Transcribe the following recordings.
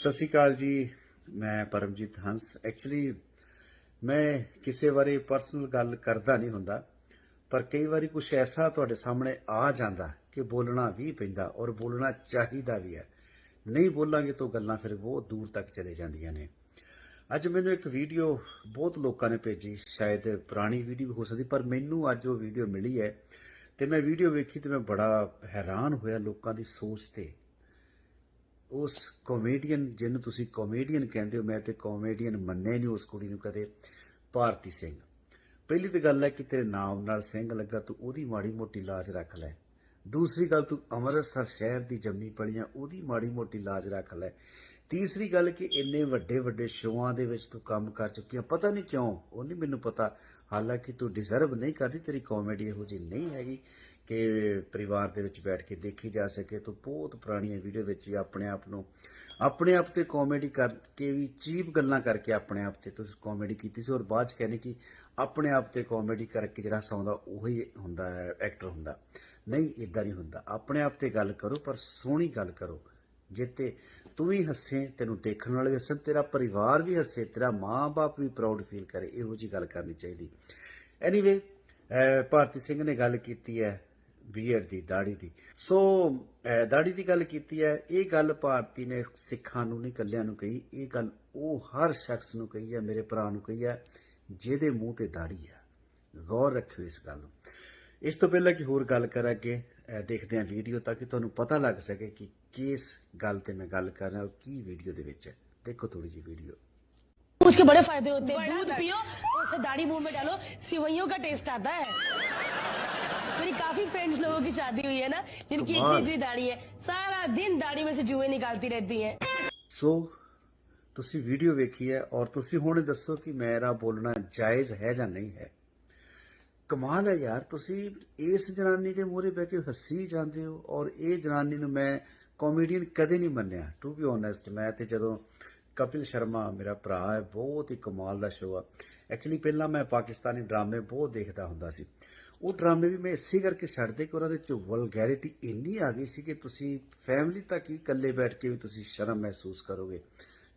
ਸਤਿ ਸ਼੍ਰੀ ਅਕਾਲ ਜੀ। ਮੈਂ ਪਰਮਜੀਤ ਹੰਸ। ਐਕਚੁਅਲੀ ਮੈਂ ਕਿਸੇ ਬਾਰੇ ਪਰਸਨਲ ਗੱਲ ਕਰਦਾ ਨਹੀਂ ਹੁੰਦਾ, ਪਰ ਕਈ ਵਾਰੀ ਕੁਝ ਐਸਾ ਤੁਹਾਡੇ ਸਾਹਮਣੇ ਆ ਜਾਂਦਾ ਕਿ ਬੋਲਣਾ ਵੀ ਪੈਂਦਾ ਔਰ ਬੋਲਣਾ ਚਾਹੀਦਾ ਵੀ ਹੈ। ਨਹੀਂ ਬੋਲਾਂਗੇ ਤਾਂ ਗੱਲਾਂ ਫਿਰ ਬਹੁਤ ਦੂਰ ਤੱਕ ਚਲੇ ਜਾਂਦੀਆਂ ਨੇ। ਅੱਜ ਮੈਨੂੰ ਇੱਕ ਵੀਡੀਓ ਬਹੁਤ ਲੋਕਾਂ ਨੇ ਭੇਜੀ, ਸ਼ਾਇਦ ਪੁਰਾਣੀ ਵੀਡੀਓ ਵੀ ਹੋ ਸਕਦੀ, ਪਰ ਮੈਨੂੰ ਅੱਜ ਉਹ ਵੀਡੀਓ ਮਿਲੀ ਹੈ ਤੇ ਮੈਂ ਵੀਡੀਓ ਵੇਖੀ ਤੇ ਮੈਂ ਬੜਾ ਹੈਰਾਨ ਹੋਇਆ ਲੋਕਾਂ ਦੀ ਸੋਚ ਤੇ। ਉਸ ਕਾਮੇਡੀਅਨ ਜਿਹਨੂੰ ਤੁਸੀਂ ਕਾਮੇਡੀਅਨ ਕਹਿੰਦੇ ਹੋ, ਮੈਂ ਤੇ ਕਾਮੇਡੀਅਨ ਮੰਨਿਆ ਨਹੀਂ ਉਸ ਕੁੜੀ ਨੂੰ ਕਦੇ, ਭਾਰਤੀ ਸਿੰਘ। ਪਹਿਲੀ ਤਾਂ ਗੱਲ ਹੈ ਕਿ ਤੇਰੇ ਨਾਮ ਨਾਲ ਸਿੰਘ ਲੱਗਾ, ਤੂੰ ਉਹਦੀ ਮਾੜੀ ਮੋਟੀ ਲਾਜ ਰੱਖ ਲੈ। ਦੂਸਰੀ ਗੱਲ, ਤੂੰ ਅੰਮ੍ਰਿਤਸਰ ਸ਼ਹਿਰ ਦੀ ਜੰਮੀ ਪਲੀਆਂ, ਉਹਦੀ ਮਾੜੀ ਮੋਟੀ ਲਾਜ ਰੱਖ ਲੈ। ਤੀਸਰੀ ਗੱਲ ਕਿ ਇੰਨੇ ਵੱਡੇ ਵੱਡੇ ਸ਼ੋਆਂ ਦੇ ਵਿੱਚ ਤੂੰ ਕੰਮ ਕਰ ਚੁੱਕੀ ਆ, ਪਤਾ ਨਹੀਂ ਕਿਉਂ, ਉਹ ਨਹੀਂ ਮੈਨੂੰ ਪਤਾ। ਹਾਲਾਂਕਿ ਤੂੰ ਡਿਜ਼ਰਵ ਨਹੀਂ ਕਰਦੀ, ਤੇਰੀ ਕਾਮੇਡੀ ਇਹੋ ਜਿਹੀ ਨਹੀਂ ਹੈਗੀ ਕਿ ਪਰਿਵਾਰ ਦੇ ਵਿੱਚ ਬੈਠ ਕੇ ਦੇਖੀ ਜਾ ਸਕੇ। ਤੂੰ ਬਹੁਤ ਪੁਰਾਣੀਆਂ ਵੀਡੀਓ ਵਿੱਚ ਹੀ ਆਪਣੇ ਆਪ ਤੇ ਕਾਮੇਡੀ ਕਰਕੇ ਵੀ ਚੀਪ ਗੱਲਾਂ ਕਰਕੇ ਆਪਣੇ ਆਪ ਤੇ ਤੁਸੀਂ ਕਾਮੇਡੀ ਕੀਤੀ ਸੀ, ਔਰ ਬਾਅਦ ਚ ਕਹਿੰਦੇ ਕਿ ਆਪਣੇ ਆਪ ਤੇ ਕਾਮੇਡੀ ਕਰਕੇ ਜਿਹੜਾ ਹਸਾਉਂਦਾ ਉਹੀ ਹੁੰਦਾ ਹੈ, ਐਕਟਰ ਹੁੰਦਾ। ਨਹੀਂ, ਇਦਾਂ ਨਹੀਂ ਹੁੰਦਾ। ਆਪਣੇ ਆਪ ਤੇ ਗੱਲ ਕਰੋ, ਪਰ ਸੋਹਣੀ ਗੱਲ ਕਰੋ, ਜਿੱਤੇ ਤੂੰ ਵੀ ਹੱਸੇ, ਤੈਨੂੰ ਦੇਖਣ ਵਾਲੇ ਹੱਸਣ, ਤੇਰਾ ਪਰਿਵਾਰ ਵੀ ਹੱਸੇ, ਤੇਰਾ ਮਾਂ-ਬਾਪ ਵੀ ਪ੍ਰਾਊਡ ਫੀਲ ਕਰੇ। ਇਹੋ ਜਿਹੀ ਗੱਲ ਕਰਨੀ ਚਾਹੀਦੀ। ਐਨੀਵੇ, ਭਾਰਤੀ ਸਿੰਘ ਨੇ ਗੱਲ ਕੀਤੀ ਹੈ ਬੀਐਡ ਦੀ, ਦਾੜੀ ਦੀ। ਸੋ ਦਾੜੀ ਦੀ ਗੱਲ ਕੀਤੀ ਹੈ। ਇਹ ਗੱਲ ਭਾਰਤੀ ਨੇ ਸਿੱਖਾਂ ਨੂੰ ਨਹੀਂ, ਇਕੱਲਿਆਂ ਨੂੰ ਕਹੀ। ਇਹ ਗੱਲ ਉਹ ਹਰ ਸ਼ਖਸ ਨੂੰ ਕਹੀ ਹੈ, ਮੇਰੇ ਭਰਾ ਨੂੰ ਕਹੀ ਹੈ ਜਿਹਦੇ ਮੂੰਹ ਤੇ ਦਾੜੀ ਹੈ। ਗੌਰ ਰੱਖਿਓ ਇਸ ਗੱਲ ਨੂੰ। ਇਸ ਤੋਂ ਪਹਿਲਾਂ ਕਿ ਹੋਰ ਗੱਲ ਕਰਾਂ, ਅੱਗੇ ਦੇਖਦੇ ਹਾਂ ਵੀਡੀਓ, ਤਾਂ ਕਿ ਤੁਹਾਨੂੰ ਪਤਾ ਲੱਗ ਸਕੇ ਕਿ ਕਿਸ ਗੱਲ ਤੇ मैं ਗੱਲ कर रहा हूँ, की वीडियो दे विच है। देखो थोड़ी जी वीडियो। मूछ के बड़े फायदे होते हैं। दूध पियो, उसे दाढ़ी मुंह में डालो, सिवैयों का टेस्ट आता है। मेरी काफी फ्रेंड्स लोगों की शादी हुई है ना, जिनकी इतनी इतनी दाढ़ी है, सारा दिन दाढ़ी में से जुएं निकालती रहती हैं। सो तुसी वीडियो वेखी है और तुसी हुण दसो कि मेरा बोलना जायज़ है या नहीं है। कमाल है यार, तुसी इस जनानी के मूहरे बह के हसी जाते हो, और ये जनानी नूं मैं कॉमेडियन कदे नहीं मन्निया, टू बी ऑनेस्ट। मैं तो जदों कपिल शर्मा मेरा भरा है, बहुत ही कमाल का शो है। एक्चुअली पहला मैं पाकिस्तानी ड्रामे बहुत देखता हुंदा सी। वो ड्रामे भी मैं इसी करके छड्डदे कि उन्हां दे च वलगैरिटी इन्नी आ गई सी कि तुसी फैमिली तक ही इकल्ले बैठ के भी तुसी शर्म महसूस करोगे।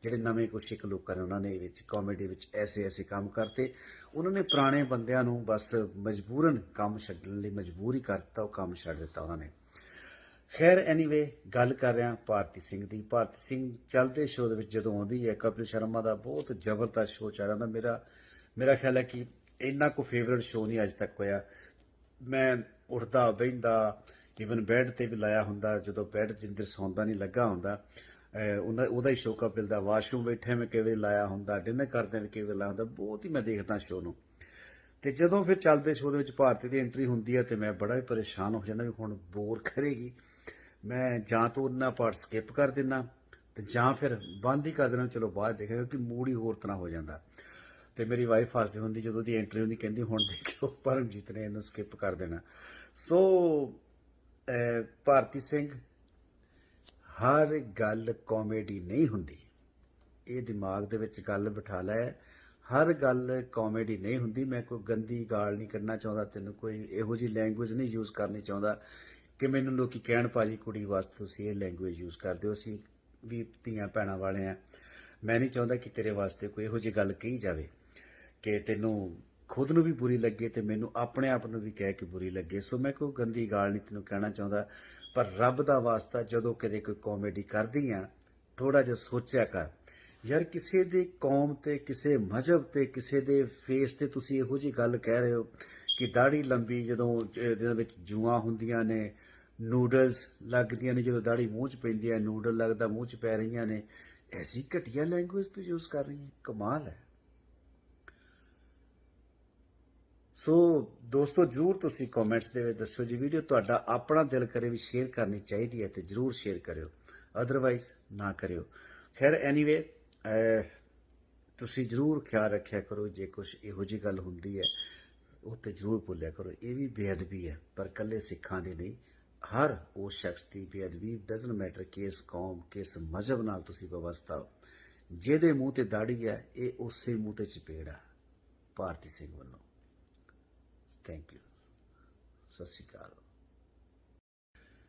ਜਿਹੜੇ ਨਵੇਂ ਕੁਛ ਇੱਕ ਲੋਕਾਂ ਨੇ ਉਹਨਾਂ ਨੇ ਵਿੱਚ ਕਾਮੇਡੀ ਵਿੱਚ ਐਸੇ ਕੰਮ ਕਰਤੇ, ਉਹਨਾਂ ਨੇ ਪੁਰਾਣੇ ਬੰਦਿਆਂ ਨੂੰ ਬਸ ਮਜਬੂਰਨ ਕੰਮ ਛੱਡਣ ਲਈ ਮਜਬੂਰ ਹੀ ਕਰਤਾ, ਉਹ ਕੰਮ ਛੱਡ ਦਿੱਤਾ ਉਹਨਾਂ ਨੇ। ਖੈਰ, ਐਨੀਵੇ, ਗੱਲ ਕਰ ਰਿਹਾ ਭਾਰਤੀ ਸਿੰਘ ਦੀ। ਭਾਰਤੀ ਸਿੰਘ ਚੱਲਦੇ ਸ਼ੋਅ ਦੇ ਵਿੱਚ ਜਦੋਂ ਆਉਂਦੀ ਹੈ, ਕਪਿਲ ਸ਼ਰਮਾ ਦਾ ਬਹੁਤ ਜ਼ਬਰਦਸਤ ਸ਼ੋਅ ਚੱਲ ਰਿਹਾ। ਮੇਰਾ ਖਿਆਲ ਹੈ ਕਿ ਇੰਨਾ ਕੋ ਫੇਵਰਟ ਸ਼ੋਅ ਨਹੀਂ ਅੱਜ ਤੱਕ ਹੋਇਆ। ਮੈਂ ਉੱਠਦਾ ਬਹਿੰਦਾ, ਈਵਨ ਬੈੱਡ ਤੇ ਵੀ ਲਾਇਆ ਹੁੰਦਾ, ਜਦੋਂ ਬੈੱਡ ਜਿੰਦਰ ਸੌਂਦਾ ਨਹੀਂ ਲੱਗਾ ਹੁੰਦਾ, ਉਹਦਾ ਹੀ ਸ਼ੋਅ ਕਪਿਲ ਦਾ। ਵਾਸ਼ਰੂਮ ਬੈਠੇ ਮੈਂ ਕਈ ਵਾਰੀ ਲਾਇਆ ਹੁੰਦਾ, ਡਿਨਰ ਕਰਦੇ ਵੀ ਕਈ ਵਾਰੀ ਲਾਇਆ ਹੁੰਦਾ। ਬਹੁਤ ਹੀ ਮੈਂ ਦੇਖਦਾ ਸ਼ੋਅ ਨੂੰ। ਤੇ ਜਦੋਂ ਫਿਰ ਚੱਲਦੇ ਸ਼ੋਅ ਦੇ ਵਿੱਚ ਭਾਰਤੀ ਦੀ ਐਂਟਰੀ ਹੁੰਦੀ ਹੈ ਤੇ ਮੈਂ ਬੜਾ ਹੀ ਪਰੇਸ਼ਾਨ ਹੋ ਜਾਂਦਾ ਵੀ ਹੁਣ ਬੋਰ ਕਰੇਗੀ। ਮੈਂ ਜਾਂ ਤਾਂ ਉਹਨਾਂ ਪਾਰਟ ਸਕਿਪ ਕਰ ਦਿੰਦਾ ਤੇ ਜਾਂ ਫਿਰ ਬੰਦ ਹੀ ਕਰ ਦੇਣਾ, ਚਲੋ ਬਾਅਦ ਦੇਖਾਂਗੇ, ਕਿਉਂਕਿ ਮੂਡ ਹੀ ਹੋਰ ਤਰ੍ਹਾਂ ਹੋ ਜਾਂਦਾ। ਤੇ ਮੇਰੀ ਵਾਈਫ ਹੱਸਦੀ ਹੁੰਦੀ ਜਦੋਂ ਦੀ ਐਂਟਰੀ ਹੁੰਦੀ, ਕਹਿੰਦੀ ਹੁਣ ਦੇਖਿਓ ਪਰਮਜੀਤ ਨੇ ਇਹਨੂੰ ਸਕਿਪ ਕਰ ਦੇਣਾ। ਸੋ ਭਾਰਤੀ ਸਿੰਘ, ਹਰ ਗੱਲ ਕਾਮੇਡੀ ਨਹੀਂ ਹੁੰਦੀ, ਇਹ ਦਿਮਾਗ ਦੇ ਵਿੱਚ ਗੱਲ ਬਿਠਾ ਲੈ। ਹਰ ਗੱਲ ਕਾਮੇਡੀ ਨਹੀਂ ਹੁੰਦੀ। ਮੈਂ ਕੋਈ ਗੰਦੀ ਗਾਲ ਨਹੀਂ ਕੱਢਣਾ ਚਾਹੁੰਦਾ, ਤੈਨੂੰ ਕੋਈ ਇਹੋ ਜਿਹੀ ਲੈਂਗੁਏਜ ਨਹੀਂ ਯੂਜ਼ ਕਰਨੀ ਚਾਹੁੰਦਾ ਕਿ ਮੈਨੂੰ ਲੋਕੀ ਕਹਿਣ ਭਾਜੀ ਕੁੜੀ ਵਾਸਤੇ ਤੁਸੀਂ ਇਹ ਲੈਂਗੁਏਜ ਯੂਜ਼ ਕਰਦੇ ਹੋ। ਅਸੀਂ ਵੀ ਧੀਆਂ ਭੈਣਾਂ ਵਾਲੇ ਆ। ਮੈਂ ਨਹੀਂ ਚਾਹੁੰਦਾ ਕਿ ਤੇਰੇ ਵਾਸਤੇ ਕੋਈ ਇਹੋ ਜਿਹੀ ਗੱਲ ਕਹੀ ਜਾਵੇ ਕਿ ਤੈਨੂੰ ਖੁਦ ਨੂੰ ਵੀ ਬੁਰੀ ਲੱਗੇ ਤੇ ਮੈਨੂੰ ਆਪਣੇ ਆਪ ਨੂੰ ਵੀ ਕਹਿ ਕੇ ਬੁਰੀ ਲੱਗੇ। ਸੋ ਮੈਂ ਕੋਈ ਗੰਦੀ ਗਾਲ ਨਹੀਂ ਤੈਨੂੰ ਕਹਿਣਾ ਚਾਹੁੰਦਾ, ਪਰ ਰੱਬ ਦਾ ਵਾਸਤਾ ਜਦੋਂ ਕਦੇ ਕੋਈ ਕਾਮੇਡੀ ਕਰਦੀ ਆ, ਥੋੜਾ ਜਿਹਾ ਸੋਚਿਆ ਕਰ ਯਾਰ। ਕਿਸੇ ਦੇ ਕੌਮ ਤੇ, ਕਿਸੇ ਮਜ਼ਹਬ ਤੇ, ਕਿਸੇ ਦੇ ਫੇਸ ਤੇ ਤੁਸੀਂ ਇਹੋ ਜਿਹੀ ਗੱਲ ਕਹਿ ਰਹੇ ਹੋ ਕਿ ਦਾੜੀ ਲੰਬੀ, ਜਦੋਂ ਇਹਦੇ ਵਿੱਚ ਜੂਆਂ ਹੁੰਦੀਆਂ ਨੇ, ਨੂਡਲਸ ਲੱਗਦੀਆਂ ਨੇ, ਜਦੋਂ ਦਾੜੀ ਮੂੰਹ 'ਚ ਪੈਂਦੀ ਹੈ ਨੂਡਲ ਲੱਗਦਾ ਮੂੰਹ 'ਚ ਪੈ ਰਹੀਆਂ ਨੇ, ਐਸੀ ਘਟੀਆ ਲੈਂਗੁਏਜ ਤੂੰ ਯੂਜ਼ ਕਰ ਰਹੀ ਹੈ। ਕਮਾਲ ਹੈ। ਸੋ ਦੋਸਤੋ, ਜ਼ਰੂਰ ਤੁਸੀਂ ਕਮੈਂਟਸ ਦੇ ਵਿੱਚ ਦੱਸੋ ਜੀ, ਵੀਡੀਓ ਤੁਹਾਡਾ ਆਪਣਾ ਦਿਲ ਕਰੇ ਵੀ ਸ਼ੇਅਰ ਕਰਨੀ ਚਾਹੀਦੀ ਹੈ ਤੇ ਜ਼ਰੂਰ ਸ਼ੇਅਰ ਕਰਿਓ, ਅਦਰਵਾਈਜ਼ ਨਾ ਕਰਿਓ। ਖੈਰ, ਐਨੀਵੇ, ਤੁਸੀਂ ਜ਼ਰੂਰ ਖਿਆਲ ਰੱਖਿਆ ਕਰੋ, ਜੇ ਕੁਛ ਇਹੋ ਜਿਹੀ ਗੱਲ ਹੁੰਦੀ ਹੈ ਉਹ ਤੇ ਜ਼ਰੂਰ ਭੁੱਲਿਆ ਕਰੋ। ਇਹ ਵੀ ਬੇਅਦਬੀ ਹੈ, ਪਰ ਇਕੱਲੇ ਸਿੱਖਾਂ ਦੀ ਨਹੀਂ, ਹਰ ਉਸ ਸ਼ਖਸ ਦੀ ਬੇਅਦਬੀ। ਡਜ਼ਨਟ ਮੈਟਰ ਕਿਸ ਕੌਮ, ਕਿਸ ਮਜ਼ਹਬ ਨਾਲ ਤੁਸੀਂ ਵਬਸਤਾ ਹੋ। ਜਿਹਦੇ ਮੂੰਹ ਤੇ ਦਾੜੀ ਹੈ, ਇਹ ਉਸੇ ਮੂੰਹ ਤੇ ਚਪੇੜ ਆ ਭਾਰਤੀ ਸਿੰਘ ਵੱਲੋਂ। Thank you. ਸਤਿ ਸ਼੍ਰੀ ਅਕਾਲ।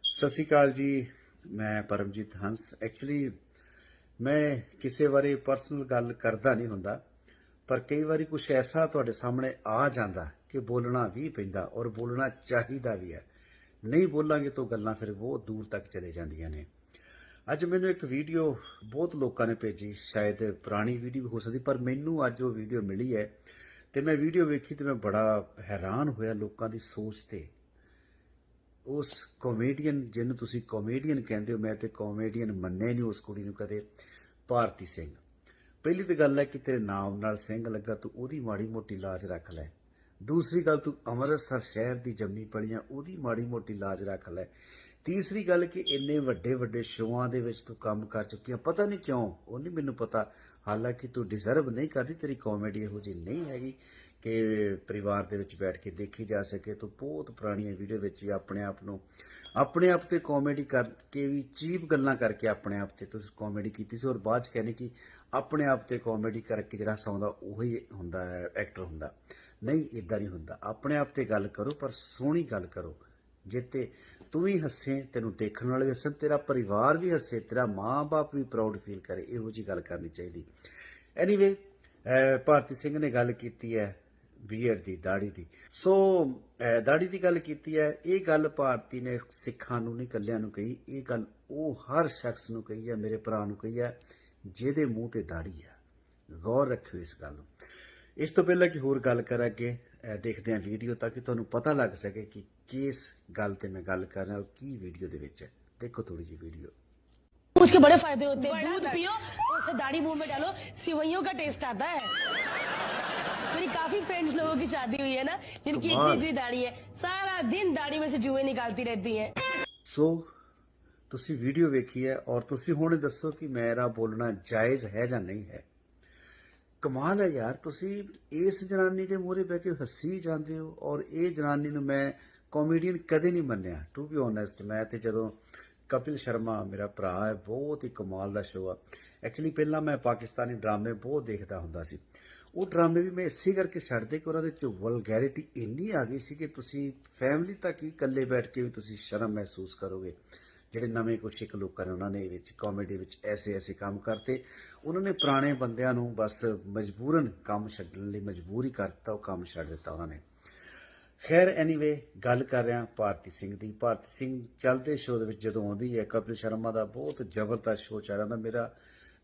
ਸਤਿ ਸ਼੍ਰੀ ਅਕਾਲ ਜੀ। ਮੈਂ ਪਰਮਜੀਤ ਹੰਸ। ਐਕਚੁਅਲੀ ਮੈਂ ਕਿਸੇ ਬਾਰੇ ਪਰਸਨਲ ਗੱਲ ਕਰਦਾ ਨਹੀਂ ਹੁੰਦਾ, ਪਰ ਕਈ ਵਾਰੀ ਕੁਝ ਐਸਾ ਤੁਹਾਡੇ ਸਾਹਮਣੇ ਆ ਜਾਂਦਾ ਕਿ ਬੋਲਣਾ ਵੀ ਪੈਂਦਾ ਔਰ ਬੋਲਣਾ ਚਾਹੀਦਾ ਵੀ ਹੈ। ਨਹੀਂ ਬੋਲਾਂਗੇ ਤਾਂ ਗੱਲਾਂ ਫਿਰ ਬਹੁਤ ਦੂਰ ਤੱਕ ਚਲੇ ਜਾਂਦੀਆਂ ਨੇ। ਅੱਜ ਮੈਨੂੰ ਇੱਕ ਵੀਡੀਓ ਬਹੁਤ ਲੋਕਾਂ ਨੇ ਭੇਜੀ, ਸ਼ਾਇਦ ਪੁਰਾਣੀ ਵੀਡੀਓ ਵੀ ਹੋ ਸਕਦੀ, ਪਰ ਮੈਨੂੰ ਅੱਜ ਉਹ ਵੀਡੀਓ ਮਿਲੀ ਹੈ ਤੇ ਮੈਂ ਵੀਡੀਓ ਵੇਖੀ ਤੇ ਮੈਂ ਬੜਾ ਹੈਰਾਨ ਹੋਇਆ ਲੋਕਾਂ ਦੀ ਸੋਚ ਤੇ। ਉਸ ਕਾਮੇਡੀਅਨ ਜਿਹਨੂੰ ਤੁਸੀਂ ਕਾਮੇਡੀਅਨ ਕਹਿੰਦੇ ਹੋ, ਮੈਂ ਤੇ ਕਾਮੇਡੀਅਨ ਮੰਨਿਆ ਨਹੀਂ ਉਸ ਕੁੜੀ ਨੂੰ ਕਦੇ, ਭਾਰਤੀ ਸਿੰਘ। ਪਹਿਲੀ ਤਾਂ ਗੱਲ ਹੈ ਕਿ ਤੇਰੇ ਨਾਮ ਨਾਲ ਸਿੰਘ ਲੱਗਾ, ਤੂੰ ਉਹਦੀ ਮਾੜੀ ਮੋਟੀ ਲਾਜ ਰੱਖ ਲੈ। ਦੂਸਰੀ ਗੱਲ, ਤੂੰ ਅੰਮ੍ਰਿਤਸਰ ਸ਼ਹਿਰ ਦੀ ਜੰਮੀ ਪਲੀਆਂ, ਉਹਦੀ ਮਾੜੀ ਮੋਟੀ ਲਾਜ ਰੱਖ ਲੈ। ਤੀਸਰੀ ਗੱਲ ਕਿ ਇੰਨੇ ਵੱਡੇ ਵੱਡੇ ਸ਼ੋਆਂ ਦੇ ਵਿੱਚ ਤੂੰ ਕੰਮ ਕਰ ਚੁੱਕੀ ਆ, ਪਤਾ ਨਹੀਂ ਕਿਉਂ, ਉਹ ਨਹੀਂ ਮੈਨੂੰ ਪਤਾ। ਹਾਲਾਂਕਿ ਤੂੰ ਡਿਜ਼ਰਵ ਨਹੀਂ ਕਰਦੀ, ਤੇਰੀ ਕਾਮੇਡੀ ਇਹੋ ਜਿਹੀ ਨਹੀਂ ਹੈਗੀ ਕਿ ਪਰਿਵਾਰ ਦੇ ਵਿੱਚ ਬੈਠ ਕੇ ਦੇਖੀ ਜਾ ਸਕੇ। ਤੂੰ ਬਹੁਤ ਪੁਰਾਣੀਆਂ ਵੀਡੀਓ ਵਿੱਚ ਹੀ ਆਪਣੇ ਆਪ ਤੇ ਕਾਮੇਡੀ ਕਰਕੇ ਵੀ ਚੀਪ ਗੱਲਾਂ ਕਰਕੇ ਆਪਣੇ ਆਪ ਤੇ ਤੁਸੀਂ ਕਾਮੇਡੀ ਕੀਤੀ ਸੀ, ਔਰ ਬਾਅਦ ਚ ਕਹਿੰਦੇ ਕਿ ਆਪਣੇ ਆਪ ਤੇ ਕਾਮੇਡੀ ਕਰਕੇ ਜਿਹੜਾ ਹਸਾਉਂਦਾ ਉਹੀ ਹੁੰਦਾ ਹੈ, ਐਕਟਰ ਹੁੰਦਾ। ਨਹੀਂ, ਇਦਾਂ ਨਹੀਂ ਹੁੰਦਾ। ਆਪਣੇ ਆਪ ਤੇ ਗੱਲ ਕਰੋ, ਪਰ ਸੋਹਣੀ ਗੱਲ ਕਰੋ, ਜਿੱਤੇ ਤੂੰ ਵੀ ਹੱਸੇ, ਤੈਨੂੰ ਦੇਖਣ ਵਾਲੇ ਹੱਸਣ, ਤੇਰਾ ਪਰਿਵਾਰ ਵੀ ਹੱਸੇ, ਤੇਰਾ ਮਾਂ-ਬਾਪ ਵੀ ਪ੍ਰਾਊਡ ਫੀਲ ਕਰੇ। ਇਹੋ ਜਿਹੀ ਗੱਲ ਕਰਨੀ ਚਾਹੀਦੀ। ਐਨੀਵੇ, ਭਾਰਤੀ ਸਿੰਘ ਨੇ ਗੱਲ ਕੀਤੀ ਹੈ ਬੀਐਡ ਦੀ, ਦਾੜੀ ਦੀ। ਸੋ ਦਾੜੀ ਦੀ ਗੱਲ ਕੀਤੀ ਹੈ। ਇਹ ਗੱਲ ਭਾਰਤੀ ਨੇ ਸਿੱਖਾਂ ਨੂੰ ਨਹੀਂ, ਇਕੱਲਿਆਂ ਨੂੰ ਕਹੀ। ਇਹ ਗੱਲ ਉਹ ਹਰ ਸ਼ਖਸ ਨੂੰ ਕਹੀ ਹੈ, ਮੇਰੇ ਭਰਾ ਨੂੰ ਕਹੀ ਹੈ ਜਿਹਦੇ ਮੂੰਹ ਤੇ ਦਾੜੀ ਹੈ। ਗੌਰ ਰੱਖਿਓ ਇਸ ਗੱਲ ਨੂੰ। ਇਸ ਤੋਂ ਪਹਿਲਾਂ ਕਿ ਹੋਰ ਗੱਲ ਕਰਾਂਗੇ, ਦੇਖਦੇ ਹਾਂ ਵੀਡੀਓ ਤਾਂ ਕਿ ਤੁਹਾਨੂੰ ਪਤਾ ਲੱਗ ਸਕੇ ਕਿ ਕਿਸ ਗੱਲ ਤੇ मैं ਗੱਲ कर रहा हूँ, की वीडियो दे विच है। देखो थोड़ी जी वीडियो। उसके बड़े फायदे होते हैं। दूध पियो, उसे दाढ़ी मुंह में डालो, सिवैयों का टेस्ट आता है। मेरी काफी फ्रेंड्स लोगों की शादी हुई है ना, जिनकी इतनी इतनी दाढ़ी है, सारा दिन दाढ़ी में से जुएं निकालती रहती हैं। सो तुसी वीडियो वेखी है और तुसी हुण दसो कि मेरा बोलना जायज़ है या नहीं है। कमाल है यार, तुसी इस जनानी दे मूहरे बह के हसी जांदे हो और ये जनानी नूं मैं कॉमेडियन कदे नहीं मन्निया, टू बी ऑनेस्ट। मैं तो जदों कपिल शर्मा मेरा भरा है, बहुत ही कमाल का शो है। एक्चुअली पहला मैं पाकिस्तानी ड्रामे बहुत देखता हुंदा सी। वो ड्रामे भी मैं इसी करके छड्डदे कि उन्हां दे च वलगैरिटी इन्नी आ गई सी कि तुसी फैमिली तक ही इकल्ले बैठ के भी तुसी शर्म महसूस करोगे। ਜਿਹੜੇ ਨਵੇਂ ਕੁਛ ਇੱਕ ਲੋਕਾਂ ਨੇ ਉਹਨਾਂ ਨੇ ਵਿੱਚ ਕਾਮੇਡੀ ਵਿੱਚ ਐਸੇ ਕੰਮ ਕਰਤੇ, ਉਹਨਾਂ ਨੇ ਪੁਰਾਣੇ ਬੰਦਿਆਂ ਨੂੰ ਬਸ ਮਜਬੂਰਨ ਕੰਮ ਛੱਡਣ ਲਈ ਮਜਬੂਰ ਹੀ ਕਰਤਾ, ਉਹ ਕੰਮ ਛੱਡ ਦਿੱਤਾ ਉਹਨਾਂ ਨੇ। ਖੈਰ ਐਨੀਵੇ, ਗੱਲ ਕਰ ਰਿਹਾ ਭਾਰਤੀ ਸਿੰਘ ਦੀ। ਭਾਰਤੀ ਸਿੰਘ ਚੱਲਦੇ ਸ਼ੋਅ ਦੇ ਵਿੱਚ ਜਦੋਂ ਆਉਂਦੀ ਹੈ, ਕਪਿਲ ਸ਼ਰਮਾ ਦਾ ਬਹੁਤ ਜ਼ਬਰਦਸਤ ਸ਼ੋਅ ਚੱਲ ਰਿਹਾ।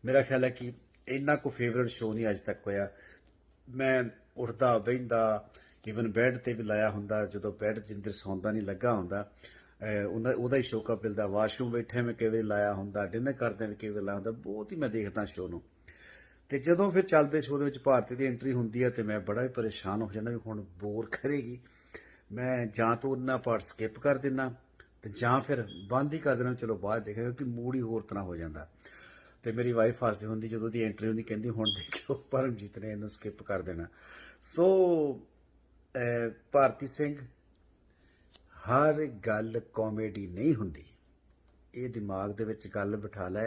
ਮੇਰਾ ਖਿਆਲ ਹੈ ਕਿ ਇੰਨਾ ਕੋ ਫੇਵਰਟ ਸ਼ੋਅ ਨਹੀਂ ਅੱਜ ਤੱਕ ਹੋਇਆ। ਮੈਂ ਉੱਠਦਾ ਬਹਿੰਦਾ, ਈਵਨ ਬੈੱਡ ਤੇ ਵੀ ਲਾਇਆ ਹੁੰਦਾ, ਜਦੋਂ ਬੈੱਡ ਜਿੰਦਰ ਸੌਂਦਾ ਨਹੀਂ ਲੱਗਾ ਹੁੰਦਾ ਉਹਦਾ ਹੀ ਸ਼ੋਅ ਕਪਿਲ ਦਾ। ਵਾਸ਼ਰੂਮ ਬੈਠੇ ਮੈਂ ਕਈ ਵਾਰੀ ਲਾਇਆ ਹੁੰਦਾ, ਡਿਨਰ ਕਰਦੇ ਵੀ ਕਈ ਵਾਰੀ ਲਾਇਆ ਹੁੰਦਾ, ਬਹੁਤ ਹੀ ਮੈਂ ਦੇਖਦਾ ਸ਼ੋਅ ਨੂੰ। ਤੇ ਜਦੋਂ ਫਿਰ ਚੱਲਦੇ ਸ਼ੋਅ ਦੇ ਵਿੱਚ ਭਾਰਤੀ ਦੀ ਐਂਟਰੀ ਹੁੰਦੀ ਹੈ ਤੇ ਮੈਂ ਬੜਾ ਹੀ ਪਰੇਸ਼ਾਨ ਹੋ ਜਾਂਦਾ ਵੀ ਹੁਣ ਬੋਰ ਕਰੇਗੀ। ਮੈਂ ਜਾਂ ਤਾਂ ਉਹਨਾਂ ਪਾਰਟ ਸਕਿਪ ਕਰ ਦਿੰਦਾ ਤੇ ਜਾਂ ਫਿਰ ਬੰਦ ਹੀ ਕਰ ਦੇਣਾ, ਚਲੋ ਬਾਅਦ ਦੇਖਾਂਗੇ, ਕਿਉਂਕਿ ਮੂਡ ਹੀ ਹੋਰ ਤਰ੍ਹਾਂ ਹੋ ਜਾਂਦਾ। ਤੇ ਮੇਰੀ ਵਾਈਫ ਹੱਸਦੀ ਹੁੰਦੀ ਜਦੋਂ ਦੀ ਐਂਟਰੀ ਹੁੰਦੀ, ਕਹਿੰਦੀ ਹੁਣ ਦੇਖਿਓ ਪਰਮਜੀਤ ਨੇ ਇਹਨੂੰ ਸਕਿਪ ਕਰ ਦੇਣਾ। ਸੋ ਭਾਰਤੀ ਸਿੰਘ, हर गल कॉमेडी नहीं हुंदी, ये दिमाग दे विच गल बिठा लै।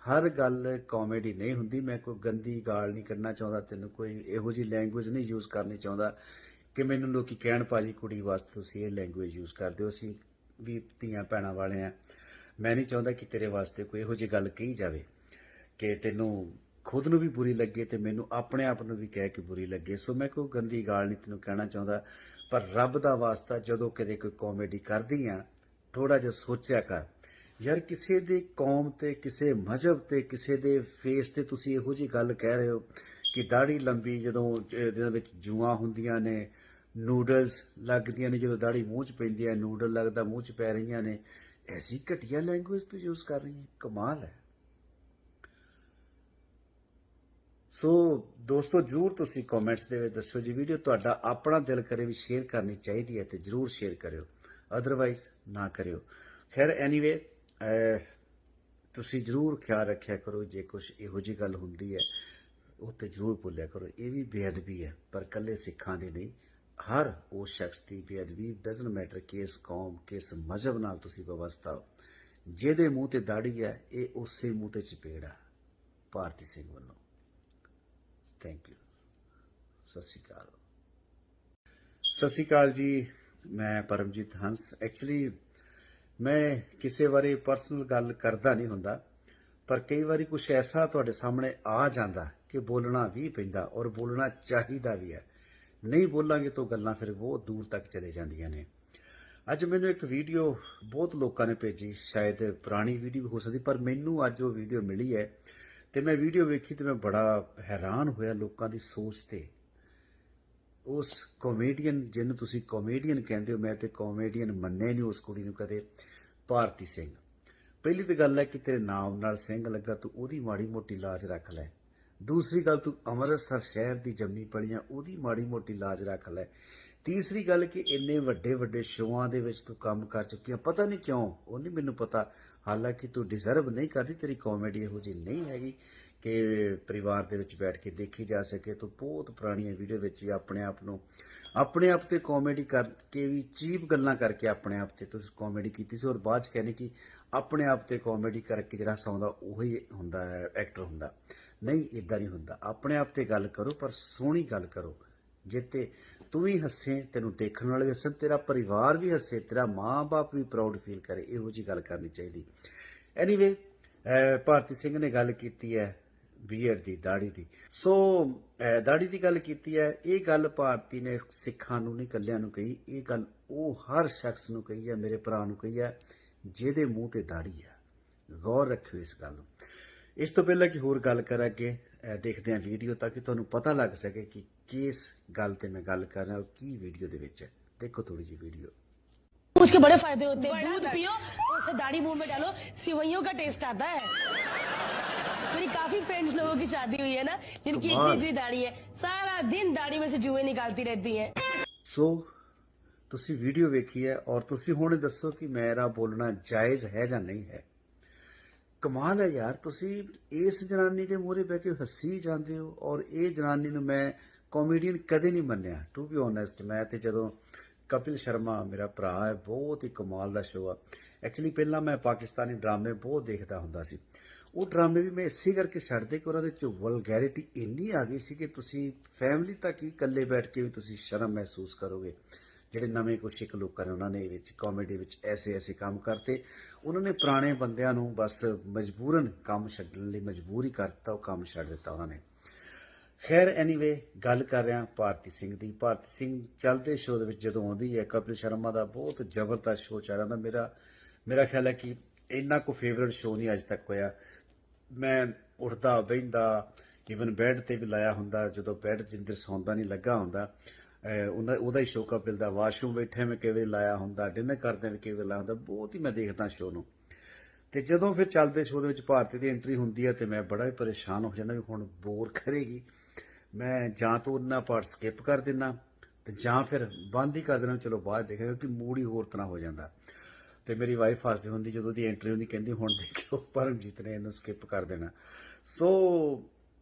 हर गल कॉमेडी नहीं हुंदी। मैं कोई गंदी गाल नहीं कढ़ना चाहता, तैनूं कोई इहो जी लैंगुएज नहीं यूज़ करनी चाहता कि मैनूं लोकी कहण भाजी कुड़ी वास्ते तुसीं ये लैंगुएज यूज़ करदे हो। असीं भी धीआं भैणां वाले आ। मैं नहीं चाहता कि तेरे वास्ते कोई इहो जी गल कही जावे कि तैनूं खुद नूं भी बुरी लगे ते मैनूं अपने आप नूं भी कह के बुरी लगे। सो मैं कोई गंदी गाल नहीं तैनूं कहना चाहता, पर रब दा वास्ता जदों कदे कोई कॉमेडी करदी आ, थोड़ा जिहा सोचिया कर यार, किसी दे कौम ते, किसी मजहब ते, किसी दे फेस ते तुसीं इहो जी गल कह रहे हो कि दाढ़ी लंबी जदों इहदे विच जुआं हुंदियां ने, नूडल्स लगदियां ने, जदों दाढ़ी मूँह च पैंदी है नूडल लगदा मूँह च पै रहीआं ने। ऐसी घटिया लैंगुएज तू यूज़ कर रही है, कमाल है। सो दोस्तों, जरूर तुसी कॉमेंट्स दे विच दस्सो जी, वीडियो तुहाडा अपना दिल करे भी शेयर करनी चाहिए है तो जरूर शेयर करियो, अदरवाइज ना करियो। खैर एनीवे, तुसी जरूर ख्याल रखिया करो, जे कुछ इहो जी गल हुंदी है उत्ते जरूर भुल्लिया करो। ये भी बेअदबी है, पर कल्ले सिखां दी नहीं, हर उस शख्स की बेअदबी। डजन मैटर किस कौम, किस मजहब नाल तुसी वाबस्ता हो, जिहदे मूँह ते दाढ़ी है ये उसे मूँह ते चपेड़ है। भारती सिंह वालों थैंक यू। सत श्री अकाल। सत श्री अकाल जी, मैं परमजीत हंस। एक्चुअली मैं किसी बारे परसनल गल करदा नहीं हुंदा, ਪਰ ਕਈ ਵਾਰੀ ਕੁਝ ਐਸਾ ਤੁਹਾਡੇ ਸਾਹਮਣੇ ਆ ਜਾਂਦਾ ਕਿ ਬੋਲਣਾ ਵੀ ਪੈਂਦਾ ਔਰ ਬੋਲਣਾ ਚਾਹੀਦਾ ਵੀ ਹੈ। ਨਹੀਂ ਬੋਲਾਂਗੇ ਤਾਂ ਗੱਲਾਂ ਫਿਰ ਬਹੁਤ ਦੂਰ ਤੱਕ ਚਲੇ ਜਾਂਦੀਆਂ ਨੇ। ਅੱਜ ਮੈਨੂੰ ਇੱਕ ਵੀਡੀਓ ਬਹੁਤ ਲੋਕਾਂ ਨੇ ਭੇਜੀ, ਸ਼ਾਇਦ ਪੁਰਾਣੀ ਵੀਡੀਓ ਹੋ ਸਕਦੀ, ਪਰ ਮੈਨੂੰ ਅੱਜ ਉਹ ਵੀਡੀਓ ਮਿਲੀ ਹੈ ਤੇ ਮੈਂ ਵੀਡੀਓ ਵੇਖੀ ਤੇ ਮੈਂ ਬੜਾ ਹੈਰਾਨ ਹੋਇਆ ਲੋਕਾਂ ਦੀ ਸੋਚ ਤੇ। ਉਸ ਕਾਮੇਡੀਅਨ ਜਿਹਨੂੰ ਤੁਸੀਂ ਕਾਮੇਡੀਅਨ ਕਹਿੰਦੇ ਹੋ, ਮੈਂ ਤੇ ਕਾਮੇਡੀਅਨ ਮੰਨਿਆ ਨਹੀਂ ਉਸ ਕੁੜੀ ਨੂੰ ਕਦੇ, ਭਾਰਤੀ ਸਿੰਘ। ਪਹਿਲੀ ਤਾਂ ਗੱਲ ਹੈ ਕਿ ਤੇਰੇ ਨਾਮ ਨਾਲ ਸਿੰਘ ਲੱਗਾ, ਤੂੰ ਉਹਦੀ ਮਾੜੀ ਮੋਟੀ ਲਾਜ ਰੱਖ ਲੈ। ਦੂਸਰੀ ਗੱਲ, ਤੂੰ ਅੰਮ੍ਰਿਤਸਰ ਸ਼ਹਿਰ ਦੀ ਜੰਮੀ ਪਲੀਆਂ, ਉਹਦੀ ਮਾੜੀ ਮੋਟੀ ਲਾਜ ਰੱਖ ਲੈ। ਤੀਸਰੀ ਗੱਲ ਕਿ ਇੰਨੇ ਵੱਡੇ ਵੱਡੇ ਸ਼ੋਆਂ ਦੇ ਵਿੱਚ ਤੂੰ ਕੰਮ ਕਰ ਚੁੱਕੀ ਆ, ਪਤਾ ਨਹੀਂ ਕਿਉਂ, ਉਹ ਨਹੀਂ ਮੈਨੂੰ ਪਤਾ, ਹਾਲਾਂਕਿ ਤੂੰ ਡਿਜ਼ਰਵ ਨਹੀਂ ਕਰਦੀ, ਤੇਰੀ ਕਾਮੇਡੀ ਇਹੋ ਜਿਹੀ ਨਹੀਂ ਹੈਗੀ ਕਿ ਪਰਿਵਾਰ ਦੇ ਵਿੱਚ ਬੈਠ ਕੇ ਦੇਖੀ ਜਾ ਸਕੇ। ਤੂੰ ਬਹੁਤ ਪੁਰਾਣੀਆਂ ਵੀਡੀਓ ਵਿੱਚ ਵੀ ਆਪਣੇ ਆਪ ਤੇ ਕਾਮੇਡੀ ਕਰਕੇ ਵੀ ਚੀਪ ਗੱਲਾਂ ਕਰਕੇ ਆਪਣੇ ਆਪ ਤੇ ਤੁਸੀਂ ਕਾਮੇਡੀ ਕੀਤੀ ਸੀ, ਔਰ ਬਾਅਦ ਚ ਕਹਿੰਦੇ ਕਿ ਆਪਣੇ ਆਪ ਤੇ ਕਾਮੇਡੀ ਕਰਕੇ ਜਿਹੜਾ ਹਸਾਉਂਦਾ ਉਹੀ ਹੁੰਦਾ ਹੈ, ਐਕਟਰ ਹੁੰਦਾ। ਨਹੀਂ, ਇਦਾਂ ਨਹੀਂ ਹੁੰਦਾ। ਆਪਣੇ ਆਪ ਤੇ ਗੱਲ ਕਰੋ, ਪਰ ਸੋਹਣੀ ਗੱਲ ਕਰੋ, ਜਿੱਤੇ ਤੂੰ ਵੀ ਹੱਸੇ, ਤੈਨੂੰ ਦੇਖਣ ਵਾਲੇ ਵੀ ਹੱਸਣ, ਤੇਰਾ ਪਰਿਵਾਰ ਵੀ ਹੱਸੇ, ਤੇਰਾ ਮਾਂ-ਬਾਪ ਵੀ ਪ੍ਰਾਊਡ ਫੀਲ ਕਰੇ। ਇਹੋ ਜਿਹੀ ਗੱਲ ਕਰਨੀ ਚਾਹੀਦੀ। ਐਨੀਵੇ, ਭਾਰਤੀ ਸਿੰਘ ਨੇ ਗੱਲ ਕੀਤੀ ਹੈ ਬੀਐਡ ਦੀ, ਦਾੜੀ ਦੀ। ਸੋ ਦਾੜੀ ਦੀ ਗੱਲ ਕੀਤੀ ਹੈ। ਇਹ ਗੱਲ ਭਾਰਤੀ ਨੇ ਸਿੱਖਾਂ ਨੂੰ ਨਹੀਂ, ਇਕੱਲਿਆਂ ਨੂੰ ਕਹੀ। ਇਹ ਗੱਲ ਉਹ ਹਰ ਸ਼ਖਸ ਨੂੰ ਕਹੀ ਹੈ, ਮੇਰੇ ਭਰਾ ਨੂੰ ਕਹੀ ਹੈ ਜਿਹਦੇ ਮੂੰਹ ਤੇ ਦਾੜੀ ਹੈ। ਗੌਰ ਰੱਖਿਓ ਇਸ ਗੱਲ ਨੂੰ। ਇਸ ਤੋਂ ਪਹਿਲਾਂ ਕਿ ਹੋਰ ਗੱਲ ਕਰਾਂਗੇ, ਦੇਖਦੇ ਹਾਂ ਵੀਡੀਓ ਤਾਂ ਕਿ ਤੁਹਾਨੂੰ ਪਤਾ ਲੱਗ ਸਕੇ ਕਿ ਕਿਸ ਗੱਲ ਤੇ ਮੈਂ ਗੱਲ ਕਰ ਰਿਹਾ, ਕੀ ਵੀਡੀਓ ਦੇ ਵਿੱਚ ਹੈ। देखो थोड़ी सी वीडियो। उसके बड़े फायदे होते हैं। दूध पियो, उसे दाढ़ी मुंह में डालो, सिवैयों का टेस्ट आता है। मेरी काफी फ्रेंड्स लोगों की शादी हुई है ना, जिनकी इतनी इतनी दाढ़ी है, सारा दिन दाढ़ी में से जुएं निकालती रहती हैं। सो ਤੁਸੀਂ ਵੀਡੀਓ ਵੇਖੀ ਹੈ ਔਰ ਤੁਸੀਂ ਹੁਣ ਦੱਸੋ ਕਿ ਮੇਰਾ ਬੋਲਣਾ ਜਾਇਜ਼ ਹੈ ਜਾਂ ਨਹੀਂ ਹੈ। ਕਮਾਲ ਹੈ ਯਾਰ, ਤੁਸੀਂ ਇਸ ਜਨਾਨੀ ਦੇ ਮੂਹਰੇ ਬਹਿ ਕੇ ਹੱਸੀ ਜਾਂਦੇ ਹੋ ਔਰ ਇਹ ਜਨਾਨੀ ਨੂੰ ਮੈਂ ਕਾਮੇਡੀਅਨ ਕਦੇ ਨਹੀਂ ਮੰਨਿਆ। ਟੂ ਬੀ ਓਨੈਸਟ, ਮੈਂ ਤੇ ਜਦੋਂ ਕਪਿਲ ਸ਼ਰਮਾ ਮੇਰਾ ਭਰਾ ਹੈ, ਬਹੁਤ ਹੀ ਕਮਾਲ ਦਾ ਸ਼ੋਅ ਆ। ਐਕਚੁਅਲੀ ਪਹਿਲਾਂ ਮੈਂ ਪਾਕਿਸਤਾਨੀ ਡਰਾਮੇ ਬਹੁਤ ਦੇਖਦਾ ਹੁੰਦਾ ਸੀ। ਉਹ ਡਰਾਮੇ ਵੀ ਮੈਂ ਇਸੇ ਕਰਕੇ ਛੱਡਦੇ ਕਿ ਉਹਨਾਂ ਦੇ ਚ ਵਲਗੈਰਿਟੀ ਇੰਨੀ ਆ ਗਈ ਸੀ ਕਿ ਤੁਸੀਂ ਫੈਮਿਲੀ ਤੱਕ ਹੀ ਇਕੱਲੇ ਬੈਠ ਕੇ ਵੀ ਤੁਸੀਂ ਸ਼ਰਮ ਮਹਿਸੂਸ ਕਰੋਗੇ। ਜਿਹੜੇ ਨਵੇਂ ਕੁਛ ਇੱਕ ਲੋਕਾਂ ਨੇ ਉਹਨਾਂ ਨੇ ਵਿੱਚ ਕਾਮੇਡੀ ਵਿੱਚ ਐਸੇ ਕੰਮ ਕਰਤੇ, ਉਹਨਾਂ ਨੇ ਪੁਰਾਣੇ ਬੰਦਿਆਂ ਨੂੰ ਬਸ ਮਜਬੂਰਨ ਕੰਮ ਛੱਡਣ ਲਈ ਮਜਬੂਰ ਹੀ ਕਰਤਾ, ਉਹ ਕੰਮ ਛੱਡ ਦਿੱਤਾ ਉਹਨਾਂ ਨੇ। ਖੈਰ ਐਨੀਵੇ, ਗੱਲ ਕਰ ਰਿਹਾ ਭਾਰਤੀ ਸਿੰਘ ਦੀ। ਭਾਰਤੀ ਸਿੰਘ ਚੱਲਦੇ ਸ਼ੋਅ ਦੇ ਵਿੱਚ ਜਦੋਂ ਆਉਂਦੀ ਹੈ, ਕਪਿਲ ਸ਼ਰਮਾ ਦਾ ਬਹੁਤ ਜ਼ਬਰਦਸਤ ਸ਼ੋਅ ਚੱਲ ਰਿਹਾ। ਮੇਰਾ ਖਿਆਲ ਹੈ ਕਿ ਇੰਨਾ ਕੋ ਫੇਵਰਟ ਸ਼ੋਅ ਨਹੀਂ ਅੱਜ ਤੱਕ ਹੋਇਆ। ਮੈਂ ਉੱਠਦਾ ਬਹਿੰਦਾ, ਈਵਨ ਬੈੱਡ ਤੇ ਵੀ ਲਾਇਆ ਹੁੰਦਾ, ਜਦੋਂ ਬੈੱਡ ਜਿੰਦਰ ਸੌਂਦਾ ਨਹੀਂ ਲੱਗਾ ਹੁੰਦਾ ਉਹਦਾ ਹੀ ਸ਼ੋਅ ਕਪਿਲ ਦਾ। ਵਾਸ਼ਰੂਮ ਬੈਠੇ ਮੈਂ ਕਈ ਵਾਰੀ ਲਾਇਆ ਹੁੰਦਾ, ਡਿਨਰ ਕਰਦੇ ਵੀ ਕਈ ਵਾਰੀ ਲਾਇਆ ਹੁੰਦਾ। ਬਹੁਤ ਹੀ ਮੈਂ ਦੇਖਦਾ ਸ਼ੋਅ ਨੂੰ। ਤੇ ਜਦੋਂ ਫਿਰ ਚੱਲਦੇ ਸ਼ੋਅ ਦੇ ਵਿੱਚ ਭਾਰਤੀ ਦੀ ਐਂਟਰੀ ਹੁੰਦੀ ਹੈ ਤੇ ਮੈਂ ਬੜਾ ਹੀ ਪਰੇਸ਼ਾਨ ਹੋ ਜਾਂਦਾ ਵੀ ਹੁਣ ਬੋਰ ਕਰੇਗੀ। ਮੈਂ ਜਾਂ ਤਾਂ ਉਹਨਾਂ ਪਾਰਟ ਸਕਿਪ ਕਰ ਦਿੰਦਾ ਤੇ ਜਾਂ ਫਿਰ ਬੰਦ ਹੀ ਕਰ ਦੇਣਾ, ਚਲੋ ਬਾਅਦ ਦੇਖਾਂਗੇ, ਕਿਉਂਕਿ ਮੂਡ ਹੀ ਹੋਰ ਤਰ੍ਹਾਂ ਹੋ ਜਾਂਦਾ। ਤੇ ਮੇਰੀ ਵਾਈਫ ਹੱਸਦੀ ਹੁੰਦੀ ਜਦੋਂ ਉਹਦੀ ਐਂਟਰੀ ਹੁੰਦੀ, ਕਹਿੰਦੀ ਹੁਣ ਦੇਖਿਓ ਪਰਮਜੀਤ ਨੇ ਇਹਨੂੰ ਸਕਿਪ ਕਰ ਦੇਣਾ। ਸੋ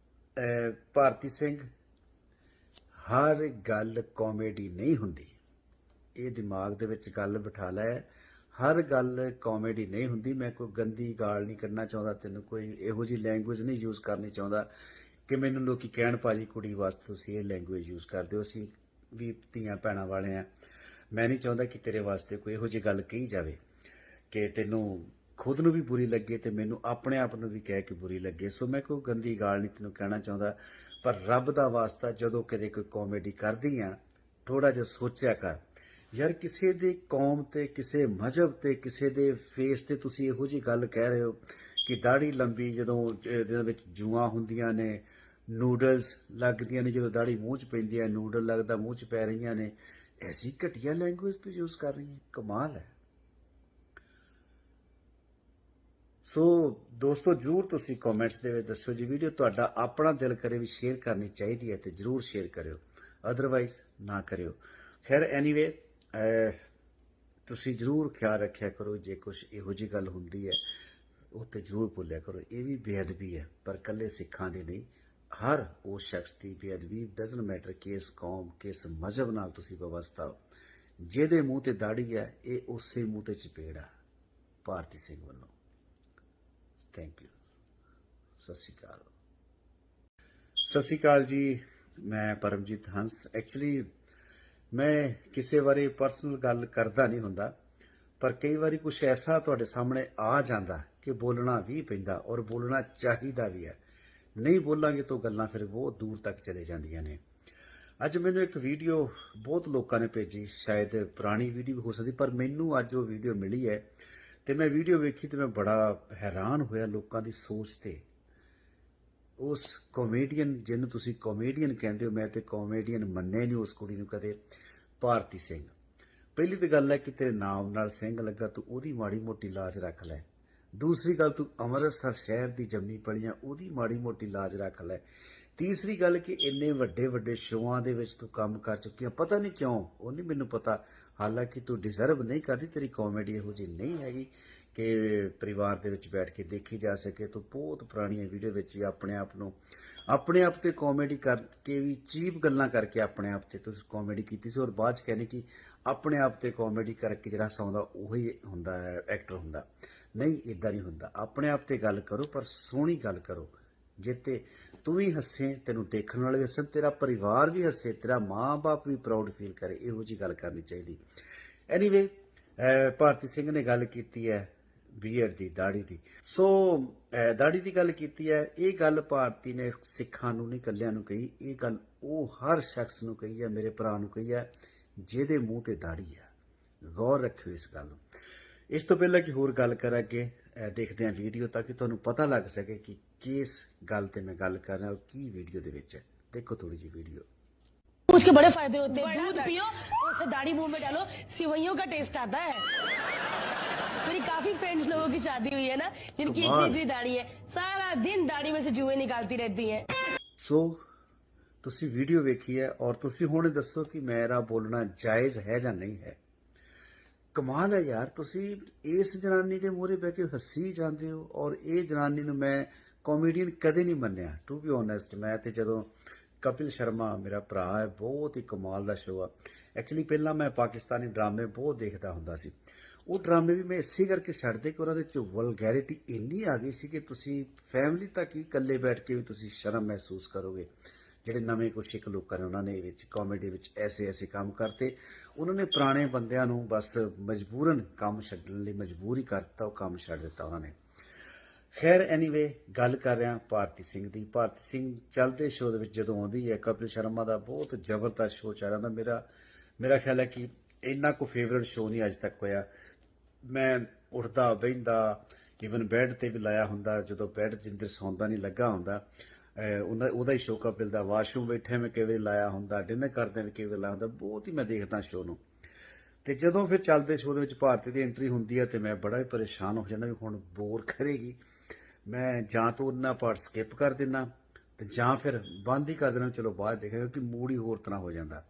ਭਾਰਤੀ ਸਿੰਘ, ਹਰ ਗੱਲ ਕਾਮੇਡੀ ਨਹੀਂ ਹੁੰਦੀ, ਇਹ ਦਿਮਾਗ ਦੇ ਵਿੱਚ ਗੱਲ ਬਿਠਾ ਲੈ। ਹਰ ਗੱਲ ਕਾਮੇਡੀ ਨਹੀਂ ਹੁੰਦੀ। ਮੈਂ ਕੋਈ ਗੰਦੀ ਗਾਲ ਨਹੀਂ ਕੱਢਣਾ ਚਾਹੁੰਦਾ, ਤੈਨੂੰ ਕੋਈ ਇਹੋ ਜਿਹੀ ਲੈਂਗੁਏਜ ਨਹੀਂ ਯੂਜ਼ ਕਰਨੀ ਚਾਹੁੰਦਾ ਕਿ ਮੈਨੂੰ ਲੋਕੀ ਕਹਿਣ ਭਾਜੀ ਕੁੜੀ ਵਾਸਤੇ ਤੁਸੀਂ ਇਹ ਲੈਂਗੁਏਜ ਯੂਜ਼ ਕਰਦੇ ਹੋ। ਅਸੀਂ ਵੀ ਧੀਆਂ ਭੈਣਾਂ ਵਾਲੇ ਆ। ਮੈਂ ਨਹੀਂ ਚਾਹੁੰਦਾ ਕਿ ਤੇਰੇ ਵਾਸਤੇ ਕੋਈ ਇਹੋ ਜਿਹੀ ਗੱਲ ਕਹੀ ਜਾਵੇ ਕਿ ਤੈਨੂੰ ਖੁਦ ਨੂੰ ਵੀ ਬੁਰੀ ਲੱਗੇ ਤੇ ਮੈਨੂੰ ਆਪਣੇ ਆਪ ਨੂੰ ਵੀ ਕਹਿ ਕੇ ਬੁਰੀ ਲੱਗੇ। ਸੋ ਮੈਂ ਕੋਈ ਗੰਦੀ ਗਾਲ ਨਹੀਂ ਤੈਨੂੰ ਕਹਿਣਾ ਚਾਹੁੰਦਾ, ਪਰ ਰੱਬ ਦਾ ਵਾਸਤਾ ਜਦੋਂ ਕਦੇ ਕੋਈ ਕਾਮੇਡੀ ਕਰਦੀ ਆ, ਥੋੜਾ ਜਿਹਾ ਸੋਚਿਆ ਕਰ ਯਾਰ। ਕਿਸੇ ਦੇ ਕੌਮ ਤੇ, ਕਿਸੇ ਮਜ਼ਹਬ ਤੇ, ਕਿਸੇ ਦੇ ਫੇਸ ਤੇ ਤੁਸੀਂ ਇਹੋ ਜਿਹੀ ਗੱਲ ਕਹਿ ਰਹੇ ਹੋ ਕਿ ਦਾੜੀ ਲੰਬੀ, ਜਦੋਂ ਇਹਦੇ ਵਿੱਚ ਜੂਆਂ ਹੁੰਦੀਆਂ ਨੇ, ਨੂਡਲਸ ਲੱਗਦੀਆਂ ਨੇ, ਜਦੋਂ ਦਾੜੀ ਮੂੰਹ 'ਚ ਪੈਂਦੀ ਹੈ, ਨੂਡਲ ਲੱਗਦਾ ਮੂੰਹ 'ਚ ਪੈ ਰਹੀਆਂ ਨੇ, ਐਸੀ ਘਟੀਆ ਲੈਂਗੁਏਜ ਤੂੰ ਯੂਜ਼ ਕਰ ਰਹੀ ਹੈ। ਕਮਾਲ ਹੈ। ਸੋ ਦੋਸਤੋ, ਜ਼ਰੂਰ ਤੁਸੀਂ ਕਮੈਂਟਸ ਦੇ ਵਿੱਚ ਦੱਸੋ ਜੀ, ਵੀਡੀਓ ਤੁਹਾਡਾ ਆਪਣਾ ਦਿਲ ਕਰੇ ਵੀ ਸ਼ੇਅਰ ਕਰਨੀ ਚਾਹੀਦੀ ਹੈ ਤੇ ਜ਼ਰੂਰ ਸ਼ੇਅਰ ਕਰਿਓ, ਅਦਰਵਾਈਜ਼ ਨਾ ਕਰਿਓ। ਖੈਰ ਐਨੀਵੇ, ਤੁਸੀਂ ਜ਼ਰੂਰ ਖਿਆਲ ਰੱਖਿਆ ਕਰੋ, ਜੇ ਕੁਛ ਇਹੋ ਜਿਹੀ ਗੱਲ ਹੁੰਦੀ ਹੈ ਉਹ ਤੇ ਜ਼ਰੂਰ ਭੁੱਲਿਆ ਕਰੋ। ਇਹ ਵੀ ਬੇਅਦਬੀ ਹੈ, ਪਰ ਇਕੱਲੇ ਸਿੱਖਾਂ ਦੀ ਨਹੀਂ, ਹਰ ਉਸ ਸ਼ਖਸ ਦੀ ਬੇਅਦਬੀ। ਡਜ਼ਨਟ ਮੈਟਰ ਕਿਸ ਕੌਮ, ਕਿਸ ਮਜ਼ਹਬ ਨਾਲ ਤੁਸੀਂ ਵਬਸਤਾ ਹੋ। ਜਿਹਦੇ ਮੂੰਹ ਤੇ ਦਾੜੀ ਹੈ, ਇਹ ਉਸੇ ਮੂੰਹ ਤੇ ਚਪੇੜ ਆ ਭਾਰਤੀ ਸਿੰਘ ਵੱਲੋਂ। Thank you. ਸਤਿ ਸ਼੍ਰੀ ਅਕਾਲ। ਸਤਿ ਸ਼੍ਰੀ ਅਕਾਲ ਜੀ, ਮੈਂ ਪਰਮਜੀਤ ਹੰਸ। ਐਕਚੁਅਲੀ ਮੈਂ ਕਿਸੇ ਬਾਰੇ ਪਰਸਨਲ ਗੱਲ ਕਰਦਾ ਨਹੀਂ ਹੁੰਦਾ, ਪਰ ਕਈ ਵਾਰੀ ਕੁਝ ਐਸਾ ਤੁਹਾਡੇ ਸਾਹਮਣੇ ਆ ਜਾਂਦਾ ਕਿ ਬੋਲਣਾ ਵੀ ਪੈਂਦਾ ਔਰ ਬੋਲਣਾ ਚਾਹੀਦਾ ਵੀ ਹੈ। ਨਹੀਂ ਬੋਲਾਂਗੇ ਤਾਂ ਗੱਲਾਂ ਫਿਰ ਬਹੁਤ ਦੂਰ ਤੱਕ ਚਲੇ ਜਾਂਦੀਆਂ ਨੇ। ਅੱਜ ਮੈਨੂੰ ਇੱਕ ਵੀਡੀਓ ਬਹੁਤ ਲੋਕਾਂ ਨੇ ਭੇਜੀ, ਸ਼ਾਇਦ ਪੁਰਾਣੀ ਵੀਡੀਓ ਹੋ ਸਕਦੀ, ਪਰ ਮੈਨੂੰ ਅੱਜ ਉਹ ਵੀਡੀਓ ਮਿਲੀ ਹੈ ਤੇ ਮੈਂ ਵੀਡੀਓ ਵੇਖੀ ਤੇ ਮੈਂ ਬੜਾ ਹੈਰਾਨ ਹੋਇਆ ਲੋਕਾਂ ਦੀ ਸੋਚ ਤੇ। ਉਸ ਕਾਮੇਡੀਅਨ ਜਿਹਨੂੰ ਤੁਸੀਂ ਕਾਮੇਡੀਅਨ ਕਹਿੰਦੇ ਹੋ, ਮੈਂ ਤੇ ਕਾਮੇਡੀਅਨ ਮੰਨਿਆ ਨਹੀਂ ਉਸ ਕੁੜੀ ਨੂੰ ਕਦੇ, ਭਾਰਤੀ ਸਿੰਘ। ਪਹਿਲੀ ਤਾਂ ਗੱਲ ਹੈ ਕਿ ਤੇਰੇ ਨਾਮ ਨਾਲ ਸਿੰਘ ਲੱਗਾ, ਤੂੰ ਉਹਦੀ ਮਾੜੀ ਮੋਟੀ ਲਾਜ ਰੱਖ ਲੈ। ਦੂਸਰੀ ਗੱਲ, ਤੂੰ ਅੰਮ੍ਰਿਤਸਰ ਸ਼ਹਿਰ ਦੀ ਜੰਮੀ ਪਲੀ ਆ, ਉਹਦੀ ਮਾੜੀ ਮੋਟੀ ਲਾਜ ਰੱਖ ਲੈ। ਤੀਸਰੀ ਗੱਲ ਕਿ ਇੰਨੇ ਵੱਡੇ ਵੱਡੇ ਸ਼ੋਆਂ ਦੇ ਵਿੱਚ ਤੂੰ ਕੰਮ ਕਰ ਚੁੱਕੀ ਆ, ਪਤਾ ਨਹੀਂ ਕਿਉਂ, ਉਹ ਨਹੀਂ ਮੈਨੂੰ ਪਤਾ। ਹਾਲਾਂਕਿ ਤੂੰ ਡਿਜ਼ਰਵ ਨਹੀਂ ਕਰਦੀ, ਤੇਰੀ ਕਾਮੇਡੀ ਇਹੋ ਜਿਹੀ ਨਹੀਂ ਹੈਗੀ ਕਿ ਪਰਿਵਾਰ ਦੇ ਵਿੱਚ ਬੈਠ ਕੇ ਦੇਖੀ ਜਾ ਸਕੇ। ਤੂੰ ਬਹੁਤ ਪੁਰਾਣੀਆਂ ਵੀਡੀਓ ਵਿੱਚ ਵੀ ਆਪਣੇ ਆਪ ਤੇ ਕਾਮੇਡੀ ਕਰਕੇ ਵੀ ਚੀਪ ਗੱਲਾਂ ਕਰਕੇ ਆਪਣੇ ਆਪ ਤੇ ਤੁਸੀਂ ਕਾਮੇਡੀ ਕੀਤੀ ਸੀ, ਔਰ ਬਾਅਦ ਚ ਕਹਿੰਦੇ ਕਿ ਆਪਣੇ ਆਪ ਤੇ ਕਾਮੇਡੀ ਕਰਕੇ ਜਿਹੜਾ ਹਸਾਉਂਦਾ ਉਹੀ ਹੁੰਦਾ ਹੈ, ਐਕਟਰ ਹੁੰਦਾ। ਨਹੀਂ, ਇਦਾਂ ਨਹੀਂ ਹੁੰਦਾ। ਆਪਣੇ ਆਪ ਤੇ ਗੱਲ ਕਰੋ, ਪਰ ਸੋਹਣੀ ਗੱਲ ਕਰੋ, ਜਿੱਤੇ ਤੂੰ ਵੀ ਹੱਸੇ, ਤੈਨੂੰ ਦੇਖਣ ਵਾਲੇ ਵੀ ਹੱਸਣ, ਤੇਰਾ ਪਰਿਵਾਰ ਵੀ ਹੱਸੇ, ਤੇਰਾ ਮਾਂ-ਬਾਪ ਵੀ ਪ੍ਰਾਊਡ ਫੀਲ ਕਰੇ। ਇਹੋ ਜਿਹੀ ਗੱਲ ਕਰਨੀ ਚਾਹੀਦੀ। ਐਨੀਵੇ, ਭਾਰਤੀ ਸਿੰਘ ਨੇ ਗੱਲ ਕੀਤੀ ਹੈ ਬੀਐਡ ਦੀ, ਦਾੜੀ ਦੀ। ਸੋ ਦਾੜੀ ਦੀ ਗੱਲ ਕੀਤੀ ਹੈ। ਇਹ ਗੱਲ ਭਾਰਤੀ ਨੇ ਸਿੱਖਾਂ ਨੂੰ ਨਹੀਂ, ਇਕੱਲਿਆਂ ਨੂੰ ਕਹੀ। ਇਹ ਗੱਲ ਉਹ ਹਰ ਸ਼ਖਸ ਨੂੰ ਕਹੀ ਹੈ, ਮੇਰੇ ਭਰਾ ਨੂੰ ਕਹੀ ਹੈ ਜਿਹਦੇ ਮੂੰਹ ਤੇ ਦਾੜੀ ਹੈ। ਗੌਰ ਰੱਖਿਓ ਇਸ ਗੱਲ ਨੂੰ। ਇਸ ਤੋਂ ਪਹਿਲਾਂ ਕਿ ਹੋਰ ਗੱਲ ਕਰਾਂ, ਅੱਗੇ ਦੇਖਦੇ ਹਾਂ ਵੀਡੀਓ, ਤਾਂ ਕਿ ਤੁਹਾਨੂੰ ਪਤਾ ਲੱਗ ਸਕੇ ਕਿ ਕਿਸ ਗੱਲ ਤੇ मैं ਗੱਲ कर रहा हूँ, की वीडियो ਦੇ ਵਿੱਚ। देखो थोड़ी सी वीडियो। उसके बड़े फायदे होते हैं। दूध पियो, उसे दाढ़ी मुंह में डालो, सिवैयों का टेस्ट आता है। मेरी काफी फ्रेंड्स लोगों की शादी हुई है ना, जिनकी इतनी इतनी दाढ़ी है, सारा दिन दाढ़ी में से जुएं निकालती रहती हैं। सो ਤੁਸੀਂ ਵੀਡੀਓ ਵੇਖੀ ਹੈ ਔਰ ਤੁਸੀਂ ਹੁਣ ਦੱਸੋ ਕਿ ਮੇਰਾ ਬੋਲਣਾ ਜਾਇਜ਼ ਹੈ ਜਾਂ ਨਹੀਂ ਹੈ। ਕਮਾਲ ਹੈ ਯਾਰ, ਤੁਸੀਂ ਇਸ ਜਨਾਨੀ ਦੇ ਮੂਹਰੇ ਬਹਿ ਕੇ ਹੱਸੀ ਜਾਂਦੇ ਹੋ, ਔਰ ਇਹ ਜਨਾਨੀ ਨੂੰ ਮੈਂ ਕਾਮੇਡੀਅਨ ਕਦੇ ਨਹੀਂ ਮੰਨਿਆ, ਟੂ ਬੀ ਓਨੈਸਟ। ਮੈਂ ਤੇ ਜਦੋਂ ਕਪਿਲ ਸ਼ਰਮਾ ਮੇਰਾ ਭਰਾ ਹੈ, ਬਹੁਤ ਹੀ ਕਮਾਲ ਦਾ ਸ਼ੋਅ ਆ। ਐਕਚੁਅਲੀ ਪਹਿਲਾਂ ਮੈਂ ਪਾਕਿਸਤਾਨੀ ਡਰਾਮੇ ਬਹੁਤ ਦੇਖਦਾ ਹੁੰਦਾ ਸੀ। ਉਹ ਡਰਾਮੇ ਵੀ ਮੈਂ ਇਸੇ ਕਰਕੇ ਛੱਡਦੇ ਕਿ ਉਹਨਾਂ ਦੇ ਵਿੱਚ ਵਲਗੈਰਿਟੀ ਇੰਨੀ ਆ ਗਈ ਸੀ ਕਿ ਤੁਸੀਂ ਫੈਮਿਲੀ ਤੱਕ ਹੀ ਇਕੱਲੇ ਬੈਠ ਕੇ ਵੀ ਤੁਸੀਂ ਸ਼ਰਮ ਮਹਿਸੂਸ ਕਰੋਗੇ। ਜਿਹੜੇ ਨਵੇਂ ਕੁਛ ਸਿੱਖ ਲੋਕਾਂ ਨੇ, ਉਹਨਾਂ ਨੇ ਵਿੱਚ ਕਾਮੇਡੀ ਵਿੱਚ ਐਸੇ ਕੰਮ ਕਰਤੇ। ਉਹਨਾਂ ਨੇ ਪੁਰਾਣੇ ਬੰਦਿਆਂ ਨੂੰ ਬਸ ਮਜਬੂਰਨ ਕੰਮ ਛੱਡਣ ਲਈ ਮਜਬੂਰ ਹੀ ਕਰਤਾ, ਉਹ ਕੰਮ ਛੱਡ ਦਿੱਤਾ ਉਹਨਾਂ ਨੇ। ਖੈਰ, ਐਨੀਵੇ, ਗੱਲ ਕਰ ਰਿਹਾ ਭਾਰਤੀ ਸਿੰਘ ਦੀ। ਭਾਰਤੀ ਸਿੰਘ ਚੱਲਦੇ ਸ਼ੋਅ ਦੇ ਵਿੱਚ ਜਦੋਂ ਆਉਂਦੀ ਹੈ, ਕਪਿਲ ਸ਼ਰਮਾ ਦਾ ਬਹੁਤ ਜ਼ਬਰਦਸਤ ਸ਼ੋਅ ਚੱਲ ਰਿਹਾ। ਮੇਰਾ ਖਿਆਲ ਹੈ ਕਿ ਇੰਨਾ ਕੋ ਫੇਵਰਟ ਸ਼ੋਅ ਨਹੀਂ ਅੱਜ ਤੱਕ ਹੋਇਆ। ਮੈਂ ਉੱਠਦਾ ਬਹਿੰਦਾ, ਈਵਨ ਬੈੱਡ ਤੇ ਵੀ ਲਾਇਆ ਹੁੰਦਾ, ਜਦੋਂ ਬੈੱਡ ਜਿੰਦਰ ਸੌਂਦਾ ਨਹੀਂ ਲੱਗਾ ਹੁੰਦਾ, ਉਹਦਾ ਹੀ ਸ਼ੋਅ ਕਪਿਲ ਦਾ। ਵਾਸ਼ਰੂਮ ਬੈਠੇ ਮੈਂ ਕਈ ਵਾਰੀ ਲਾਇਆ ਹੁੰਦਾ, ਡਿਨਰ ਕਰਦੇ ਵੀ ਕਈ ਵਾਰੀ ਲਾਇਆ ਹੁੰਦਾ। ਬਹੁਤ ਹੀ ਮੈਂ ਦੇਖਦਾ ਸ਼ੋਅ ਨੂੰ। ਤੇ ਜਦੋਂ ਫਿਰ ਚੱਲਦੇ ਸ਼ੋਅ ਦੇ ਵਿੱਚ ਭਾਰਤੀ ਦੀ ਐਂਟਰੀ ਹੁੰਦੀ ਹੈ ਤੇ ਮੈਂ ਬੜਾ ਹੀ ਪਰੇਸ਼ਾਨ ਹੋ ਜਾਂਦਾ ਵੀ ਹੁਣ ਬੋਰ ਕਰੇਗੀ। ਮੈਂ ਜਾਂ ਤਾਂ ਉਹਨਾਂ ਪਾਰਟ ਸਕਿਪ ਕਰ ਦਿੰਦਾ ਤੇ ਜਾਂ ਫਿਰ ਬੰਦ ਹੀ ਕਰ ਦੇਣਾ, ਚਲੋ ਬਾਅਦ ਦੇਖਾਂਗੇ, ਕਿਉਂਕਿ ਮੂਡ ਹੀ ਹੋਰ ਤਰ੍ਹਾਂ ਹੋ ਜਾਂਦਾ।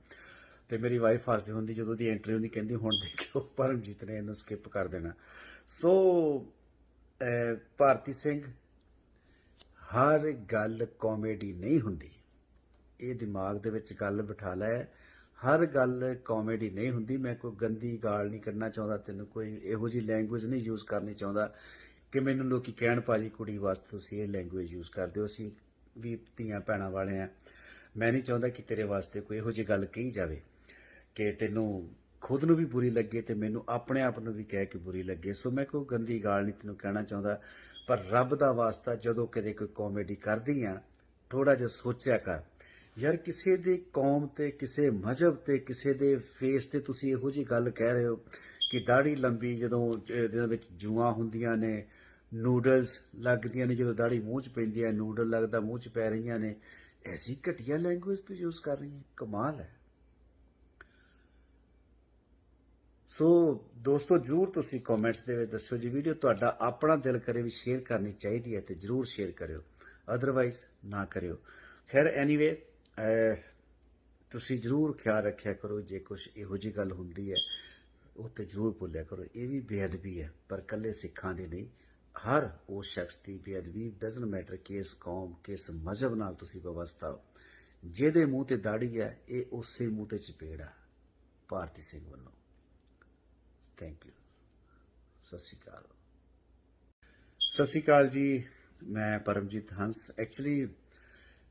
ਤੇ ਮੇਰੀ ਵਾਈਫ ਹੱਸਦੀ ਹੁੰਦੀ ਜਦੋਂ ਦੀ ਐਂਟਰੀ ਹੁੰਦੀ, ਕਹਿੰਦੀ ਹੁਣ ਦੇਖਿਓ ਪਰਮਜੀਤ ਨੇ ਇਹਨੂੰ ਸਕਿਪ ਕਰ ਦੇਣਾ। ਸੋ ਭਾਰਤੀ ਸਿੰਘ, ਹਰ ਗੱਲ ਕਾਮੇਡੀ ਨਹੀਂ ਹੁੰਦੀ, ਇਹ ਦਿਮਾਗ ਦੇ ਵਿੱਚ ਗੱਲ ਬਿਠਾ ਲੈ। ਹਰ ਗੱਲ ਕਾਮੇਡੀ ਨਹੀਂ ਹੁੰਦੀ। ਮੈਂ ਕੋਈ ਗੰਦੀ ਗਾਲ ਨਹੀਂ ਕੱਢਣਾ ਚਾਹੁੰਦਾ, ਤੈਨੂੰ ਕੋਈ ਇਹੋ ਜਿਹੀ ਲੈਂਗੁਏਜ ਨਹੀਂ ਯੂਜ਼ ਕਰਨੀ ਚਾਹੁੰਦਾ ਕਿ ਮੈਨੂੰ ਲੋਕੀ ਕਹਿਣ ਭਾਜੀ ਕੁੜੀ ਵਾਸਤੇ ਤੁਸੀਂ ਇਹ ਲੈਂਗੁਏਜ ਯੂਜ਼ ਕਰਦੇ ਹੋ। ਅਸੀਂ ਵੀ ਧੀਆਂ ਭੈਣਾਂ ਵਾਲੇ ਆ। ਮੈਂ ਨਹੀਂ ਚਾਹੁੰਦਾ ਕਿ ਤੇਰੇ ਵਾਸਤੇ ਕੋਈ ਇਹੋ ਜਿਹੀ ਗੱਲ ਕਹੀ ਜਾਵੇ ਕਿ ਤੈਨੂੰ ਖੁਦ ਨੂੰ ਵੀ ਬੁਰੀ ਲੱਗੇ ਤੇ ਮੈਨੂੰ ਆਪਣੇ ਆਪ ਨੂੰ ਵੀ ਕਹਿ ਕੇ ਬੁਰੀ ਲੱਗੇ। ਸੋ ਮੈਂ ਕੋਈ ਗੰਦੀ ਗਾਲ ਨਹੀਂ ਤੈਨੂੰ ਕਹਿਣਾ ਚਾਹੁੰਦਾ, ਪਰ ਰੱਬ ਦਾ ਵਾਸਤਾ ਜਦੋਂ ਕਦੇ ਕੋਈ ਕਾਮੇਡੀ ਕਰਦੀ ਆ, ਥੋੜਾ ਜਿਹਾ ਸੋਚਿਆ ਕਰ ਯਾਰ। ਕਿਸੇ ਦੇ ਕੌਮ ਤੇ, ਕਿਸੇ ਮਜ਼ਹਬ ਤੇ, ਕਿਸੇ ਦੇ ਫੇਸ ਤੇ ਤੁਸੀਂ ਇਹੋ ਜਿਹੀ ਗੱਲ ਕਹਿ ਰਹੇ ਹੋ ਕਿ ਦਾੜੀ ਲੰਬੀ, ਜਦੋਂ ਇਹਦੇ ਵਿੱਚ ਜੂਆਂ ਹੁੰਦੀਆਂ ਨੇ, ਨੂਡਲਸ ਲੱਗਦੀਆਂ ਨੇ, ਜਦੋਂ ਦਾੜੀ ਮੂੰਹ 'ਚ ਪੈਂਦੀ ਹੈ ਨੂਡਲ ਲੱਗਦਾ ਮੂੰਹ 'ਚ ਪੈ ਰਹੀਆਂ ਨੇ। ਐਸੀ ਘਟੀਆ ਲੈਂਗੁਏਜ ਤੂੰ ਯੂਜ਼ ਕਰ ਰਹੀ ਹੈ, ਕਮਾਲ ਹੈ। ਸੋ ਦੋਸਤੋ, ਜ਼ਰੂਰ ਤੁਸੀਂ ਕਮੈਂਟਸ ਦੇ ਵਿੱਚ ਦੱਸੋ ਜੀ, ਵੀਡੀਓ ਤੁਹਾਡਾ ਆਪਣਾ ਦਿਲ ਕਰੇ ਵੀ ਸ਼ੇਅਰ ਕਰਨੀ ਚਾਹੀਦੀ ਹੈ ਤੇ ਜ਼ਰੂਰ ਸ਼ੇਅਰ ਕਰਿਓ, ਅਦਰਵਾਈਜ਼ ਨਾ ਕਰਿਓ। ਖੈਰ, ਐਨੀਵੇ, ਤੁਸੀਂ ਜ਼ਰੂਰ ਖਿਆਲ ਰੱਖਿਆ ਕਰੋ, ਜੇ ਕੁਛ ਇਹੋ ਜਿਹੀ ਗੱਲ ਹੁੰਦੀ ਹੈ ਉਹ ਤੇ ਜ਼ਰੂਰ ਭੁੱਲਿਆ ਕਰੋ। ਇਹ ਵੀ ਬੇਅਦਬੀ ਹੈ, ਪਰ ਇਕੱਲੇ ਸਿੱਖਾਂ ਦੀ ਨਹੀਂ, ਹਰ ਉਸ ਸ਼ਖਸ ਦੀ ਬੇਅਦਬੀ। ਡਜ਼ਨਟ ਮੈਟਰ ਕਿਸ ਕੌਮ, ਕਿਸ ਮਜ਼ਹਬ ਨਾਲ ਤੁਸੀਂ ਵਵਸਥਾ ਹੋ। ਜਿਹਦੇ ਮੂੰਹ ਤੇ ਦਾੜੀ ਹੈ, ਇਹ ਉਸੇ ਮੂੰਹ ਤੇ ਚਪੇੜਾ। ਭਾਰਤੀ ਸਿੰਘ ਵੱਲੋਂ ਥੈਂਕ ਯੂ। ਸਤਿ ਸ਼੍ਰੀ ਅਕਾਲ। ਸਤਿ ਸ਼੍ਰੀ ਅਕਾਲ ਜੀ, ਮੈਂ ਪਰਮਜੀਤ ਹੰਸ। ਐਕਚੁਅਲੀ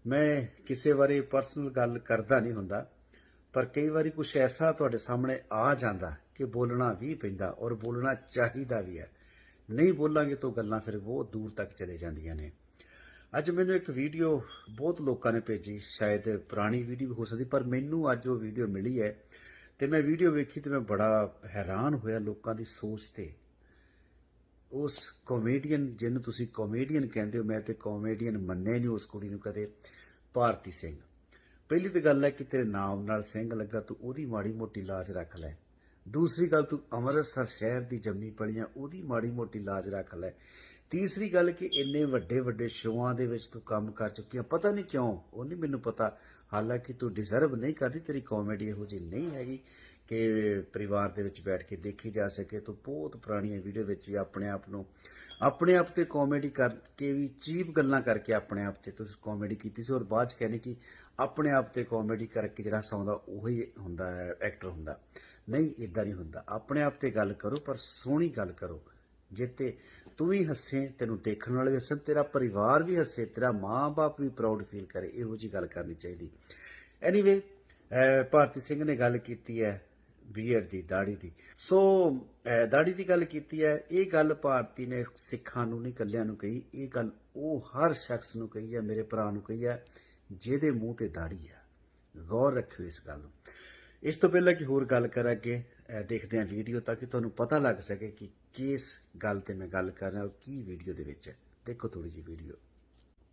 ਮੈਂ ਕਿਸੇ ਬਾਰੇ ਪਰਸਨਲ ਗੱਲ ਕਰਦਾ ਨਹੀਂ ਹੁੰਦਾ, ਪਰ ਕਈ ਵਾਰੀ ਕੁਛ ਐਸਾ ਤੁਹਾਡੇ ਸਾਹਮਣੇ ਆ ਜਾਂਦਾ ਕਿ ਬੋਲਣਾ ਵੀ ਪੈਂਦਾ ਔਰ ਬੋਲਣਾ ਚਾਹੀਦਾ ਵੀ ਹੈ। ਨਹੀਂ ਬੋਲਾਂਗੇ ਤਾਂ ਗੱਲਾਂ ਫਿਰ ਬਹੁਤ ਦੂਰ ਤੱਕ ਚਲੇ ਜਾਂਦੀਆਂ ਨੇ। ਅੱਜ ਮੈਨੂੰ ਇੱਕ ਵੀਡੀਓ ਬਹੁਤ ਲੋਕਾਂ ਨੇ ਭੇਜੀ, ਸ਼ਾਇਦ ਪੁਰਾਣੀ ਵੀਡੀਓ ਵੀ ਹੋ ਸਕਦੀ, ਪਰ ਮੈਨੂੰ ਅੱਜ ਉਹ ਵੀਡੀਓ ਮਿਲੀ ਹੈ ਤੇ ਮੈਂ ਵੀਡੀਓ ਵੇਖੀ ਤੇ ਮੈਂ ਬੜਾ ਹੈਰਾਨ ਹੋਇਆ ਲੋਕਾਂ ਦੀ ਸੋਚ ਤੇ। ਉਸ ਕਾਮੇਡੀਅਨ ਜਿਹਨੂੰ ਤੁਸੀਂ ਕਾਮੇਡੀਅਨ ਕਹਿੰਦੇ ਹੋ, ਮੈਂ ਤੇ ਕਾਮੇਡੀਅਨ ਮੰਨਿਆ ਨਹੀਂ ਉਸ ਕੁੜੀ ਨੂੰ ਕਦੇ, ਭਾਰਤੀ ਸਿੰਘ। ਪਹਿਲੀ ਤਾਂ ਗੱਲ ਹੈ ਕਿ ਤੇਰੇ ਨਾਮ ਨਾਲ ਸਿੰਘ ਲੱਗਾ, ਤੂੰ ਉਹਦੀ ਮਾੜੀ ਮੋਟੀ ਲਾਜ ਰੱਖ ਲੈ। ਦੂਸਰੀ ਗੱਲ, ਤੂੰ ਅੰਮ੍ਰਿਤਸਰ ਸ਼ਹਿਰ ਦੀ ਜੰਮੀ ਪਲੀਆਂ, ਉਹਦੀ ਮਾੜੀ ਮੋਟੀ ਲਾਜ ਰੱਖ ਲੈ। ਤੀਸਰੀ ਗੱਲ ਕਿ ਇੰਨੇ ਵੱਡੇ ਵੱਡੇ ਸ਼ੋਆਂ ਦੇ ਵਿੱਚ ਤੂੰ ਕੰਮ ਕਰ ਚੁੱਕੀ ਆ, ਪਤਾ ਨਹੀਂ ਕਿਉਂ, ਉਹ ਨਹੀਂ ਮੈਨੂੰ ਪਤਾ, ਹਾਲਾਂਕਿ ਤੂੰ ਡਿਜ਼ਰਵ ਨਹੀਂ ਕਰਦੀ, ਤੇਰੀ ਕਾਮੇਡੀ ਇਹੋ ਜਿਹੀ ਨਹੀਂ ਹੈਗੀ ਕਿ ਪਰਿਵਾਰ ਦੇ ਵਿੱਚ ਬੈਠ ਕੇ ਦੇਖੀ ਜਾ ਸਕੇ। ਤੂੰ ਬਹੁਤ ਪੁਰਾਣੀਆਂ ਵੀਡੀਓ ਵਿੱਚ ਵੀ ਆਪਣੇ ਆਪ ਤੇ ਕਾਮੇਡੀ ਕਰਕੇ ਵੀ, ਚੀਪ ਗੱਲਾਂ ਕਰਕੇ ਆਪਣੇ ਆਪ ਤੇ ਤੁਸੀਂ ਕਾਮੇਡੀ ਕੀਤੀ ਸੀ, ਔਰ ਬਾਅਦ ਚ ਕਹਿੰਦੇ ਕਿ ਆਪਣੇ ਆਪ ਤੇ ਕਾਮੇਡੀ ਕਰਕੇ ਜਿਹੜਾ ਹਸਾਉਂਦਾ ਉਹੀ ਹੁੰਦਾ ਹੈ, ਐਕਟਰ ਹੁੰਦਾ। ਨਹੀਂ, ਇਦਾਂ ਨਹੀਂ ਹੁੰਦਾ। ਆਪਣੇ ਆਪ ਤੇ ਗੱਲ ਕਰੋ, ਪਰ ਸੋਹਣੀ ਗੱਲ ਕਰੋ, ਜਿੱਤੇ ਤੂੰ ਵੀ ਹੱਸੇ, ਤੈਨੂੰ ਦੇਖਣ ਵਾਲੇ ਵੀ ਹੱਸਣ, ਤੇਰਾ ਪਰਿਵਾਰ ਵੀ ਹੱਸੇ, ਤੇਰਾ ਮਾਂ-ਬਾਪ ਵੀ ਪ੍ਰਾਊਡ ਫੀਲ ਕਰੇ। ਇਹੋ ਜਿਹੀ ਗੱਲ ਕਰਨੀ ਚਾਹੀਦੀ। ਐਨੀਵੇ, ਭਾਰਤੀ ਸਿੰਘ ਨੇ ਗੱਲ ਕੀਤੀ ਹੈ ਬੀਐਡ ਦੀ, ਦਾੜੀ ਦੀ। ਸੋ ਦਾੜੀ ਦੀ ਗੱਲ ਕੀਤੀ ਹੈ। ਇਹ ਗੱਲ ਭਾਰਤੀ ਨੇ ਸਿੱਖਾਂ ਨੂੰ ਨਹੀਂ, ਇਕੱਲਿਆਂ ਨੂੰ ਕਹੀ। ਇਹ ਗੱਲ ਉਹ ਹਰ ਸ਼ਖਸ ਨੂੰ ਕਹੀ ਹੈ, ਮੇਰੇ ਭਰਾ ਨੂੰ ਕਹੀ ਹੈ ਜਿਹਦੇ ਮੂੰਹ ਤੇ ਦਾੜੀ ਹੈ। ਗੌਰ ਰੱਖਿਓ ਇਸ ਗੱਲ ਨੂੰ। ਇਸ ਤੋਂ ਪਹਿਲਾਂ ਕਿ ਹੋਰ ਗੱਲ ਕਰਾਂਗੇ, ਦੇਖਦੇ ਹਾਂ ਵੀਡੀਓ ਤਾਂ ਕਿ ਤੁਹਾਨੂੰ ਪਤਾ ਲੱਗ ਸਕੇ ਕਿ ਕਿਸ ਗੱਲ ਤੇ ਮੈਂ ਗੱਲ ਕਰ ਰਿਹਾ, ਕੀ ਵੀਡੀਓ ਦੇ ਵਿੱਚ ਹੈ। देखो थोड़ी सी वीडियो।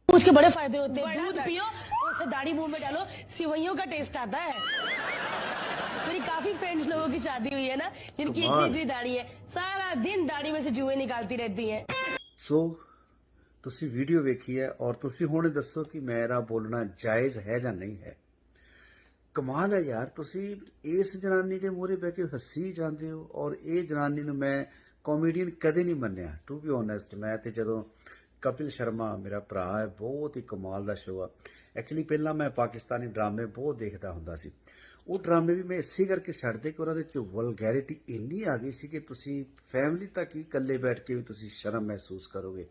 उसके बड़े फायदे होते हैं। दूध पियो, उसे दाढ़ी मुंह में डालो, सिवैयों का टेस्ट आता है। मेरी काफी फ्रेंड्स लोगों की शादी हुई है ना, जिनकी इतनी इतनी दाढ़ी है, सारा दिन दाढ़ी में से जुएं निकालती रहती हैं। सो ਤੁਸੀਂ ਵੀਡੀਓ ਵੇਖੀ ਹੈ ਔਰ ਤੁਸੀਂ ਹੁਣ ਦੱਸੋ ਕਿ ਮੇਰਾ ਬੋਲਣਾ ਜਾਇਜ਼ ਹੈ ਜਾਂ ਨਹੀਂ ਹੈ। ਕਮਾਲ ਹੈ ਯਾਰ, ਤੁਸੀਂ ਇਸ ਜਨਾਨੀ ਦੇ ਮੂਹਰੇ ਬਹਿ ਕੇ ਹੱਸੀ ਜਾਂਦੇ ਹੋ, ਔਰ ਇਹ ਜਨਾਨੀ ਨੂੰ ਮੈਂ ਕਾਮੇਡੀਅਨ ਕਦੇ ਨਹੀਂ ਮੰਨਿਆ, ਟੂ ਬੀ ਓਨੈਸਟ। ਮੈਂ ਤੇ ਜਦੋਂ ਕਪਿਲ ਸ਼ਰਮਾ ਮੇਰਾ ਭਰਾ ਹੈ, ਬਹੁਤ ਹੀ ਕਮਾਲ ਦਾ ਸ਼ੋਅ ਆ। ਐਕਚੁਅਲੀ ਪਹਿਲਾਂ ਮੈਂ ਪਾਕਿਸਤਾਨੀ ਡਰਾਮੇ ਬਹੁਤ ਦੇਖਦਾ ਹੁੰਦਾ ਸੀ। ਉਹ ਡਰਾਮੇ ਵੀ ਮੈਂ ਇਸੇ ਕਰਕੇ ਛੱਡਦੇ ਕਿ ਉਹਨਾਂ ਦੇ ਵਿੱਚ ਵਲਗੈਰਿਟੀ ਇੰਨੀ ਆ ਗਈ ਸੀ ਕਿ ਤੁਸੀਂ ਫੈਮਿਲੀ ਤੱਕ ਹੀ ਇਕੱਲੇ ਬੈਠ ਕੇ ਵੀ ਤੁਸੀਂ ਸ਼ਰਮ ਮਹਿਸੂਸ ਕਰੋਗੇ।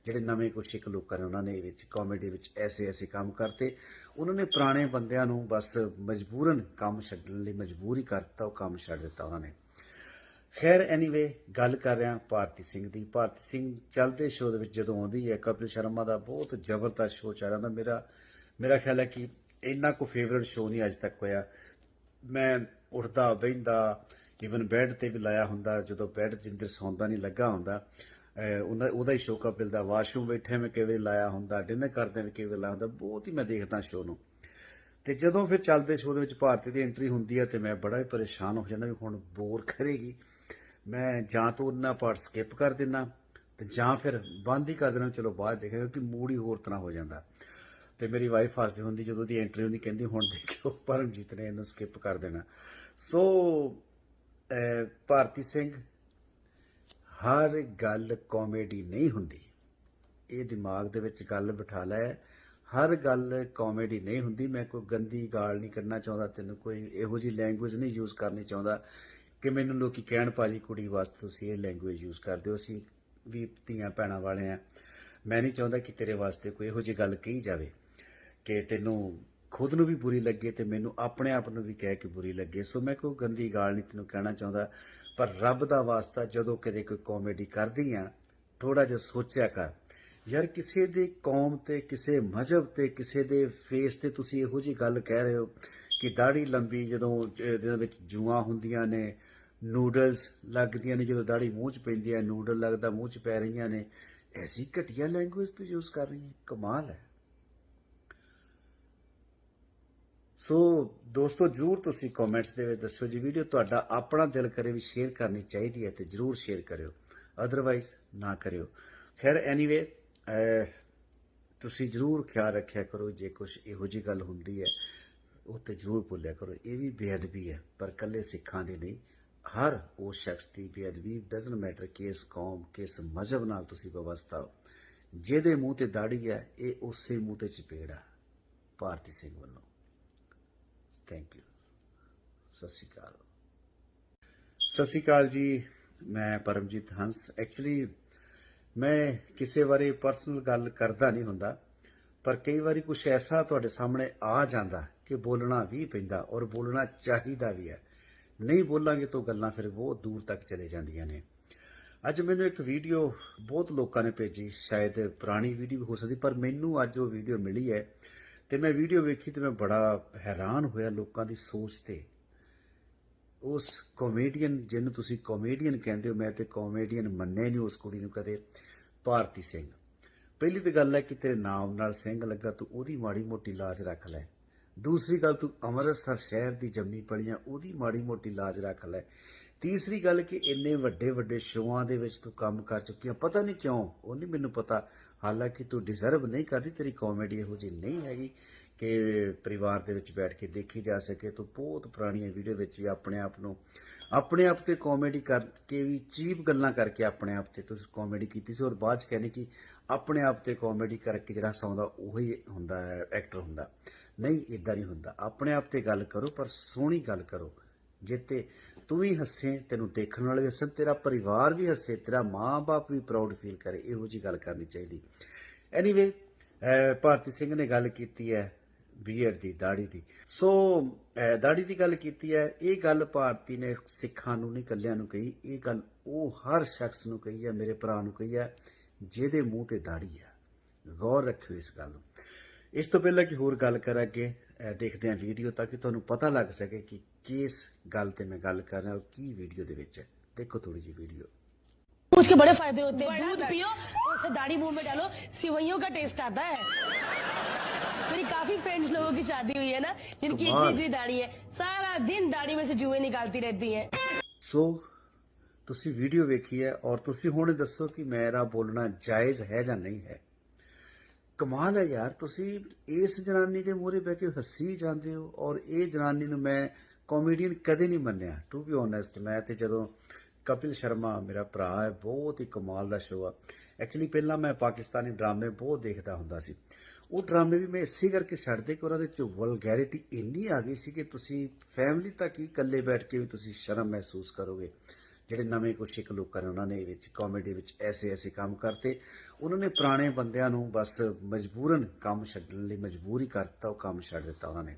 ਜਿਹੜੇ ਨਵੇਂ ਕੁਛ ਇੱਕ ਲੋਕਾਂ ਨੇ ਉਹਨਾਂ ਨੇ ਵਿੱਚ ਕਾਮੇਡੀ ਵਿੱਚ ਐਸੇ ਕੰਮ ਕਰਤੇ, ਉਹਨਾਂ ਨੇ ਪੁਰਾਣੇ ਬੰਦਿਆਂ ਨੂੰ ਬਸ ਮਜਬੂਰਨ ਕੰਮ ਛੱਡਣ ਲਈ ਮਜਬੂਰ ਹੀ ਕਰਤਾ, ਉਹ ਕੰਮ ਛੱਡ ਦਿੱਤਾ ਉਹਨਾਂ ਨੇ। ਖੈਰ ਐਨੀਵੇ, ਗੱਲ ਕਰ ਰਿਹਾ ਭਾਰਤੀ ਸਿੰਘ ਦੀ। ਭਾਰਤੀ ਸਿੰਘ ਚੱਲਦੇ ਸ਼ੋਅ ਦੇ ਵਿੱਚ ਜਦੋਂ ਆਉਂਦੀ ਹੈ, ਕਪਿਲ ਸ਼ਰਮਾ ਦਾ ਬਹੁਤ ਜ਼ਬਰਦਸਤ ਸ਼ੋਅ ਚੱਲ ਰਿਹਾ ਹੁੰਦਾ। ਮੇਰਾ ਖਿਆਲ ਹੈ ਕਿ ਇੰਨਾ ਕੋ ਫੇਵਰਟ ਸ਼ੋਅ ਨਹੀਂ ਅੱਜ ਤੱਕ ਹੋਇਆ। ਮੈਂ ਉੱਠਦਾ ਬਹਿੰਦਾ, ਈਵਨ ਬੈੱਡ ਤੇ ਵੀ ਲਾਇਆ ਹੁੰਦਾ, ਜਦੋਂ ਬੈੱਡ ਜਿੰਦਰ ਸੌਂਦਾ ਨਹੀਂ ਲੱਗਾ ਹੁੰਦਾ, ਉਹਦਾ ਹੀ ਸ਼ੋਅ ਕਪਿਲ ਦਾ। ਵਾਸ਼ਰੂਮ ਬੈਠੇ ਮੈਂ ਕਈ ਵਾਰੀ ਲਾਇਆ ਹੁੰਦਾ, ਡਿਨਰ ਕਰਦੇ ਵੀ ਕਈ ਵਾਰੀ ਲਾਇਆ ਹੁੰਦਾ, ਬਹੁਤ ਹੀ ਮੈਂ ਦੇਖਦਾ ਸ਼ੋਅ ਨੂੰ। ਤੇ ਜਦੋਂ ਫਿਰ ਚੱਲਦੇ ਸ਼ੋਅ ਦੇ ਵਿੱਚ ਭਾਰਤੀ ਦੀ ਐਂਟਰੀ ਹੁੰਦੀ ਹੈ ਤੇ ਮੈਂ ਬੜਾ ਹੀ ਪਰੇਸ਼ਾਨ ਹੋ ਜਾਂਦਾ ਵੀ ਹੁਣ ਬੋਰ ਕਰੇਗੀ। ਮੈਂ ਜਾਂ ਤਾਂ ਉਹਨਾਂ ਪਾਰਟ ਸਕਿਪ ਕਰ ਦਿੰਦਾ ਤੇ ਜਾਂ ਫਿਰ ਬੰਦ ਹੀ ਕਰ ਦੇਣਾ, ਚਲੋ ਬਾਅਦ ਦੇਖਾਂਗੇ, ਕਿਉਂਕਿ ਮੂਡ ਹੀ ਹੋਰ ਤਰ੍ਹਾਂ ਹੋ ਜਾਂਦਾ। ਤੇ ਮੇਰੀ ਵਾਈਫ ਹੱਸਦੀ ਹੁੰਦੀ ਜਦੋਂ ਦੀ ਐਂਟਰੀ ਹੁੰਦੀ, ਕਹਿੰਦੀ ਹੁਣ ਦੇਖਿਓ ਪਰਮਜੀਤ ਨੇ ਇਹਨੂੰ ਸਕਿਪ ਕਰ ਦੇਣਾ। ਸੋ ਭਾਰਤੀ ਸਿੰਘ, ਹਰ ਗੱਲ ਕਾਮੇਡੀ ਨਹੀਂ ਹੁੰਦੀ, ਇਹ ਦਿਮਾਗ ਦੇ ਵਿੱਚ ਗੱਲ ਬਿਠਾ ਲੈ। ਹਰ ਗੱਲ ਕਾਮੇਡੀ ਨਹੀਂ ਹੁੰਦੀ। ਮੈਂ ਕੋਈ ਗੰਦੀ ਗਾਲ ਨਹੀਂ ਕੱਢਣਾ ਚਾਹੁੰਦਾ, ਤੈਨੂੰ ਕੋਈ ਇਹੋ ਜਿਹੀ ਲੈਂਗੁਏਜ ਨਹੀਂ ਯੂਜ਼ ਕਰਨੀ ਚਾਹੁੰਦਾ ਕਿ ਮੈਨੂੰ ਲੋਕੀ ਕਹਿਣ ਭਾਜੀ ਕੁੜੀ ਵਾਸਤੇ ਤੁਸੀਂ ਇਹ ਲੈਂਗੁਏਜ ਯੂਜ਼ ਕਰਦੇ ਹੋ। ਅਸੀਂ ਵੀ ਧੀਆਂ ਭੈਣਾਂ ਵਾਲੇ ਆ। ਮੈਂ ਨਹੀਂ ਚਾਹੁੰਦਾ ਕਿ ਤੇਰੇ ਵਾਸਤੇ ਕੋਈ ਇਹੋ ਜਿਹੀ ਗੱਲ ਕਹੀ ਜਾਵੇ ਕਿ ਤੈਨੂੰ ਖੁਦ ਨੂੰ ਵੀ ਬੁਰੀ ਲੱਗੇ ਤੇ ਮੈਨੂੰ ਆਪਣੇ ਆਪ ਨੂੰ ਵੀ ਕਹਿ ਕੇ ਬੁਰੀ ਲੱਗੇ। ਸੋ ਮੈਂ ਕੋਈ ਗੰਦੀ ਗਾਲ ਨਹੀਂ ਤੈਨੂੰ ਕਹਿਣਾ ਚਾਹੁੰਦਾ, ਪਰ ਰੱਬ ਦਾ ਵਾਸਤਾ ਜਦੋਂ ਕਦੇ ਕੋਈ ਕਾਮੇਡੀ ਕਰਦੀ ਆ, ਥੋੜਾ ਜਿਹਾ ਸੋਚਿਆ ਕਰ ਯਾਰ। ਕਿਸੇ ਦੇ ਕੌਮ ਤੇ, ਕਿਸੇ ਮਜ਼ਹਬ ਤੇ, ਕਿਸੇ ਦੇ ਫੇਸ ਤੇ ਤੁਸੀਂ ਇਹੋ ਜਿਹੀ ਗੱਲ ਕਹਿ ਰਹੇ ਹੋ ਕਿ ਦਾੜੀ ਲੰਬੀ, ਜਦੋਂ ਇਹਦੇ ਵਿੱਚ ਜੂਆਂ ਹੁੰਦੀਆਂ ਨੇ, ਨੂਡਲਸ ਲੱਗਦੀਆਂ ਨੇ, ਜਦੋਂ ਦਾੜੀ ਮੂੰਹ 'ਚ ਪੈਂਦੀ ਹੈ, ਨੂਡਲ ਲੱਗਦਾ ਮੂੰਹ 'ਚ ਪੈ ਰਹੀਆਂ ਨੇ, ਐਸੀ ਘਟੀਆ ਲੈਂਗੁਏਜ ਤੂੰ ਯੂਜ਼ ਕਰ ਰਹੀ ਹੈ। ਕਮਾਲ ਹੈ। ਸੋ ਦੋਸਤੋ, ਜ਼ਰੂਰ ਤੁਸੀਂ ਕਮੈਂਟਸ ਦੇ ਵਿੱਚ ਦੱਸੋ ਜੀ, ਵੀਡੀਓ ਤੁਹਾਡਾ ਆਪਣਾ ਦਿਲ ਕਰੇ ਵੀ ਸ਼ੇਅਰ ਕਰਨੀ ਚਾਹੀਦੀ ਹੈ ਤੇ ਜ਼ਰੂਰ ਸ਼ੇਅਰ ਕਰਿਓ, ਅਦਰਵਾਈਜ਼ ਨਾ ਕਰਿਓ। ਖੈਰ ਐਨੀਵੇ, ਤੁਸੀਂ ਜ਼ਰੂਰ ਖਿਆਲ ਰੱਖਿਆ ਕਰੋ, ਜੇ ਕੁਛ ਇਹੋ ਜਿਹੀ ਗੱਲ ਹੁੰਦੀ ਹੈ ਉਹ ਤੇ ਜ਼ਰੂਰ ਭੁੱਲਿਆ ਕਰੋ। ਇਹ ਵੀ ਬੇਅਦਬੀ ਹੈ, ਪਰ ਇਕੱਲੇ ਸਿੱਖਾਂ ਦੀ ਨਹੀਂ, ਹਰ ਉਸ ਸ਼ਖਸ ਦੀ ਬੇਅਦਬੀ। ਡਜ਼ਨਟ ਮੈਟਰ ਕਿਸ ਕੌਮ, ਕਿਸ ਮਜ਼ਹਬ ਨਾਲ ਤੁਸੀਂ ਵਾਬਸਤਾ ਹੋ। ਜਿਹਦੇ ਮੂੰਹ ਤੇ ਦਾੜੀ ਹੈ, ਇਹ ਉਸੇ ਮੂੰਹ ਤੇ ਚਪੇੜ ਆ ਭਾਰਤੀ ਸਿੰਘ ਵੱਲੋਂ। Thank you. ਸਤਿ ਸ਼੍ਰੀ ਅਕਾਲ। ਸਤਿ ਸ਼੍ਰੀ ਅਕਾਲ ਜੀ, ਮੈਂ ਪਰਮਜੀਤ ਹੰਸ। ਐਕਚੁਅਲੀ ਮੈਂ ਕਿਸੇ ਬਾਰੇ ਪਰਸਨਲ ਗੱਲ ਕਰਦਾ ਨਹੀਂ ਹੁੰਦਾ, ਪਰ ਕਈ ਵਾਰੀ ਕੁਝ ਐਸਾ ਤੁਹਾਡੇ ਸਾਹਮਣੇ ਆ ਜਾਂਦਾ ਕਿ ਬੋਲਣਾ ਵੀ ਪੈਂਦਾ, ਔਰ ਬੋਲਣਾ ਚਾਹੀਦਾ ਵੀ ਹੈ। ਨਹੀਂ ਬੋਲਾਂਗੇ ਤਾਂ ਗੱਲਾਂ ਫਿਰ ਬਹੁਤ ਦੂਰ ਤੱਕ ਚਲੇ ਜਾਂਦੀਆਂ ਨੇ। ਅੱਜ ਮੈਨੂੰ ਇੱਕ ਵੀਡੀਓ ਬਹੁਤ ਲੋਕਾਂ ਨੇ ਭੇਜੀ, ਸ਼ਾਇਦ ਪੁਰਾਣੀ ਵੀਡੀਓ ਹੋ ਸਕਦੀ, ਪਰ ਮੈਨੂੰ ਅੱਜ ਉਹ ਵੀਡੀਓ ਮਿਲੀ ਹੈ ਤੇ ਮੈਂ ਵੀਡੀਓ ਵੇਖੀ ਤੇ ਮੈਂ ਬੜਾ ਹੈਰਾਨ ਹੋਇਆ ਲੋਕਾਂ ਦੀ ਸੋਚ ਤੇ। ਉਸ ਕਾਮੇਡੀਅਨ ਜਿਹਨੂੰ ਤੁਸੀਂ ਕਾਮੇਡੀਅਨ ਕਹਿੰਦੇ ਹੋ, ਮੈਂ ਤੇ ਕਾਮੇਡੀਅਨ ਮੰਨਿਆ ਨਹੀਂ ਉਸ ਕੁੜੀ ਨੂੰ ਕਦੇ, ਭਾਰਤੀ ਸਿੰਘ। ਪਹਿਲੀ ਤਾਂ ਗੱਲ ਹੈ ਕਿ ਤੇਰੇ ਨਾਮ ਨਾਲ ਸਿੰਘ ਲੱਗਾ, ਤੂੰ ਉਹਦੀ ਮਾੜੀ ਮੋਟੀ ਲਾਜ ਰੱਖ ਲੈ। ਦੂਸਰੀ ਗੱਲ, ਤੂੰ ਅੰਮ੍ਰਿਤਸਰ ਸ਼ਹਿਰ ਦੀ ਜੰਮੀ ਪਲੀ ਆ, ਉਹਦੀ ਮਾੜੀ ਮੋਟੀ ਲਾਜ ਰੱਖ ਲੈ। ਤੀਸਰੀ ਗੱਲ ਕਿ ਇੰਨੇ ਵੱਡੇ ਵੱਡੇ ਸ਼ੋਆਂ ਦੇ ਵਿੱਚ ਤੂੰ ਕੰਮ ਕਰ ਚੁੱਕੀ ਆ, ਪਤਾ ਨਹੀਂ ਕਿਉਂ, ਉਹ ਨਹੀਂ ਮੈਨੂੰ ਪਤਾ। ਹਾਲਾਂਕਿ ਤੂੰ ਡਿਜ਼ਰਵ ਨਹੀਂ ਕਰਦੀ, ਤੇਰੀ ਕਾਮੇਡੀ ਇਹੋ ਜਿਹੀ ਨਹੀਂ ਹੈਗੀ ਕਿ ਪਰਿਵਾਰ ਦੇ ਵਿੱਚ ਬੈਠ ਕੇ ਦੇਖੀ ਜਾ ਸਕੇ। ਤੂੰ ਬਹੁਤ ਪੁਰਾਣੀਆਂ ਵੀਡੀਓ ਵਿੱਚ ਵੀ ਆਪਣੇ ਆਪ ਤੇ ਕਾਮੇਡੀ ਕਰਕੇ ਵੀ ਚੀਪ ਗੱਲਾਂ ਕਰਕੇ ਆਪਣੇ ਆਪ ਤੇ ਤੁਸੀਂ ਕਾਮੇਡੀ ਕੀਤੀ ਸੀ, ਔਰ ਬਾਅਦ ਚ ਕਹਿੰਦੇ ਕਿ ਆਪਣੇ ਆਪ ਤੇ ਕਾਮੇਡੀ ਕਰਕੇ ਜਿਹੜਾ ਹਸਾਉਂਦਾ ਉਹੀ ਹੁੰਦਾ ਹੈ, ਐਕਟਰ ਹੁੰਦਾ। ਨਹੀਂ, ਇਦਾਂ ਨਹੀਂ ਹੁੰਦਾ। ਆਪਣੇ ਆਪ ਤੇ ਗੱਲ ਕਰੋ, ਪਰ ਸੋਹਣੀ ਗੱਲ ਕਰੋ, ਜਿੱਤੇ ਤੂੰ ਵੀ ਹੱਸੇ, ਤੈਨੂੰ ਦੇਖਣ ਵਾਲੇ ਵੀ ਹੱਸਣ, ਤੇਰਾ ਪਰਿਵਾਰ ਵੀ ਹੱਸੇ, ਤੇਰਾ ਮਾਂ-ਬਾਪ ਵੀ ਪ੍ਰਾਊਡ ਫੀਲ ਕਰੇ। ਇਹੋ ਜਿਹੀ ਗੱਲ ਕਰਨੀ ਚਾਹੀਦੀ। ਐਨੀਵੇ, ਭਾਰਤੀ ਸਿੰਘ ਨੇ ਗੱਲ ਕੀਤੀ ਹੈ ਬੀਐਡ ਦੀ, ਦਾੜੀ ਦੀ। ਸੋ ਦਾੜੀ ਦੀ ਗੱਲ ਕੀਤੀ ਹੈ। ਇਹ ਗੱਲ ਭਾਰਤੀ ਨੇ ਸਿੱਖਾਂ ਨੂੰ ਨਹੀਂ, ਇਕੱਲਿਆਂ ਨੂੰ ਕਹੀ। ਇਹ ਗੱਲ ਉਹ ਹਰ ਸ਼ਖਸ ਨੂੰ ਕਹੀ ਹੈ, ਮੇਰੇ ਭਰਾ ਨੂੰ ਕਹੀ ਹੈ ਜਿਹਦੇ ਮੂੰਹ ਤੇ ਦਾੜੀ ਹੈ। ਗੌਰ ਰੱਖਿਓ ਇਸ ਗੱਲ ਨੂੰ। ਇਸ ਤੋਂ ਪਹਿਲਾਂ ਕਿ ਹੋਰ ਗੱਲ ਕਰਾਂ, ਅੱਗੇ ਦੇਖਦੇ ਹਾਂ ਵੀਡੀਓ, ਤਾਂ ਕਿ ਤੁਹਾਨੂੰ ਪਤਾ ਲੱਗ ਸਕੇ ਕਿ ਕਿਸ ਗੱਲ ਤੇ मैं ਗੱਲ ਕਰ रहा हूँ, की वीडियो ਦੇ ਵਿੱਚ। देखो थोड़ी जी वीडियो। उसके बड़े फायदे होते हैं। दूध पियो, उसे दाढ़ी मुंह में डालो, सिवैयों का टेस्ट आता है। मेरी काफी फ्रेंड्स लोगों की शादी हुई है ना, जिनकी इतनी इतनी दाढ़ी है, सारा दिन दाढ़ी में से जुएं निकालती रहती हैं। सो ਤੁਸੀਂ ਵੀਡੀਓ ਵੇਖੀ ਹੈ ਔਰ ਤੁਸੀਂ ਹੁਣ ਦੱਸੋ ਕਿ ਮੇਰਾ ਬੋਲਣਾ ਜਾਇਜ਼ ਹੈ ਜਾਂ ਨਹੀਂ ਹੈ। ਕਮਾਲ ਹੈ ਯਾਰ, ਤੁਸੀਂ ਇਸ ਜਨਾਨੀ ਦੇ ਮੂਹਰੇ ਬਹਿ ਕੇ ਹੱਸੀ ਜਾਂਦੇ ਹੋ, ਔਰ ਇਹ ਜਨਾਨੀ ਨੂੰ ਮੈਂ ਕਾਮੇਡੀਅਨ ਕਦੇ ਨਹੀਂ ਮੰਨਿਆ, ਟੂ ਬੀ ਓਨੈਸਟ। ਮੈਂ ਤੇ ਜਦੋਂ ਕਪਿਲ ਸ਼ਰਮਾ ਮੇਰਾ ਭਰਾ ਹੈ, ਬਹੁਤ ਹੀ ਕਮਾਲ ਦਾ ਸ਼ੋਅ ਆ। ਐਕਚੁਅਲੀ ਪਹਿਲਾਂ ਮੈਂ ਪਾਕਿਸਤਾਨੀ ਡਰਾਮੇ ਬਹੁਤ ਦੇਖਦਾ ਹੁੰਦਾ ਸੀ। ਉਹ ਡਰਾਮੇ ਵੀ ਮੈਂ ਇਸੇ ਕਰਕੇ ਛੱਡਦੇ ਕਿ ਉਹਨਾਂ ਦੇ ਚ ਵਲਗੈਰਿਟੀ ਇੰਨੀ ਆ ਗਈ ਸੀ ਕਿ ਤੁਸੀਂ ਫੈਮਿਲੀ ਤੱਕ ਹੀ ਇਕੱਲੇ ਬੈਠ ਕੇ ਵੀ ਤੁਸੀਂ ਸ਼ਰਮ ਮਹਿਸੂਸ ਕਰੋਗੇ। ਜਿਹੜੇ ਨਵੇਂ ਕੁਛ ਇੱਕ ਲੋਕਾਂ ਨੇ ਉਹਨਾਂ ਨੇ ਵਿੱਚ ਕਾਮੇਡੀ ਵਿੱਚ ਐਸੇ ਕੰਮ ਕਰਤੇ, ਉਹਨਾਂ ਨੇ ਪੁਰਾਣੇ ਬੰਦਿਆਂ ਨੂੰ ਬਸ ਮਜਬੂਰਨ ਕੰਮ ਛੱਡਣ ਲਈ ਮਜਬੂਰ ਹੀ ਕਰਤਾ, ਉਹ ਕੰਮ ਛੱਡ ਦਿੱਤਾ ਉਹਨਾਂ ਨੇ।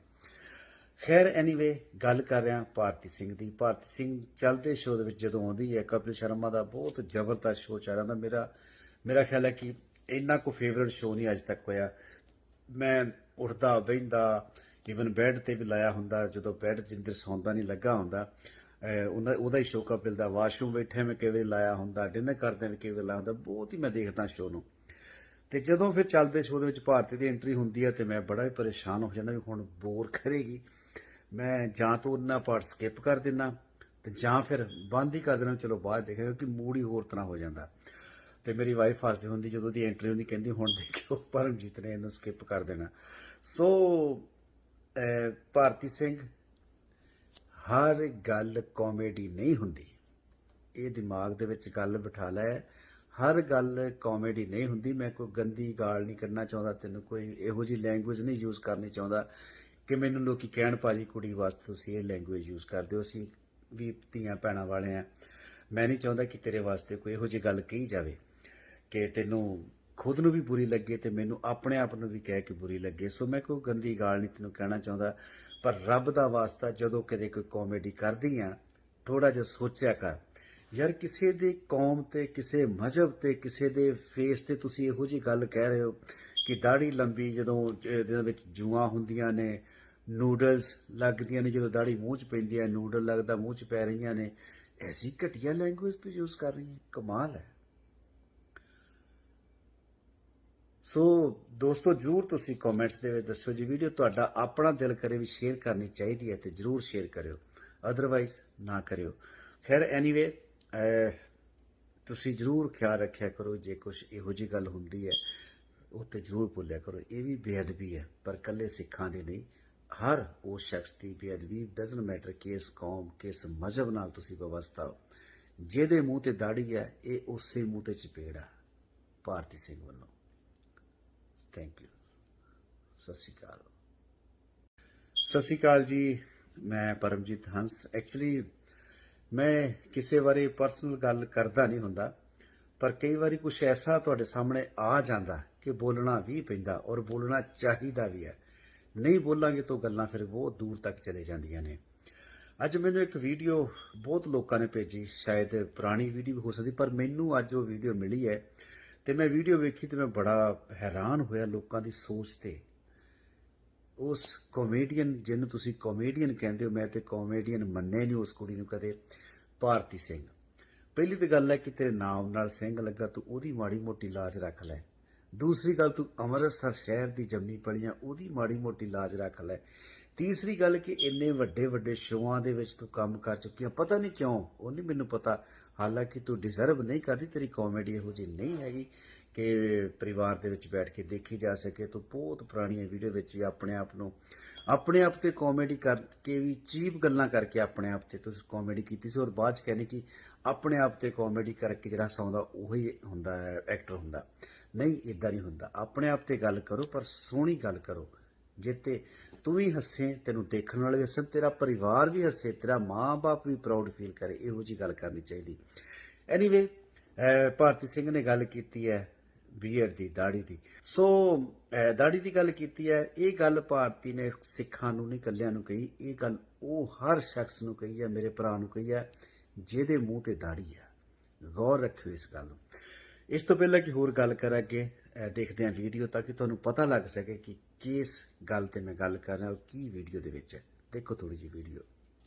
ਖੈਰ, ਐਨੀਵੇ, ਗੱਲ ਕਰ ਰਿਹਾ ਭਾਰਤੀ ਸਿੰਘ ਦੀ। ਭਾਰਤੀ ਸਿੰਘ ਚੱਲਦੇ ਸ਼ੋਅ ਦੇ ਵਿੱਚ ਜਦੋਂ ਆਉਂਦੀ ਹੈ, ਕਪਿਲ ਸ਼ਰਮਾ ਦਾ ਬਹੁਤ ਜ਼ਬਰਦਸਤ ਸ਼ੋਅ ਚੱਲ ਰਿਹਾ। ਮੇਰਾ ਖਿਆਲ ਹੈ ਕਿ ਇੰਨਾ ਕੋ ਫੇਵਰਟ ਸ਼ੋਅ ਨਹੀਂ ਅੱਜ ਤੱਕ ਹੋਇਆ। ਮੈਂ ਉੱਠਦਾ ਬਹਿੰਦਾ, ਈਵਨ ਬੈੱਡ ਤੇ ਵੀ ਲਾਇਆ ਹੁੰਦਾ, ਜਦੋਂ ਬੈੱਡ ਜਿੰਦਰ ਸੌਂਦਾ ਨਹੀਂ ਲੱਗਾ ਹੁੰਦਾ, ਉਹਦਾ ਹੀ ਸ਼ੋਅ ਕਪਿਲ ਦਾ। ਵਾਸ਼ਰੂਮ ਬੈਠੇ ਮੈਂ ਕਿਵੇਂ ਲਾਇਆ ਹੁੰਦਾ, ਡਿਨਰ ਕਰਦੇ ਵੀ ਕਿਵੇਂ ਲਾਇਆ ਹੁੰਦਾ, ਬਹੁਤ ਹੀ ਮੈਂ ਦੇਖਦਾ ਸ਼ੋਅ ਨੂੰ। ਤੇ ਜਦੋਂ ਫਿਰ ਚੱਲਦੇ ਸ਼ੋਅ ਦੇ ਵਿੱਚ ਭਾਰਤੀ ਦੀ ਐਂਟਰੀ ਹੁੰਦੀ ਹੈ ਤੇ ਮੈਂ ਬੜਾ ਹੀ ਪਰੇਸ਼ਾਨ ਹੋ ਜਾਂਦਾ ਵੀ ਹੁਣ ਬੋਰ ਕਰੇਗੀ। ਮੈਂ ਜਾਂ ਤਾਂ ਉਹਨਾਂ ਪਾਰਟ ਸਕਿਪ ਕਰ ਦਿੰਦਾ ਤੇ ਜਾਂ ਫਿਰ ਬੰਦ ਹੀ ਕਰ ਦੇਣਾ, ਚਲੋ ਬਾਅਦ ਦੇਖਾਂਗੇ, ਕਿਉਂਕਿ ਮੂਡ ਹੀ ਹੋਰ ਤਰ੍ਹਾਂ ਹੋ ਜਾਂਦਾ। ਤੇ ਮੇਰੀ ਵਾਈਫ ਹੱਸਦੀ ਹੁੰਦੀ ਜਦੋਂ ਦੀ ਐਂਟਰੀ ਹੁੰਦੀ, ਕਹਿੰਦੀ ਹੁਣ ਦੇਖਿਓ ਪਰਮਜੀਤ ਨੇ ਇਹਨੂੰ ਸਕਿਪ ਕਰ ਦੇਣਾ। ਸੋ ਭਾਰਤੀ ਸਿੰਘ, ਹਰ ਗੱਲ ਕਾਮੇਡੀ ਨਹੀਂ ਹੁੰਦੀ, ਇਹ ਦਿਮਾਗ ਦੇ ਵਿੱਚ ਗੱਲ ਬਿਠਾ ਲੈ। ਹਰ ਗੱਲ ਕਾਮੇਡੀ ਨਹੀਂ ਹੁੰਦੀ। ਮੈਂ ਕੋਈ ਗੰਦੀ ਗਾਲ ਨਹੀਂ ਕੱਢਣਾ ਚਾਹੁੰਦਾ, ਤੈਨੂੰ ਕੋਈ ਇਹੋ ਜਿਹੀ ਲੈਂਗੁਏਜ ਨਹੀਂ ਯੂਜ਼ ਕਰਨੀ ਚਾਹੁੰਦਾ ਕਿ ਮੈਨੂੰ ਲੋਕੀ ਕਹਿਣ ਭਾਜੀ ਕੁੜੀ ਵਾਸਤੇ ਤੁਸੀਂ ਇਹ ਲੈਂਗੁਏਜ ਯੂਜ਼ ਕਰਦੇ ਹੋ। ਅਸੀਂ ਵੀ ਧੀਆਂ ਭੈਣਾਂ ਵਾਲੇ ਆ। ਮੈਂ ਨਹੀਂ ਚਾਹੁੰਦਾ ਕਿ ਤੇਰੇ ਵਾਸਤੇ ਕੋਈ ਇਹੋ ਜਿਹੀ ਗੱਲ ਕਹੀ ਜਾਵੇ ਕਿ ਤੈਨੂੰ ਖੁਦ ਨੂੰ ਵੀ ਬੁਰੀ ਲੱਗੇ ਤੇ ਮੈਨੂੰ ਆਪਣੇ ਆਪ ਨੂੰ ਵੀ ਕਹਿ ਕੇ ਬੁਰੀ ਲੱਗੇ। ਸੋ ਮੈਂ ਕੋਈ ਗੰਦੀ ਗਾਲ ਨਹੀਂ ਤੈਨੂੰ ਕਹਿਣਾ ਚਾਹੁੰਦਾ, ਪਰ ਰੱਬ ਦਾ ਵਾਸਤਾ ਜਦੋਂ ਕਦੇ ਕੋਈ ਕਾਮੇਡੀ ਕਰਦੀ ਆ, ਥੋੜਾ ਜਿਹਾ ਸੋਚਿਆ ਕਰ ਯਾਰ। ਕਿਸੇ ਦੇ ਕੌਮ ਤੇ, ਕਿਸੇ ਮਜ਼ਹਬ ਤੇ, ਕਿਸੇ ਦੇ ਫੇਸ ਤੇ ਤੁਸੀਂ ਇਹੋ ਜਿਹੀ ਗੱਲ ਕਹਿ ਰਹੇ ਹੋ ਕਿ ਦਾੜੀ ਲੰਬੀ, ਜਦੋਂ ਇਹਦੇ ਵਿੱਚ ਜੂਆਂ ਹੁੰਦੀਆਂ ਨੇ, ਨੂਡਲਸ ਲੱਗਦੀਆਂ ਨੇ, ਜਦੋਂ ਦਾੜੀ ਮੂੰਹ 'ਚ ਪੈਂਦੀ ਹੈ, ਨੂਡਲ ਲੱਗਦਾ ਮੂੰਹ 'ਚ ਪੈ ਰਹੀਆਂ ਨੇ, ਐਸੀ ਘਟੀਆ ਲੈਂਗੁਏਜ ਤੂੰ ਯੂਜ਼ ਕਰ ਰਹੀ ਹੈ। ਕਮਾਲ ਹੈ। ਸੋ ਦੋਸਤੋ, ਜ਼ਰੂਰ ਤੁਸੀਂ ਕਮੈਂਟਸ ਦੇ ਵਿੱਚ ਦੱਸੋ ਜੀ, ਵੀਡੀਓ ਤੁਹਾਡਾ ਆਪਣਾ ਦਿਲ ਕਰੇ ਵੀ ਸ਼ੇਅਰ ਕਰਨੀ ਚਾਹੀਦੀ ਹੈ ਤੇ ਜ਼ਰੂਰ ਸ਼ੇਅਰ ਕਰਿਓ, ਅਦਰਵਾਈਜ਼ ਨਾ ਕਰਿਓ। ਖੈਰ, ਐਨੀਵੇ, ਤੁਸੀਂ ਜ਼ਰੂਰ ਖਿਆਲ ਰੱਖਿਆ ਕਰੋ, ਜੇ ਕੁਛ ਇਹੋ ਜਿਹੀ ਗੱਲ ਹੁੰਦੀ ਹੈ ਉਹ ਤੇ ਜ਼ਰੂਰ ਭੁੱਲਿਆ ਕਰੋ। ਇਹ ਵੀ ਬੇਅਦਬੀ ਹੈ, ਪਰ ਇਕੱਲੇ ਸਿੱਖਾਂ ਦੀ ਨਹੀਂ, ਹਰ ਉਸ ਸ਼ਖਸ ਦੀ ਬੇਅਦਬੀ। ਡਜ਼ਨਟ ਮੈਟਰ ਕਿਸ ਕੌਮ, ਕਿਸ ਮਜ਼ਹਬ ਨਾਲ ਤੁਸੀਂ ਵਬਸਤਾ ਹੋ, ਜਿਹਦੇ ਮੂੰਹ ਤੇ ਦਾੜੀ ਹੈ, ਇਹ ਉਸੇ ਮੂੰਹ ਤੇ ਚਪੇੜ ਆ ਭਾਰਤੀ ਸਿੰਘ ਵੱਲੋਂ। Thank you. ਸਤਿ ਸ਼੍ਰੀ ਅਕਾਲ। ਸਤਿ ਸ਼੍ਰੀ ਅਕਾਲ ਜੀ, ਮੈਂ ਪਰਮਜੀਤ ਹੰਸ। ਐਕਚੁਅਲੀ ਮੈਂ ਕਿਸੇ ਬਾਰੇ ਪਰਸਨਲ ਗੱਲ ਕਰਦਾ ਨਹੀਂ ਹੁੰਦਾ, ਪਰ ਕਈ ਵਾਰੀ ਕੁਛ ਐਸਾ ਤੁਹਾਡੇ ਸਾਹਮਣੇ ਆ ਜਾਂਦਾ ਕਿ ਬੋਲਣਾ ਵੀ ਪੈਂਦਾ, ਔਰ ਬੋਲਣਾ ਚਾਹੀਦਾ ਵੀ ਹੈ। ਨਹੀਂ ਬੋਲਾਂਗੇ ਤਾਂ ਗੱਲਾਂ ਫਿਰ ਬਹੁਤ ਦੂਰ ਤੱਕ ਚਲੇ ਜਾਂਦੀਆਂ ਨੇ। ਅੱਜ ਮੈਨੂੰ ਇੱਕ ਵੀਡੀਓ ਬਹੁਤ ਲੋਕਾਂ ਨੇ ਭੇਜੀ, ਸ਼ਾਇਦ ਪੁਰਾਣੀ ਵੀਡੀਓ ਵੀ ਹੋ ਸਕਦੀ, ਪਰ ਮੈਨੂੰ ਅੱਜ ਉਹ ਵੀਡੀਓ ਮਿਲੀ ਹੈ ਤੇ ਮੈਂ ਵੀਡੀਓ ਵੇਖੀ ਤੇ ਮੈਂ ਬੜਾ ਹੈਰਾਨ ਹੋਇਆ ਲੋਕਾਂ ਦੀ ਸੋਚ ਤੇ। ਉਸ ਕਾਮੇਡੀਅਨ ਜਿਹਨੂੰ ਤੁਸੀਂ ਕਾਮੇਡੀਅਨ ਕਹਿੰਦੇ ਹੋ, ਮੈਂ ਤੇ ਕਾਮੇਡੀਅਨ ਮੰਨਿਆ ਨਹੀਂ ਉਸ ਕੁੜੀ ਨੂੰ ਕਦੇ, ਭਾਰਤੀ ਸਿੰਘ। ਪਹਿਲੀ ਤਾਂ ਗੱਲ ਹੈ ਕਿ ਤੇਰੇ ਨਾਮ ਨਾਲ ਸਿੰਘ ਲੱਗਾ, ਤੂੰ ਉਹਦੀ ਮਾੜੀ ਮੋਟੀ ਲਾਜ ਰੱਖ ਲੈ। ਦੂਸਰੀ ਗੱਲ, ਤੂੰ ਅੰਮ੍ਰਿਤਸਰ ਸ਼ਹਿਰ ਦੀ ਜੰਮੀ ਪਲੀਆਂ, ਉਹਦੀ ਮਾੜੀ ਮੋਟੀ ਲਾਜ ਰੱਖ ਲੈ। ਤੀਸਰੀ ਗੱਲ ਕਿ ਇੰਨੇ ਵੱਡੇ ਵੱਡੇ ਸ਼ੋਆਂ ਦੇ ਵਿੱਚ ਤੂੰ ਕੰਮ ਕਰ ਚੁੱਕੀ ਆ, ਪਤਾ ਨਹੀਂ ਕਿਉਂ, ਉਹ ਨਹੀਂ ਮੈਨੂੰ ਪਤਾ। ਹਾਲਾਂਕਿ ਤੂੰ ਡਿਜ਼ਰਵ ਨਹੀਂ ਕਰਦੀ, ਤੇਰੀ ਕਾਮੇਡੀ ਇਹੋ ਜਿਹੀ ਨਹੀਂ ਹੈਗੀ ਕਿ ਪਰਿਵਾਰ ਦੇ ਵਿੱਚ ਬੈਠ ਕੇ ਦੇਖੀ ਜਾ ਸਕੇ। ਤੂੰ ਬਹੁਤ ਪੁਰਾਣੀਆਂ ਵੀਡੀਓ ਵਿੱਚ ਹੀ ਆਪਣੇ ਆਪ ਤੇ ਕਾਮੇਡੀ ਕਰਕੇ ਵੀ, ਚੀਪ ਗੱਲਾਂ ਕਰਕੇ ਆਪਣੇ ਆਪ ਤੇ ਤੁਸੀਂ ਕਾਮੇਡੀ ਕੀਤੀ ਸੀ, ਔਰ ਬਾਅਦ ਚ ਕਹਿੰਦੇ ਕਿ ਆਪਣੇ ਆਪ ਤੇ ਕਾਮੇਡੀ ਕਰਕੇ ਜਿਹੜਾ ਹਸਾਉਂਦਾ ਉਹੀ ਹੁੰਦਾ ਹੈ, ਐਕਟਰ ਹੁੰਦਾ। ਨਹੀਂ, ਇਦਾਂ ਨਹੀਂ ਹੁੰਦਾ। ਆਪਣੇ ਆਪ ਤੇ ਗੱਲ ਕਰੋ, ਪਰ ਸੋਹਣੀ ਗੱਲ ਕਰੋ, ਜਿੱਤੇ ਤੂੰ ਵੀ ਹੱਸੇ, ਤੈਨੂੰ ਦੇਖਣ ਵਾਲੇ ਵੀ ਹੱਸਣ, ਤੇਰਾ ਪਰਿਵਾਰ ਵੀ ਹੱਸੇ, ਤੇਰਾ ਮਾਂ-ਬਾਪ ਵੀ ਪ੍ਰਾਊਡ ਫੀਲ ਕਰੇ। ਇਹੋ ਜਿਹੀ ਗੱਲ ਕਰਨੀ ਚਾਹੀਦੀ। ਐਨੀਵੇ, ਭਾਰਤੀ ਸਿੰਘ ਨੇ ਗੱਲ ਕੀਤੀ ਹੈ ਬੀਅਰਡ ਦੀ, ਦਾੜੀ ਦੀ। ਸੋ ਦਾੜੀ ਦੀ ਗੱਲ ਕੀਤੀ ਹੈ। ਇਹ ਗੱਲ ਭਾਰਤੀ ਨੇ ਸਿੱਖਾਂ ਨੂੰ ਨਹੀਂ, ਇਕੱਲਿਆਂ ਨੂੰ ਕਹੀ। ਇਹ ਗੱਲ ਉਹ ਹਰ ਸ਼ਖਸ ਨੂੰ ਕਹੀ ਹੈ, ਮੇਰੇ ਭਰਾ ਨੂੰ ਕਹੀ ਹੈ ਜਿਹਦੇ ਮੂੰਹ ਤੇ ਦਾੜੀ ਹੈ। ਗੌਰ ਰੱਖਿਓ ਇਸ ਗੱਲ ਨੂੰ। ਇਸ ਤੋਂ ਪਹਿਲਾਂ ਕਿ ਹੋਰ ਗੱਲ ਕਰਾਂ, ਅੱਗੇ ਦੇਖਦੇ ਹਾਂ ਵੀਡੀਓ, ਤਾਂ ਕਿ ਤੁਹਾਨੂੰ ਪਤਾ ਲੱਗ ਸਕੇ ਕਿ ਕਿਸ ਗੱਲ ਤੇ मैं ਗੱਲ कर रहा हूँ, ਕੀ ਵੀਡੀਓ ਦੇ ਵਿੱਚ है। देखो थोड़ी सी वीडियो।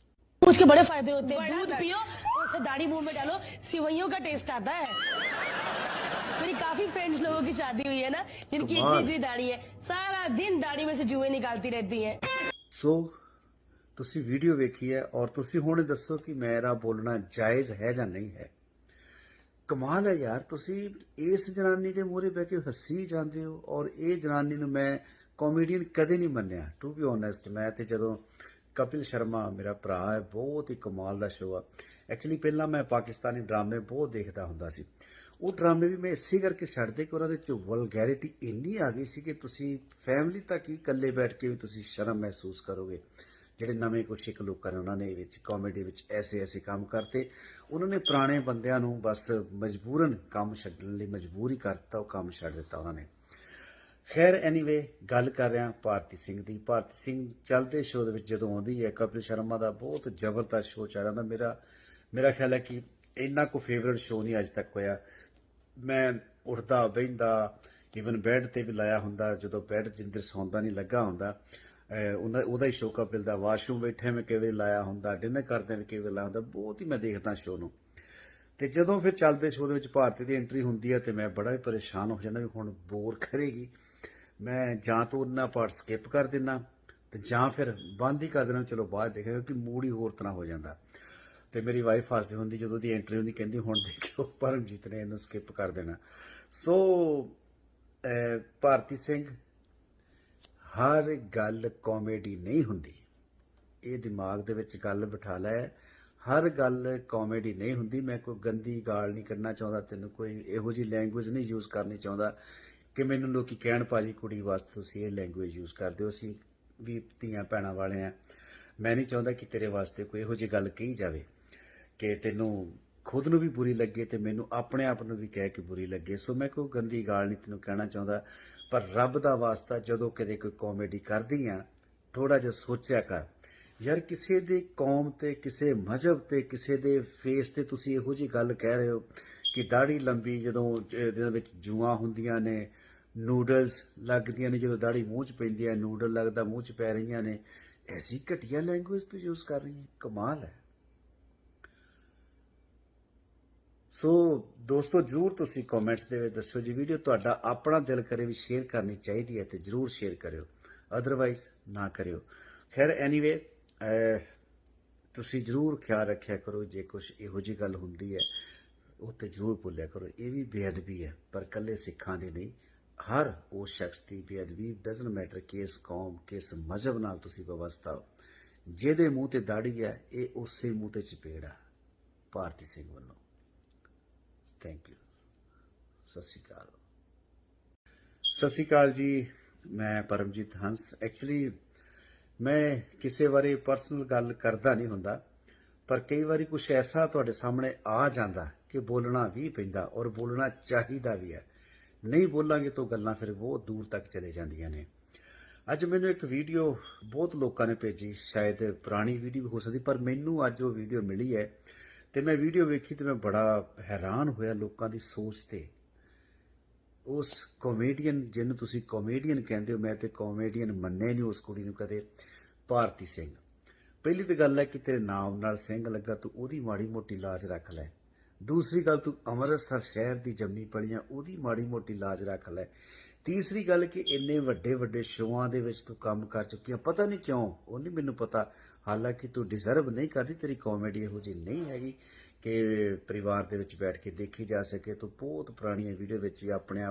दूध के बड़े फायदे होते हैं। दूध पियो, उसे दाढ़ी मुंह में डालो, सिवैयों का टेस्ट आता है। मेरी काफी फ्रेंड्स लोगों की शादी हुई है ना, जिनकी इतनी इतनी दाढ़ी है, सारा दिन दाढ़ी में से जुएं निकालती रहती हैं। सो ਤੁਸੀਂ ਵੀਡੀਓ ਵੇਖੀ ਹੈ, ਔਰ ਤੁਸੀਂ ਹੁਣ ਦੱਸੋ ਕਿ ਮੇਰਾ ਬੋਲਣਾ ਜਾਇਜ਼ ਹੈ ਜਾਂ ਨਹੀਂ ਹੈ। ਕਮਾਲ ਹੈ ਯਾਰ, ਤੁਸੀਂ ਇਸ ਜਨਾਨੀ ਦੇ ਮੂਹਰੇ ਬਹਿ ਕੇ ਹੱਸੀ ਜਾਂਦੇ ਹੋ, ਔਰ ਇਹ ਜਨਾਨੀ ਨੂੰ ਮੈਂ ਕਾਮੇਡੀਅਨ ਕਦੇ ਨਹੀਂ ਮੰਨਿਆ, ਟੂ ਬੀ ਓਨੈਸਟ। ਮੈਂ ਤੇ ਜਦੋਂ ਕਪਿਲ ਸ਼ਰਮਾ ਮੇਰਾ ਭਰਾ ਹੈ, ਬਹੁਤ ਹੀ ਕਮਾਲ ਦਾ ਸ਼ੋਅ ਆ। ਐਕਚੁਅਲੀ ਪਹਿਲਾਂ ਮੈਂ ਪਾਕਿਸਤਾਨੀ ਡਰਾਮੇ ਬਹੁਤ ਦੇਖਦਾ ਹੁੰਦਾ ਸੀ। ਉਹ ਡਰਾਮੇ ਵੀ ਮੈਂ ਇਸੇ ਕਰਕੇ ਛੱਡਦੇ ਕਿ ਉਹਨਾਂ ਦੇ ਵਿੱਚ ਵਲਗੈਰਿਟੀ ਇੰਨੀ ਆ ਗਈ ਸੀ ਕਿ ਤੁਸੀਂ ਫੈਮਿਲੀ ਤੱਕ ਹੀ ਇਕੱਲੇ ਬੈਠ ਕੇ ਵੀ ਤੁਸੀਂ ਸ਼ਰਮ ਮਹਿਸੂਸ ਕਰੋਗੇ। ਜਿਹੜੇ ਨਵੇਂ ਕੁਛ ਇੱਕ ਲੋਕਾਂ ਨੇ ਉਹਨਾਂ ਨੇ ਵਿੱਚ ਕਾਮੇਡੀ ਵਿੱਚ ਐਸੇ ਕੰਮ ਕਰਤੇ। ਉਹਨਾਂ ਨੇ ਪੁਰਾਣੇ ਬੰਦਿਆਂ ਨੂੰ ਬਸ ਮਜਬੂਰਨ ਕੰਮ ਛੱਡਣ ਲਈ ਮਜਬੂਰ ਹੀ ਕਰਤਾ, ਉਹ ਕੰਮ ਛੱਡ ਦਿੱਤਾ ਉਹਨਾਂ ਨੇ। ਖੈਰ, ਐਨੀਵੇ, ਗੱਲ ਕਰ ਰਿਹਾ ਭਾਰਤੀ ਸਿੰਘ ਦੀ। ਭਾਰਤੀ ਸਿੰਘ ਚੱਲਦੇ ਸ਼ੋਅ ਦੇ ਵਿੱਚ ਜਦੋਂ ਆਉਂਦੀ ਹੈ, ਕਪਿਲ ਸ਼ਰਮਾ ਦਾ ਬਹੁਤ ਜ਼ਬਰਦਸਤ ਸ਼ੋਅ ਚੱਲ ਰਿਹਾ। ਮੇਰਾ ਖਿਆਲ ਹੈ ਕਿ ਇੰਨਾ ਕੋ ਫੇਵਰਟ ਸ਼ੋਅ ਨਹੀਂ ਅੱਜ ਤੱਕ ਹੋਇਆ। ਮੈਂ ਉੱਠਦਾ ਬਹਿੰਦਾ, ਈਵਨ ਬੈੱਡ ਤੇ ਵੀ ਲਾਇਆ ਹੁੰਦਾ, ਜਦੋਂ ਬੈੱਡ ਜਿੰਦਰ ਸੌਂਦਾ ਨਹੀਂ ਲੱਗਾ ਹੁੰਦਾ, ਉਹਦਾ ਹੀ ਸ਼ੋਅ ਕਪਿਲ ਦਾ। ਵਾਸ਼ਰੂਮ ਬੈਠੇ ਮੈਂ ਕਈ ਵਾਰੀ ਲਾਇਆ ਹੁੰਦਾ, ਡਿਨਰ ਕਰਦੇ ਵੀ ਕਈ ਵਾਰੀ ਲਾਇਆ ਹੁੰਦਾ। ਬਹੁਤ ਹੀ ਮੈਂ ਦੇਖਦਾ ਸ਼ੋਅ ਨੂੰ। ਤੇ ਜਦੋਂ ਫਿਰ ਚੱਲਦੇ ਸ਼ੋਅ ਦੇ ਵਿੱਚ ਭਾਰਤੀ ਦੀ ਐਂਟਰੀ ਹੁੰਦੀ ਹੈ ਤੇ ਮੈਂ ਬੜਾ ਹੀ ਪਰੇਸ਼ਾਨ ਹੋ ਜਾਂਦਾ ਵੀ ਹੁਣ ਬੋਰ ਕਰੇਗੀ। ਮੈਂ ਜਾਂ ਤਾਂ ਉਹਨਾਂ ਪਾਰਟ ਸਕਿਪ ਕਰ ਦਿੰਦਾ ਤੇ ਜਾਂ ਫਿਰ ਬੰਦ ਹੀ ਕਰ ਦੇਣਾ, ਚਲੋ ਬਾਅਦ ਦੇਖਾਂਗੇ, ਕਿਉਂਕਿ ਮੂਡ ਹੀ ਹੋਰ ਤਰ੍ਹਾਂ ਹੋ ਜਾਂਦਾ। ਤੇ ਮੇਰੀ ਵਾਈਫ ਹੱਸਦੀ ਹੁੰਦੀ ਜਦੋਂ ਦੀ ਐਂਟਰੀ ਹੁੰਦੀ, ਕਹਿੰਦੀ ਹੁਣ ਦੇਖਿਓ ਪਰਮਜੀਤ ਨੇ ਇਹਨੂੰ ਸਕਿਪ ਕਰ ਦੇਣਾ। ਸੋ ਭਾਰਤੀ ਸਿੰਘ, ਹਰ ਗੱਲ ਕਾਮੇਡੀ ਨਹੀਂ ਹੁੰਦੀ, ਇਹ ਦਿਮਾਗ ਦੇ ਵਿੱਚ ਗੱਲ ਬਿਠਾ ਲੈ। ਹਰ ਗੱਲ ਕਾਮੇਡੀ ਨਹੀਂ ਹੁੰਦੀ। ਮੈਂ ਕੋਈ ਗੰਦੀ ਗਾਲ ਨਹੀਂ ਕੱਢਣਾ ਚਾਹੁੰਦਾ, ਤੈਨੂੰ ਕੋਈ ਇਹੋ ਜਿਹੀ ਲੈਂਗੁਏਜ ਨਹੀਂ ਯੂਜ਼ ਕਰਨੀ ਚਾਹੁੰਦਾ ਕਿ ਮੈਨੂੰ ਲੋਕੀ ਕਹਿਣ ਭਾਜੀ ਕੁੜੀ ਵਾਸਤੇ ਤੁਸੀਂ ਇਹ ਲੈਂਗੁਏਜ ਯੂਜ਼ ਕਰਦੇ ਹੋ। ਅਸੀਂ ਵੀ ਧੀਆਂ ਭੈਣਾਂ ਵਾਲੇ ਆ। ਮੈਂ ਨਹੀਂ ਚਾਹੁੰਦਾ ਕਿ ਤੇਰੇ ਵਾਸਤੇ ਕੋਈ ਇਹੋ ਜਿਹੀ ਗੱਲ ਕਹੀ ਜਾਵੇ ਕਿ ਤੈਨੂੰ ਖੁਦ ਨੂੰ ਵੀ ਬੁਰੀ ਲੱਗੇ ਤੇ ਮੈਨੂੰ ਆਪਣੇ ਆਪ ਨੂੰ ਵੀ ਕਹਿ ਕੇ ਬੁਰੀ ਲੱਗੇ। ਸੋ ਮੈਂ ਕੋਈ ਗੰਦੀ ਗਾਲ ਨਹੀਂ ਤੈਨੂੰ ਕਹਿਣਾ ਚਾਹੁੰਦਾ, ਪਰ ਰੱਬ ਦਾ ਵਾਸਤਾ ਜਦੋਂ ਕਦੇ ਕੋਈ ਕਾਮੇਡੀ ਕਰਦੀ ਆ, ਥੋੜਾ ਜਿਹਾ ਸੋਚਿਆ ਕਰ ਯਾਰ। ਕਿਸੇ ਦੇ ਕੌਮ ਤੇ, ਕਿਸੇ ਮਜ਼ਹਬ ਤੇ, ਕਿਸੇ ਦੇ ਫੇਸ ਤੇ ਤੁਸੀਂ ਇਹੋ ਜਿਹੀ ਗੱਲ ਕਹਿ ਰਹੇ ਹੋ ਕਿ ਦਾੜੀ ਲੰਬੀ, ਜਦੋਂ ਇਹਦੇ ਵਿੱਚ ਜੂਆਂ ਹੁੰਦੀਆਂ ਨੇ, ਨੂਡਲਸ ਲੱਗਦੀਆਂ ਨੇ, ਜਦੋਂ ਦਾੜੀ ਮੂੰਹ 'ਚ ਪੈਂਦੀ ਹੈ ਨੂਡਲ ਲੱਗਦਾ ਮੂੰਹ 'ਚ ਪੈ ਰਹੀਆਂ ਨੇ, ਐਸੀ ਘਟੀਆ ਲੈਂਗੁਏਜ ਤੂੰ ਯੂਜ਼ ਕਰ ਰਹੀ ਹੈ। ਕਮਾਲ ਹੈ। ਸੋ ਦੋਸਤੋ, ਜ਼ਰੂਰ ਤੁਸੀਂ ਕਮੈਂਟਸ ਦੇ ਵਿੱਚ ਦੱਸੋ ਜੀ ਵੀਡੀਓ ਤੁਹਾਡਾ ਆਪਣਾ ਦਿਲ ਕਰੇ ਵੀ ਸ਼ੇਅਰ ਕਰਨੀ ਚਾਹੀਦੀ ਹੈ ਤੇ ਜ਼ਰੂਰ ਸ਼ੇਅਰ ਕਰਿਓ, ਅਦਰਵਾਈਜ਼ ਨਾ ਕਰਿਓ। ਖੈਰ, ਐਨੀਵੇ, ਤੁਸੀਂ ਜ਼ਰੂਰ ਖਿਆਲ ਰੱਖਿਆ ਕਰੋ, ਜੇ ਕੁਛ ਇਹੋ ਜਿਹੀ ਗੱਲ ਹੁੰਦੀ ਹੈ ਉਹ ਤੇ ਜ਼ਰੂਰ ਭੁੱਲਿਆ ਕਰੋ। ਇਹ ਵੀ ਬੇਅਦਬੀ ਹੈ, ਪਰ ਇਕੱਲੇ ਸਿੱਖਾਂ ਦੀ ਨਹੀਂ, ਹਰ ਉਸ ਸ਼ਖਸ ਦੀ ਬੇਅਦਬੀ। ਡਜ਼ਨਟ ਮੈਟਰ ਕਿਸ ਕੌਮ, ਕਿਸ ਮਜ਼ਹਬ ਨਾਲ ਤੁਸੀਂ ਵਿਵਸਥਾ ਹੋ। ਜਿਹਦੇ ਮੂੰਹ ਤੇ ਦਾੜੀ ਹੈ, ਇਹ ਉਸੇ ਮੂੰਹ ਤੇ ਚਪੇੜ ਆ ਭਾਰਤੀ ਸਿੰਘ ਵੱਲੋਂ। Thank you. ਸਤਿ ਸ਼੍ਰੀ ਅਕਾਲ। ਸਤਿ ਸ਼੍ਰੀ ਅਕਾਲ ਜੀ, ਮੈਂ ਪਰਮਜੀਤ ਹੰਸ। ਐਕਚੁਅਲੀ ਮੈਂ ਕਿਸੇ ਬਾਰੇ ਪਰਸਨਲ ਗੱਲ ਕਰਦਾ ਨਹੀਂ ਹੁੰਦਾ, ਪਰ ਕਈ ਵਾਰੀ ਕੁਝ ਐਸਾ ਤੁਹਾਡੇ ਸਾਹਮਣੇ ਆ ਜਾਂਦਾ ਕਿ ਬੋਲਣਾ ਵੀ ਪੈਂਦਾ, ਔਰ ਬੋਲਣਾ ਚਾਹੀਦਾ ਵੀ ਹੈ। ਨਹੀਂ ਬੋਲਾਂਗੇ ਤਾਂ ਗੱਲਾਂ ਫਿਰ ਬਹੁਤ ਦੂਰ ਤੱਕ ਚਲੇ ਜਾਂਦੀਆਂ ਨੇ। ਅੱਜ ਮੈਨੂੰ ਇੱਕ ਵੀਡੀਓ ਬਹੁਤ ਲੋਕਾਂ ਨੇ ਭੇਜੀ, ਸ਼ਾਇਦ ਪੁਰਾਣੀ ਵੀਡੀਓ ਹੋ ਸਕਦੀ, ਪਰ ਮੈਨੂੰ ਅੱਜ ਉਹ ਵੀਡੀਓ ਮਿਲੀ ਹੈ ਤੇ ਮੈਂ ਵੀਡੀਓ ਵੇਖੀ ਤੇ ਮੈਂ ਬੜਾ ਹੈਰਾਨ ਹੋਇਆ ਲੋਕਾਂ ਦੀ ਸੋਚ ਤੇ। ਉਸ ਕਾਮੇਡੀਅਨ ਜਿਹਨੂੰ ਤੁਸੀਂ ਕਾਮੇਡੀਅਨ ਕਹਿੰਦੇ ਹੋ, ਮੈਂ ਤੇ ਕਾਮੇਡੀਅਨ ਮੰਨਿਆ ਨਹੀਂ ਉਸ ਕੁੜੀ ਨੂੰ ਕਦੇ, ਭਾਰਤੀ ਸਿੰਘ। ਪਹਿਲੀ ਤਾਂ ਗੱਲ ਹੈ ਕਿ ਤੇਰੇ ਨਾਮ ਨਾਲ ਸਿੰਘ ਲੱਗਾ, ਤੂੰ ਉਹਦੀ ਮਾੜੀ ਮੋਟੀ ਲਾਜ ਰੱਖ ਲੈ। ਦੂਸਰੀ ਗੱਲ, ਤੂੰ ਅੰਮ੍ਰਿਤਸਰ ਸ਼ਹਿਰ ਦੀ ਜੰਮੀ ਪਲੀਆਂ, ਉਹਦੀ ਮਾੜੀ ਮੋਟੀ ਲਾਜ ਰੱਖ ਲੈ। ਤੀਸਰੀ ਗੱਲ ਕਿ ਇੰਨੇ ਵੱਡੇ ਵੱਡੇ ਸ਼ੋਆਂ ਦੇ ਵਿੱਚ ਤੂੰ ਕੰਮ ਕਰ ਚੁੱਕੀ ਆ, ਪਤਾ ਨਹੀਂ ਕਿਉਂ, ਉਹ ਨਹੀਂ ਮੈਨੂੰ ਪਤਾ, ਹਾਲਾਂਕਿ ਤੂੰ ਡਿਜ਼ਰਵ ਨਹੀਂ ਕਰਦੀ, ਤੇਰੀ ਕਾਮੇਡੀ ਇਹੋ ਜਿਹੀ ਨਹੀਂ ਹੈਗੀ ਕਿ ਪਰਿਵਾਰ ਦੇ ਵਿੱਚ ਬੈਠ ਕੇ ਦੇਖੀ ਜਾ ਸਕੇ। ਤੂੰ ਬਹੁਤ ਪੁਰਾਣੀਆਂ ਵੀਡੀਓ ਵਿੱਚ ਹੀ ਆਪਣੇ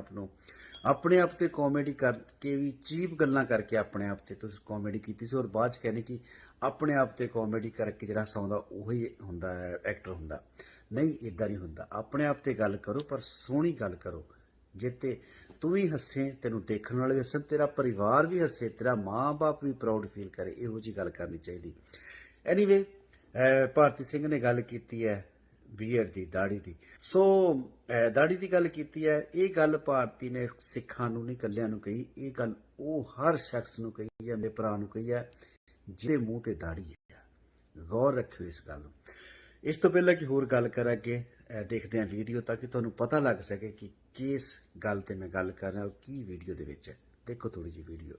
ਆਪ ਤੇ ਕਾਮੇਡੀ ਕਰਕੇ ਵੀ, ਚੀਪ ਗੱਲਾਂ ਕਰਕੇ ਆਪਣੇ ਆਪ ਤੇ ਤੁਸੀਂ ਕਾਮੇਡੀ ਕੀਤੀ ਸੀ, ਔਰ ਬਾਅਦ ਚ ਕਹਿੰਦੇ ਕਿ ਆਪਣੇ ਆਪ ਤੇ ਕਾਮੇਡੀ ਕਰਕੇ ਜਿਹੜਾ ਹਸਾਉਂਦਾ ਉਹੀ ਹੁੰਦਾ ਹੈ, ਐਕਟਰ ਹੁੰਦਾ। ਨਹੀਂ, ਇਦਾਂ ਨਹੀਂ ਹੁੰਦਾ। ਆਪਣੇ ਆਪ ਤੇ ਗੱਲ ਕਰੋ, ਪਰ ਸੋਹਣੀ ਗੱਲ ਕਰੋ, ਜਿੱਤੇ ਤੂੰ ਵੀ ਹੱਸੇ, ਤੈਨੂੰ ਦੇਖਣ ਵਾਲੇ ਵੀ ਹੱਸਣ, ਤੇਰਾ ਪਰਿਵਾਰ ਵੀ ਹੱਸੇ, ਤੇਰਾ ਮਾਂ-ਬਾਪ ਵੀ ਪ੍ਰਾਊਡ ਫੀਲ ਕਰੇ। ਇਹੋ ਜਿਹੀ ਗੱਲ ਕਰਨੀ ਚਾਹੀਦੀ। ਐਨੀਵੇ, ਭਾਰਤੀ ਸਿੰਘ ਨੇ ਗੱਲ ਕੀਤੀ ਹੈ ਬੀਐਡ ਦੀ, ਦਾੜੀ ਦੀ। ਸੋ ਦਾੜੀ ਦੀ ਗੱਲ ਕੀਤੀ ਹੈ। ਇਹ ਗੱਲ ਭਾਰਤੀ ਨੇ ਸਿੱਖਾਂ ਨੂੰ ਨਹੀਂ, ਇਕੱਲਿਆਂ ਨੂੰ ਕਹੀ। ਇਹ ਗੱਲ ਉਹ ਹਰ ਸ਼ਖਸ ਨੂੰ ਕਹੀ ਹੈ, ਮੇਰੇ ਭਰਾ ਨੂੰ ਕਹੀ ਹੈ ਜਿਹਦੇ ਮੂੰਹ ਤੇ ਦਾੜੀ ਹੈ। ਗੌਰ ਰੱਖਿਓ ਇਸ ਗੱਲ ਨੂੰ। ਇਸ ਤੋਂ ਪਹਿਲਾਂ ਕਿ ਹੋਰ ਗੱਲ ਕਰਾਂਗੇ, ਦੇਖਦੇ ਹਾਂ ਵੀਡੀਓ ਤਾਂ ਕਿ ਤੁਹਾਨੂੰ ਪਤਾ ਲੱਗ ਸਕੇ ਕਿ ਕਿਸ ਗੱਲ ਤੇ मैं ਗੱਲ कर रहा हूँ, की वीडियो दे विच है। देखो थोड़ी जी वीडियो।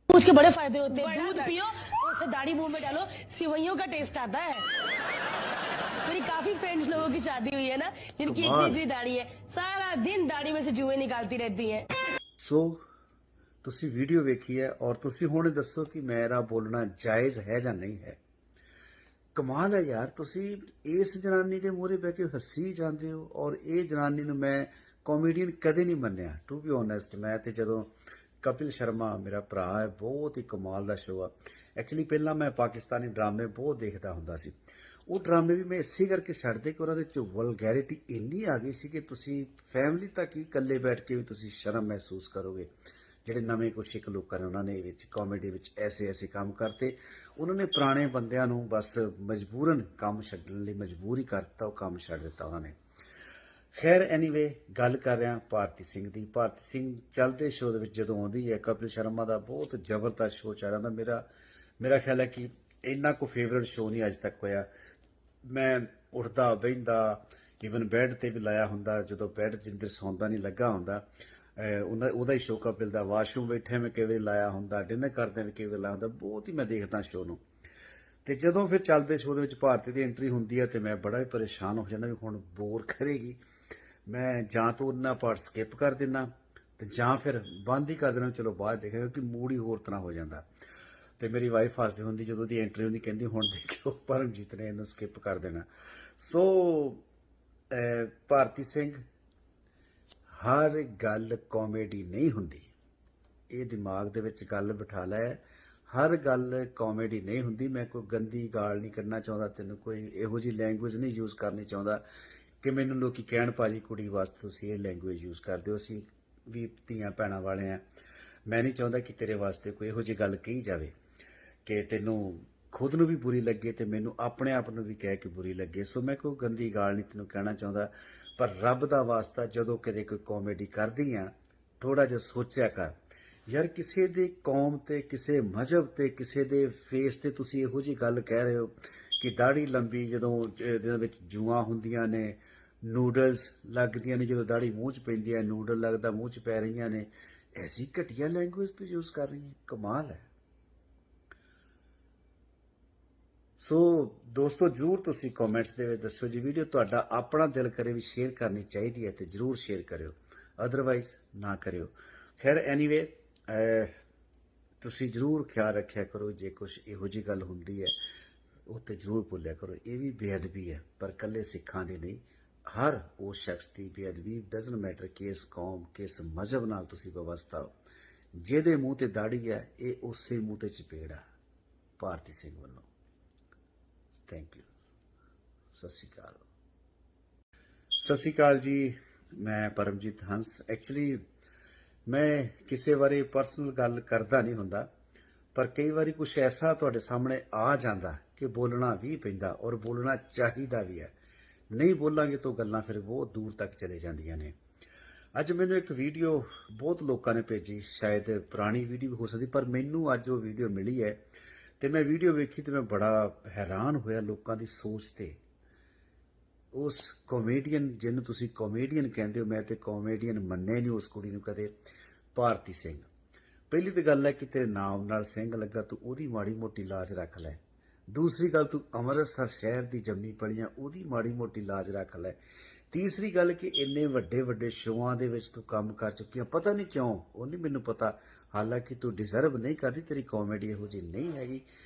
दूध के बड़े फायदे होते हैं। दूध पियो, उसे दाढ़ी मुंह में डालो, सिवैयों का टेस्ट आता है। मेरी काफी फ्रेंड्स लोगों की शादी हुई है ना, जिनकी इतनी इतनी दाढ़ी है, सारा दिन दाढ़ी में से जुएं निकालती रहती हैं। सो तुसी वीडियो वेखी है और तुसी हुण दसो कि मेरा बोलना जायज है या नहीं है। कमाल है यार, तुसी इस जनानी दे मूहरे बह के हसी जांदे हो, और ये जनानी नूं मैं कॉमेडियन कदे नहीं मन्निया, टू बी ऑनेस्ट। मैं तो जदों कपिल शर्मा मेरा भरा है, बहुत ही कमाल का शो है। एक्चुअली पहला मैं पाकिस्तानी ड्रामे बहुत देखता हुंदा सी। वो ड्रामे भी मैं इसी करके छड्डदे कि उन्हां दे च वलगैरिटी इन्नी आ गई सी कि तुसी फैमिली तक ही इकल्ले बैठ के भी तुसी शर्म महसूस करोगे। ਜਿਹੜੇ ਨਵੇਂ ਕੁਛ ਇੱਕ ਲੋਕਾਂ ਨੇ ਉਹਨਾਂ ਨੇ ਵਿੱਚ ਕਾਮੇਡੀ ਵਿੱਚ ਐਸੇ ਕੰਮ ਕਰਤੇ, ਉਹਨਾਂ ਨੇ ਪੁਰਾਣੇ ਬੰਦਿਆਂ ਨੂੰ ਬਸ ਮਜਬੂਰਨ ਕੰਮ ਛੱਡਣ ਲਈ ਮਜਬੂਰ ਹੀ ਕਰਤਾ, ਉਹ ਕੰਮ ਛੱਡ ਦਿੱਤਾ ਉਹਨਾਂ ਨੇ। ਖੈਰ ਐਨੀਵੇ, ਗੱਲ ਕਰ ਰਿਹਾ ਭਾਰਤੀ ਸਿੰਘ ਦੀ। ਭਾਰਤੀ ਸਿੰਘ ਚੱਲਦੇ ਸ਼ੋਅ ਦੇ ਵਿੱਚ ਜਦੋਂ ਆਉਂਦੀ ਹੈ, ਕਪਿਲ ਸ਼ਰਮਾ ਦਾ ਬਹੁਤ ਜ਼ਬਰਦਸਤ ਸ਼ੋਅ ਚੱਲ ਰਿਹਾ। ਮੇਰਾ ਖਿਆਲ ਹੈ ਕਿ ਇੰਨਾ ਕੋ ਫੇਵਰਟ ਸ਼ੋਅ ਨਹੀਂ ਅੱਜ ਤੱਕ ਹੋਇਆ। ਮੈਂ ਉੱਠਦਾ ਬਹਿੰਦਾ, ਈਵਨ ਬੈੱਡ ਤੇ ਵੀ ਲਾਇਆ ਹੁੰਦਾ, ਜਦੋਂ ਬੈੱਡ ਜਿੰਦਰ ਸੌਂਦਾ ਨਹੀਂ ਲੱਗਾ ਹੁੰਦਾ, ਉਹਦਾ ਹੀ ਸ਼ੋਅ ਕਪਿਲ ਦਾ। ਵਾਸ਼ਰੂਮ ਬੈਠੇ ਮੈਂ ਕਈ ਵਾਰੀ ਲਾਇਆ ਹੁੰਦਾ, ਡਿਨਰ ਕਰਦੇ ਵੀ ਕਈ ਵਾਰੀ ਲਾਇਆ ਹੁੰਦਾ, ਬਹੁਤ ਹੀ ਮੈਂ ਦੇਖਦਾ ਸ਼ੋਅ ਨੂੰ। ਤੇ ਜਦੋਂ ਫਿਰ ਚੱਲਦੇ ਸ਼ੋਅ ਦੇ ਵਿੱਚ ਭਾਰਤੀ ਦੀ ਐਂਟਰੀ ਹੁੰਦੀ ਹੈ ਤੇ ਮੈਂ ਬੜਾ ਹੀ ਪਰੇਸ਼ਾਨ ਹੋ ਜਾਂਦਾ ਵੀ ਹੁਣ ਬੋਰ ਕਰੇਗੀ। ਮੈਂ ਜਾਂ ਤਾਂ ਉਹਨਾਂ ਪਾਰਟ ਸਕਿਪ ਕਰ ਦਿੰਦਾ ਤੇ ਜਾਂ ਫਿਰ ਬੰਦ ਹੀ ਕਰ ਦੇਣਾ, ਚਲੋ ਬਾਅਦ ਦੇਖਾਂਗੇ, ਕਿਉਂਕਿ ਮੂਡ ਹੀ ਹੋਰ ਤਰ੍ਹਾਂ ਹੋ ਜਾਂਦਾ। ਤੇ ਮੇਰੀ ਵਾਈਫ ਹੱਸਦੀ ਹੁੰਦੀ ਜਦੋਂ ਦੀ ਐਂਟਰੀ ਹੁੰਦੀ, ਕਹਿੰਦੀ ਹੁਣ ਦੇਖਿਓ ਪਰਮਜੀਤ ਨੇ ਇਹਨੂੰ ਸਕਿਪ ਕਰ ਦੇਣਾ। ਸੋ ਭਾਰਤੀ ਸਿੰਘ, ਹਰ ਗੱਲ ਕਾਮੇਡੀ ਨਹੀਂ ਹੁੰਦੀ, ਇਹ ਦਿਮਾਗ ਦੇ ਵਿੱਚ ਗੱਲ ਬਿਠਾ ਲੈ। ਹਰ ਗੱਲ ਕਾਮੇਡੀ ਨਹੀਂ ਹੁੰਦੀ। ਮੈਂ ਕੋਈ ਗੰਦੀ ਗਾਲ ਨਹੀਂ ਕੱਢਣਾ ਚਾਹੁੰਦਾ, ਤੈਨੂੰ ਕੋਈ ਇਹੋ ਜਿਹੀ ਲੈਂਗੁਏਜ ਨਹੀਂ ਯੂਜ਼ ਕਰਨੀ ਚਾਹੁੰਦਾ ਕਿ ਮੈਨੂੰ ਲੋਕੀ ਕਹਿਣ ਭਾਜੀ ਕੁੜੀ ਵਾਸਤੇ ਤੁਸੀਂ ਇਹ ਲੈਂਗੁਏਜ ਯੂਜ਼ ਕਰਦੇ ਹੋ। ਅਸੀਂ ਵੀ ਧੀਆਂ ਭੈਣਾਂ ਵਾਲੇ ਆ। ਮੈਂ ਨਹੀਂ ਚਾਹੁੰਦਾ ਕਿ ਤੇਰੇ ਵਾਸਤੇ ਕੋਈ ਇਹੋ ਜਿਹੀ ਗੱਲ ਕਹੀ ਜਾਵੇ ਕਿ ਤੈਨੂੰ ਖੁਦ ਨੂੰ ਵੀ ਬੁਰੀ ਲੱਗੇ ਤੇ ਮੈਨੂੰ ਆਪਣੇ ਆਪ ਨੂੰ ਵੀ ਕਹਿ ਕੇ ਬੁਰੀ ਲੱਗੇ। ਸੋ ਮੈਂ ਕੋਈ ਗੰਦੀ ਗਾਲ ਨਹੀਂ ਤੈਨੂੰ ਕਹਿਣਾ ਚਾਹੁੰਦਾ, ਪਰ ਰੱਬ ਦਾ ਵਾਸਤਾ ਜਦੋਂ ਕਦੇ ਕੋਈ ਕਾਮੇਡੀ ਕਰਦੀ ਆ, ਥੋੜਾ ਜਿਹਾ ਸੋਚਿਆ ਕਰ ਯਾਰ, ਕਿਸੇ ਦੇ ਕੌਮ ਤੇ, ਕਿਸੇ ਮਜ਼ਹਬ ਤੇ, ਕਿਸੇ ਦੇ ਫੇਸ ਤੇ ਤੁਸੀਂ ਇਹੋ ਜਿਹੀ ਗੱਲ ਕਹਿ ਰਹੇ ਹੋ ਕਿ ਦਾੜੀ ਲੰਬੀ, ਜਦੋਂ ਇਹਦੇ ਵਿੱਚ ਜੂਆਂ ਹੁੰਦੀਆਂ ਨੇ, ਨੂਡਲਸ ਲੱਗਦੀਆਂ ਨੇ, ਜਦੋਂ ਦਾੜੀ ਮੂੰਹ 'ਚ ਪੈਂਦੀ ਹੈ ਨੂਡਲ ਲੱਗਦਾ ਮੂੰਹ 'ਚ ਪੈ ਰਹੀਆਂ ਨੇ, ਐਸੀ ਘਟੀਆ ਲੈਂਗੁਏਜ ਤੂੰ ਯੂਜ਼ ਕਰ ਰਹੀ ਹੈ। ਕਮਾਲ ਹੈ। ਸੋ ਦੋਸਤੋ, ਜ਼ਰੂਰ ਤੁਸੀਂ ਕਮੈਂਟਸ ਦੇ ਵਿੱਚ ਦੱਸੋ ਜੀ, ਵੀਡੀਓ ਤੁਹਾਡਾ ਆਪਣਾ ਦਿਲ ਕਰੇ ਵੀ ਸ਼ੇਅਰ ਕਰਨੀ ਚਾਹੀਦੀ ਹੈ ਤੇ ਜ਼ਰੂਰ ਸ਼ੇਅਰ ਕਰਿਓ, ਅਦਰਵਾਈਜ਼ ਨਾ ਕਰਿਓ। ਖੈਰ ਐਨੀਵੇ, ਤੁਸੀਂ ਜ਼ਰੂਰ ਖਿਆਲ ਰੱਖਿਆ ਕਰੋ, ਜੇ ਕੁਛ ਇਹੋ ਜਿਹੀ ਗੱਲ ਹੁੰਦੀ ਹੈ ਉਹ ਤੇ ਜ਼ਰੂਰ ਭੁੱਲਿਆ ਕਰੋ। ਇਹ ਵੀ ਬੇਅਦਬੀ ਹੈ, ਪਰ ਇਕੱਲੇ ਸਿੱਖਾਂ ਦੀ ਨਹੀਂ, ਹਰ ਉਸ ਸ਼ਖਸ ਦੀ ਬੇਅਦਬੀ। ਡਜ਼ਨਟ ਮੈਟਰ ਕਿਸ ਕੌਮ, ਕਿਸ ਮਜ਼ਹਬ ਨਾਲ ਤੁਸੀਂ ਵਿਵਸਥਾ ਹੋ, ਜਿਹਦੇ ਮੂੰਹ ਤੇ ਦਾੜੀ ਹੈ ਇਹ ਉਸੇ ਮੂੰਹ ਤੇ ਚਪੇੜ ਆ ਭਾਰਤੀ ਸਿੰਘ ਵੱਲੋਂ। Thank you. ਸਤਿ ਸ਼੍ਰੀ ਅਕਾਲ ਜੀ, ਮੈਂ ਪਰਮਜੀਤ ਹੰਸ। ਐਕਚੁਅਲੀ ਮੈਂ ਕਿਸੇ ਬਾਰੇ ਪਰਸਨਲ ਗੱਲ ਕਰਦਾ ਨਹੀਂ ਹੁੰਦਾ, ਪਰ ਕਈ ਵਾਰੀ ਕੁਝ ਐਸਾ ਤੁਹਾਡੇ ਸਾਹਮਣੇ ਆ ਜਾਂਦਾ ਕਿ ਬੋਲਣਾ ਵੀ ਪੈਂਦਾ, ਔਰ ਬੋਲਣਾ ਚਾਹੀਦਾ ਵੀ ਹੈ। ਨਹੀਂ ਬੋਲਾਂਗੇ ਤਾਂ ਗੱਲਾਂ ਫਿਰ ਬਹੁਤ ਦੂਰ ਤੱਕ ਚਲੇ ਜਾਂਦੀਆਂ ਨੇ। ਅੱਜ ਮੈਨੂੰ ਇੱਕ ਵੀਡੀਓ ਬਹੁਤ ਲੋਕਾਂ ਨੇ ਭੇਜੀ, ਸ਼ਾਇਦ ਪੁਰਾਣੀ ਵੀਡੀਓ ਹੋ ਸਕਦੀ, ਪਰ ਮੈਨੂੰ ਅੱਜ ਉਹ ਵੀਡੀਓ ਮਿਲੀ ਹੈ ਤੇ ਮੈਂ ਵੀਡੀਓ ਵੇਖੀ ਤੇ ਮੈਂ ਬੜਾ ਹੈਰਾਨ ਹੋਇਆ ਲੋਕਾਂ ਦੀ ਸੋਚ ਤੇ। ਉਸ ਕਾਮੇਡੀਅਨ ਜਿਹਨੂੰ ਤੁਸੀਂ ਕਾਮੇਡੀਅਨ ਕਹਿੰਦੇ ਹੋ, ਮੈਂ ਤੇ ਕਾਮੇਡੀਅਨ ਮੰਨਿਆ ਨਹੀਂ ਉਸ ਕੁੜੀ ਨੂੰ ਕਦੇ, ਭਾਰਤੀ ਸਿੰਘ। ਪਹਿਲੀ ਤਾਂ ਗੱਲ ਹੈ ਕਿ ਤੇਰੇ ਨਾਮ ਨਾਲ ਸਿੰਘ ਲੱਗਾ, ਤੂੰ ਉਹਦੀ ਮਾੜੀ ਮੋਟੀ ਲਾਜ ਰੱਖ ਲੈ। ਦੂਸਰੀ ਗੱਲ, ਤੂੰ ਅੰਮ੍ਰਿਤਸਰ ਸ਼ਹਿਰ ਦੀ ਜੰਮੀ ਪਲੀਆਂ, ਉਹਦੀ ਮਾੜੀ ਮੋਟੀ ਲਾਜ ਰੱਖ ਲੈ। ਤੀਸਰੀ ਗੱਲ ਕਿ ਇੰਨੇ ਵੱਡੇ ਵੱਡੇ ਸ਼ੋਆਂ ਦੇ ਵਿੱਚ ਤੂੰ ਕੰਮ ਕਰ ਚੁੱਕੀ ਆ, ਪਤਾ ਨਹੀਂ ਕਿਉਂ, ਉਹ ਨਹੀਂ ਮੈਨੂੰ ਪਤਾ। ਹਾਲਾਂਕਿ ਤੂੰ ਡਿਜ਼ਰਵ ਨਹੀਂ ਕਰਦੀ, ਤੇਰੀ ਕਾਮੇਡੀ ਇਹੋ ਜਿਹੀ ਨਹੀਂ ਹੈਗੀ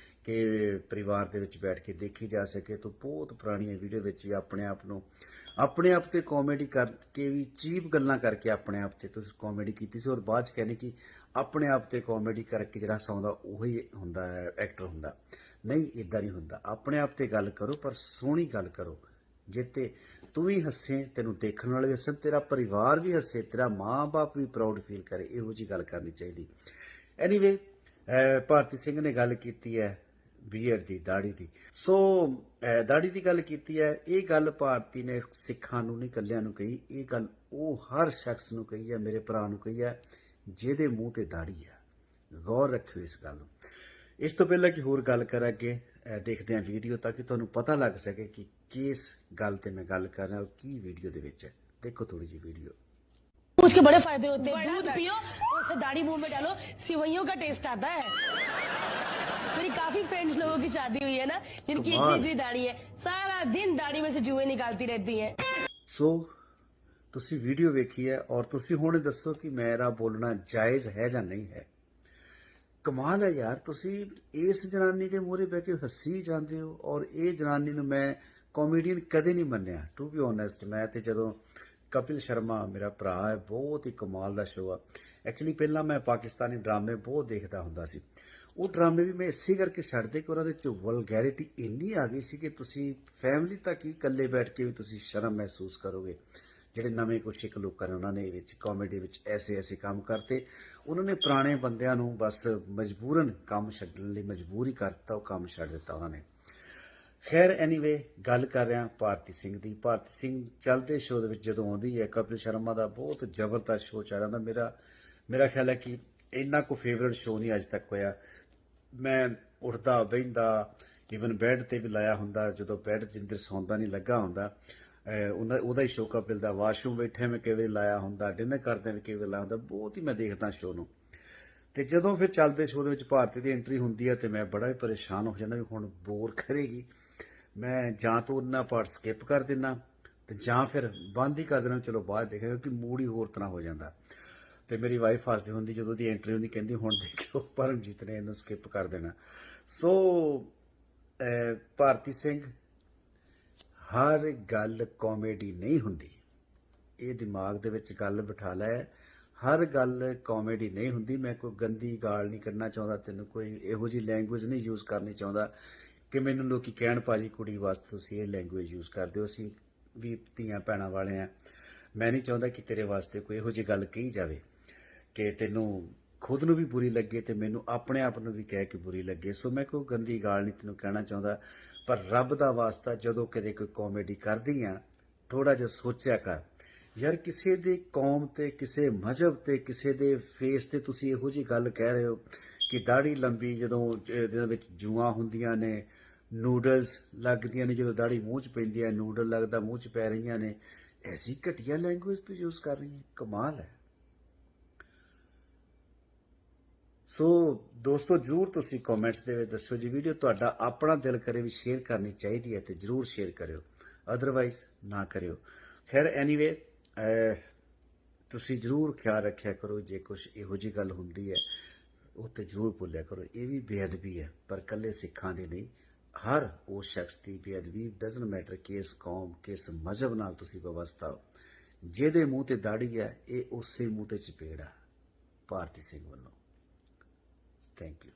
ਕਿ ਪਰਿਵਾਰ ਦੇ ਵਿੱਚ ਬੈਠ ਕੇ ਦੇਖੀ ਜਾ ਸਕੇ। ਤੂੰ ਬਹੁਤ ਪੁਰਾਣੀਆਂ ਵੀਡੀਓ ਵਿੱਚ ਵੀ ਆਪਣੇ ਆਪ ਤੇ ਕਾਮੇਡੀ ਕਰਕੇ ਵੀ, ਚੀਪ ਗੱਲਾਂ ਕਰਕੇ ਆਪਣੇ ਆਪ ਤੇ ਤੁਸੀਂ ਕਾਮੇਡੀ ਕੀਤੀ ਸੀ, ਔਰ ਬਾਅਦ ਚ ਕਹਿੰਦੇ ਕਿ ਆਪਣੇ ਆਪ ਤੇ ਕਾਮੇਡੀ ਕਰਕੇ ਜਿਹੜਾ ਹਸਾਉਂਦਾ ਉਹੀ ਹੁੰਦਾ ਹੈ, ਐਕਟਰ ਹੁੰਦਾ। ਨਹੀਂ, ਇਦਾਂ ਨਹੀਂ ਹੁੰਦਾ। ਆਪਣੇ ਆਪ ਤੇ ਗੱਲ ਕਰੋ, ਪਰ ਸੋਹਣੀ ਗੱਲ ਕਰੋ, ਜਿੱਤੇ ਤੂੰ ਵੀ ਹੱਸੇ, ਤੈਨੂੰ ਦੇਖਣ ਵਾਲੇ ਵੀ ਹੱਸਣ, ਤੇਰਾ ਪਰਿਵਾਰ ਵੀ ਹੱਸੇ, ਤੇਰਾ ਮਾਂ-ਬਾਪ ਵੀ ਪ੍ਰਾਊਡ ਫੀਲ ਕਰੇ। ਇਹੋ ਜਿਹੀ ਗੱਲ ਕਰਨੀ ਚਾਹੀਦੀ। ਐਨੀਵੇ, ਭਾਰਤੀ ਸਿੰਘ ਨੇ ਗੱਲ ਕੀਤੀ ਹੈ ਬੀਐਡ ਦੀ, ਦਾੜੀ ਦੀ। ਸੋ ਦਾੜੀ ਦੀ ਗੱਲ ਕੀਤੀ ਹੈ। ਇਹ ਗੱਲ ਭਾਰਤੀ ਨੇ ਸਿੱਖਾਂ ਨੂੰ ਨਹੀਂ, ਇਕੱਲਿਆਂ ਨੂੰ ਕਹੀ। ਇਹ ਗੱਲ ਉਹ ਹਰ ਸ਼ਖਸ ਨੂੰ ਕਹੀ ਹੈ, ਮੇਰੇ ਭਰਾ ਨੂੰ ਕਹੀ ਹੈ ਜਿਹਦੇ ਮੂੰਹ ਤੇ ਦਾੜੀ ਹੈ। ਗੌਰ ਰੱਖਿਓ ਇਸ ਗੱਲ ਨੂੰ। ਇਸ ਤੋਂ ਪਹਿਲਾਂ ਕਿ ਹੋਰ ਗੱਲ ਕਰਾਂਗੇ, ਦੇਖਦੇ ਹਾਂ ਵੀਡੀਓ, ਤਾਂ ਕਿ ਤੁਹਾਨੂੰ ਪਤਾ ਲੱਗ ਸਕੇ ਕਿ ਕਿਸ ਗੱਲ ਤੇ ਮੈਂ ਗੱਲ ਕਰ ਰਿਹਾ, ਕੀ ਵੀਡੀਓ ਦੇ ਵਿੱਚ ਹੈ। देखो थोड़ी सी वीडियो। उसके बड़े फायदे होते हैं। दूध पियो, उसे दाढ़ी मुंह में डालो, सिवैयों का टेस्ट आता है। मेरी काफी फ्रेंड्स लोगों की शादी हुई है ना, जिनकी इतनी इतनी दाढ़ी है, सारा दिन दाढ़ी में से जुएं निकालती रहती हैं। सो ਤੁਸੀਂ ਵੀਡੀਓ ਵੇਖੀ ਹੈ ਔਰ ਤੁਸੀਂ ਹੁਣ ਦੱਸੋ ਕਿ ਮੇਰਾ ਬੋਲਣਾ ਜਾਇਜ਼ ਹੈ ਜਾਂ ਨਹੀਂ ਹੈ। ਕਮਾਲ ਹੈ ਯਾਰ, ਤੁਸੀਂ ਇਸ ਜਨਾਨੀ ਦੇ ਮੂਹਰੇ ਬਹਿ ਕੇ ਹੱਸੀ ਜਾਂਦੇ ਹੋ, ਔਰ ਇਹ ਜਨਾਨੀ ਨੂੰ ਮੈਂ ਕਾਮੇਡੀਅਨ ਕਦੇ ਨਹੀਂ ਮੰਨਿਆ, ਟੂ ਬੀ ਓਨੈਸਟ। ਮੈਂ ਤੇ ਜਦੋਂ ਕਪਿਲ ਸ਼ਰਮਾ ਮੇਰਾ ਭਰਾ ਹੈ, ਬਹੁਤ ਹੀ ਕਮਾਲ ਦਾ ਸ਼ੋਅ ਆ। ਐਕਚੁਅਲੀ ਪਹਿਲਾਂ ਮੈਂ ਪਾਕਿਸਤਾਨੀ ਡਰਾਮੇ ਬਹੁਤ ਦੇਖਦਾ ਹੁੰਦਾ ਸੀ। ਉਹ ਡਰਾਮੇ ਵੀ ਮੈਂ ਇਸੇ ਕਰਕੇ ਛੱਡਦੇ ਕਿ ਉਹਨਾਂ ਦੇ ਚ ਵਲਗੈਰਿਟੀ ਇੰਨੀ ਆ ਗਈ ਸੀ ਕਿ ਤੁਸੀਂ ਫੈਮਿਲੀ ਤੱਕ ਹੀ ਇਕੱਲੇ ਬੈਠ ਕੇ ਵੀ ਤੁਸੀਂ ਸ਼ਰਮ ਮਹਿਸੂਸ ਕਰੋਗੇ। ਜਿਹੜੇ ਨਵੇਂ ਕੁਛ ਇੱਕ ਲੋਕਾਂ ਨੇ ਉਹਨਾਂ ਨੇ ਵਿੱਚ ਕਾਮੇਡੀ ਵਿੱਚ ਐਸੇ ਕੰਮ ਕਰਤੇ, ਉਹਨਾਂ ਨੇ ਪੁਰਾਣੇ ਬੰਦਿਆਂ ਨੂੰ ਬਸ ਮਜਬੂਰਨ ਕੰਮ ਛੱਡਣ ਲਈ ਮਜਬੂਰ ਹੀ ਕਰਤਾ, ਉਹ ਕੰਮ ਛੱਡ ਦਿੱਤਾ ਉਹਨਾਂ ਨੇ। ਖੈਰ ਐਨੀਵੇ, ਗੱਲ ਕਰ ਰਿਹਾ ਭਾਰਤੀ ਸਿੰਘ ਦੀ। ਭਾਰਤੀ ਸਿੰਘ ਚੱਲਦੇ ਸ਼ੋਅ ਦੇ ਵਿੱਚ ਜਦੋਂ ਆਉਂਦੀ ਹੈ, ਕਪਿਲ ਸ਼ਰਮਾ ਦਾ ਬਹੁਤ ਜ਼ਬਰਦਸਤ ਸ਼ੋਅ ਚੱਲ ਰਿਹਾ। ਮੇਰਾ ਖਿਆਲ ਹੈ ਕਿ ਇੰਨਾ ਕੋ ਫੇਵਰਟ ਸ਼ੋਅ ਨਹੀਂ ਅੱਜ ਤੱਕ ਹੋਇਆ। ਮੈਂ ਉੱਠਦਾ ਬਹਿੰਦਾ, ਈਵਨ ਬੈੱਡ ਤੇ ਵੀ ਲਾਇਆ ਹੁੰਦਾ, ਜਦੋਂ ਬੈੱਡ ਜਿੰਦਰ ਸੌਂਦਾ ਨਹੀਂ ਲੱਗਾ ਹੁੰਦਾ, ਉਹਦਾ ਹੀ ਸ਼ੋਅ ਕਪਿਲ ਦਾ। ਵਾਸ਼ਰੂਮ ਬੈਠੇ ਮੈਂ ਕਈ ਵਾਰੀ ਲਾਇਆ ਹੁੰਦਾ, ਡਿਨਰ ਕਰਦੇ ਵੀ ਕਈ ਵਾਰੀ ਲਾਇਆ ਹੁੰਦਾ। ਬਹੁਤ ਹੀ ਮੈਂ ਦੇਖਦਾ ਸ਼ੋਅ ਨੂੰ। ਤੇ ਜਦੋਂ ਫਿਰ ਚੱਲਦੇ ਸ਼ੋਅ ਦੇ ਵਿੱਚ ਭਾਰਤੀ ਦੀ ਐਂਟਰੀ ਹੁੰਦੀ ਹੈ ਤੇ ਮੈਂ ਬੜਾ ਹੀ ਪਰੇਸ਼ਾਨ ਹੋ ਜਾਂਦਾ ਵੀ ਹੁਣ ਬੋਰ ਕਰੇਗੀ। ਮੈਂ ਜਾਂ ਤਾਂ ਉਹਨਾਂ ਪਾਰਟ ਸਕਿਪ ਕਰ ਦਿੰਦਾ ਤੇ ਜਾਂ ਫਿਰ ਬੰਦ ਹੀ ਕਰ ਦੇਣਾ, ਚਲੋ ਬਾਅਦ ਦੇਖਾਂਗੇ, ਕਿਉਂਕਿ ਮੂਡ ਹੀ ਹੋਰ ਤਰ੍ਹਾਂ ਹੋ ਜਾਂਦਾ। ਤੇ ਮੇਰੀ ਵਾਈਫ ਹੱਸਦੀ ਹੁੰਦੀ ਜਦੋਂ ਉਹਦੀ ਐਂਟਰੀ ਹੁੰਦੀ, ਕਹਿੰਦੀ ਹੁਣ ਦੇਖਿਓ ਪਰਮਜੀਤ ਨੇ ਇਹਨੂੰ ਸਕਿਪ ਕਰ ਦੇਣਾ। ਸੋ ਭਾਰਤੀ ਸਿੰਘ, ਹਰ ਗੱਲ ਕਾਮੇਡੀ ਨਹੀਂ ਹੁੰਦੀ, ਇਹ ਦਿਮਾਗ ਦੇ ਵਿੱਚ ਗੱਲ ਬਿਠਾ ਲੈ। ਹਰ ਗੱਲ ਕਾਮੇਡੀ ਨਹੀਂ ਹੁੰਦੀ। ਮੈਂ ਕੋਈ ਗੰਦੀ ਗਾਲ ਨਹੀਂ ਕੱਢਣਾ ਚਾਹੁੰਦਾ, ਤੈਨੂੰ ਕੋਈ ਇਹੋ ਜਿਹੀ ਲੈਂਗੁਏਜ ਨਹੀਂ ਯੂਜ਼ ਕਰਨੀ ਚਾਹੁੰਦਾ ਕਿ ਮੈਨੂੰ ਲੋਕੀ ਕਹਿਣ ਭਾਜੀ ਕੁੜੀ ਵਾਸਤੇ ਤੁਸੀਂ ਇਹ ਲੈਂਗੁਏਜ ਯੂਜ਼ ਕਰਦੇ ਹੋ। ਅਸੀਂ ਵੀ ਧੀਆਂ ਭੈਣਾਂ ਵਾਲੇ ਆ। ਮੈਂ ਨਹੀਂ ਚਾਹੁੰਦਾ ਕਿ ਤੇਰੇ ਵਾਸਤੇ ਕੋਈ ਇਹੋ ਜਿਹੀ ਗੱਲ ਕਹੀ ਜਾਵੇ ਕਿ ਤੈਨੂੰ ਖੁਦ ਨੂੰ ਵੀ ਬੁਰੀ ਲੱਗੇ ਤੇ ਮੈਨੂੰ ਆਪਣੇ ਆਪ ਨੂੰ ਵੀ ਕਹਿ ਕੇ ਬੁਰੀ ਲੱਗੇ। ਸੋ ਮੈਂ ਕੋਈ ਗੰਦੀ ਗਾਲ ਨਹੀਂ ਤੈਨੂੰ ਕਹਿਣਾ ਚਾਹੁੰਦਾ, ਪਰ ਰੱਬ ਦਾ ਵਾਸਤਾ ਜਦੋਂ ਕਦੇ ਕੋਈ ਕਾਮੇਡੀ ਕਰਦੀ ਆ, ਥੋੜਾ ਜਿਹਾ ਸੋਚਿਆ ਕਰ ਯਾਰ। ਕਿਸੇ ਦੇ ਕੌਮ ਤੇ, ਕਿਸੇ ਮਜ਼ਹਬ ਤੇ, ਕਿਸੇ ਦੇ ਫੇਸ ਤੇ ਤੁਸੀਂ ਇਹੋ ਜਿਹੀ ਗੱਲ ਕਹਿ ਰਹੇ ਹੋ ਕਿ ਦਾੜੀ ਲੰਬੀ, ਜਦੋਂ ਇਹਦੇ ਵਿੱਚ ਜੂਆਂ ਹੁੰਦੀਆਂ ਨੇ, ਨੂਡਲਸ ਲੱਗਦੀਆਂ ਨੇ, ਜਦੋਂ ਦਾੜੀ ਮੂੰਹ 'ਚ ਪੈਂਦੀ ਹੈ, ਨੂਡਲ ਲੱਗਦਾ ਮੂੰਹ 'ਚ ਪੈ ਰਹੀਆਂ ਨੇ, ਐਸੀ ਘਟੀਆ ਲੈਂਗੁਏਜ ਤੂੰ ਯੂਜ਼ ਕਰ ਰਹੀ ਹੈ। ਕਮਾਲ ਹੈ। ਸੋ ਦੋਸਤੋ, ਜ਼ਰੂਰ ਤੁਸੀਂ ਕਮੈਂਟਸ ਦੇ ਵਿੱਚ ਦੱਸੋ ਜੀ, ਵੀਡੀਓ ਤੁਹਾਡਾ ਆਪਣਾ ਦਿਲ ਕਰੇ ਵੀ ਸ਼ੇਅਰ ਕਰਨੀ ਚਾਹੀਦੀ ਹੈ ਤੇ ਜ਼ਰੂਰ ਸ਼ੇਅਰ ਕਰਿਓ, ਅਦਰਵਾਈਜ਼ ਨਾ ਕਰਿਓ। ਖੈਰ ਐਨੀਵੇ, ਤੁਸੀਂ ਜ਼ਰੂਰ ਖਿਆਲ ਰੱਖਿਆ ਕਰੋ, ਜੇ ਕੁਛ ਇਹੋ ਜਿਹੀ ਗੱਲ ਹੁੰਦੀ ਹੈ ਉਹ ਤੇ ਜ਼ਰੂਰ ਭੁੱਲਿਆ ਕਰੋ। ਇਹ ਵੀ ਬੇਅਦਬੀ ਹੈ, ਪਰ ਇਕੱਲੇ ਸਿੱਖਾਂ ਦੀ ਨਹੀਂ, ਹਰ ਉਸ ਸ਼ਖਸ ਦੀ ਬੇਅਦਬੀ। ਡਜ਼ਨਟ ਮੈਟਰ ਕਿਸ ਕੌਮ, ਕਿਸ ਮਜ਼ਹਬ ਨਾਲ ਤੁਸੀਂ ਵਵਸਥਾ ਹੋ। ਜਿਹਦੇ ਮੂੰਹ ਤੇ ਦਾੜੀ ਹੈ, ਇਹ ਉਸੇ ਮੂੰਹ ਤੇ ਚਪੇੜ ਆ ਭਾਰਤੀ ਸਿੰਘ ਵੱਲੋਂ। Thank you.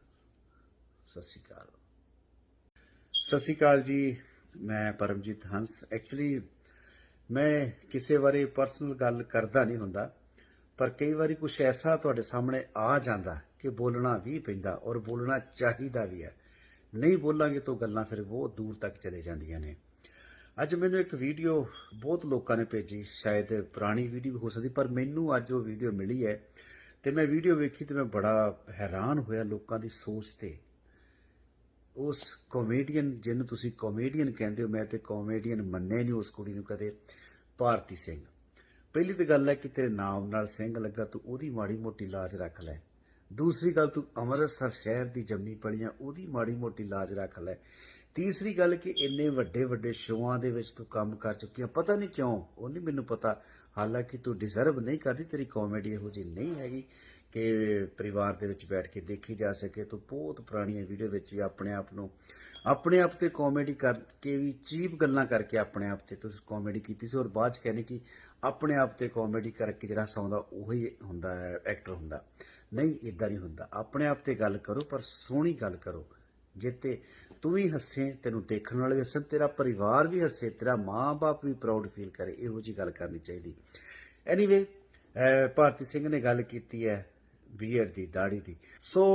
ਸਤਿ ਸ਼੍ਰੀ ਅਕਾਲ। ਸਤਿ ਸ਼੍ਰੀ ਅਕਾਲ ਜੀ, ਮੈਂ ਪਰਮਜੀਤ ਹੰਸ। ਐਕਚੁਅਲੀ ਮੈਂ ਕਿਸੇ ਬਾਰੇ ਪਰਸਨਲ ਗੱਲ ਕਰਦਾ ਨਹੀਂ ਹੁੰਦਾ, ਪਰ ਕਈ ਵਾਰੀ ਕੁਝ ਐਸਾ ਤੁਹਾਡੇ ਸਾਹਮਣੇ ਆ ਜਾਂਦਾ ਕਿ ਬੋਲਣਾ ਵੀ ਪੈਂਦਾ, ਔਰ ਬੋਲਣਾ ਚਾਹੀਦਾ ਵੀ ਹੈ। ਨਹੀਂ ਬੋਲਾਂਗੇ ਤਾਂ ਗੱਲਾਂ ਫਿਰ ਬਹੁਤ ਦੂਰ ਤੱਕ ਚਲੇ ਜਾਂਦੀਆਂ ਨੇ। ਅੱਜ ਮੈਨੂੰ ਇੱਕ ਵੀਡੀਓ ਬਹੁਤ ਲੋਕਾਂ ਨੇ ਭੇਜੀ, ਸ਼ਾਇਦ ਪੁਰਾਣੀ ਵੀਡੀਓ ਵੀ ਹੋ ਸਕਦੀ, ਪਰ ਮੈਨੂੰ ਅੱਜ ਉਹ ਵੀਡੀਓ ਮਿਲੀ ਹੈ ਤੇ ਮੈਂ ਵੀਡੀਓ ਵੇਖੀ ਤੇ ਮੈਂ ਬੜਾ ਹੈਰਾਨ ਹੋਇਆ ਲੋਕਾਂ ਦੀ ਸੋਚ ਤੇ। ਉਸ ਕਾਮੇਡੀਅਨ ਜਿਹਨੂੰ ਤੁਸੀਂ ਕਾਮੇਡੀਅਨ ਕਹਿੰਦੇ ਹੋ, ਮੈਂ ਤੇ ਕਾਮੇਡੀਅਨ ਮੰਨਿਆ ਨਹੀਂ ਉਸ ਕੁੜੀ ਨੂੰ ਕਦੇ, ਭਾਰਤੀ ਸਿੰਘ। ਪਹਿਲੀ ਤਾਂ ਗੱਲ ਹੈ ਕਿ ਤੇਰੇ ਨਾਮ ਨਾਲ ਸਿੰਘ ਲੱਗਾ, ਤੂੰ ਉਹਦੀ ਮਾੜੀ ਮੋਟੀ ਲਾਜ ਰੱਖ ਲੈ। ਦੂਸਰੀ ਗੱਲ, ਤੂੰ ਅੰਮ੍ਰਿਤਸਰ ਸ਼ਹਿਰ ਦੀ ਜੰਮੀ ਪਲੀਆਂ, ਉਹਦੀ ਮਾੜੀ ਮੋਟੀ ਲਾਜ ਰੱਖ ਲੈ। ਤੀਸਰੀ ਗੱਲ ਕਿ ਇੰਨੇ ਵੱਡੇ ਵੱਡੇ ਸ਼ੋਆਂ ਦੇ ਵਿੱਚ ਤੂੰ ਕੰਮ ਕਰ ਚੁੱਕੀ ਆ, ਪਤਾ ਨਹੀਂ ਕਿਉਂ, ਉਹ ਨਹੀਂ ਮੈਨੂੰ ਪਤਾ। ਹਾਲਾਂਕਿ ਤੂੰ ਡਿਜ਼ਰਵ ਨਹੀਂ ਕਰਦੀ, ਤੇਰੀ ਕਾਮੇਡੀ ਇਹੋ ਜਿਹੀ ਨਹੀਂ ਹੈਗੀ ਕਿ ਪਰਿਵਾਰ ਦੇ ਵਿੱਚ ਬੈਠ ਕੇ ਦੇਖੀ ਜਾ ਸਕੇ। ਤੂੰ ਬਹੁਤ ਪੁਰਾਣੀਆਂ ਵੀਡੀਓ ਵਿੱਚ ਵੀ ਆਪਣੇ ਆਪ ਤੇ ਕਾਮੇਡੀ ਕਰਕੇ ਵੀ ਚੀਪ ਗੱਲਾਂ ਕਰਕੇ ਆਪਣੇ ਆਪ ਤੇ ਤੁਸੀਂ ਕਾਮੇਡੀ ਕੀਤੀ ਸੀ, ਔਰ ਬਾਅਦ ਚ ਕਹਿੰਦੇ ਕਿ ਆਪਣੇ ਆਪ ਤੇ ਕਾਮੇਡੀ ਕਰਕੇ ਜਿਹੜਾ ਹਸਾਉਂਦਾ ਉਹੀ ਹੁੰਦਾ ਹੈ, ਐਕਟਰ ਹੁੰਦਾ। ਨਹੀਂ, ਇਦਾਂ ਨਹੀਂ ਹੁੰਦਾ। ਆਪਣੇ ਆਪ ਤੇ ਗੱਲ ਕਰੋ, ਪਰ ਸੋਹਣੀ ਗੱਲ ਕਰੋ, ਜਿੱਤੇ ਤੂੰ ਵੀ ਹੱਸੇ, ਤੈਨੂੰ ਦੇਖਣ ਵਾਲੇ ਵੀ ਹੱਸਣ, ਤੇਰਾ ਪਰਿਵਾਰ ਵੀ ਹੱਸੇ, ਤੇਰਾ ਮਾਂ-ਬਾਪ ਵੀ ਪ੍ਰਾਊਡ ਫੀਲ ਕਰੇ। ਇਹੋ ਜਿਹੀ ਗੱਲ ਕਰਨੀ ਚਾਹੀਦੀ। ਐਨੀਵੇ, ਭਾਰਤੀ ਸਿੰਘ ਨੇ ਗੱਲ ਕੀਤੀ ਹੈ ਬੀਐਡ ਦੀ, ਦਾੜੀ ਦੀ। ਸੋ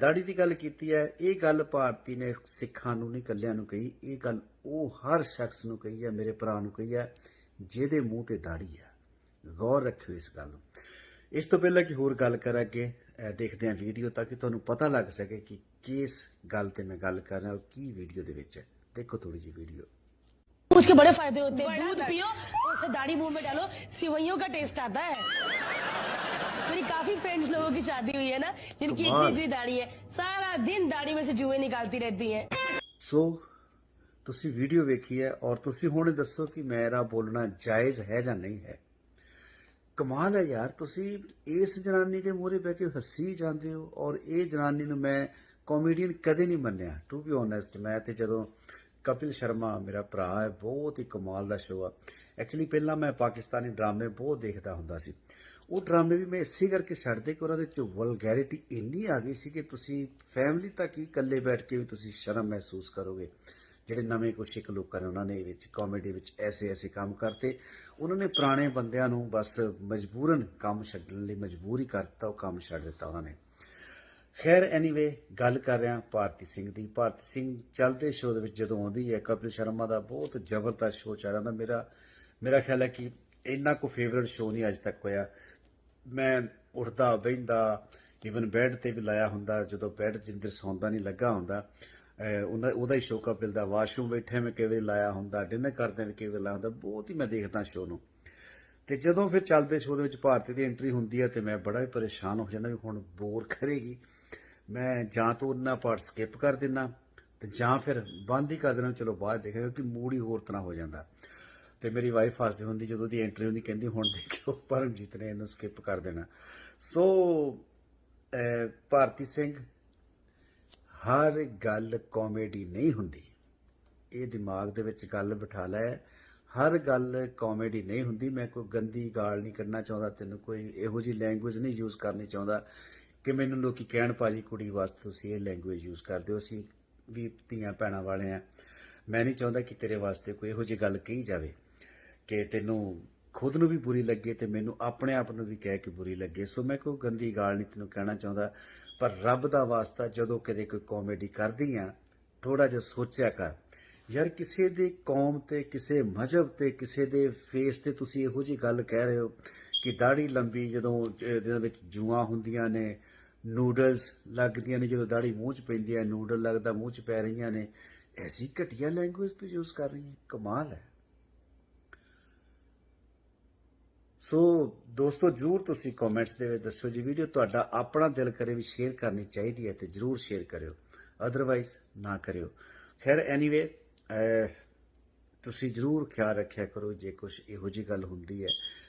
ਦਾੜੀ ਦੀ ਗੱਲ ਕੀਤੀ ਹੈ। ਇਹ ਗੱਲ ਭਾਰਤੀ ਨੇ ਸਿੱਖਾਂ ਨੂੰ ਨਹੀਂ, ਇਕੱਲਿਆਂ ਨੂੰ ਕਹੀ। ਇਹ ਗੱਲ ਉਹ ਹਰ ਸ਼ਖਸ ਨੂੰ ਕਹੀ ਹੈ, ਮੇਰੇ ਭਰਾ ਨੂੰ ਕਹੀ ਹੈ ਜਿਹਦੇ ਮੂੰਹ ਤੇ ਦਾੜੀ ਹੈ। ਗੌਰ ਰੱਖਿਓ ਇਸ ਗੱਲ ਨੂੰ। ਇਸ ਤੋਂ ਪਹਿਲਾਂ ਕਿ ਹੋਰ ਗੱਲ ਕਰਾਂ, ਅੱਗੇ ਦੇਖਦੇ ਹਾਂ ਵੀਡੀਓ, ਤਾਂ ਕਿ ਤੁਹਾਨੂੰ ਪਤਾ ਲੱਗ ਸਕੇ ਕਿ ਕਿਸ ਗੱਲ ਤੇ मैं ਗੱਲ कर रहा हूँ, की वीडियो ਦੇ ਵਿੱਚ। देखो थोड़ी सी वीडियो। उसके बड़े फायदे होते हैं। दूध पियो, उसे दाढ़ी मुंह में डालो, सिवैयों का टेस्ट आता है। मेरी काफी फ्रेंड्स लोगों की शादी हुई है ना, जिनकी इतनी इतनी दाढ़ी है, सारा दिन दाढ़ी में से जुएं निकालती रहती हैं। सो ਤੁਸੀਂ ਵੀਡੀਓ ਵੇਖੀ ਹੈ, ਔਰ ਤੁਸੀਂ ਹੁਣ ਦੱਸੋ ਕਿ ਮੇਰਾ ਬੋਲਣਾ ਜਾਇਜ਼ ਹੈ ਜਾਂ ਨਹੀਂ ਹੈ। ਕਮਾਲ ਹੈ ਯਾਰ, ਤੁਸੀਂ ਇਸ ਜਨਾਨੀ ਦੇ ਮੂਹਰੇ ਬਹਿ ਕੇ ਹੱਸੀ ਜਾਂਦੇ ਹੋ, ਔਰ ਇਹ ਜਨਾਨੀ ਨੂੰ ਮੈਂ ਕਾਮੇਡੀਅਨ ਕਦੇ ਨਹੀਂ ਮੰਨਿਆ, ਟੂ ਬੀ ਓਨੈਸਟ। ਮੈਂ ਤੇ ਜਦੋਂ ਕਪਿਲ ਸ਼ਰਮਾ ਮੇਰਾ ਭਰਾ ਹੈ, ਬਹੁਤ ਹੀ ਕਮਾਲ ਦਾ ਸ਼ੋਅ ਆ। ਐਕਚੁਅਲੀ ਪਹਿਲਾਂ ਮੈਂ ਪਾਕਿਸਤਾਨੀ ਡਰਾਮੇ ਬਹੁਤ ਦੇਖਦਾ ਹੁੰਦਾ ਸੀ। ਉਹ ਡਰਾਮੇ ਵੀ ਮੈਂ ਇਸੇ ਕਰਕੇ ਛੱਡਦੇ ਕਿ ਉਹਨਾਂ ਦੇ ਵਿੱਚ ਵਲਗੈਰਿਟੀ ਇੰਨੀ ਆ ਗਈ ਸੀ ਕਿ ਤੁਸੀਂ ਫੈਮਿਲੀ ਤੱਕ ਹੀ ਇਕੱਲੇ ਬੈਠ ਕੇ ਵੀ ਤੁਸੀਂ ਸ਼ਰਮ ਮਹਿਸੂਸ ਕਰੋਗੇ। ਜਿਹੜੇ ਨਵੇਂ ਕੁਛ ਸਿੱਖ ਲੋਕਾਂ ਨੇ, ਉਹਨਾਂ ਨੇ ਵਿੱਚ ਕਾਮੇਡੀ ਵਿੱਚ ਐਸੇ ਕੰਮ ਕਰਤੇ। ਉਹਨਾਂ ਨੇ ਪੁਰਾਣੇ ਬੰਦਿਆਂ ਨੂੰ ਬਸ ਮਜਬੂਰਨ ਕੰਮ ਛੱਡਣ ਲਈ ਮਜਬੂਰ ਹੀ ਕਰਤਾ, ਉਹ ਕੰਮ ਛੱਡ ਦਿੱਤਾ ਉਹਨਾਂ ਨੇ। ਖੈਰ, ਐਨੀਵੇ, ਗੱਲ ਕਰ ਰਿਹਾ ਭਾਰਤੀ ਸਿੰਘ ਦੀ। ਭਾਰਤੀ ਸਿੰਘ ਚੱਲਦੇ ਸ਼ੋਅ ਦੇ ਵਿੱਚ ਜਦੋਂ ਆਉਂਦੀ ਹੈ, ਕਪਿਲ ਸ਼ਰਮਾ ਦਾ ਬਹੁਤ ਜ਼ਬਰਦਸਤ ਸ਼ੋਅ ਚੱਲ ਰਿਹਾ। ਮੇਰਾ ਖਿਆਲ ਹੈ ਕਿ ਇੰਨਾ ਕੋ ਫੇਵਰਟ ਸ਼ੋਅ ਨਹੀਂ ਅੱਜ ਤੱਕ ਹੋਇਆ। ਮੈਂ ਉੱਠਦਾ ਬਹਿੰਦਾ, ਈਵਨ ਬੈੱਡ ਤੇ ਵੀ ਲਾਇਆ ਹੁੰਦਾ, ਜਦੋਂ ਬੈੱਡ ਜਿੰਦਰ ਸੌਂਦਾ ਨਹੀਂ ਲੱਗਾ ਹੁੰਦਾ, ਉਹਦਾ ਹੀ ਸ਼ੋਅ ਕਪਿਲ ਦਾ। ਵਾਸ਼ਰੂਮ ਬੈਠੇ ਮੈਂ ਕਈ ਵਾਰੀ ਲਾਇਆ ਹੁੰਦਾ, ਡਿਨਰ ਕਰਦੇ ਵੀ ਕਈ ਵਾਰੀ ਲਾਇਆ ਹੁੰਦਾ। ਬਹੁਤ ਹੀ ਮੈਂ ਦੇਖਦਾ ਸ਼ੋਅ ਨੂੰ। ਤੇ ਜਦੋਂ ਫਿਰ ਚੱਲਦੇ ਸ਼ੋਅ ਦੇ ਵਿੱਚ ਭਾਰਤੀ ਦੀ ਐਂਟਰੀ ਹੁੰਦੀ ਹੈ ਤੇ ਮੈਂ ਬੜਾ ਹੀ ਪਰੇਸ਼ਾਨ ਹੋ ਜਾਂਦਾ ਵੀ ਹੁਣ ਬੋਰ ਕਰੇਗੀ। ਮੈਂ ਜਾਂ ਤਾਂ ਉਹਨਾਂ ਪਾਰਟ ਸਕਿਪ ਕਰ ਦਿੰਦਾ ਤੇ ਜਾਂ ਫਿਰ ਬੰਦ ਹੀ ਕਰ ਦੇਣਾ, ਚਲੋ ਬਾਅਦ ਦੇਖਾਂਗੇ, ਕਿਉਂਕਿ ਮੂਡ ਹੀ ਹੋਰ ਤਰ੍ਹਾਂ ਹੋ ਜਾਂਦਾ। ਤੇ ਮੇਰੀ ਵਾਈਫ ਹੱਸਦੀ ਹੁੰਦੀ ਜਦੋਂ ਦੀ ਐਂਟਰੀ ਹੁੰਦੀ, ਕਹਿੰਦੀ ਹੁਣ ਦੇਖਿਓ ਪਰਮਜੀਤ ਨੇ ਇਹਨੂੰ ਸਕਿਪ ਕਰ ਦੇਣਾ। ਸੋ ਭਾਰਤੀ ਸਿੰਘ, ਹਰ ਗੱਲ ਕਾਮੇਡੀ ਨਹੀਂ ਹੁੰਦੀ, ਇਹ ਦਿਮਾਗ ਦੇ ਵਿੱਚ ਗੱਲ ਬਿਠਾ ਲੈ। ਹਰ ਗੱਲ ਕਾਮੇਡੀ ਨਹੀਂ ਹੁੰਦੀ। ਮੈਂ ਕੋਈ ਗੰਦੀ ਗਾਲ ਨਹੀਂ ਕੱਢਣਾ ਚਾਹੁੰਦਾ, ਤੈਨੂੰ ਕੋਈ ਇਹੋ ਜਿਹੀ ਲੈਂਗੁਏਜ ਨਹੀਂ ਯੂਜ਼ ਕਰਨੀ ਚਾਹੁੰਦਾ ਕਿ ਮੈਨੂੰ ਲੋਕੀ ਕਹਿਣ ਭਾਜੀ ਕੁੜੀ ਵਾਸਤੇ ਤੁਸੀਂ ਇਹ ਲੈਂਗੁਏਜ ਯੂਜ਼ ਕਰਦੇ ਹੋ। ਅਸੀਂ ਵੀ ਧੀਆਂ ਭੈਣਾਂ ਵਾਲੇ ਆ। ਮੈਂ ਨਹੀਂ ਚਾਹੁੰਦਾ ਕਿ ਤੇਰੇ ਵਾਸਤੇ ਕੋਈ ਇਹੋ ਜਿਹੀ ਗੱਲ ਕਹੀ ਜਾਵੇ ਕਿ ਤੈਨੂੰ ਖੁਦ ਨੂੰ ਵੀ ਬੁਰੀ ਲੱਗੇ ਤੇ ਮੈਨੂੰ ਆਪਣੇ ਆਪ ਨੂੰ ਵੀ ਕਹਿ ਕੇ ਬੁਰੀ ਲੱਗੇ। ਸੋ ਮੈਂ ਕੋਈ ਗੰਦੀ ਗਾਲ ਨਹੀਂ ਤੈਨੂੰ ਕਹਿਣਾ ਚਾਹੁੰਦਾ, ਪਰ ਰੱਬ ਦਾ ਵਾਸਤਾ ਜਦੋਂ ਕਦੇ ਕੋਈ ਕਾਮੇਡੀ ਕਰਦੀ ਆ, ਥੋੜਾ ਜਿਹਾ ਸੋਚਿਆ ਕਰ ਯਾਰ। ਕਿਸੇ ਦੇ ਕੌਮ ਤੇ, ਕਿਸੇ ਮਜ਼ਹਬ ਤੇ, ਕਿਸੇ ਦੇ ਫੇਸ ਤੇ ਤੁਸੀਂ ਇਹੋ ਜਿਹੀ ਗੱਲ ਕਹਿ ਰਹੇ ਹੋ ਕਿ ਦਾੜੀ ਲੰਬੀ, ਜਦੋਂ ਇਹਦੇ ਵਿੱਚ ਜੂਆਂ ਹੁੰਦੀਆਂ ਨੇ, ਨੂਡਲਸ ਲੱਗਦੀਆਂ ਨੇ, ਜਦੋਂ ਦਾੜੀ ਮੂੰਹ 'ਚ ਪੈਂਦੀ ਹੈ ਨੂਡਲ ਲੱਗਦਾ ਮੂੰਹ 'ਚ ਪੈ ਰਹੀਆਂ ਨੇ। ਐਸੀ ਘਟੀਆ ਲੈਂਗੁਏਜ ਤੂੰ ਯੂਜ਼ ਕਰ ਰਹੀ ਹੈ, ਕਮਾਲ ਹੈ। ਸੋ ਦੋਸਤੋ, ਜ਼ਰੂਰ ਤੁਸੀਂ ਕਮੈਂਟਸ ਦੇ ਵਿੱਚ ਦੱਸੋ ਜੀ, ਵੀਡੀਓ ਤੁਹਾਡਾ ਆਪਣਾ ਦਿਲ ਕਰੇ ਵੀ ਸ਼ੇਅਰ ਕਰਨੀ ਚਾਹੀਦੀ ਹੈ ਤੇ ਜ਼ਰੂਰ ਸ਼ੇਅਰ ਕਰਿਓ, ਅਦਰਵਾਈਜ਼ ਨਾ ਕਰਿਓ। ਖੈਰ, ਐਨੀਵੇ, ਤੁਸੀਂ ਜ਼ਰੂਰ ਖਿਆਲ ਰੱਖਿਆ ਕਰੋ, ਜੇ ਕੁਛ ਇਹੋ ਜਿਹੀ ਗੱਲ ਹੁੰਦੀ ਹੈ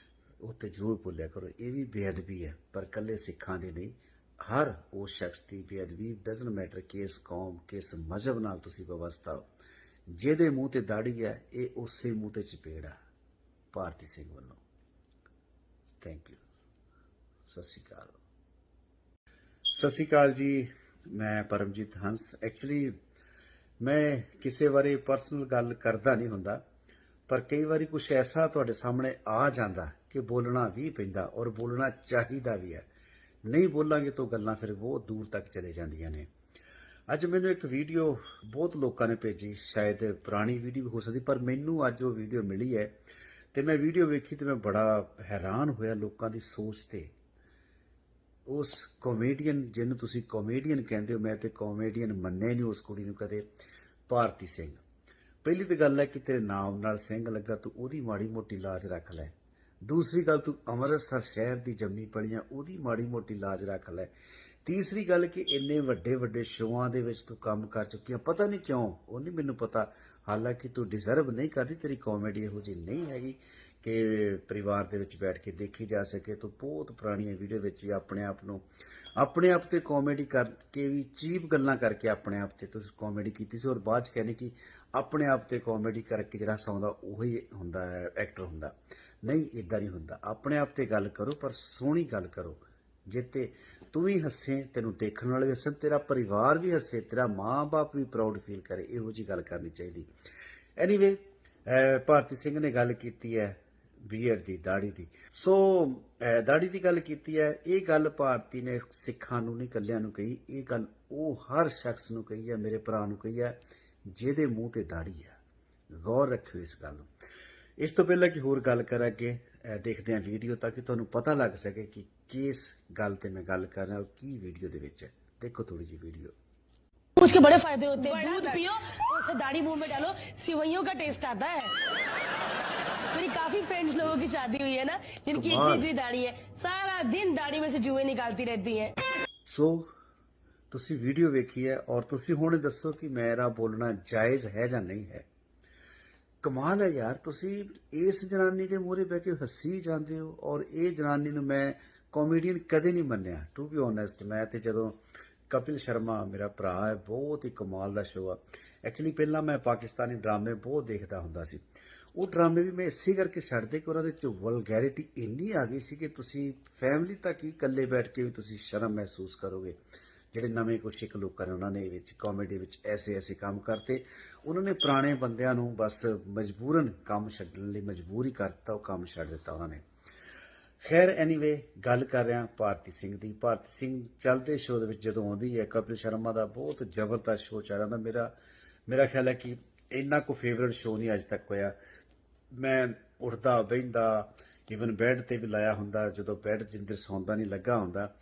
ਉਹ ਤੇ ਜ਼ਰੂਰ ਭੁੱਲਿਆ ਕਰੋ। ਇਹ ਵੀ ਬੇਅਦਬੀ ਹੈ, ਪਰ ਇਕੱਲੇ ਸਿੱਖਾਂ ਦੀ ਨਹੀਂ, ਹਰ ਉਸ ਸ਼ਖਸ ਦੀ ਬੇਅਦਬੀ। ਡਜ਼ਨਟ ਮੈਟਰ ਕਿਸ ਕੌਮ, ਕਿਸ ਮਜ਼ਹਬ ਨਾਲ ਤੁਸੀਂ ਵਵਸਥਾ ਹੋ। ਜਿਹਦੇ ਮੂੰਹ ਤੇ ਦਾੜੀ ਹੈ, ਇਹ ਉਸੇ ਮੂੰਹ ਤੇ ਚਪੇੜਾ। ਭਾਰਤੀ ਸਿੰਘ ਵੱਲੋਂ ਥੈਂਕ ਯੂ। ਸਤਿ ਸ਼੍ਰੀ ਅਕਾਲ। ਸਤਿ ਸ਼੍ਰੀ ਅਕਾਲ ਜੀ, ਮੈਂ ਪਰਮਜੀਤ ਹੰਸ। ਐਕਚੁਅਲੀ ਮੈਂ ਕਿਸੇ ਬਾਰੇ ਪਰਸਨਲ ਗੱਲ ਕਰਦਾ ਨਹੀਂ ਹੁੰਦਾ, ਪਰ ਕਈ ਵਾਰੀ ਕੁਛ ਐਸਾ ਤੁਹਾਡੇ ਸਾਹਮਣੇ ਆ ਜਾਂਦਾ ਕਿ ਬੋਲਣਾ ਵੀ ਪੈਂਦਾ, ਔਰ ਬੋਲਣਾ ਚਾਹੀਦਾ ਵੀ ਹੈ। ਨਹੀਂ ਬੋਲਾਂਗੇ ਤਾਂ ਗੱਲਾਂ ਫਿਰ ਬਹੁਤ ਦੂਰ ਤੱਕ ਚਲੇ ਜਾਂਦੀਆਂ ਨੇ। ਅੱਜ ਮੈਨੂੰ ਇੱਕ ਵੀਡੀਓ ਬਹੁਤ ਲੋਕਾਂ ਨੇ ਭੇਜੀ, ਸ਼ਾਇਦ ਪੁਰਾਣੀ ਵੀਡੀਓ ਵੀ ਹੋ ਸਕਦੀ, ਪਰ ਮੈਨੂੰ ਅੱਜ ਉਹ ਵੀਡੀਓ ਮਿਲੀ ਹੈ ਤੇ ਮੈਂ ਵੀਡੀਓ ਵੇਖੀ ਤੇ ਮੈਂ ਬੜਾ ਹੈਰਾਨ ਹੋਇਆ ਲੋਕਾਂ ਦੀ ਸੋਚ ਤੇ। ਉਸ ਕਾਮੇਡੀਅਨ ਜਿਹਨੂੰ ਤੁਸੀਂ ਕਾਮੇਡੀਅਨ ਕਹਿੰਦੇ ਹੋ, ਮੈਂ ਤੇ ਕਾਮੇਡੀਅਨ ਮੰਨਿਆ ਨਹੀਂ ਉਸ ਕੁੜੀ ਨੂੰ ਕਦੇ, ਭਾਰਤੀ ਸਿੰਘ। ਪਹਿਲੀ ਤਾਂ ਗੱਲ ਹੈ ਕਿ ਤੇਰੇ ਨਾਮ ਨਾਲ ਸਿੰਘ ਲੱਗਾ, ਤੂੰ ਉਹਦੀ ਮਾੜੀ ਮੋਟੀ ਲਾਜ ਰੱਖ ਲੈ। ਦੂਸਰੀ ਗੱਲ, ਤੂੰ ਅੰਮ੍ਰਿਤਸਰ ਸ਼ਹਿਰ ਦੀ ਜੰਮੀ ਪਲੀਆਂ, ਉਹਦੀ ਮਾੜੀ ਮੋਟੀ ਲਾਜ ਰੱਖ ਲੈ। ਤੀਸਰੀ ਗੱਲ ਕਿ ਇੰਨੇ ਵੱਡੇ ਵੱਡੇ ਸ਼ੋਆਂ ਦੇ ਵਿੱਚ ਤੂੰ ਕੰਮ ਕਰ ਚੁੱਕੀ ਆ, ਪਤਾ ਨਹੀਂ ਕਿਉਂ, ਉਹ ਨਹੀਂ ਮੈਨੂੰ ਪਤਾ, ਹਾਲਾਂਕਿ ਤੂੰ ਡਿਜ਼ਰਵ ਨਹੀਂ ਕਰਦੀ, ਤੇਰੀ ਕਾਮੇਡੀ ਇਹੋ ਜਿਹੀ ਨਹੀਂ ਹੈਗੀ ਕਿ ਪਰਿਵਾਰ ਦੇ ਵਿੱਚ ਬੈਠ ਕੇ ਦੇਖੀ ਜਾ ਸਕੇ। ਤੂੰ ਬਹੁਤ ਪੁਰਾਣੀਆਂ ਵੀਡੀਓ ਵਿੱਚ ਹੀ ਆਪਣੇ ਆਪ ਤੇ ਕਾਮੇਡੀ ਕਰਕੇ ਵੀ, ਚੀਪ ਗੱਲਾਂ ਕਰਕੇ ਆਪਣੇ ਆਪ ਤੇ ਤੁਸੀਂ ਕਾਮੇਡੀ ਕੀਤੀ ਸੀ, ਔਰ ਬਾਅਦ ਚ ਕਹਿੰਦੇ ਕਿ ਆਪਣੇ ਆਪ ਤੇ ਕਾਮੇਡੀ ਕਰਕੇ ਜਿਹੜਾ ਹਸਾਉਂਦਾ ਉਹੀ ਹੁੰਦਾ ਹੈ, ਐਕਟਰ ਹੁੰਦਾ। ਨਹੀਂ, ਇਦਾਂ ਨਹੀਂ ਹੁੰਦਾ। ਆਪਣੇ ਆਪ ਤੇ ਗੱਲ ਕਰੋ, ਪਰ ਸੋਹਣੀ ਗੱਲ ਕਰੋ, ਜਿੱਤੇ ਤੂੰ ਵੀ ਹੱਸੇ, ਤੈਨੂੰ ਦੇਖਣ ਵਾਲੇ ਵੀ ਹੱਸਣ, ਤੇਰਾ ਪਰਿਵਾਰ ਵੀ ਹੱਸੇ, ਤੇਰਾ ਮਾਂ-ਬਾਪ ਵੀ ਪ੍ਰਾਊਡ ਫੀਲ ਕਰੇ। ਇਹੋ ਜਿਹੀ ਗੱਲ ਕਰਨੀ ਚਾਹੀਦੀ। ਐਨੀਵੇ, ਭਾਰਤੀ ਸਿੰਘ ਨੇ ਗੱਲ ਕੀਤੀ ਹੈ ਬੀਐਡ ਦੀ, ਦਾੜੀ ਦੀ। ਸੋ ਦਾੜੀ ਦੀ ਗੱਲ ਕੀਤੀ ਹੈ। ਇਹ ਗੱਲ ਭਾਰਤੀ ਨੇ ਸਿੱਖਾਂ ਨੂੰ ਨਹੀਂ, ਇਕੱਲਿਆਂ ਨੂੰ ਕਹੀ। ਇਹ ਗੱਲ ਉਹ ਹਰ ਸ਼ਖਸ ਨੂੰ ਕਹੀ ਹੈ, ਮੇਰੇ ਭਰਾ ਨੂੰ ਕਹੀ ਹੈ ਜਿਹਦੇ ਮੂੰਹ ਤੇ ਦਾੜੀ ਹੈ। ਗੌਰ ਰੱਖਿਓ ਇਸ ਗੱਲ ਨੂੰ। ਇਸ ਤੋਂ ਪਹਿਲਾਂ ਕਿ ਹੋਰ ਗੱਲ ਕਰਾਂਗੇ, ਦੇਖਦੇ ਹਾਂ ਵੀਡੀਓ ਤਾਂ ਕਿ ਤੁਹਾਨੂੰ ਪਤਾ ਲੱਗ ਸਕੇ ਕਿ ਕਿਸ ਗੱਲ ਤੇ मैं ਗੱਲ कर रहा हूँ, ਕੀ ਵੀਡੀਓ ਦੇ ਵਿੱਚ है। देखो थोड़ी जी वीडियो। उसके बड़े फायदे होते हैं। दूध पियो, उसे दाढ़ी मुंह में डालो, सिवैयों का टेस्ट आता है। मेरी काफी फ्रेंड्स लोगों की शादी हुई है ना, जिनकी इतनी इतनी दाढ़ी है, सारा दिन दाढ़ी में से जुएं निकालती रहती हैं। सो ਤੁਸੀਂ ਵੀਡੀਓ ਵੇਖੀ ਹੈ ਔਰ ਤੁਸੀਂ ਹੁਣ ਦੱਸੋ ਕਿ ਮੇਰਾ ਬੋਲਣਾ ਜਾਇਜ਼ ਹੈ ਜਾਂ ਨਹੀਂ ਹੈ। ਕਮਾਲ ਹੈ ਯਾਰ, ਤੁਸੀਂ ਇਸ ਜਨਾਨੀ ਦੇ ਮੂਹਰੇ ਬਹਿ ਕੇ ਹੱਸੀ ਜਾਂਦੇ ਹੋ, ਔਰ ਇਹ ਜਨਾਨੀ ਨੂੰ ਮੈਂ ਕਾਮੇਡੀਅਨ ਕਦੇ ਨਹੀਂ ਮੰਨਿਆ, ਟੂ ਬੀ ਓਨੈਸਟ। ਮੈਂ ਤੇ ਜਦੋਂ ਕਪਿਲ ਸ਼ਰਮਾ ਮੇਰਾ ਭਰਾ ਹੈ, ਬਹੁਤ ਹੀ ਕਮਾਲ ਦਾ ਸ਼ੋਅ ਆ। ਐਕਚੁਅਲੀ ਪਹਿਲਾਂ ਮੈਂ ਪਾਕਿਸਤਾਨੀ ਡਰਾਮੇ ਬਹੁਤ ਦੇਖਦਾ ਹੁੰਦਾ ਸੀ। ਉਹ ਡਰਾਮੇ ਵੀ ਮੈਂ ਇਸੇ ਕਰਕੇ ਛੱਡਦੇ ਕਿ ਉਹਨਾਂ ਦੇ ਵਿੱਚ ਵਲਗੈਰਿਟੀ ਇੰਨੀ ਆ ਗਈ ਸੀ ਕਿ ਤੁਸੀਂ ਫੈਮਿਲੀ ਤੱਕ ਹੀ ਇਕੱਲੇ ਬੈਠ ਕੇ ਵੀ ਤੁਸੀਂ ਸ਼ਰਮ ਮਹਿਸੂਸ ਕਰੋਗੇ। ਜਿਹੜੇ ਨਵੇਂ ਕੁਛ ਇੱਕ ਲੋਕਾਂ ਨੇ, ਉਹਨਾਂ ਨੇ ਵਿੱਚ ਕਾਮੇਡੀ ਵਿੱਚ ਐਸੇ ਕੰਮ ਕਰਤੇ। ਉਹਨਾਂ ਨੇ ਪੁਰਾਣੇ ਬੰਦਿਆਂ ਨੂੰ ਬਸ ਮਜਬੂਰਨ ਕੰਮ ਛੱਡਣ ਲਈ ਮਜਬੂਰ ਹੀ ਕਰਤਾ, ਉਹ ਕੰਮ ਛੱਡ ਦਿੱਤਾ ਉਹਨਾਂ ਨੇ। ਖੈਰ, ਐਨੀਵੇ, ਗੱਲ ਕਰ ਰਿਹਾ ਭਾਰਤੀ ਸਿੰਘ ਦੀ। ਭਾਰਤੀ ਸਿੰਘ ਚੱਲਦੇ ਸ਼ੋਅ ਦੇ ਵਿੱਚ ਜਦੋਂ ਆਉਂਦੀ ਹੈ, ਕਪਿਲ ਸ਼ਰਮਾ ਦਾ ਬਹੁਤ ਜ਼ਬਰਦਸਤ ਸ਼ੋਅ ਚੱਲ ਰਿਹਾ। ਮੇਰਾ ਖਿਆਲ ਹੈ ਕਿ ਇੰਨਾ ਕੋ ਫੇਵਰਟ ਸ਼ੋਅ ਨਹੀਂ ਅੱਜ ਤੱਕ ਹੋਇਆ। ਮੈਂ ਉੱਠਦਾ ਬਹਿੰਦਾ, ਈਵਨ ਬੈੱਡ ਤੇ ਵੀ ਲਾਇਆ ਹੁੰਦਾ, ਜਦੋਂ ਬੈੱਡ ਜਿੰਦਰ ਸੌਂਦਾ ਨਹੀਂ ਲੱਗਾ ਹੁੰਦਾ,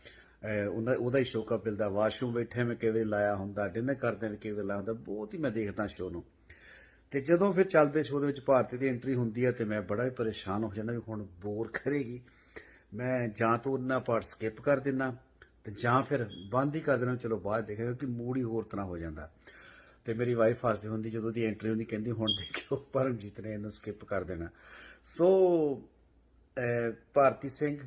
ਉਹਦਾ ਹੀ ਸ਼ੋਅ ਕਪਿਲ ਦਾ। ਵਾਸ਼ਰੂਮ ਬੈਠੇ ਮੈਂ ਕਿਵੇਂ ਲਾਇਆ ਹੁੰਦਾ, ਡਿਨਰ ਕਰਦੇ ਵੀ ਕਿਵੇਂ ਲਾਇਆ ਹੁੰਦਾ, ਬਹੁਤ ਹੀ ਮੈਂ ਦੇਖਦਾ ਸ਼ੋਅ ਨੂੰ। ਤੇ ਜਦੋਂ ਫਿਰ ਚੱਲਦੇ ਸ਼ੋਅ ਦੇ ਵਿੱਚ ਭਾਰਤੀ ਦੀ ਐਂਟਰੀ ਹੁੰਦੀ ਹੈ ਤੇ ਮੈਂ ਬੜਾ ਹੀ ਪਰੇਸ਼ਾਨ ਹੋ ਜਾਂਦਾ ਵੀ ਹੁਣ ਬੋਰ ਕਰੇਗੀ। ਮੈਂ ਜਾਂ ਤਾਂ ਉਹਨਾਂ ਪਾਰਟ ਸਕਿਪ ਕਰ ਦਿੰਦਾ ਤੇ ਜਾਂ ਫਿਰ ਬੰਦ ਹੀ ਕਰ ਦੇਣਾ, ਚਲੋ ਬਾਅਦ ਦੇਖਾਂਗੇ, ਕਿਉਂਕਿ ਮੂਡ ਹੀ ਹੋਰ ਤਰ੍ਹਾਂ ਹੋ ਜਾਂਦਾ। ਤੇ ਮੇਰੀ ਵਾਈਫ ਹੱਸਦੀ ਹੁੰਦੀ ਜਦੋਂ ਦੀ ਐਂਟਰੀ ਹੁੰਦੀ, ਕਹਿੰਦੀ ਹੁਣ ਦੇਖਿਓ ਪਰਮਜੀਤ ਨੇ ਇਹਨੂੰ ਸਕਿਪ ਕਰ ਦੇਣਾ। ਸੋ ਭਾਰਤੀ ਸਿੰਘ,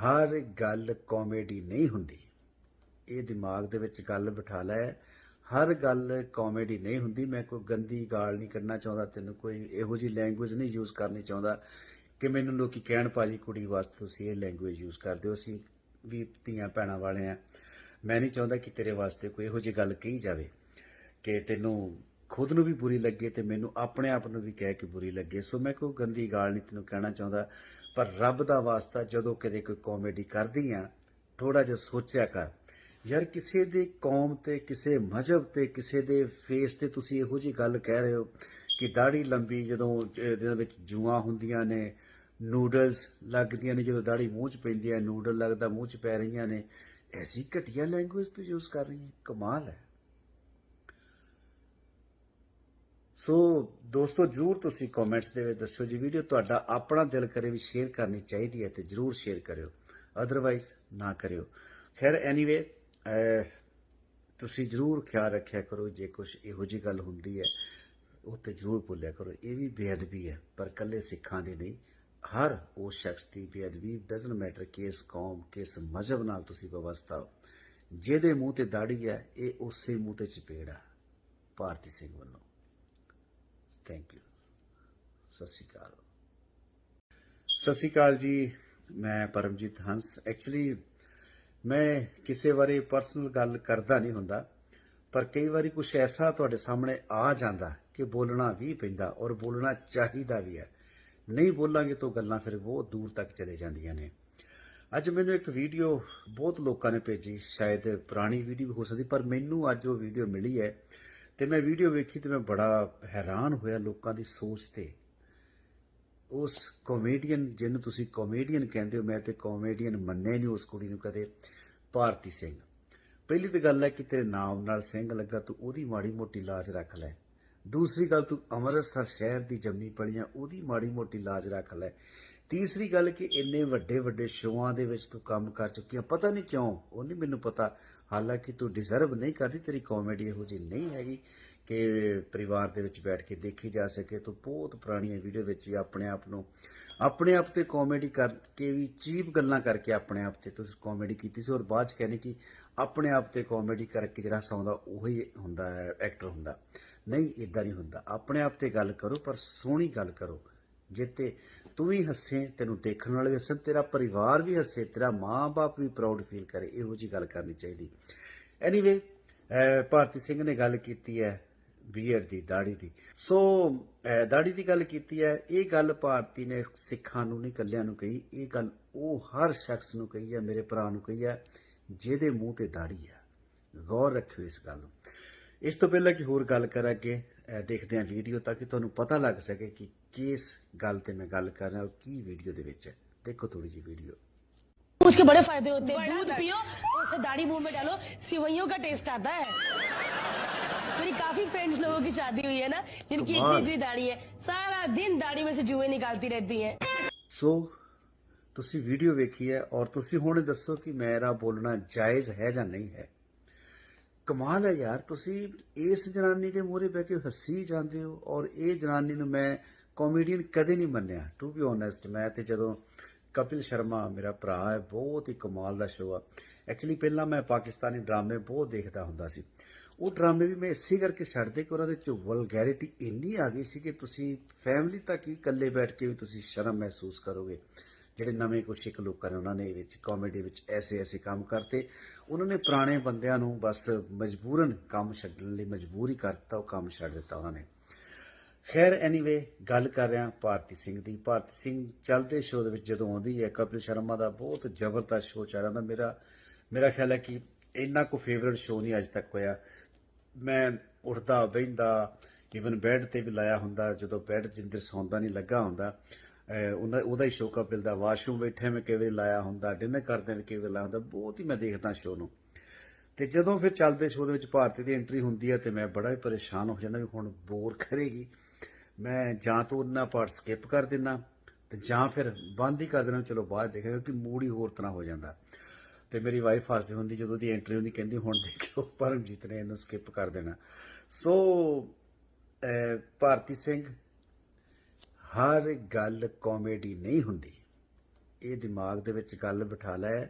ਹਰ ਗੱਲ ਕਾਮੇਡੀ ਨਹੀਂ ਹੁੰਦੀ, ਇਹ ਦਿਮਾਗ ਦੇ ਵਿੱਚ ਗੱਲ ਬਿਠਾ ਲੈ। ਹਰ ਗੱਲ ਕਾਮੇਡੀ ਨਹੀਂ ਹੁੰਦੀ। ਮੈਂ ਕੋਈ ਗੰਦੀ ਗਾਲ ਨਹੀਂ ਕੱਢਣਾ ਚਾਹੁੰਦਾ, ਤੈਨੂੰ ਕੋਈ ਇਹੋ ਜਿਹੀ ਲੈਂਗੁਏਜ ਨਹੀਂ ਯੂਜ਼ ਕਰਨੀ ਚਾਹੁੰਦਾ ਕਿ ਮੈਨੂੰ ਲੋਕੀ ਕਹਿਣ ਭਾਜੀ ਕੁੜੀ ਵਾਸਤੇ ਤੁਸੀਂ ਇਹ ਲੈਂਗੁਏਜ ਯੂਜ਼ ਕਰਦੇ ਹੋ। ਅਸੀਂ ਵੀ ਧੀਆਂ ਭੈਣਾਂ ਵਾਲੇ ਆ। ਮੈਂ ਨਹੀਂ ਚਾਹੁੰਦਾ ਕਿ ਤੇਰੇ ਵਾਸਤੇ ਕੋਈ ਇਹੋ ਜਿਹੀ ਗੱਲ ਕਹੀ ਜਾਵੇ ਕਿ ਤੈਨੂੰ ਖੁਦ ਨੂੰ ਵੀ ਬੁਰੀ ਲੱਗੇ ਤੇ ਮੈਨੂੰ ਆਪਣੇ ਆਪ ਨੂੰ ਵੀ ਕਹਿ ਕੇ ਬੁਰੀ ਲੱਗੇ। ਸੋ ਮੈਂ ਕੋਈ ਗੰਦੀ ਗਾਲ ਨਹੀਂ ਤੈਨੂੰ ਕਹਿਣਾ ਚਾਹੁੰਦਾ, ਪਰ ਰੱਬ ਦਾ ਵਾਸਤਾ ਜਦੋਂ ਕਦੇ ਕੋਈ ਕਾਮੇਡੀ ਕਰਦੀ ਆ, ਥੋੜਾ ਜਿਹਾ ਸੋਚਿਆ ਕਰ ਯਾਰ। ਕਿਸੇ ਦੇ ਕੌਮ ਤੇ, ਕਿਸੇ ਮਜ਼ਹਬ ਤੇ, ਕਿਸੇ ਦੇ ਫੇਸ ਤੇ ਤੁਸੀਂ ਇਹੋ ਜਿਹੀ ਗੱਲ ਕਹਿ ਰਹੇ ਹੋ ਕਿ ਦਾੜੀ ਲੰਬੀ, ਜਦੋਂ ਇਹਦੇ ਵਿੱਚ ਜੂਆਂ ਹੁੰਦੀਆਂ ਨੇ, ਨੂਡਲਸ ਲੱਗਦੀਆਂ ਨੇ, ਜਦੋਂ ਦਾੜੀ ਮੂੰਹ 'ਚ ਪੈਂਦੀ ਹੈ, ਨੂਡਲ ਲੱਗਦਾ ਮੂੰਹ 'ਚ ਪੈ ਰਹੀਆਂ ਨੇ, ਐਸੀ ਘਟੀਆ ਲੈਂਗੁਏਜ ਤੂੰ ਯੂਜ਼ ਕਰ ਰਹੀ ਹੈ। ਕਮਾਲ ਹੈ। ਸੋ ਦੋਸਤੋ, ਜ਼ਰੂਰ ਤੁਸੀਂ ਕਮੈਂਟਸ ਦੇ ਵਿੱਚ ਦੱਸੋ ਜੀ, ਵੀਡੀਓ ਤੁਹਾਡਾ ਆਪਣਾ ਦਿਲ ਕਰੇ ਵੀ ਸ਼ੇਅਰ ਕਰਨੀ ਚਾਹੀਦੀ ਹੈ ਤੇ ਜ਼ਰੂਰ ਸ਼ੇਅਰ ਕਰਿਓ, ਅਦਰਵਾਈਜ਼ ਨਾ ਕਰਿਓ। ਖੈਰ, ਐਨੀਵੇ, ਤੁਸੀਂ ਜ਼ਰੂਰ ਖਿਆਲ ਰੱਖਿਆ ਕਰੋ, ਜੇ ਕੁਛ ਇਹੋ ਜਿਹੀ ਗੱਲ ਹੁੰਦੀ ਹੈ ਉਹ ਤੇ ਜ਼ਰੂਰ ਭੁੱਲਿਆ ਕਰੋ। ਇਹ ਵੀ ਬੇਅਦਬੀ ਹੈ, ਪਰ ਇਕੱਲੇ ਸਿੱਖਾਂ ਦੀ ਨਹੀਂ, ਹਰ ਉਸ ਸ਼ਖਸ ਦੀ ਬੇਅਦਬੀ। ਡਜ਼ਨਟ ਮੈਟਰ ਕਿਸ ਕੌਮ, ਕਿਸ ਮਜ਼ਹਬ ਨਾਲ ਤੁਸੀਂ ਵਾਬਸਤਾ ਹੋ। ਜਿਹਦੇ ਮੂੰਹ ਤੇ ਦਾੜੀ ਹੈ, ਇਹ ਉਸੇ ਮੂੰਹ ਤੇ ਚਪੇੜ ਆ ਭਾਰਤੀ ਸਿੰਘ ਵੱਲੋਂ। Thank you. ਸਤਿ ਸ਼੍ਰੀ ਅਕਾਲ। ਸਤਿ ਸ਼੍ਰੀ ਅਕਾਲ ਜੀ, ਮੈਂ ਪਰਮਜੀਤ ਹੰਸ। ਐਕਚੁਅਲੀ ਮੈਂ ਕਿਸੇ ਬਾਰੇ ਪਰਸਨਲ ਗੱਲ ਕਰਦਾ ਨਹੀਂ ਹੁੰਦਾ, ਪਰ ਕਈ ਵਾਰੀ ਕੁਝ ਐਸਾ ਤੁਹਾਡੇ ਸਾਹਮਣੇ ਆ ਜਾਂਦਾ ਕਿ ਬੋਲਣਾ ਵੀ ਪੈਂਦਾ, ਔਰ ਬੋਲਣਾ ਚਾਹੀਦਾ ਵੀ ਹੈ। ਨਹੀਂ ਬੋਲਾਂਗੇ ਤਾਂ ਗੱਲਾਂ ਫਿਰ ਬਹੁਤ ਦੂਰ ਤੱਕ ਚਲੇ ਜਾਂਦੀਆਂ ਨੇ। ਅੱਜ ਮੈਨੂੰ ਇੱਕ ਵੀਡੀਓ ਬਹੁਤ ਲੋਕਾਂ ਨੇ ਭੇਜੀ, ਸ਼ਾਇਦ ਪੁਰਾਣੀ ਵੀਡੀਓ ਹੋ ਸਕਦੀ, ਪਰ ਮੈਨੂੰ ਅੱਜ ਉਹ ਵੀਡੀਓ ਮਿਲੀ ਹੈ ਤੇ ਮੈਂ ਵੀਡੀਓ ਵੇਖੀ ਤੇ ਮੈਂ ਬੜਾ ਹੈਰਾਨ ਹੋਇਆ ਲੋਕਾਂ ਦੀ ਸੋਚ ਤੇ। ਉਸ ਕਾਮੇਡੀਅਨ ਜਿਹਨੂੰ ਤੁਸੀਂ ਕਾਮੇਡੀਅਨ ਕਹਿੰਦੇ ਹੋ, ਮੈਂ ਤੇ ਕਾਮੇਡੀਅਨ ਮੰਨਿਆ ਹੀ ਨਹੀਂ ਉਸ ਕੁੜੀ ਨੂੰ ਕਦੇ, ਭਾਰਤੀ ਸਿੰਘ। ਪਹਿਲੀ ਤਾਂ ਗੱਲ ਹੈ ਕਿ ਤੇਰੇ ਨਾਮ ਨਾਲ ਸਿੰਘ ਲੱਗਾ, ਤੂੰ ਉਹਦੀ ਮਾੜੀ ਮੋਟੀ ਲਾਜ ਰੱਖ ਲੈ। ਦੂਸਰੀ ਗੱਲ, ਤੂੰ ਅੰਮ੍ਰਿਤਸਰ ਸ਼ਹਿਰ ਦੀ ਜੰਮੀ ਪਲੀ ਆ, ਉਹਦੀ ਮਾੜੀ ਮੋਟੀ ਲਾਜ ਰੱਖ ਲੈ। ਤੀਸਰੀ ਗੱਲ ਕਿ ਇੰਨੇ ਵੱਡੇ ਵੱਡੇ ਸ਼ੋਆਂ ਦੇ ਵਿੱਚ ਤੂੰ ਕੰਮ ਕਰ ਚੁੱਕੀ ਆ, ਪਤਾ ਨਹੀਂ ਕਿਉਂ, ਉਹ ਨਹੀਂ ਮੈਨੂੰ ਪਤਾ। ਹਾਲਾਂਕਿ ਤੂੰ ਡਿਜ਼ਰਵ ਨਹੀਂ ਕਰਦੀ, ਤੇਰੀ ਕਾਮੇਡੀ ਇਹੋ ਜਿਹੀ ਨਹੀਂ ਹੈਗੀ ਕਿ ਪਰਿਵਾਰ ਦੇ ਵਿੱਚ ਬੈਠ ਕੇ ਦੇਖੀ ਜਾ ਸਕੇ। ਤੂੰ ਬਹੁਤ ਪੁਰਾਣੀਆਂ ਵੀਡੀਓ ਵਿੱਚ ਵੀ ਆਪਣੇ ਆਪ ਤੇ ਕਾਮੇਡੀ ਕਰਕੇ ਵੀ, ਚੀਪ ਗੱਲਾਂ ਕਰਕੇ ਆਪਣੇ ਆਪ ਤੇ ਤੁਸੀਂ ਕਾਮੇਡੀ ਕੀਤੀ ਸੀ, ਔਰ ਬਾਅਦ ਚ ਕਹਿੰਦੇ ਕਿ ਆਪਣੇ ਆਪ ਤੇ ਕਾਮੇਡੀ ਕਰਕੇ ਜਿਹੜਾ ਹਸਾਉਂਦਾ ਉਹੀ ਹੁੰਦਾ ਹੈ, ਐਕਟਰ ਹੁੰਦਾ। ਨਹੀਂ, ਇਦਾਂ ਨਹੀਂ ਹੁੰਦਾ। ਆਪਣੇ ਆਪ ਤੇ ਗੱਲ ਕਰੋ, ਪਰ ਸੋਹਣੀ ਗੱਲ ਕਰੋ, ਜਿੱਤੇ ਤੂੰ ਵੀ ਹੱਸੇ, ਤੈਨੂੰ ਦੇਖਣ ਵਾਲੇ ਵੀ ਹੱਸਣ, ਤੇਰਾ ਪਰਿਵਾਰ ਵੀ ਹੱਸੇ, ਤੇਰਾ ਮਾਂ-ਬਾਪ ਵੀ ਪ੍ਰਾਊਡ ਫੀਲ ਕਰੇ। ਇਹੋ ਜਿਹੀ ਗੱਲ ਕਰਨੀ ਚਾਹੀਦੀ। ਐਨੀਵੇ, ਭਾਰਤੀ ਸਿੰਘ ਨੇ ਗੱਲ ਕੀਤੀ ਹੈ ਬੀਐਡ ਦੀ, ਦਾੜੀ ਦੀ। ਸੋ ਦਾੜੀ ਦੀ ਗੱਲ ਕੀਤੀ ਹੈ। ਇਹ ਗੱਲ ਭਾਰਤੀ ਨੇ ਸਿੱਖਾਂ ਨੂੰ ਨਹੀਂ, ਇਕੱਲਿਆਂ ਨੂੰ ਕਹੀ। ਇਹ ਗੱਲ ਉਹ ਹਰ ਸ਼ਖਸ ਨੂੰ ਕਹੀ ਹੈ, ਮੇਰੇ ਭਰਾ ਨੂੰ ਕਹੀ ਹੈ ਜਿਹਦੇ ਮੂੰਹ ਤੇ ਦਾੜੀ ਆ। ਗੌਰ ਰੱਖਿਓ ਇਸ ਗੱਲ ਨੂੰ। ਇਸ ਤੋਂ ਪਹਿਲਾਂ ਕਿ ਹੋਰ ਗੱਲ ਕਰਾਂ, ਅੱਗੇ ਦੇਖਦੇ ਹਾਂ ਵੀਡੀਓ, ਤਾਂ ਕਿ ਤੁਹਾਨੂੰ ਪਤਾ ਲੱਗ ਸਕੇ ਕਿ ਕਿਸ ਗੱਲ ਤੇ मैं गल कर रहा हूँ, की वीडियो दे विच है। देखो थोड़ी जी वीडियो। उसके बड़े फायदे होते हैं। दूध पियो, उसे दाढ़ी मुंह में डालो, सिवैयों का टेस्ट आता है। मेरी काफी फ्रेंड्स लोगों की शादी हुई है ना, जिनकी इतनी इतनी दाढ़ी है, सारा दिन दाढ़ी में से जुएं निकालती रहती हैं। सो तुसी वीडियो वेखी है और तुसी हुण दसो कि मेरा बोलना जायज़ है या नहीं है। कमाल है यार, तुसी इस जनानी दे मूहरे बह के हसी जाते हो, और ये जनानी नूं मैं कॉमेडियन कदे नहीं मन्निया, टू बी ऑनेस्ट। मैं तो जदों कपिल शर्मा मेरा भरा है, बहुत ही कमाल का शो है। एक्चुअली पहला मैं पाकिस्तानी ड्रामे बहुत देखता हुंदा सी, वो ड्रामे भी मैं इसे करके छड्डदे कि उन्हां दे च वलगैरिटी इन्नी आ गई सी कि तुसी फैमिली तक ही इकल्ले बैठ के भी तुसी शर्म महसूस करोगे। ਜਿਹੜੇ ਨਵੇਂ ਕੁਛ ਇੱਕ ਲੋਕਾਂ ਨੇ, ਉਹਨਾਂ ਨੇ ਵਿੱਚ ਕਾਮੇਡੀ ਵਿੱਚ ਐਸੇ ਕੰਮ ਕਰਤੇ, ਉਹਨਾਂ ਨੇ ਪੁਰਾਣੇ ਬੰਦਿਆਂ ਨੂੰ ਬਸ ਮਜਬੂਰਨ ਕੰਮ ਛੱਡਣ ਲਈ ਮਜਬੂਰ ਹੀ ਕਰਤਾ, ਉਹ ਕੰਮ ਛੱਡ ਦਿੱਤਾ ਉਹਨਾਂ ਨੇ। ਖੈਰ, ਐਨੀਵੇ, ਗੱਲ ਕਰ ਰਿਹਾ ਭਾਰਤੀ ਸਿੰਘ ਦੀ। ਭਾਰਤੀ ਸਿੰਘ ਚੱਲਦੇ ਸ਼ੋਅ ਦੇ ਵਿੱਚ ਜਦੋਂ ਆਉਂਦੀ ਹੈ, ਕਪਿਲ ਸ਼ਰਮਾ ਦਾ ਬਹੁਤ ਜ਼ਬਰਦਸਤ ਸ਼ੋਅ ਚੱਲ ਰਿਹਾ। ਮੇਰਾ ਖਿਆਲ ਹੈ ਕਿ ਇੰਨਾ ਕੋ ਫੇਵਰਟ ਸ਼ੋਅ ਨਹੀਂ ਅੱਜ ਤੱਕ ਹੋਇਆ। ਮੈਂ ਉੱਠਦਾ ਬਹਿੰਦਾ, ਈਵਨ ਬੈੱਡ ਤੇ ਵੀ ਲਾਇਆ ਹੁੰਦਾ, ਜਦੋਂ ਬੈੱਡ ਜਿੰਦਰ ਸੌਂਦਾ ਨਹੀਂ ਲੱਗਾ ਹੁੰਦਾ, ਉਹਦਾ ਹੀ ਸ਼ੋਅ ਕਪਿਲ ਦਾ। ਵਾਸ਼ਰੂਮ ਬੈਠੇ ਮੈਂ ਕਈ ਵਾਰੀ ਲਾਇਆ ਹੁੰਦਾ, ਡਿਨਰ ਕਰਦੇ ਵੀ ਕਈ ਵਾਰੀ ਲਾਇਆ ਹੁੰਦਾ, ਬਹੁਤ ਹੀ ਮੈਂ ਦੇਖਦਾ ਸ਼ੋਅ ਨੂੰ। ਤੇ ਜਦੋਂ ਫਿਰ ਚੱਲਦੇ ਸ਼ੋਅ ਦੇ ਵਿੱਚ ਭਾਰਤੀ ਦੀ ਐਂਟਰੀ ਹੁੰਦੀ ਹੈ ਤੇ ਮੈਂ ਬੜਾ ਹੀ ਪਰੇਸ਼ਾਨ ਹੋ ਜਾਂਦਾ ਵੀ ਹੁਣ ਬੋਰ ਕਰੇਗੀ। ਮੈਂ ਜਾਂ ਤਾਂ ਉਹਨਾਂ ਪਾਰਟ ਸਕਿਪ ਕਰ ਦਿੰਦਾ ਤੇ ਜਾਂ ਫਿਰ ਬੰਦ ਹੀ ਕਰ ਦੇਣਾ, ਚਲੋ ਬਾਅਦ ਦੇਖਾਂਗੇ, ਕਿਉਂਕਿ ਮੂਡ ਹੀ ਹੋਰ ਤਰ੍ਹਾਂ ਹੋ ਜਾਂਦਾ। ਤੇ ਮੇਰੀ ਵਾਈਫ ਹੱਸਦੀ ਹੁੰਦੀ ਜਦੋਂ ਦੀ ਐਂਟਰੀ ਹੁੰਦੀ, ਕਹਿੰਦੀ ਹੁਣ ਦੇਖਿਓ ਪਰਮਜੀਤ ਨੇ ਇਹਨੂੰ ਸਕਿਪ ਕਰ ਦੇਣਾ। ਸੋ ਭਾਰਤੀ ਸਿੰਘ, ਹਰ ਗੱਲ ਕਾਮੇਡੀ ਨਹੀਂ ਹੁੰਦੀ, ਇਹ ਦਿਮਾਗ ਦੇ ਵਿੱਚ ਗੱਲ ਬਿਠਾ ਲੈ।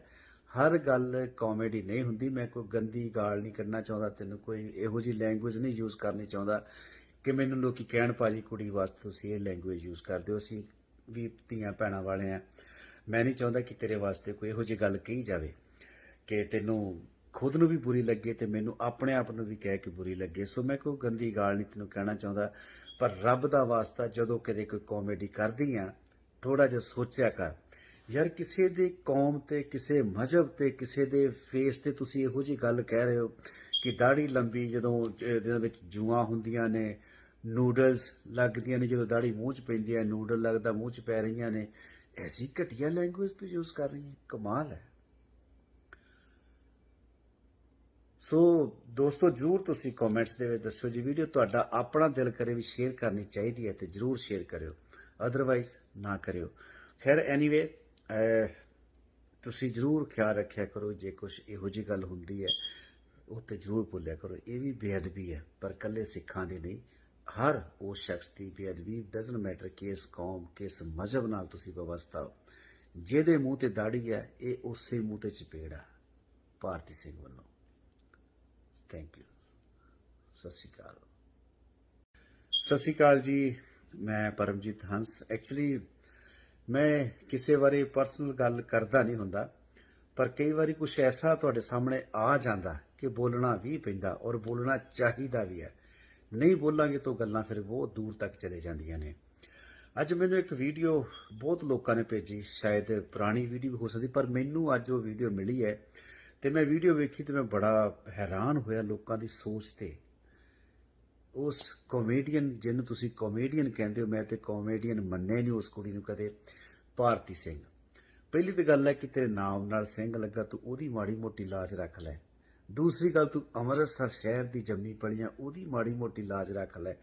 ਹਰ ਗੱਲ ਕਾਮੇਡੀ ਨਹੀਂ ਹੁੰਦੀ। ਮੈਂ ਕੋਈ ਗੰਦੀ ਗਾਲ ਨਹੀਂ ਕੱਢਣਾ ਚਾਹੁੰਦਾ, ਤੈਨੂੰ ਕੋਈ ਇਹੋ ਜਿਹੀ ਲੈਂਗੁਏਜ ਨਹੀਂ ਯੂਜ਼ ਕਰਨੀ ਚਾਹੁੰਦਾ ਕਿ ਮੈਨੂੰ ਲੋਕੀ ਕਹਿਣ ਭਾਜੀ ਕੁੜੀ ਵਾਸਤੇ ਤੁਸੀਂ ਇਹ ਲੈਂਗੁਏਜ ਯੂਜ਼ ਕਰਦੇ ਹੋ। ਅਸੀਂ ਵੀ ਧੀਆਂ ਭੈਣਾਂ ਵਾਲੇ ਆ। ਮੈਂ ਨਹੀਂ ਚਾਹੁੰਦਾ ਕਿ ਤੇਰੇ ਵਾਸਤੇ ਕੋਈ ਇਹੋ ਜਿਹੀ ਗੱਲ ਕਹੀ ਜਾਵੇ ਕਿ ਤੈਨੂੰ ਖੁਦ ਨੂੰ ਵੀ ਬੁਰੀ ਲੱਗੇ ਤੇ ਮੈਨੂੰ ਆਪਣੇ ਆਪ ਨੂੰ ਵੀ ਕਹਿ ਕੇ ਬੁਰੀ ਲੱਗੇ। ਸੋ ਮੈਂ ਕੋਈ ਗੰਦੀ ਗਾਲ ਨਹੀਂ ਤੈਨੂੰ ਕਹਿਣਾ ਚਾਹੁੰਦਾ, ਪਰ ਰੱਬ ਦਾ ਵਾਸਤਾ ਜਦੋਂ ਕਦੇ ਕੋਈ ਕਾਮੇਡੀ ਕਰਦੀ ਆ, ਥੋੜਾ ਜਿਹਾ ਸੋਚਿਆ ਕਰ ਯਾਰ, ਕਿਸੇ ਦੇ ਕੌਮ ਤੇ, ਕਿਸੇ ਮਜ਼ਹਬ ਤੇ, ਕਿਸੇ ਦੇ ਫੇਸ ਤੇ ਤੁਸੀਂ ਇਹੋ ਜਿਹੀ ਗੱਲ ਕਹਿ ਰਹੇ ਹੋ ਕਿ ਦਾੜੀ ਲੰਬੀ, ਜਦੋਂ ਇਹਦੇ ਵਿੱਚ ਜੂਆਂ ਹੁੰਦੀਆਂ ਨੇ, ਨੂਡਲਸ ਲੱਗਦੀਆਂ ਨੇ, ਜਦੋਂ ਦਾੜੀ ਮੂੰਹ 'ਚ ਪੈਂਦੀ ਹੈ ਨੂਡਲ ਲੱਗਦਾ ਮੂੰਹ 'ਚ ਪੈ ਰਹੀਆਂ ਨੇ, ਐਸੀ ਘਟੀਆ ਲੈਂਗੁਏਜ ਤੂੰ ਯੂਜ਼ ਕਰ ਰਹੀ ਹੈ। ਕਮਾਲ ਹੈ। ਸੋ ਦੋਸਤੋ, ਜ਼ਰੂਰ ਤੁਸੀਂ ਕਮੈਂਟਸ ਦੇ ਵਿੱਚ ਦੱਸੋ ਜੀ, ਵੀਡੀਓ ਤੁਹਾਡਾ ਆਪਣਾ ਦਿਲ ਕਰੇ ਵੀ ਸ਼ੇਅਰ ਕਰਨੀ ਚਾਹੀਦੀ ਹੈ ਤੇ ਜ਼ਰੂਰ ਸ਼ੇਅਰ ਕਰਿਓ, ਅਦਰਵਾਈਜ਼ ਨਾ ਕਰਿਓ। ਖੈਰ, ਐਨੀਵੇ, ਤੁਸੀਂ ਜ਼ਰੂਰ ਖਿਆਲ ਰੱਖਿਆ ਕਰੋ, ਜੇ ਕੁਛ ਇਹੋ ਜਿਹੀ ਗੱਲ ਹੁੰਦੀ ਹੈ ਉਹ ਤੇ ਜ਼ਰੂਰ ਭੁੱਲਿਆ ਕਰੋ। ਇਹ ਵੀ ਬੇਅਦਬੀ ਹੈ, ਪਰ ਇਕੱਲੇ ਸਿੱਖਾਂ ਦੀ ਨਹੀਂ, ਹਰ ਉਸ ਸ਼ਖਸ ਦੀ ਬੇਅਦਬੀ। ਡਜ਼ਨਟ ਮੈਟਰ ਕਿਸ ਕੌਮ, ਕਿਸ ਮਜ਼ਹਬ ਨਾਲ ਤੁਸੀਂ ਵਬਸਤਾ ਹੋ, ਜਿਹਦੇ ਮੂੰਹ ਤੇ ਦਾੜੀ ਹੈ, ਇਹ ਉਸੇ ਮੂੰਹ ਤੇ ਚਪੇੜ ਆ ਭਾਰਤੀ ਸਿੰਘ ਵੱਲੋਂ। Thank you. ਸਤਿ ਸ਼੍ਰੀ ਅਕਾਲ। ਸਤਿ ਸ਼੍ਰੀ ਅਕਾਲ ਜੀ, ਮੈਂ ਪਰਮਜੀਤ ਹੰਸ। ਐਕਚੁਅਲੀ ਮੈਂ ਕਿਸੇ ਬਾਰੇ ਪਰਸਨਲ ਗੱਲ ਕਰਦਾ ਨਹੀਂ ਹੁੰਦਾ, ਪਰ ਕਈ ਵਾਰੀ ਕੁਛ ਐਸਾ ਤੁਹਾਡੇ ਸਾਹਮਣੇ ਆ ਜਾਂਦਾ ਕਿ ਬੋਲਣਾ ਵੀ ਪੈਂਦਾ, ਔਰ ਬੋਲਣਾ ਚਾਹੀਦਾ ਵੀ ਹੈ। ਨਹੀਂ ਬੋਲਾਂਗੇ ਤਾਂ ਗੱਲਾਂ ਫਿਰ ਬਹੁਤ ਦੂਰ ਤੱਕ ਚਲੇ ਜਾਂਦੀਆਂ ਨੇ। ਅੱਜ ਮੈਨੂੰ ਇੱਕ ਵੀਡੀਓ ਬਹੁਤ ਲੋਕਾਂ ਨੇ ਭੇਜੀ, ਸ਼ਾਇਦ ਪੁਰਾਣੀ ਵੀਡੀਓ ਵੀ ਹੋ ਸਕਦੀ, ਪਰ ਮੈਨੂੰ ਅੱਜ ਉਹ ਵੀਡੀਓ ਮਿਲੀ ਹੈ ਤੇ ਮੈਂ ਵੀਡੀਓ ਵੇਖੀ ਤੇ ਮੈਂ ਬੜਾ ਹੈਰਾਨ ਹੋਇਆ ਲੋਕਾਂ ਦੀ ਸੋਚ ਤੇ। ਉਸ ਕਾਮੇਡੀਅਨ ਜਿਹਨੂੰ ਤੁਸੀਂ ਕਾਮੇਡੀਅਨ ਕਹਿੰਦੇ ਹੋ, ਮੈਂ ਤੇ ਕਾਮੇਡੀਅਨ ਮੰਨਿਆ ਨਹੀਂ ਉਸ ਕੁੜੀ ਨੂੰ ਕਦੇ, ਭਾਰਤੀ ਸਿੰਘ। ਪਹਿਲੀ ਤਾਂ ਗੱਲ ਹੈ ਕਿ ਤੇਰੇ ਨਾਮ ਨਾਲ ਸਿੰਘ ਲੱਗਾ, ਤੂੰ ਉਹਦੀ ਮਾੜੀ ਮੋਟੀ ਲਾਜ ਰੱਖ ਲੈ। ਦੂਸਰੀ ਗੱਲ, ਤੂੰ ਅੰਮ੍ਰਿਤਸਰ ਸ਼ਹਿਰ ਦੀ ਜੰਮੀ ਪਲੀਆਂ, ਉਹਦੀ ਮਾੜੀ ਮੋਟੀ ਲਾਜ ਰੱਖ ਲੈ।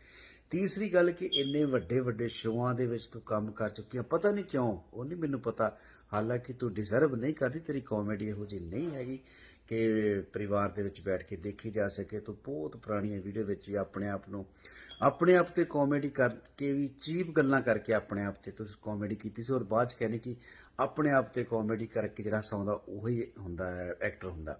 ਤੀਸਰੀ ਗੱਲ ਕਿ ਇੰਨੇ ਵੱਡੇ ਵੱਡੇ ਸ਼ੋਆਂ ਦੇ ਵਿੱਚ ਤੂੰ ਕੰਮ ਕਰ ਚੁੱਕੀ ਆ, ਪਤਾ ਨਹੀਂ ਕਿਉਂ, ਉਹ ਨਹੀਂ ਮੈਨੂੰ ਪਤਾ। ਹਾਲਾਂਕਿ ਤੂੰ ਡਿਜ਼ਰਵ ਨਹੀਂ ਕਰਦੀ, ਤੇਰੀ ਕਾਮੇਡੀ ਇਹੋ ਜਿਹੀ ਨਹੀਂ ਹੈਗੀ ਕਿ ਪਰਿਵਾਰ ਦੇ ਵਿੱਚ ਬੈਠ ਕੇ ਦੇਖੀ ਜਾ ਸਕੇ। ਤੂੰ ਬਹੁਤ ਪੁਰਾਣੀਆਂ ਵੀਡੀਓ ਵਿੱਚ ਹੀ ਆਪਣੇ ਆਪ ਤੇ ਕਾਮੇਡੀ ਕਰਕੇ ਵੀ, ਚੀਪ ਗੱਲਾਂ ਕਰਕੇ ਆਪਣੇ ਆਪ ਤੇ ਤੁਸੀਂ ਕਾਮੇਡੀ ਕੀਤੀ ਸੀ, ਔਰ ਬਾਅਦ ਚ ਕਹਿੰਦੇ ਕਿ ਆਪਣੇ ਆਪ ਤੇ ਕਾਮੇਡੀ ਕਰਕੇ ਜਿਹੜਾ ਹਸਾਉਂਦਾ ਉਹੀ ਹੁੰਦਾ ਹੈ, ਐਕਟਰ ਹੁੰਦਾ।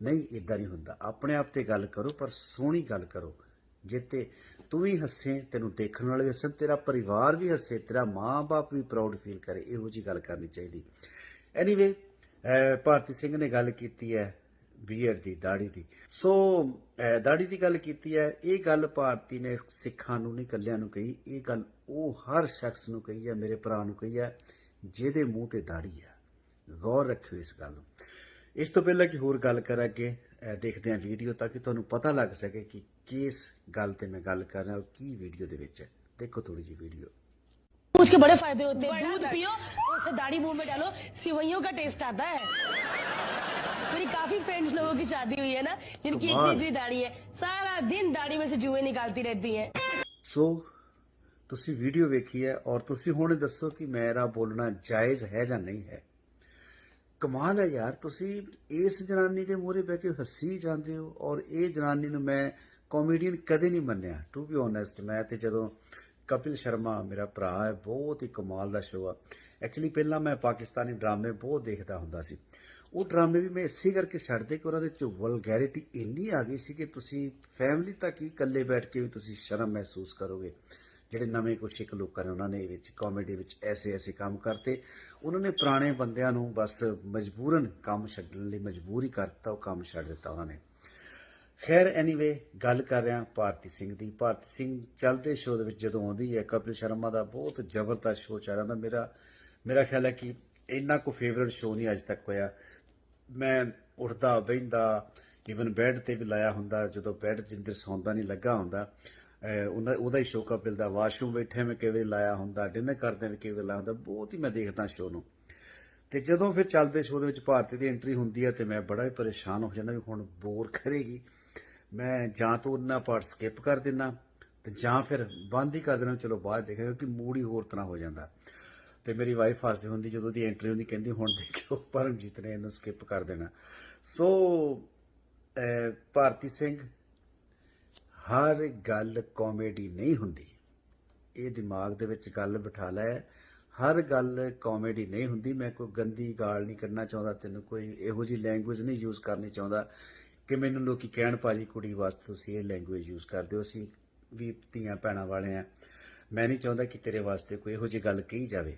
ਨਹੀਂ, ਇਦਾਂ ਨਹੀਂ ਹੁੰਦਾ। ਆਪਣੇ ਆਪ ਤੇ ਗੱਲ ਕਰੋ, ਪਰ ਸੋਹਣੀ ਗੱਲ ਕਰੋ, ਜਿੱਤੇ ਤੂੰ ਵੀ ਹੱਸੇ, ਤੈਨੂੰ ਦੇਖਣ ਵਾਲੇ ਵੀ ਹੱਸਣ, ਤੇਰਾ ਪਰਿਵਾਰ ਵੀ ਹੱਸੇ, ਤੇਰਾ ਮਾਂ-ਬਾਪ ਵੀ ਪ੍ਰਾਊਡ ਫੀਲ ਕਰੇ। ਇਹੋ ਜਿਹੀ ਗੱਲ ਕਰਨੀ ਚਾਹੀਦੀ। ਐਨੀਵੇ, ਭਾਰਤੀ ਸਿੰਘ ਨੇ ਗੱਲ ਕੀਤੀ ਹੈ ਬੀਐਡ ਦੀ, ਦਾੜੀ ਦੀ। ਸੋ ਦਾੜੀ ਦੀ ਗੱਲ ਕੀਤੀ ਹੈ। ਇਹ ਗੱਲ ਭਾਰਤੀ ਨੇ ਸਿੱਖਾਂ ਨੂੰ ਨਹੀਂ, ਇਕੱਲਿਆਂ ਨੂੰ ਕਹੀ। ਇਹ ਗੱਲ ਉਹ ਹਰ ਸ਼ਖਸ ਨੂੰ ਕਹੀ ਹੈ, ਮੇਰੇ ਭਰਾ ਨੂੰ ਕਹੀ ਹੈ ਜਿਹਦੇ ਮੂੰਹ ਤੇ ਦਾੜੀ ਹੈ। ਗੌਰ ਰੱਖਿਓ ਇਸ ਗੱਲ ਨੂੰ। ਇਸ ਤੋਂ ਪਹਿਲਾਂ ਕਿ ਹੋਰ ਗੱਲ ਕਰਾਂ, ਅੱਗੇ ਦੇਖਦੇ ਹਾਂ ਵੀਡੀਓ, ਤਾਂ ਕਿ ਤੁਹਾਨੂੰ ਪਤਾ ਲੱਗ ਸਕੇ ਕਿ ਕਿਸ ਗੱਲ ਤੇ मैं ਗੱਲ कर रहा हूँ, ਕੀ वीडियो ਦੇ ਵਿੱਚ है। देखो थोड़ी सी वीडियो। दूध के बड़े फायदे होते हैं। दूध पियो, उसे दाढ़ी मुंह में डालो, सिवैयों का टेस्ट आता है। मेरी काफी फ्रेंड्स लोगों की शादी हुई है ना, जिनकी इतनी इतनी दाढ़ी है, सारा दिन दाढ़ी में से जुएं निकालती रहती हैं। सो ਤੁਸੀਂ ਵੀਡੀਓ ਵੇਖੀ ਹੈ, ਔਰ ਤੁਸੀਂ ਹੁਣ ਦੱਸੋ ਕਿ ਮੇਰਾ ਬੋਲਣਾ ਜਾਇਜ਼ ਹੈ ਜਾਂ ਨਹੀਂ ਹੈ। ਕਮਾਲ ਹੈ ਯਾਰ, ਤੁਸੀਂ ਇਸ ਜਨਾਨੀ ਦੇ ਮੂਹਰੇ ਬਹਿ ਕੇ ਹੱਸੀ ਜਾਂਦੇ ਹੋ, ਔਰ ਇਹ ਜਨਾਨੀ ਨੂੰ ਮੈਂ ਕਾਮੇਡੀਅਨ ਕਦੇ ਨਹੀਂ ਮੰਨਿਆ, ਟੂ ਬੀ ਓਨੈਸਟ। ਮੈਂ ਤੇ ਜਦੋਂ ਕਪਿਲ ਸ਼ਰਮਾ ਮੇਰਾ ਭਰਾ ਹੈ, ਬਹੁਤ ਹੀ ਕਮਾਲ ਦਾ ਸ਼ੋਅ ਆ। ਐਕਚੁਅਲੀ ਪਹਿਲਾਂ ਮੈਂ ਪਾਕਿਸਤਾਨੀ ਡਰਾਮੇ ਬਹੁਤ ਦੇਖਦਾ ਹੁੰਦਾ ਸੀ। ਉਹ ਡਰਾਮੇ ਵੀ ਮੈਂ ਇਸੇ ਕਰਕੇ ਛੱਡਦੇ ਕਿ ਉਹਨਾਂ ਦੇ ਵਿੱਚ ਵਲਗੈਰਿਟੀ ਇੰਨੀ ਆ ਗਈ ਸੀ ਕਿ ਤੁਸੀਂ ਫੈਮਿਲੀ ਤੱਕ ਹੀ ਇਕੱਲੇ ਬੈਠ ਕੇ ਵੀ ਤੁਸੀਂ ਸ਼ਰਮ ਮਹਿਸੂਸ ਕਰੋਗੇ। ਜਿਹੜੇ ਨਵੇਂ ਕੁਛ ਇੱਕ ਲੋਕਾਂ ਨੇ, ਉਹਨਾਂ ਨੇ ਵਿੱਚ ਕਾਮੇਡੀ ਵਿੱਚ ਐਸੇ ਕੰਮ ਕਰਤੇ। ਉਹਨਾਂ ਨੇ ਪੁਰਾਣੇ ਬੰਦਿਆਂ ਨੂੰ ਬਸ ਮਜਬੂਰਨ ਕੰਮ ਛੱਡਣ ਲਈ ਮਜਬੂਰ ਹੀ ਕਰਤਾ, ਉਹ ਕੰਮ ਛੱਡ ਦਿੱਤਾ ਉਹਨਾਂ ਨੇ। ਖੈਰ, ਐਨੀਵੇ, ਗੱਲ ਕਰ ਰਿਹਾ ਭਾਰਤੀ ਸਿੰਘ ਦੀ। ਭਾਰਤੀ ਸਿੰਘ ਚੱਲਦੇ ਸ਼ੋਅ ਦੇ ਵਿੱਚ ਜਦੋਂ ਆਉਂਦੀ ਹੈ, ਕਪਿਲ ਸ਼ਰਮਾ ਦਾ ਬਹੁਤ ਜ਼ਬਰਦਸਤ ਸ਼ੋਅ ਚੱਲ ਰਿਹਾ ਹੁੰਦਾ। ਮੇਰਾ ਖਿਆਲ ਹੈ ਕਿ ਇੰਨਾ ਕੋ ਫੇਵਰਟ ਸ਼ੋਅ ਨਹੀਂ ਅੱਜ ਤੱਕ ਹੋਇਆ। ਮੈਂ ਉੱਠਦਾ ਬਹਿੰਦਾ, ਈਵਨ ਬੈੱਡ ਤੇ ਵੀ ਲਾਇਆ ਹੁੰਦਾ, ਜਦੋਂ ਬੈੱਡ ਜਿੰਦਰ ਸੌਂਦਾ ਨਹੀਂ ਲੱਗਾ ਹੁੰਦਾ, ਉਹਦਾ ਹੀ ਸ਼ੋਅ ਕਪਿਲ ਦਾ। ਵਾਸ਼ਰੂਮ ਬੈਠੇ ਮੈਂ ਕਈ ਵਾਰੀ ਲਾਇਆ ਹੁੰਦਾ, ਡਿਨਰ ਕਰਦੇ ਵੀ ਕਈ ਵਾਰੀ ਲਾਇਆ ਹੁੰਦਾ। ਬਹੁਤ ਹੀ ਮੈਂ ਦੇਖਦਾ ਸ਼ੋਅ ਨੂੰ। ਤੇ ਜਦੋਂ ਫਿਰ ਚੱਲਦੇ ਸ਼ੋਅ ਦੇ ਵਿੱਚ ਭਾਰਤੀ ਦੀ ਐਂਟਰੀ ਹੁੰਦੀ ਹੈ ਤੇ ਮੈਂ ਬੜਾ ਹੀ ਪਰੇਸ਼ਾਨ ਹੋ ਜਾਂਦਾ ਵੀ ਹੁਣ ਬੋਰ ਕਰੇਗੀ। ਮੈਂ ਜਾਂ ਤਾਂ ਉਹਨਾਂ ਪਾਰਟ ਸਕਿਪ ਕਰ ਦਿੰਦਾ ਤੇ ਜਾਂ ਫਿਰ ਬੰਦ ਹੀ ਕਰ ਦੇਣਾ, ਚਲੋ ਬਾਅਦ ਦੇਖਾਂਗੇ, ਕਿਉਂਕਿ ਮੂਡ ਹੀ ਹੋਰ ਤਰ੍ਹਾਂ ਹੋ ਜਾਂਦਾ। ਤੇ ਮੇਰੀ ਵਾਈਫ ਹੱਸਦੀ ਹੁੰਦੀ ਜਦੋਂ ਦੀ ਐਂਟਰੀ ਹੁੰਦੀ, ਕਹਿੰਦੀ ਹੁਣ ਦੇਖਿਓ ਪਰਮਜੀਤ ਨੇ ਇਹਨੂੰ ਸਕਿਪ ਕਰ ਦੇਣਾ। ਸੋ ਭਾਰਤੀ ਸਿੰਘ, ਹਰ ਗੱਲ ਕਾਮੇਡੀ ਨਹੀਂ ਹੁੰਦੀ, ਇਹ ਦਿਮਾਗ ਦੇ ਵਿੱਚ ਗੱਲ ਬਿਠਾ ਲੈ। ਹਰ ਗੱਲ ਕਾਮੇਡੀ ਨਹੀਂ ਹੁੰਦੀ। ਮੈਂ ਕੋਈ ਗੰਦੀ ਗਾਲ ਨਹੀਂ ਕੱਢਣਾ ਚਾਹੁੰਦਾ, ਤੈਨੂੰ ਕੋਈ ਇਹੋ ਜਿਹੀ ਲੈਂਗੁਏਜ ਨਹੀਂ ਯੂਜ਼ ਕਰਨੀ ਚਾਹੁੰਦਾ ਕਿ ਮੈਨੂੰ ਲੋਕੀ ਕਹਿਣ ਭਾਜੀ ਕੁੜੀ ਵਾਸਤੇ ਤੁਸੀਂ ਇਹ ਲੈਂਗੁਏਜ ਯੂਜ਼ ਕਰਦੇ ਹੋ। ਅਸੀਂ ਵੀ ਧੀਆਂ ਭੈਣਾਂ ਵਾਲੇ ਆ। ਮੈਂ ਨਹੀਂ ਚਾਹੁੰਦਾ ਕਿ ਤੇਰੇ ਵਾਸਤੇ ਕੋਈ ਇਹੋ ਜਿਹੀ ਗੱਲ ਕਹੀ ਜਾਵੇ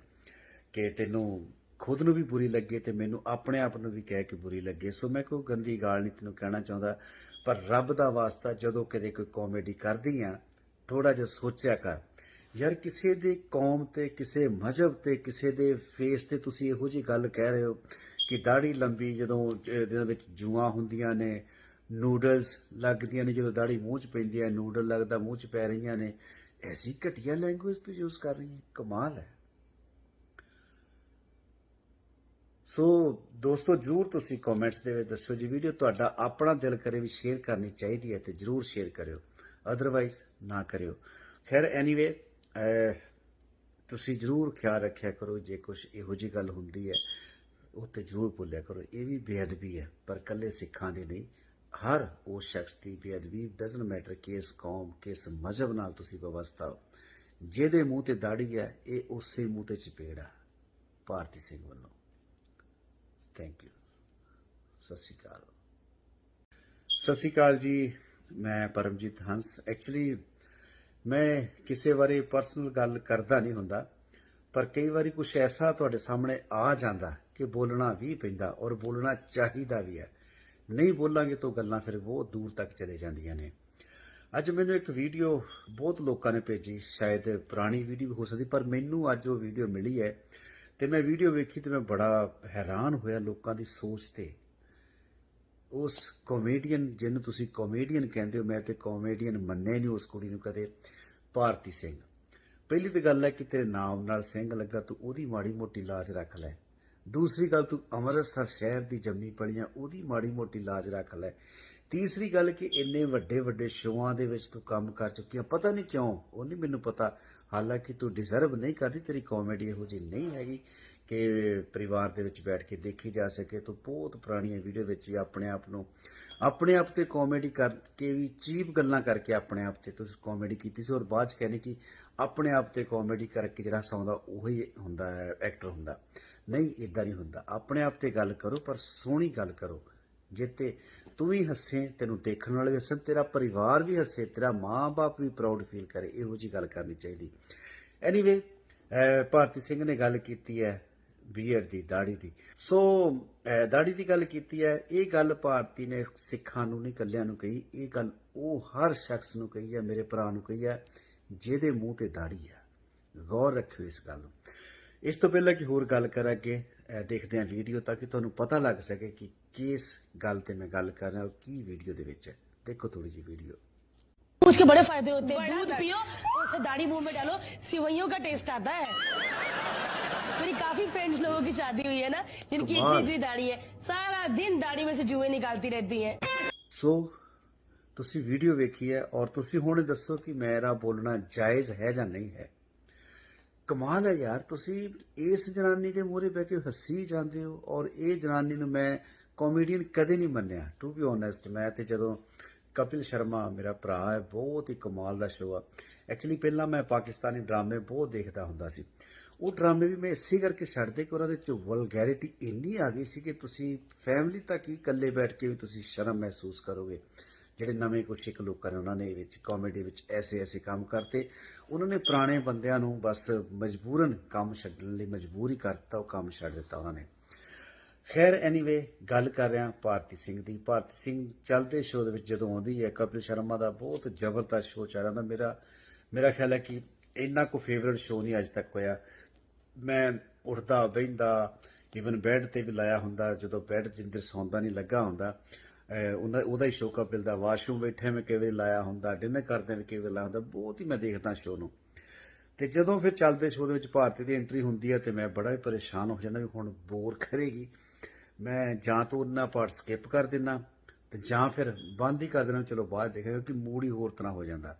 ਕਿ ਤੈਨੂੰ ਖੁਦ ਨੂੰ ਵੀ ਬੁਰੀ ਲੱਗੇ ਤੇ ਮੈਨੂੰ ਆਪਣੇ ਆਪ ਨੂੰ ਵੀ ਕਹਿ ਕੇ ਬੁਰੀ ਲੱਗੇ। ਸੋ ਮੈਂ ਕੋਈ ਗੰਦੀ ਗਾਲ ਨਹੀਂ ਤੈਨੂੰ ਕਹਿਣਾ ਚਾਹੁੰਦਾ, ਪਰ ਰੱਬ ਦਾ ਵਾਸਤਾ ਜਦੋਂ ਕਦੇ ਕੋਈ ਕਾਮੇਡੀ ਕਰਦੀ ਆ, ਥੋੜਾ ਜਿਹਾ ਸੋਚਿਆ ਕਰ ਯਾਰ। ਕਿਸੇ ਦੇ ਕੌਮ ਤੇ, ਕਿਸੇ ਮਜ਼ਹਬ ਤੇ, ਕਿਸੇ ਦੇ ਫੇਸ ਤੇ ਤੁਸੀਂ ਇਹੋ ਜਿਹੀ ਗੱਲ ਕਹਿ ਰਹੇ ਹੋ ਕਿ ਦਾੜੀ ਲੰਬੀ, ਜਦੋਂ ਇਹਦੇ ਵਿੱਚ ਜੂਆਂ ਹੁੰਦੀਆਂ ਨੇ, ਨੂਡਲਸ ਲੱਗਦੀਆਂ ਨੇ, ਜਦੋਂ ਦਾੜੀ ਮੂੰਹ 'ਚ ਪੈਂਦੀ ਹੈ ਨੂਡਲ ਲੱਗਦਾ ਮੂੰਹ 'ਚ ਪੈ ਰਹੀਆਂ ਨੇ, ਐਸੀ ਘਟੀਆ ਲੈਂਗੁਏਜ ਤੂੰ ਯੂਜ਼ ਕਰ ਰਹੀ ਹੈ। ਕਮਾਲ ਹੈ। ਸੋ ਦੋਸਤੋ, ਜ਼ਰੂਰ ਤੁਸੀਂ ਕਮੈਂਟਸ ਦੇ ਵਿੱਚ ਦੱਸੋ ਜੀ, ਵੀਡੀਓ ਤੁਹਾਡਾ ਆਪਣਾ ਦਿਲ ਕਰੇ ਵੀ ਸ਼ੇਅਰ ਕਰਨੀ ਚਾਹੀਦੀ ਹੈ ਤੇ ਜ਼ਰੂਰ ਸ਼ੇਅਰ ਕਰਿਓ, ਅਦਰਵਾਈਜ਼ ਨਾ ਕਰਿਓ। ਖੈਰ, ਐਨੀਵੇ, ਤੁਸੀਂ ਜ਼ਰੂਰ ਖਿਆਲ ਰੱਖਿਆ ਕਰੋ, ਜੇ ਕੁਛ ਇਹੋ ਜਿਹੀ ਗੱਲ ਹੁੰਦੀ ਹੈ ਉਹ ਤੇ ਜ਼ਰੂਰ ਬੋਲਿਆ ਕਰੋ। ਇਹ ਵੀ ਬੇਅਦਬੀ ਹੈ, ਪਰ ਇਕੱਲੇ ਸਿੱਖਾਂ ਦੀ ਨਹੀਂ, ਹਰ ਉਸ ਸ਼ਖਸ ਦੀ ਬੇਅਦਬੀ। ਡਜ਼ਨਟ ਮੈਟਰ ਕਿਸ ਕੌਮ, ਕਿਸ ਮਜ਼ਹਬ ਨਾਲ ਤੁਸੀਂ ਵਿਵਸਥਾ ਹੋ। ਜਿਹਦੇ ਮੂੰਹ ਤੇ ਦਾੜੀ ਹੈ, ਇਹ ਉਸੇ ਮੂੰਹ ਤੇ ਚਪੇੜ ਆ ਭਾਰਤੀ ਸਿੰਘ ਵੱਲੋਂ। Thank you. ਸਤਿ ਸ਼੍ਰੀ ਅਕਾਲ। ਸਤਿ ਸ਼੍ਰੀ ਅਕਾਲ ਜੀ, ਮੈਂ ਪਰਮਜੀਤ ਹੰਸ। ਐਕਚੁਅਲੀ ਮੈਂ ਕਿਸੇ ਬਾਰੇ ਪਰਸਨਲ ਗੱਲ ਕਰਦਾ ਨਹੀਂ ਹੁੰਦਾ, ਪਰ ਕਈ ਵਾਰੀ ਕੁਝ ਐਸਾ ਤੁਹਾਡੇ ਸਾਹਮਣੇ ਆ ਜਾਂਦਾ ਕਿ ਬੋਲਣਾ ਵੀ ਪੈਂਦਾ, ਔਰ ਬੋਲਣਾ ਚਾਹੀਦਾ ਵੀ ਹੈ। ਨਹੀਂ ਬੋਲਾਂਗੇ ਤਾਂ ਗੱਲਾਂ ਫਿਰ ਬਹੁਤ ਦੂਰ ਤੱਕ ਚਲੇ ਜਾਂਦੀਆਂ ਨੇ। ਅੱਜ ਮੈਨੂੰ ਇੱਕ ਵੀਡੀਓ ਬਹੁਤ ਲੋਕਾਂ ਨੇ ਭੇਜੀ, ਸ਼ਾਇਦ ਪੁਰਾਣੀ ਵੀਡੀਓ ਹੋ ਸਕਦੀ, ਪਰ ਮੈਨੂੰ ਅੱਜ ਉਹ ਵੀਡੀਓ ਮਿਲੀ ਹੈ ਤੇ ਮੈਂ ਵੀਡੀਓ ਵੇਖੀ ਤੇ ਮੈਂ ਬੜਾ ਹੈਰਾਨ ਹੋਇਆ ਲੋਕਾਂ ਦੀ ਸੋਚ ਤੇ। ਉਸ ਕਾਮੇਡੀਅਨ ਜਿਹਨੂੰ ਤੁਸੀਂ ਕਾਮੇਡੀਅਨ ਕਹਿੰਦੇ ਹੋ, ਮੈਂ ਤੇ ਕਾਮੇਡੀਅਨ ਮੰਨਿਆ ਨਹੀਂ ਉਸ ਕੁੜੀ ਨੂੰ ਕਦੇ, ਭਾਰਤੀ ਸਿੰਘ। ਪਹਿਲੀ ਤਾਂ ਗੱਲ ਹੈ ਕਿ ਤੇਰੇ ਨਾਮ ਨਾਲ ਸਿੰਘ ਲੱਗਾ, ਤੂੰ ਉਹਦੀ ਮਾੜੀ ਮੋਟੀ ਲਾਜ ਰੱਖ ਲੈ। ਦੂਸਰੀ ਗੱਲ, ਤੂੰ ਅੰਮ੍ਰਿਤਸਰ ਸ਼ਹਿਰ ਦੀ ਜੰਮੀ ਪਲੀਆਂ, ਉਹਦੀ ਮਾੜੀ ਮੋਟੀ ਲਾਜ ਰੱਖ ਲੈ। ਤੀਸਰੀ ਗੱਲ ਕਿ ਇੰਨੇ ਵੱਡੇ ਵੱਡੇ ਸ਼ੋਆਂ ਦੇ ਵਿੱਚ ਤੂੰ ਕੰਮ ਕਰ ਚੁੱਕੀ ਆ, ਪਤਾ ਨਹੀਂ ਕਿਉਂ, ਉਹ ਨਹੀਂ ਮੈਨੂੰ ਪਤਾ। ਹਾਲਾਂਕਿ ਤੂੰ ਡਿਜ਼ਰਵ ਨਹੀਂ ਕਰਦੀ, ਤੇਰੀ ਕਾਮੇਡੀ ਇਹੋ ਜਿਹੀ ਨਹੀਂ ਹੈਗੀ ਕਿ ਪਰਿਵਾਰ ਦੇ ਵਿੱਚ ਬੈਠ ਕੇ ਦੇਖੀ ਜਾ ਸਕੇ। ਤੂੰ ਬਹੁਤ ਪੁਰਾਣੀਆਂ ਵੀਡੀਓ ਵਿੱਚ ਵੀ ਆਪਣੇ ਆਪ ਤੇ ਕਾਮੇਡੀ ਕਰਕੇ ਵੀ, ਚੀਪ ਗੱਲਾਂ ਕਰਕੇ ਆਪਣੇ ਆਪ ਤੇ ਤੁਸੀਂ ਕਾਮੇਡੀ ਕੀਤੀ ਸੀ, ਔਰ ਬਾਅਦ ਚ ਕਹਿੰਦੇ ਕਿ ਆਪਣੇ ਆਪ ਤੇ ਕਾਮੇਡੀ ਕਰਕੇ ਜਿਹੜਾ ਹਸਾਉਂਦਾ ਉਹੀ ਹੁੰਦਾ ਹੈ, ਐਕਟਰ ਹੁੰਦਾ। ਨਹੀਂ, ਇਦਾਂ ਨਹੀਂ ਹੁੰਦਾ। ਆਪਣੇ ਆਪ ਤੇ ਗੱਲ ਕਰੋ, ਪਰ ਸੋਹਣੀ ਗੱਲ ਕਰੋ, ਜਿੱਤੇ ਤੂੰ ਵੀ ਹੱਸੇ, ਤੈਨੂੰ ਦੇਖਣ ਵਾਲੇ ਵੀ ਹੱਸਣ, ਤੇਰਾ ਪਰਿਵਾਰ ਵੀ ਹੱਸੇ, ਤੇਰਾ ਮਾਂ-ਬਾਪ ਵੀ ਪ੍ਰਾਊਡ ਫੀਲ ਕਰੇ। ਇਹੋ ਜਿਹੀ ਗੱਲ ਕਰਨੀ ਚਾਹੀਦੀ। ਐਨੀਵੇ, ਭਾਰਤੀ ਸਿੰਘ ਨੇ ਗੱਲ ਕੀਤੀ ਹੈ ਬੀਐਡ ਦੀ, ਦਾੜੀ ਦੀ। ਸੋ ਦਾੜੀ ਦੀ ਗੱਲ ਕੀਤੀ ਹੈ। ਇਹ ਗੱਲ ਭਾਰਤੀ ਨੇ ਸਿੱਖਾਂ ਨੂੰ ਨਹੀਂ, ਇਕੱਲਿਆਂ ਨੂੰ ਕਹੀ। ਇਹ ਗੱਲ ਉਹ ਹਰ ਸ਼ਖਸ ਨੂੰ ਕਹੀ ਹੈ, ਮੇਰੇ ਭਰਾ ਨੂੰ ਕਹੀ ਹੈ ਜਿਹਦੇ ਮੂੰਹ ਤੇ ਦਾੜੀ ਹੈ। ਗੌਰ ਰੱਖਿਓ ਇਸ ਗੱਲ ਨੂੰ। ਇਸ ਤੋਂ ਪਹਿਲਾਂ ਕਿ ਹੋਰ ਗੱਲ ਕਰਾਂਗੇ, ਦੇਖਦੇ ਹਾਂ ਵੀਡੀਓ, ਤਾਂ ਕਿ ਤੁਹਾਨੂੰ ਪਤਾ ਲੱਗ ਸਕੇ ਕਿ ਕਿਸ ਗੱਲ ਤੇ मैं ਗੱਲ ਕਰ रहा हूँ, की वीडियो ਦੇ ਵਿੱਚ। देखो थोड़ी सी वीडियो। उसके बड़े फायदे होते हैं। दूध पियो, उसे दाढ़ी मुंह में डालो, सिवैयों का टेस्ट आता है। मेरी काफी फ्रेंड्स लोगों की शादी हुई है ना, जिनकी इतनी इतनी दाढ़ी है, सारा दिन दाढ़ी में से जुएं निकालती रहती हैं। सो ਤੁਸੀਂ ਵੀਡੀਓ ਵੇਖੀ ਹੈ, ਔਰ ਤੁਸੀਂ ਹੁਣ ਦੱਸੋ ਕਿ ਮੇਰਾ ਬੋਲਣਾ ਜਾਇਜ਼ ਹੈ ਜਾਂ ਨਹੀਂ ਹੈ। ਕਮਾਲ ਹੈ ਯਾਰ, ਤੁਸੀਂ ਇਸ ਜਨਾਨੀ ਦੇ ਮੂਹਰੇ ਬਹਿ ਕੇ ਹੱਸੀ ਜਾਂਦੇ ਹੋ, ਔਰ ਇਹ ਜਨਾਨੀ ਨੂੰ ਮੈਂ ਕਾਮੇਡੀਅਨ ਕਦੇ ਨਹੀਂ ਮੰਨਿਆ, ਟੂ ਬੀ ਓਨੈਸਟ। ਮੈਂ ਤੇ ਜਦੋਂ ਕਪਿਲ ਸ਼ਰਮਾ ਮੇਰਾ ਭਰਾ ਹੈ, ਬਹੁਤ ਹੀ ਕਮਾਲ ਦਾ ਸ਼ੋਅ ਆ। ਐਕਚੁਅਲੀ ਪਹਿਲਾਂ ਮੈਂ ਪਾਕਿਸਤਾਨੀ ਡਰਾਮੇ ਬਹੁਤ ਦੇਖਦਾ ਹੁੰਦਾ ਸੀ। ਉਹ ਡਰਾਮੇ ਵੀ ਮੈਂ ਇਸੇ ਕਰਕੇ ਛੱਡਦੇ ਕਿ ਉਹਨਾਂ ਦੇ ਚ ਵਲਗੈਰਿਟੀ ਇੰਨੀ ਆ ਗਈ ਸੀ ਕਿ ਤੁਸੀਂ ਫੈਮਿਲੀ ਤੱਕ ਹੀ ਇਕੱਲੇ ਬੈਠ ਕੇ ਵੀ ਤੁਸੀਂ ਸ਼ਰਮ ਮਹਿਸੂਸ ਕਰੋਗੇ। ਜਿਹੜੇ ਨਵੇਂ ਕੁਛ ਇੱਕ ਲੋਕਾਂ ਨੇ, ਉਹਨਾਂ ਨੇ ਵਿੱਚ ਕਾਮੇਡੀ ਵਿੱਚ ਐਸੇ ਕੰਮ ਕਰਤੇ। ਉਹਨਾਂ ਨੇ ਪੁਰਾਣੇ ਬੰਦਿਆਂ ਨੂੰ ਬਸ ਮਜਬੂਰਨ ਕੰਮ ਛੱਡਣ ਲਈ ਮਜਬੂਰ ਹੀ ਕਰਤਾ, ਉਹ ਕੰਮ ਛੱਡ ਦਿੱਤਾ ਉਹਨਾਂ ਨੇ। ਖੈਰ, ਐਨੀਵੇ, ਗੱਲ ਕਰ ਰਿਹਾ ਭਾਰਤੀ ਸਿੰਘ ਦੀ। ਭਾਰਤੀ ਸਿੰਘ ਚੱਲਦੇ ਸ਼ੋਅ ਦੇ ਵਿੱਚ ਜਦੋਂ ਆਉਂਦੀ ਹੈ, ਕਪਿਲ ਸ਼ਰਮਾ ਦਾ ਬਹੁਤ ਜ਼ਬਰਦਸਤ ਸ਼ੋਅ ਚੱਲ ਰਿਹਾ। ਮੇਰਾ ਖਿਆਲ ਹੈ ਕਿ ਇੰਨਾ ਕੋ ਫੇਵਰਟ ਸ਼ੋਅ ਨਹੀਂ ਅੱਜ ਤੱਕ ਹੋਇਆ। ਮੈਂ ਉੱਠਦਾ ਬਹਿੰਦਾ, ਈਵਨ ਬੈੱਡ ਤੇ ਵੀ ਲਾਇਆ ਹੁੰਦਾ, ਜਦੋਂ ਬੈੱਡ ਜਿੰਦਰ ਸੌਂਦਾ ਨਹੀਂ ਲੱਗਾ ਹੁੰਦਾ, ਉਹਦਾ ਹੀ ਸ਼ੋਅ ਕਪਿਲ ਦਾ। ਵਾਸ਼ਰੂਮ ਬੈਠੇ ਮੈਂ ਕਈ ਵਾਰੀ ਲਾਇਆ ਹੁੰਦਾ, ਡਿਨਰ ਕਰਦੇ ਵੀ ਕਈ ਵਾਰੀ ਲਾਇਆ ਹੁੰਦਾ। ਬਹੁਤ ਹੀ ਮੈਂ ਦੇਖਦਾ ਸ਼ੋਅ ਨੂੰ। ਤੇ ਜਦੋਂ ਫਿਰ ਚੱਲਦੇ ਸ਼ੋਅ ਦੇ ਵਿੱਚ ਭਾਰਤੀ ਦੀ ਐਂਟਰੀ ਹੁੰਦੀ ਹੈ ਤੇ ਮੈਂ ਬੜਾ ਹੀ ਪਰੇਸ਼ਾਨ ਹੋ ਜਾਂਦਾ ਵੀ ਹੁਣ ਬੋਰ ਕਰੇਗੀ। ਮੈਂ ਜਾਂ ਤਾਂ ਉਹਨਾਂ ਪਾਰਟ ਸਕਿਪ ਕਰ ਦਿੰਦਾ ਤੇ ਜਾਂ ਫਿਰ ਬੰਦ ਹੀ ਕਰ ਦੇਣਾ, ਚਲੋ ਬਾਅਦ ਦੇਖਾਂਗੇ, ਕਿਉਂਕਿ ਮੂਡ ਹੀ ਹੋਰ ਤਰ੍ਹਾਂ ਹੋ ਜਾਂਦਾ।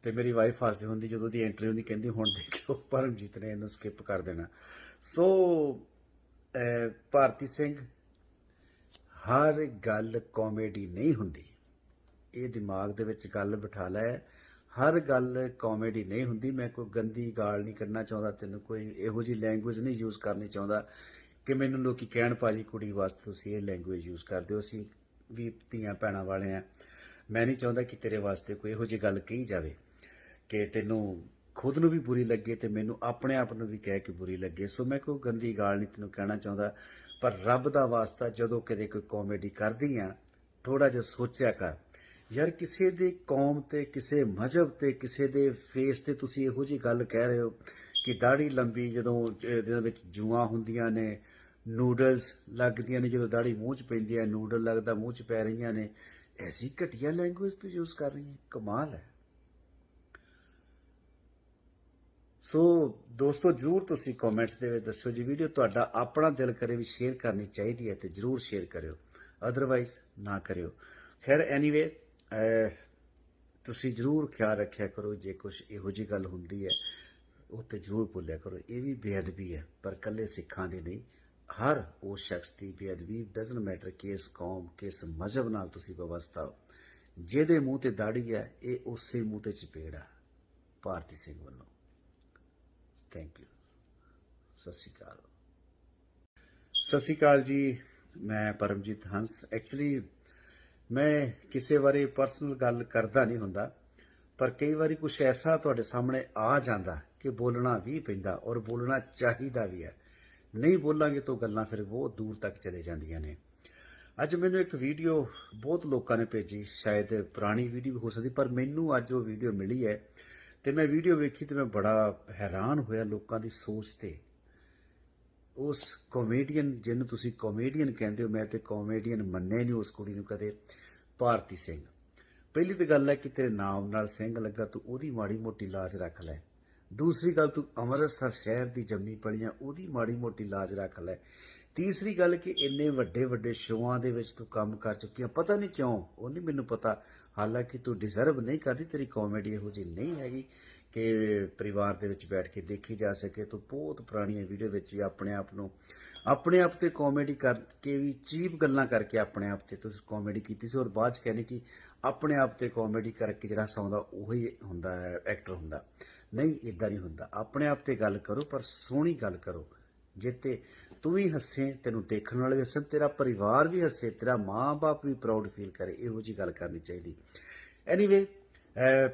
ਤੇ ਮੇਰੀ ਵਾਈਫ ਹੱਸਦੀ ਹੁੰਦੀ ਜਦੋਂ ਦੀ ਐਂਟਰੀ ਹੁੰਦੀ, ਕਹਿੰਦੀ ਹੁਣ ਦੇਖਿਓ ਪਰਮਜੀਤ ਨੇ ਇਹਨੂੰ ਸਕਿਪ ਕਰ ਦੇਣਾ। ਸੋ ਭਾਰਤੀ ਸਿੰਘ, ਹਰ ਗੱਲ ਕਾਮੇਡੀ ਨਹੀਂ ਹੁੰਦੀ, ਇਹ ਦਿਮਾਗ ਦੇ ਵਿੱਚ ਗੱਲ ਬਿਠਾ ਲੈ। ਹਰ ਗੱਲ ਕਾਮੇਡੀ ਨਹੀਂ ਹੁੰਦੀ। ਮੈਂ ਕੋਈ ਗੰਦੀ ਗਾਲ ਨਹੀਂ ਕੱਢਣਾ ਚਾਹੁੰਦਾ, ਤੈਨੂੰ ਕੋਈ ਇਹੋ ਜਿਹੀ ਲੈਂਗੁਏਜ ਨਹੀਂ ਯੂਜ਼ ਕਰਨੀ ਚਾਹੁੰਦਾ ਕਿ ਮੈਨੂੰ ਲੋਕੀ ਕਹਿਣ ਭਾਜੀ ਕੁੜੀ ਵਾਸਤੇ ਤੁਸੀਂ ਇਹ ਲੈਂਗੁਏਜ ਯੂਜ਼ ਕਰਦੇ ਹੋ। ਅਸੀਂ ਵੀ ਧੀਆਂ ਭੈਣਾਂ ਵਾਲੇ ਆ। ਮੈਂ ਨਹੀਂ ਚਾਹੁੰਦਾ ਕਿ ਤੇਰੇ ਵਾਸਤੇ ਕੋਈ ਇਹੋ ਜਿਹੀ ਗੱਲ ਕਹੀ ਜਾਵੇ ਕਿ ਤੈਨੂੰ ਖੁਦ ਨੂੰ ਵੀ ਬੁਰੀ ਲੱਗੇ ਤੇ ਮੈਨੂੰ ਆਪਣੇ ਆਪ ਨੂੰ ਵੀ ਕਹਿ ਕੇ ਬੁਰੀ ਲੱਗੇ। ਸੋ ਮੈਂ ਕੋਈ ਗੰਦੀ ਗਾਲ ਨਹੀਂ ਤੈਨੂੰ ਕਹਿਣਾ ਚਾਹੁੰਦਾ, ਪਰ ਰੱਬ ਦਾ ਵਾਸਤਾ ਜਦੋਂ ਕਦੇ ਕੋਈ ਕਾਮੇਡੀ ਕਰਦੀ ਆ, ਥੋੜਾ ਜਿਹਾ ਸੋਚਿਆ ਕਰ ਯਾਰ। ਕਿਸੇ ਦੇ ਕੌਮ ਤੇ, ਕਿਸੇ ਮਜ਼ਹਬ ਤੇ, ਕਿਸੇ ਦੇ ਫੇਸ ਤੇ ਤੁਸੀਂ ਇਹੋ ਜਿਹੀ ਗੱਲ ਕਹਿ ਰਹੇ ਹੋ ਕਿ ਦਾੜੀ ਲੰਬੀ, ਜਦੋਂ ਇਹਦੇ ਵਿੱਚ ਜੂਆਂ ਹੁੰਦੀਆਂ ਨੇ, ਨੂਡਲਸ ਲੱਗਦੀਆਂ ਨੇ, ਜਦੋਂ ਦਾੜੀ ਮੂੰਹ 'ਚ ਪੈਂਦੀ ਹੈ, ਨੂਡਲ ਲੱਗਦਾ ਮੂੰਹ 'ਚ ਪੈ ਰਹੀਆਂ ਨੇ। ਐਸੀ ਘਟੀਆ ਲੈਂਗੁਏਜ ਤੂੰ ਯੂਜ਼ ਕਰ ਰਹੀ ਹੈ, ਕਮਾਲ ਹੈ। ਸੋ ਦੋਸਤੋ, ਜ਼ਰੂਰ ਤੁਸੀਂ ਕਮੈਂਟਸ ਦੇ ਵਿੱਚ ਦੱਸੋ ਜੀ, ਵੀਡੀਓ ਤੁਹਾਡਾ ਆਪਣਾ ਦਿਲ ਕਰੇ ਵੀ ਸ਼ੇਅਰ ਕਰਨੀ ਚਾਹੀਦੀ ਹੈ ਤੇ ਜ਼ਰੂਰ ਸ਼ੇਅਰ ਕਰਿਓ, ਅਦਰਵਾਈਜ਼ ਨਾ ਕਰਿਓ। ਖੈਰ, ਐਨੀਵੇ, ਤੁਸੀਂ ਜ਼ਰੂਰ ਖਿਆਲ ਰੱਖਿਆ ਕਰੋ, ਜੇ ਕੁਛ ਇਹੋ ਜਿਹੀ ਗੱਲ ਹੁੰਦੀ ਹੈ ਉਹ ਤੇ ਜ਼ਰੂਰ ਭੁੱਲਿਆ ਕਰੋ। ਇਹ ਵੀ ਬੇਅਦਬੀ ਹੈ, ਪਰ ਇਕੱਲੇ ਸਿੱਖਾਂ ਦੀ ਨਹੀਂ, ਹਰ ਉਸ ਸ਼ਖਸ ਦੀ ਬੇਅਦਬੀ। ਡਜ਼ਨਟ ਮੈਟਰ ਕਿਸ ਕੌਮ, ਕਿਸ ਮਜ਼ਹਬ ਨਾਲ ਤੁਸੀਂ ਵਬਸਤਾ ਹੋ। ਜਿਹਦੇ ਮੂੰਹ ਤੇ ਦਾੜੀ ਹੈ, ਇਹ ਉਸੇ ਮੂੰਹ ਤੇ ਚਪੇੜ ਆ ਭਾਰਤੀ ਸਿੰਘ ਵੱਲੋਂ। Thank you. ਸਤਿ ਸ਼੍ਰੀ ਅਕਾਲ। ਸਤਿ ਸ਼੍ਰੀ ਅਕਾਲ ਜੀ, ਮੈਂ ਪਰਮਜੀਤ ਹੰਸ। ਐਕਚੁਅਲੀ ਮੈਂ ਕਿਸੇ ਬਾਰੇ ਪਰਸਨਲ ਗੱਲ ਕਰਦਾ ਨਹੀਂ ਹੁੰਦਾ, ਪਰ ਕਈ ਵਾਰੀ ਕੁਛ ਐਸਾ ਤੁਹਾਡੇ ਸਾਹਮਣੇ ਆ ਜਾਂਦਾ ਕਿ ਬੋਲਣਾ ਵੀ ਪੈਂਦਾ, ਔਰ ਬੋਲਣਾ ਚਾਹੀਦਾ ਵੀ ਹੈ। ਨਹੀਂ ਬੋਲਾਂਗੇ ਤਾਂ ਗੱਲਾਂ ਫਿਰ ਬਹੁਤ ਦੂਰ ਤੱਕ ਚਲੇ ਜਾਂਦੀਆਂ ਨੇ। ਅੱਜ ਮੈਨੂੰ ਇੱਕ ਵੀਡੀਓ ਬਹੁਤ ਲੋਕਾਂ ਨੇ ਭੇਜੀ, ਸ਼ਾਇਦ ਪੁਰਾਣੀ ਵੀਡੀਓ ਵੀ ਹੋ ਸਕਦੀ, ਪਰ ਮੈਨੂੰ ਅੱਜ ਉਹ ਵੀਡੀਓ ਮਿਲੀ ਹੈ ਤੇ ਮੈਂ ਵੀਡੀਓ ਵੇਖੀ ਤੇ ਮੈਂ ਬੜਾ ਹੈਰਾਨ ਹੋਇਆ ਲੋਕਾਂ ਦੀ ਸੋਚ ਤੇ। ਉਸ ਕਾਮੇਡੀਅਨ ਜਿਹਨੂੰ ਤੁਸੀਂ ਕਾਮੇਡੀਅਨ ਕਹਿੰਦੇ ਹੋ, ਮੈਂ ਤੇ ਕਾਮੇਡੀਅਨ ਮੰਨਿਆ ਨਹੀਂ ਉਸ ਕੁੜੀ ਨੂੰ ਕਦੇ, ਭਾਰਤੀ ਸਿੰਘ। ਪਹਿਲੀ ਤਾਂ ਗੱਲ ਹੈ ਕਿ ਤੇਰੇ ਨਾਮ ਨਾਲ ਸਿੰਘ ਲੱਗਾ, ਤੂੰ ਉਹਦੀ ਮਾੜੀ ਮੋਟੀ ਲਾਜ ਰੱਖ ਲੈ। ਦੂਸਰੀ ਗੱਲ, ਤੂੰ ਅੰਮ੍ਰਿਤਸਰ ਸ਼ਹਿਰ ਦੀ ਜੰਮੀ ਪਲੀਆਂ, ਉਹਦੀ ਮਾੜੀ ਮੋਟੀ ਲਾਜ ਰੱਖ ਲੈ। ਤੀਸਰੀ ਗੱਲ ਕਿ ਇੰਨੇ ਵੱਡੇ ਵੱਡੇ ਸ਼ੋਆਂ ਦੇ ਵਿੱਚ ਤੂੰ ਕੰਮ ਕਰ ਚੁੱਕੀ ਆ, ਪਤਾ ਨਹੀਂ ਕਿਉਂ, ਉਹ ਨਹੀਂ ਮੈਨੂੰ ਪਤਾ। ਹਾਲਾਂਕਿ ਤੂੰ ਡਿਜ਼ਰਵ ਨਹੀਂ ਕਰਦੀ, ਤੇਰੀ ਕਾਮੇਡੀ ਇਹੋ ਜਿਹੀ ਨਹੀਂ ਹੈਗੀ ਕਿ ਪਰਿਵਾਰ ਦੇ ਵਿੱਚ ਬੈਠ ਕੇ ਦੇਖੀ ਜਾ ਸਕੇ। ਤੂੰ ਬਹੁਤ ਪੁਰਾਣੀਆਂ ਵੀਡੀਓ ਵਿੱਚ ਵੀ ਆਪਣੇ ਆਪ ਤੇ ਕਾਮੇਡੀ ਕਰਕੇ ਵੀ ਚੀਪ ਗੱਲਾਂ ਕਰਕੇ ਆਪਣੇ ਆਪ ਤੇ ਤੁਸੀਂ ਕਾਮੇਡੀ ਕੀਤੀ ਸੀ, ਔਰ ਬਾਅਦ ਚ ਕਹਿੰਦੇ ਕਿ ਆਪਣੇ ਆਪ ਤੇ ਕਾਮੇਡੀ ਕਰਕੇ ਜਿਹੜਾ ਹਸਾਉਂਦਾ ਉਹੀ ਹੁੰਦਾ ਹੈ, ਐਕਟਰ ਹੁੰਦਾ। ਨਹੀਂ, ਇਦਾਂ ਨਹੀਂ ਹੁੰਦਾ। ਆਪਣੇ ਆਪ ਤੇ ਗੱਲ ਕਰੋ, ਪਰ ਸੋਹਣੀ ਗੱਲ ਕਰੋ, ਜਿੱਤੇ ਤੂੰ ਵੀ ਹੱਸੇ, ਤੈਨੂੰ ਦੇਖਣ ਵਾਲੇ ਵੀ ਹੱਸਣ, ਤੇਰਾ ਪਰਿਵਾਰ ਵੀ ਹੱਸੇ, ਤੇਰਾ ਮਾਂ-ਬਾਪ ਵੀ ਪ੍ਰਾਊਡ ਫੀਲ ਕਰੇ। ਇਹੋ ਜਿਹੀ ਗੱਲ ਕਰਨੀ ਚਾਹੀਦੀ। ਐਨੀਵੇ,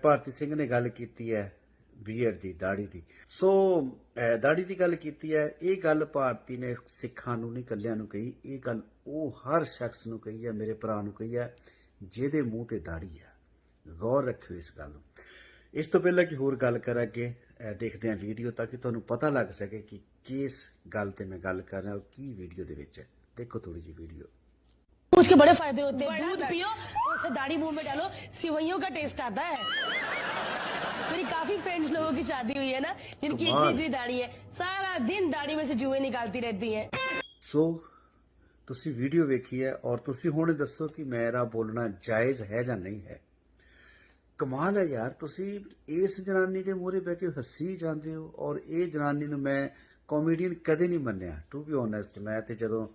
ਭਾਰਤੀ ਸਿੰਘ ਨੇ ਗੱਲ ਕੀਤੀ ਹੈ ਬੀਐਡ ਦੀ, ਦਾੜੀ ਦੀ। ਸੋ ਦਾੜੀ ਦੀ ਗੱਲ ਕੀਤੀ ਹੈ। ਇਹ ਗੱਲ ਭਾਰਤੀ ਨੇ ਸਿੱਖਾਂ ਨੂੰ ਨਹੀਂ, ਇਕੱਲਿਆਂ ਨੂੰ ਕਹੀ। ਇਹ ਗੱਲ ਉਹ ਹਰ ਸ਼ਖਸ ਨੂੰ ਕਹੀ ਹੈ, ਮੇਰੇ ਭਰਾ ਨੂੰ ਕਹੀ ਹੈ ਜਿਹਦੇ ਮੂੰਹ ਤੇ ਦਾੜੀ ਹੈ। ਗੌਰ ਰੱਖਿਓ ਇਸ ਗੱਲ ਨੂੰ। ਇਸ ਤੋਂ ਪਹਿਲਾਂ ਕਿ ਹੋਰ ਗੱਲ ਕਰਾਂ, ਅੱਗੇ ਦੇਖਦੇ ਹਾਂ ਵੀਡੀਓ, ਤਾਂ ਕਿ ਤੁਹਾਨੂੰ ਪਤਾ ਲੱਗ ਸਕੇ ਕਿ ਕਿਸ ਗੱਲ ਤੇ मैं ਗੱਲ कर रहा हूँ, की वीडियो दे विच है। देखो थोड़ी जी वीडियो। दूध के बड़े फायदे होते हैं। दूध पियो, उसे दाढ़ी मुंह में डालो, सिवैयों का टेस्ट आता है। मेरी काफी फ्रेंड्स लोगों की शादी हुई है ना, जिनकी इतनी इतनी दाढ़ी है, सारा दिन दाढ़ी में से जुएं निकालती रहती हैं। सो ਤੁਸੀਂ ਵੀਡੀਓ ਵੇਖੀ ਹੈ, ਔਰ ਤੁਸੀਂ ਹੁਣ ਦੱਸੋ ਕਿ ਮੇਰਾ ਬੋਲਣਾ ਜਾਇਜ਼ ਹੈ ਜਾਂ ਨਹੀਂ ਹੈ। ਕਮਾਲ ਹੈ ਯਾਰ, ਤੁਸੀਂ ਇਸ ਜਨਾਨੀ ਦੇ ਮੂਹਰੇ ਬਹਿ ਕੇ ਹੱਸੀ ਜਾਂਦੇ ਹੋ, ਔਰ ਇਹ ਜਨਾਨੀ ਨੂੰ ਮੈਂ ਕਾਮੇਡੀਅਨ ਕਦੇ ਨਹੀਂ ਮੰਨਿਆ, ਟੂ ਬੀ ਓਨੈਸਟ। ਮੈਂ ਤੇ ਜਦੋਂ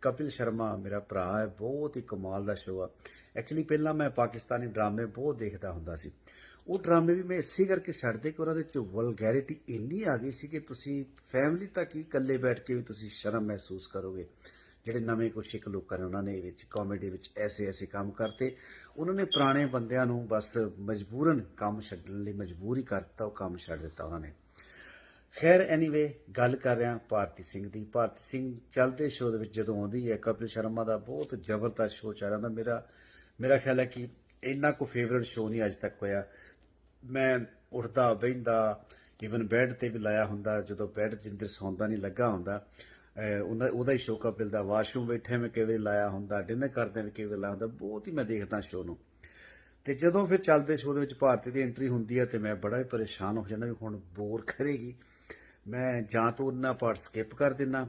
ਕਪਿਲ ਸ਼ਰਮਾ ਮੇਰਾ ਭਰਾ ਹੈ, ਬਹੁਤ ਹੀ ਕਮਾਲ ਦਾ ਸ਼ੋਅ ਆ। ਐਕਚੁਅਲੀ ਪਹਿਲਾਂ ਮੈਂ ਪਾਕਿਸਤਾਨੀ ਡਰਾਮੇ ਬਹੁਤ ਦੇਖਦਾ ਹੁੰਦਾ ਸੀ। ਉਹ ਡਰਾਮੇ ਵੀ ਮੈਂ ਇਸੇ ਕਰਕੇ ਛੱਡਦੇ ਕਿ ਉਹਨਾਂ ਦੇ ਵਿੱਚ ਵਲਗੈਰਿਟੀ ਇੰਨੀ ਆ ਗਈ ਸੀ ਕਿ ਤੁਸੀਂ ਫੈਮਿਲੀ ਤੱਕ ਹੀ ਇਕੱਲੇ ਬੈਠ ਕੇ ਵੀ ਤੁਸੀਂ ਸ਼ਰਮ ਮਹਿਸੂਸ ਕਰੋਗੇ। ਜਿਹੜੇ ਨਵੇਂ ਕੁਛ ਇੱਕ ਲੋਕਾਂ ਨੇ, ਉਹਨਾਂ ਨੇ ਵਿੱਚ ਕਾਮੇਡੀ ਵਿੱਚ ਐਸੇ ਕੰਮ ਕਰਤੇ। ਉਹਨਾਂ ਨੇ ਪੁਰਾਣੇ ਬੰਦਿਆਂ ਨੂੰ ਬਸ ਮਜਬੂਰਨ ਕੰਮ ਛੱਡਣ ਲਈ ਮਜਬੂਰ ਹੀ ਕਰਤਾ, ਉਹ ਕੰਮ ਛੱਡ ਦਿੱਤਾ ਉਹਨਾਂ ਨੇ। ਖੈਰ, ਐਨੀਵੇ, ਗੱਲ ਕਰ ਰਿਹਾ ਭਾਰਤੀ ਸਿੰਘ ਦੀ। ਭਾਰਤੀ ਸਿੰਘ ਚੱਲਦੇ ਸ਼ੋਅ ਦੇ ਵਿੱਚ ਜਦੋਂ ਆਉਂਦੀ ਹੈ, ਕਪਿਲ ਸ਼ਰਮਾ ਦਾ ਬਹੁਤ ਜ਼ਬਰਦਸਤ ਸ਼ੋਅ ਚੱਲ ਰਿਹਾ। ਮੇਰਾ ਖਿਆਲ ਹੈ ਕਿ ਇੰਨਾ ਕੋ ਫੇਵਰਟ ਸ਼ੋਅ ਨਹੀਂ ਅੱਜ ਤੱਕ ਹੋਇਆ। ਮੈਂ ਉੱਠਦਾ ਬਹਿੰਦਾ, ਈਵਨ ਬੈੱਡ ਤੇ ਵੀ ਲਾਇਆ ਹੁੰਦਾ, ਜਦੋਂ ਬੈੱਡ ਜਿੰਦਰ ਸੌਂਦਾ ਨਹੀਂ ਲੱਗਾ ਹੁੰਦਾ, ਉਹਦਾ ਹੀ ਸ਼ੋਅ ਕਪਿਲ ਦਾ। ਵਾਸ਼ਰੂਮ ਬੈਠੇ ਮੈਂ ਕਈ ਵਾਰੀ ਲਾਇਆ ਹੁੰਦਾ, ਡਿਨਰ ਕਰਦੇ ਵੀ ਕਈ ਵਾਰੀ ਲਾਇਆ ਹੁੰਦਾ। ਬਹੁਤ ਹੀ ਮੈਂ ਦੇਖਦਾ ਸ਼ੋਅ ਨੂੰ। ਤੇ ਜਦੋਂ ਫਿਰ ਚੱਲਦੇ ਸ਼ੋਅ ਦੇ ਵਿੱਚ ਭਾਰਤੀ ਦੀ ਐਂਟਰੀ ਹੁੰਦੀ ਹੈ ਤੇ ਮੈਂ ਬੜਾ ਹੀ ਪਰੇਸ਼ਾਨ ਹੋ ਜਾਂਦਾ ਵੀ ਹੁਣ ਬੋਰ ਕਰੇਗੀ। ਮੈਂ ਜਾਂ ਤਾਂ ਉਹਨਾਂ ਪਾਰਟ ਸਕਿਪ ਕਰ ਦਿੰਦਾ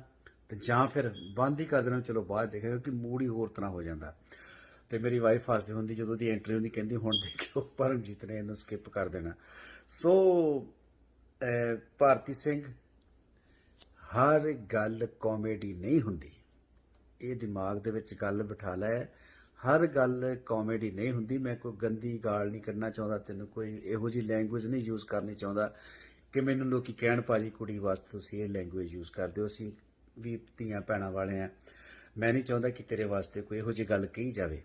ਤੇ ਜਾਂ ਫਿਰ ਬੰਦ ਹੀ ਕਰ ਦੇਣਾ, ਚਲੋ ਬਾਅਦ ਦੇਖਾਂਗੇ, ਕਿਉਂਕਿ ਮੂਡ ਹੀ ਹੋਰ ਤਰ੍ਹਾਂ ਹੋ ਜਾਂਦਾ। ਤੇ ਮੇਰੀ ਵਾਈਫ ਹੱਸਦੀ ਹੁੰਦੀ ਜਦੋਂ ਦੀ ਐਂਟਰੀ ਹੁੰਦੀ, ਕਹਿੰਦੀ ਹੁਣ ਦੇਖਿਓ ਪਰਮਜੀਤ ਨੇ ਇਹਨੂੰ ਸਕਿਪ ਕਰ ਦੇਣਾ। ਸੋ ਭਾਰਤੀ ਸਿੰਘ, ਹਰ ਗੱਲ ਕਾਮੇਡੀ ਨਹੀਂ ਹੁੰਦੀ, ਇਹ ਦਿਮਾਗ ਦੇ ਵਿੱਚ ਗੱਲ ਬਿਠਾ ਲੈ। ਹਰ ਗੱਲ ਕਾਮੇਡੀ ਨਹੀਂ ਹੁੰਦੀ। ਮੈਂ ਕੋਈ ਗੰਦੀ ਗਾਲ ਨਹੀਂ ਕੱਢਣਾ ਚਾਹੁੰਦਾ, ਤੈਨੂੰ ਕੋਈ ਇਹੋ ਜਿਹੀ ਲੈਂਗੁਏਜ ਨਹੀਂ ਯੂਜ਼ ਕਰਨੀ ਚਾਹੁੰਦਾ ਕਿ ਮੈਨੂੰ ਲੋਕੀ ਕਹਿਣ ਭਾਜੀ ਕੁੜੀ ਵਾਸਤੇ ਤੁਸੀਂ ਇਹ ਲੈਂਗੁਏਜ ਯੂਜ਼ ਕਰਦੇ ਹੋ। ਅਸੀਂ ਵੀ ਧੀਆਂ ਭੈਣਾਂ ਵਾਲੇ ਆ। ਮੈਂ ਨਹੀਂ ਚਾਹੁੰਦਾ ਕਿ ਤੇਰੇ ਵਾਸਤੇ ਕੋਈ ਇਹੋ ਜਿਹੀ ਗੱਲ ਕਹੀ ਜਾਵੇ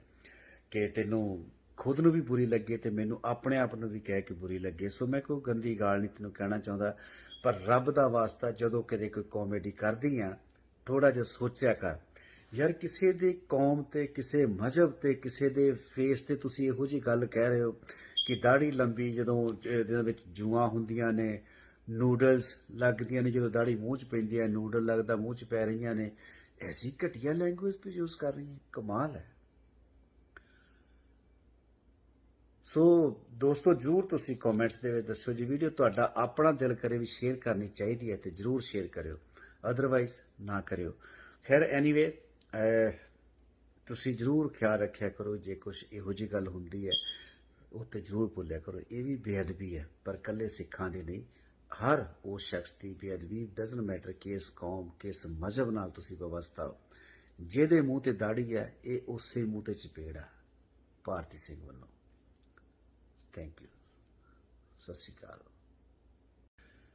ਕਿ ਤੈਨੂੰ ਖੁਦ ਨੂੰ ਵੀ ਬੁਰੀ ਲੱਗੇ ਤੇ ਮੈਨੂੰ ਆਪਣੇ ਆਪ ਨੂੰ ਵੀ ਕਹਿ ਕੇ ਬੁਰੀ ਲੱਗੇ। ਸੋ ਮੈਂ ਕੋਈ ਗੰਦੀ ਗਾਲ ਨਹੀਂ ਤੈਨੂੰ ਕਹਿਣਾ ਚਾਹੁੰਦਾ, ਪਰ ਰੱਬ ਦਾ ਵਾਸਤਾ ਜਦੋਂ ਕਦੇ ਕੋਈ ਕਾਮੇਡੀ ਕਰਦੀ ਆ, ਥੋੜਾ ਜਿਹਾ ਸੋਚਿਆ ਕਰ ਯਾਰ। ਕਿਸੇ ਦੇ ਕੌਮ ਤੇ, ਕਿਸੇ ਮਜ਼ਹਬ ਤੇ, ਕਿਸੇ ਦੇ ਫੇਸ ਤੇ ਤੁਸੀਂ ਇਹੋ ਜਿਹੀ ਗੱਲ ਕਹਿ ਰਹੇ ਹੋ ਕਿ ਦਾੜੀ ਲੰਬੀ, ਜਦੋਂ ਇਹਦੇ ਵਿੱਚ ਜੂਆਂ ਹੁੰਦੀਆਂ ਨੇ, ਨੂਡਲਸ ਲੱਗਦੀਆਂ ਨੇ, ਜਦੋਂ ਦਾੜੀ ਮੂੰਹ 'ਚ ਪੈਂਦੀ ਹੈ ਨੂਡਲ ਲੱਗਦਾ ਮੂੰਹ 'ਚ ਪੈ ਰਹੀਆਂ ਨੇ। ਐਸੀ ਘਟੀਆ ਲੈਂਗੁਏਜ ਤੂੰ ਯੂਜ਼ ਕਰ ਰਹੀ ਹੈ, ਕਮਾਲ ਹੈ। ਸੋ ਦੋਸਤੋ, ਜ਼ਰੂਰ ਤੁਸੀਂ ਕਮੈਂਟਸ ਦੇ ਵਿੱਚ ਦੱਸੋ ਜੀ, ਵੀਡੀਓ ਤੁਹਾਡਾ ਆਪਣਾ ਦਿਲ ਕਰੇ ਵੀ ਸ਼ੇਅਰ ਕਰਨੀ ਚਾਹੀਦੀ ਹੈ ਤੇ ਜ਼ਰੂਰ ਸ਼ੇਅਰ ਕਰਿਓ, ਅਦਰਵਾਈਜ਼ ਨਾ ਕਰਿਓ। ਖੈਰ, ਐਨੀਵੇ, ਤੁਸੀਂ ਜ਼ਰੂਰ ਖਿਆਲ ਰੱਖਿਆ ਕਰੋ, ਜੇ ਕੁਛ ਇਹੋ ਜਿਹੀ ਗੱਲ ਹੁੰਦੀ ਹੈ ਉਹ ਤੇ ਜ਼ਰੂਰ ਭੁੱਲਿਆ ਕਰੋ। ਇਹ ਵੀ ਬੇਅਦਬੀ ਹੈ, ਪਰ ਇਕੱਲੇ ਸਿੱਖਾਂ ਦੀ ਨਹੀਂ, ਹਰ ਉਸ ਸ਼ਖਸ ਦੀ ਬੇਅਦਬੀ। ਡਜ਼ਨਟ ਮੈਟਰ ਕਿਸ ਕੌਮ, ਕਿਸ ਮਜ਼ਹਬ ਨਾਲ ਤੁਸੀਂ ਵਿਵਸਥਾ ਹੋ। ਜਿਹਦੇ ਮੂੰਹ ਤੇ ਦਾੜੀ ਹੈ, ਇਹ ਉਸੇ ਮੂੰਹ ਤੇ ਚਪੇੜ ਆ ਭਾਰਤੀ ਸਿੰਘ ਵੱਲੋਂ। Thank you. ਸਤਿ ਸ਼੍ਰੀ ਅਕਾਲ।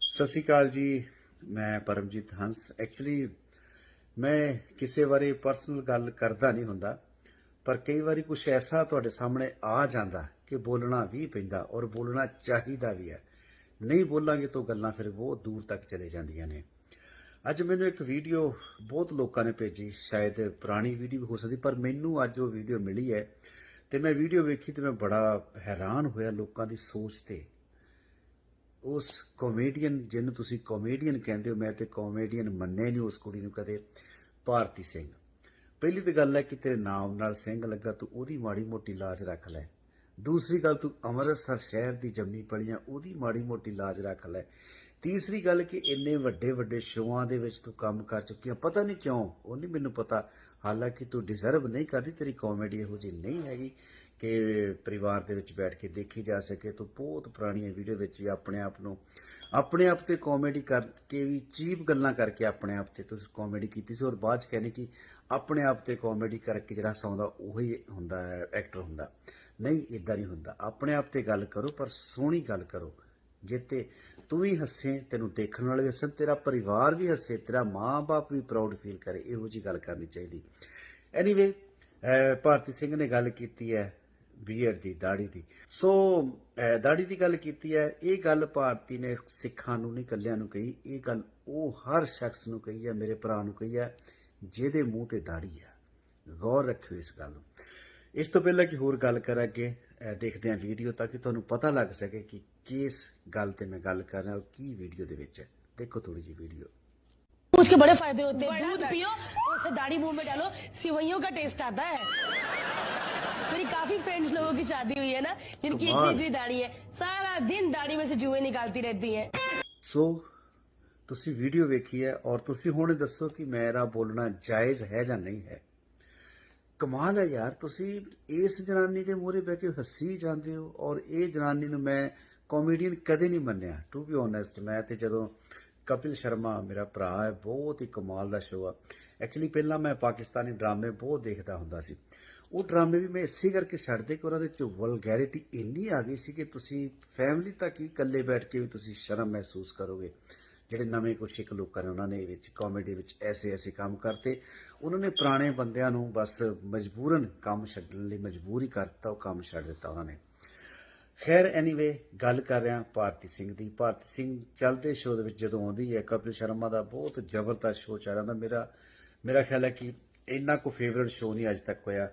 ਸਤਿ ਸ਼੍ਰੀ ਅਕਾਲ ਜੀ, ਮੈਂ ਪਰਮਜੀਤ ਹੰਸ। ਐਕਚੁਅਲੀ ਮੈਂ ਕਿਸੇ ਬਾਰੇ ਪਰਸਨਲ ਗੱਲ ਕਰਦਾ ਨਹੀਂ ਹੁੰਦਾ, ਪਰ ਕਈ ਵਾਰੀ ਕੁਛ ਐਸਾ ਤੁਹਾਡੇ ਸਾਹਮਣੇ ਆ ਜਾਂਦਾ ਕਿ ਬੋਲਣਾ ਵੀ ਪੈਂਦਾ, ਔਰ ਬੋਲਣਾ ਚਾਹੀਦਾ ਵੀ ਹੈ। ਨਹੀਂ ਬੋਲਾਂਗੇ ਤਾਂ ਗੱਲਾਂ ਫਿਰ ਬਹੁਤ ਦੂਰ ਤੱਕ ਚਲੇ ਜਾਂਦੀਆਂ ਨੇ। ਅੱਜ ਮੈਨੂੰ ਇੱਕ ਵੀਡੀਓ ਬਹੁਤ ਲੋਕਾਂ ਨੇ ਭੇਜੀ, ਸ਼ਾਇਦ ਪੁਰਾਣੀ ਵੀਡੀਓ ਵੀ ਹੋ ਸਕਦੀ, ਪਰ ਮੈਨੂੰ ਅੱਜ ਉਹ ਵੀਡੀਓ ਮਿਲੀ ਹੈ ਤੇ ਮੈਂ ਵੀਡੀਓ ਵੇਖੀ ਤੇ ਮੈਂ ਬੜਾ ਹੈਰਾਨ ਹੋਇਆ ਲੋਕਾਂ ਦੀ ਸੋਚ ਤੇ। ਉਸ ਕਾਮੇਡੀਅਨ ਜਿਹਨੂੰ ਤੁਸੀਂ ਕਾਮੇਡੀਅਨ ਕਹਿੰਦੇ ਹੋ, ਮੈਂ ਤੇ ਕਾਮੇਡੀਅਨ ਮੰਨਿਆ ਨਹੀਂ ਉਸ ਕੁੜੀ ਨੂੰ ਕਦੇ, ਭਾਰਤੀ ਸਿੰਘ। ਪਹਿਲੀ ਤਾਂ ਗੱਲ ਹੈ ਕਿ ਤੇਰੇ ਨਾਮ ਨਾਲ ਸਿੰਘ ਲੱਗਾ, ਤੂੰ ਉਹਦੀ ਮਾੜੀ ਮੋਟੀ ਲਾਜ ਰੱਖ ਲੈ। ਦੂਸਰੀ ਗੱਲ, ਤੂੰ ਅੰਮ੍ਰਿਤਸਰ ਸ਼ਹਿਰ ਦੀ ਜੰਮੀ ਪਲੀਆਂ, ਉਹਦੀ ਮਾੜੀ ਮੋਟੀ ਲਾਜ ਰੱਖ ਲੈ। ਤੀਸਰੀ ਗੱਲ ਕਿ ਇੰਨੇ ਵੱਡੇ ਵੱਡੇ ਸ਼ੋਆਂ ਦੇ ਵਿੱਚ ਤੂੰ ਕੰਮ ਕਰ ਚੁੱਕੀ ਆ, ਪਤਾ ਨਹੀਂ ਕਿਉਂ, ਉਹ ਨਹੀਂ ਮੈਨੂੰ ਪਤਾ, ਹਾਲਾਂਕਿ ਤੂੰ ਡਿਜ਼ਰਵ ਨਹੀਂ ਕਰਦੀ, ਤੇਰੀ ਕਾਮੇਡੀ ਇਹੋ ਜਿਹੀ ਨਹੀਂ ਹੈਗੀ ਕਿ ਪਰਿਵਾਰ ਦੇ ਵਿੱਚ ਬੈਠ ਕੇ ਦੇਖੀ ਜਾ ਸਕੇ। ਤੂੰ ਬਹੁਤ ਪੁਰਾਣੀਆਂ ਵੀਡੀਓ ਵਿੱਚ ਵੀ ਆਪਣੇ ਆਪ ਤੇ ਕਾਮੇਡੀ ਕਰਕੇ ਵੀ, ਚੀਪ ਗੱਲਾਂ ਕਰਕੇ ਆਪਣੇ ਆਪ ਤੇ ਤੁਸੀਂ ਕਾਮੇਡੀ ਕੀਤੀ ਸੀ, ਔਰ ਬਾਅਦ ਚ ਕਹਿੰਦੇ ਕਿ ਆਪਣੇ ਆਪ ਤੇ ਕਾਮੇਡੀ ਕਰਕੇ ਜਿਹੜਾ ਹਸਾਉਂਦਾ ਉਹੀ ਹੁੰਦਾ ਹੈ, ਐਕਟਰ ਹੁੰਦਾ। ਨਹੀਂ, ਇਦਾਂ ਨਹੀਂ ਹੁੰਦਾ। ਆਪਣੇ ਆਪ ਤੇ ਗੱਲ ਕਰੋ, ਪਰ ਸੋਹਣੀ ਗੱਲ ਕਰੋ, ਜਿੱਤੇ ਤੂੰ ਵੀ ਹੱਸੇ, ਤੈਨੂੰ ਦੇਖਣ ਵਾਲੇ ਵੀ ਹੱਸਣ, ਤੇਰਾ ਪਰਿਵਾਰ ਵੀ ਹੱਸੇ, ਤੇਰਾ ਮਾਂ-ਬਾਪ ਵੀ ਪ੍ਰਾਊਡ ਫੀਲ ਕਰੇ। ਇਹੋ ਜਿਹੀ ਗੱਲ ਕਰਨੀ ਚਾਹੀਦੀ। ਐਨੀਵੇ, ਭਾਰਤੀ ਸਿੰਘ ਨੇ ਗੱਲ ਕੀਤੀ ਹੈ ਬੀਐਡ ਦੀ, ਦਾੜੀ ਦੀ। ਸੋ ਦਾੜੀ ਦੀ ਗੱਲ ਕੀਤੀ ਹੈ। ਇਹ ਗੱਲ ਭਾਰਤੀ ਨੇ ਸਿੱਖਾਂ ਨੂੰ ਨਹੀਂ, ਇਕੱਲਿਆਂ ਨੂੰ ਕਹੀ। ਇਹ ਗੱਲ ਉਹ ਹਰ ਸ਼ਖਸ ਨੂੰ ਕਹੀ ਹੈ, ਮੇਰੇ ਭਰਾ ਨੂੰ ਕਹੀ ਹੈ ਜਿਹਦੇ ਮੂੰਹ ਤੇ ਦਾੜੀ ਹੈ। ਗੌਰ ਰੱਖਿਓ ਇਸ ਗੱਲ ਨੂੰ। ਇਸ ਤੋਂ ਪਹਿਲਾਂ ਕਿ ਹੋਰ ਗੱਲ ਕਰਾਂਗੇ, ਦੇਖਦੇ ਹਾਂ ਵੀਡੀਓ ਤਾਂ ਕਿ ਤੁਹਾਨੂੰ ਪਤਾ ਲੱਗ ਸਕੇ ਕਿ ਕਿਸ ਗੱਲ ਤੇ ਮੈਂ ਗੱਲ ਕਰ ਰਿਹਾ, ਕੀ ਵੀਡੀਓ ਦੇ ਵਿੱਚ ਹੈ। ਦੇਖੋ ਥੋੜੀ जी वीडियो। उसके बड़े फायदे होते हैं। दूध पियो, उसे दाढ़ी मुंह में डालो, सिवैयों का टेस्ट आता है। मेरी काफी फ्रेंड्स लोगों की शादी हुई है ना, जिनकी इतनी इतनी दाढ़ी है, सारा दिन दाढ़ी में से जुएं निकालती रहती हैं। सो ਤੁਸੀਂ ਵੀਡੀਓ ਵੇਖੀ ਹੈ ਔਰ ਤੁਸੀਂ ਹੁਣ ਦੱਸੋ ਕਿ ਮੇਰਾ ਬੋਲਣਾ ਜਾਇਜ਼ ਹੈ ਜਾਂ ਨਹੀਂ ਹੈ। ਕਮਾਲ ਹੈ ਯਾਰ, ਤੁਸੀਂ ਇਸ ਜਨਾਨੀ ਦੇ ਮੂਹਰੇ ਬਹਿ ਕੇ ਹੱਸੀ ਜਾਂਦੇ ਹੋ, ਔਰ ਇਹ ਜਨਾਨੀ ਨੂੰ ਮੈਂ ਕਾਮੇਡੀਅਨ ਕਦੇ ਨਹੀਂ ਮੰਨਿਆ, ਟੂ ਬੀ ਓਨੈਸਟ। ਮੈਂ ਤੇ ਜਦੋਂ ਕਪਿਲ ਸ਼ਰਮਾ ਮੇਰਾ ਭਰਾ ਹੈ, ਬਹੁਤ ਹੀ ਕਮਾਲ ਦਾ ਸ਼ੋਅ ਆ। ਐਕਚੁਅਲੀ ਪਹਿਲਾਂ ਮੈਂ ਪਾਕਿਸਤਾਨੀ ਡਰਾਮੇ ਬਹੁਤ ਦੇਖਦਾ ਹੁੰਦਾ ਸੀ। ਉਹ ਡਰਾਮੇ ਵੀ ਮੈਂ ਇਸੇ ਕਰਕੇ ਛੱਡਦੇ ਕਿ ਉਹਨਾਂ ਦੇ ਵਿੱਚ ਵਲਗੈਰਿਟੀ ਇੰਨੀ ਆ ਗਈ ਸੀ ਕਿ ਤੁਸੀਂ ਫੈਮਿਲੀ ਤੱਕ ਹੀ ਇਕੱਲੇ ਬੈਠ ਕੇ ਵੀ ਤੁਸੀਂ ਸ਼ਰਮ ਮਹਿਸੂਸ ਕਰੋਗੇ। ਜਿਹੜੇ ਨਵੇਂ ਕੁਛ ਇੱਕ ਲੋਕਾਂ ਨੇ, ਉਹਨਾਂ ਨੇ ਵਿੱਚ ਕਾਮੇਡੀ ਵਿੱਚ ਐਸੇ ਕੰਮ ਕਰਤੇ। ਉਹਨਾਂ ਨੇ ਪੁਰਾਣੇ ਬੰਦਿਆਂ ਨੂੰ ਬਸ ਮਜਬੂਰਨ ਕੰਮ ਛੱਡਣ ਲਈ ਮਜਬੂਰ ਹੀ ਕਰਤਾ, ਉਹ ਕੰਮ ਛੱਡ ਦਿੱਤਾ ਉਹਨਾਂ ਨੇ। ਖੈਰ, ਐਨੀਵੇ, ਗੱਲ ਕਰ ਰਿਹਾ ਭਾਰਤੀ ਸਿੰਘ ਦੀ। ਭਾਰਤੀ ਸਿੰਘ ਚੱਲਦੇ ਸ਼ੋਅ ਦੇ ਵਿੱਚ ਜਦੋਂ ਆਉਂਦੀ ਹੈ, ਕਪਿਲ ਸ਼ਰਮਾ ਦਾ ਬਹੁਤ ਜ਼ਬਰਦਸਤ ਸ਼ੋਅ ਚੱਲ ਰਿਹਾ ਹੁੰਦਾ। ਮੇਰਾ ਖਿਆਲ ਹੈ ਕਿ ਇੰਨਾ ਕੋ ਫੇਵਰਟ ਸ਼ੋਅ ਨਹੀਂ ਅੱਜ ਤੱਕ ਹੋਇਆ।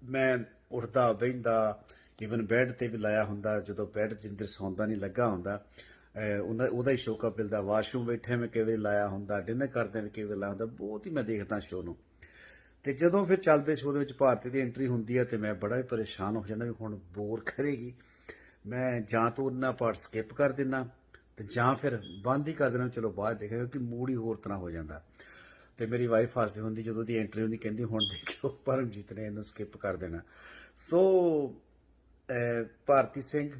ਮੈਂ ਉੱਠਦਾ ਬਹਿੰਦਾ, ਈਵਨ ਬੈੱਡ ਤੇ ਵੀ ਲਾਇਆ ਹੁੰਦਾ, ਜਦੋਂ ਬੈੱਡ ਜਿੰਦਰ ਸੌਂਦਾ ਨਹੀਂ ਲੱਗਾ ਹੁੰਦਾ, ਉਹਦਾ ਹੀ ਸ਼ੋਅ ਕਪਿਲ ਦਾ। ਵਾਸ਼ਰੂਮ ਬੈਠੇ ਮੈਂ ਕਈ ਵਾਰੀ ਲਾਇਆ ਹੁੰਦਾ, ਡਿਨਰ ਕਰਦੇ ਮੈਂ ਕਈ ਵਾਰੀ ਲਾਇਆ ਹੁੰਦਾ। ਬਹੁਤ ਹੀ ਮੈਂ ਦੇਖਦਾ ਸ਼ੋਅ ਨੂੰ। ਤੇ ਜਦੋਂ ਫਿਰ ਚੱਲਦੇ ਸ਼ੋਅ ਦੇ ਵਿੱਚ ਭਾਰਤੀ ਦੀ ਐਂਟਰੀ ਹੁੰਦੀ ਹੈ ਤੇ ਮੈਂ ਬੜਾ ਹੀ ਪਰੇਸ਼ਾਨ ਹੋ ਜਾਂਦਾ ਵੀ ਹੁਣ ਬੋਰ ਕਰੇਗੀ। ਮੈਂ ਜਾਂ ਤਾਂ ਉਹਨਾਂ ਪਾਰਟ ਸਕਿਪ ਕਰ ਦਿੰਦਾ ਤੇ ਜਾਂ ਫਿਰ ਬੰਦ ਹੀ ਕਰ ਦੇਣਾ, ਚਲੋ ਬਾਅਦ ਦੇਖਾਂਗੇ, ਕਿਉਂਕਿ ਮੂਡ ਹੀ ਹੋਰ ਤਰ੍ਹਾਂ ਹੋ ਜਾਂਦਾ। ਤੇ ਮੇਰੀ ਵਾਈਫ ਹੱਸਦੀ ਹੁੰਦੀ ਜਦੋਂ ਦੀ ਐਂਟਰੀ ਹੁੰਦੀ, ਕਹਿੰਦੀ ਹੁਣ ਦੇਖਿਓ ਪਰਮਜੀਤ ਨੇ ਇਹਨੂੰ ਸਕਿਪ ਕਰ ਦੇਣਾ। ਸੋ ਭਾਰਤੀ ਸਿੰਘ,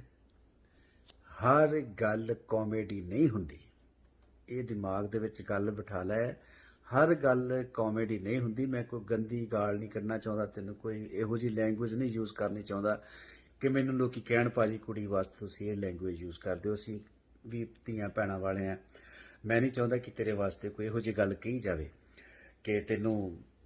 ਹਰ ਗੱਲ ਕਾਮੇਡੀ ਨਹੀਂ ਹੁੰਦੀ, ਇਹ ਦਿਮਾਗ ਦੇ ਵਿੱਚ ਗੱਲ ਬਿਠਾ ਲੈ। ਹਰ ਗੱਲ ਕਾਮੇਡੀ ਨਹੀਂ ਹੁੰਦੀ। ਮੈਂ ਕੋਈ ਗੰਦੀ ਗਾਲ ਨਹੀਂ ਕੱਢਣਾ ਚਾਹੁੰਦਾ, ਤੈਨੂੰ ਕੋਈ ਇਹੋ ਜਿਹੀ ਲੈਂਗੁਏਜ ਨਹੀਂ ਯੂਜ਼ ਕਰਨੀ ਚਾਹੁੰਦਾ ਕਿ ਮੈਨੂੰ ਲੋਕੀ ਕਹਿਣ ਭਾਜੀ ਕੁੜੀ ਵਾਸਤੇ ਤੁਸੀਂ ਇਹ ਲੈਂਗੁਏਜ ਯੂਜ਼ ਕਰਦੇ ਹੋ। ਅਸੀਂ ਵੀ ਧੀਆਂ ਭੈਣਾਂ ਵਾਲੇ ਆ। ਮੈਂ ਨਹੀਂ ਚਾਹੁੰਦਾ ਕਿ ਤੇਰੇ ਵਾਸਤੇ ਕੋਈ ਇਹੋ ਜਿਹੀ ਗੱਲ ਕਹੀ ਜਾਵੇ ਕਿ ਤੈਨੂੰ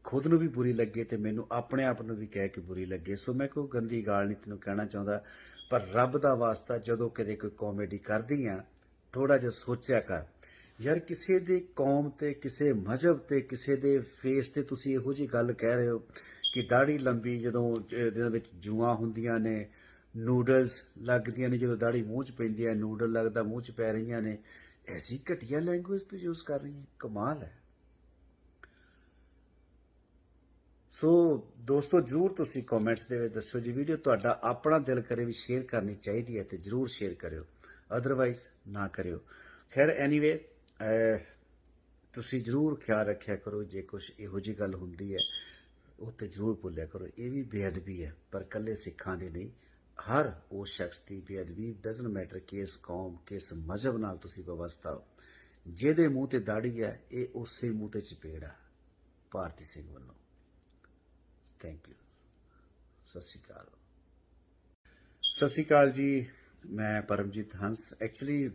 ਖੁਦ ਨੂੰ ਵੀ ਬੁਰੀ ਲੱਗੇ ਤੇ ਮੈਨੂੰ ਆਪਣੇ ਆਪ ਨੂੰ ਵੀ ਕਹਿ ਕੇ ਬੁਰੀ ਲੱਗੇ। ਸੋ ਮੈਂ ਕੋਈ ਗੰਦੀ ਗਾਲ ਨਹੀਂ ਤੈਨੂੰ ਕਹਿਣਾ ਚਾਹੁੰਦਾ, ਪਰ ਰੱਬ ਦਾ ਵਾਸਤਾ ਜਦੋਂ ਕਦੇ ਕੋਈ ਕਾਮੇਡੀ ਕਰਦੀ ਆ, ਥੋੜਾ ਜਿਹਾ ਸੋਚਿਆ ਕਰ ਯਾਰ। ਕਿਸੇ ਦੇ ਕੌਮ ਤੇ, ਕਿਸੇ ਮਜ਼ਹਬ ਤੇ, ਕਿਸੇ ਦੇ ਫੇਸ ਤੇ ਤੁਸੀਂ ਇਹੋ ਜਿਹੀ ਗੱਲ ਕਹਿ ਰਹੇ ਹੋ ਕਿ ਦਾੜੀ ਲੰਬੀ, ਜਦੋਂ ਇਹਦੇ ਵਿੱਚ ਜੂਆਂ ਹੁੰਦੀਆਂ ਨੇ, ਨੂਡਲਸ ਲੱਗਦੀਆਂ ਨੇ, ਜਦੋਂ ਦਾੜੀ ਮੂੰਹ 'ਚ ਪੈਂਦੀ ਹੈ, ਨੂਡਲ ਲੱਗਦਾ ਮੂੰਹ 'ਚ ਪੈ ਰਹੀਆਂ ਨੇ, ਐਸੀ ਘਟੀਆ ਲੈਂਗੁਏਜ ਤੂੰ ਯੂਜ਼ ਕਰ ਰਹੀ ਹੈ। ਕਮਾਲ ਹੈ। ਸੋ ਦੋਸਤੋ, ਜ਼ਰੂਰ ਤੁਸੀਂ ਕਮੈਂਟਸ ਦੇ ਵਿੱਚ ਦੱਸੋ ਜੀ, ਵੀਡੀਓ ਤੁਹਾਡਾ ਆਪਣਾ ਦਿਲ ਕਰੇ ਵੀ ਸ਼ੇਅਰ ਕਰਨੀ ਚਾਹੀਦੀ ਹੈ ਤੇ ਜ਼ਰੂਰ ਸ਼ੇਅਰ ਕਰਿਓ, ਅਦਰਵਾਈਜ਼ ਨਾ ਕਰਿਓ। ਖੈਰ, ਐਨੀਵੇ, ਤੁਸੀਂ ਜ਼ਰੂਰ ਖਿਆਲ ਰੱਖਿਆ ਕਰੋ, ਜੇ ਕੁਛ ਇਹੋ ਜਿਹੀ ਗੱਲ ਹੁੰਦੀ ਹੈ ਉਹ ਤੇ ਜ਼ਰੂਰ ਭੁੱਲਿਆ ਕਰੋ। ਇਹ ਵੀ ਬੇਅਦਬੀ ਹੈ, ਪਰ ਇਕੱਲੇ ਸਿੱਖਾਂ ਦੀ ਨਹੀਂ, ਹਰ ਉਸ ਸ਼ਖਸ ਦੀ ਬੇਅਦਬੀ। ਡਜ਼ਨਟ ਮੈਟਰ ਕਿਸ ਕੌਮ, ਕਿਸ ਮਜ਼ਹਬ ਨਾਲ ਤੁਸੀਂ ਵਬਸਤਾ ਹੋ। ਜਿਹਦੇ ਮੂੰਹ ਤੇ ਦਾੜੀ ਹੈ, ਇਹ ਉਸੇ ਮੂੰਹ ਤੇ ਚਪੇੜ ਆ ਭਾਰਤੀ ਸਿੰਘ ਵੱਲੋਂ। Thank you. ਸਤਿ ਸ਼੍ਰੀ ਅਕਾਲ। ਸਤਿ ਸ਼੍ਰੀ ਅਕਾਲ ਜੀ, ਮੈਂ ਪਰਮਜੀਤ ਹੰਸ। ਐਕਚੁਅਲੀ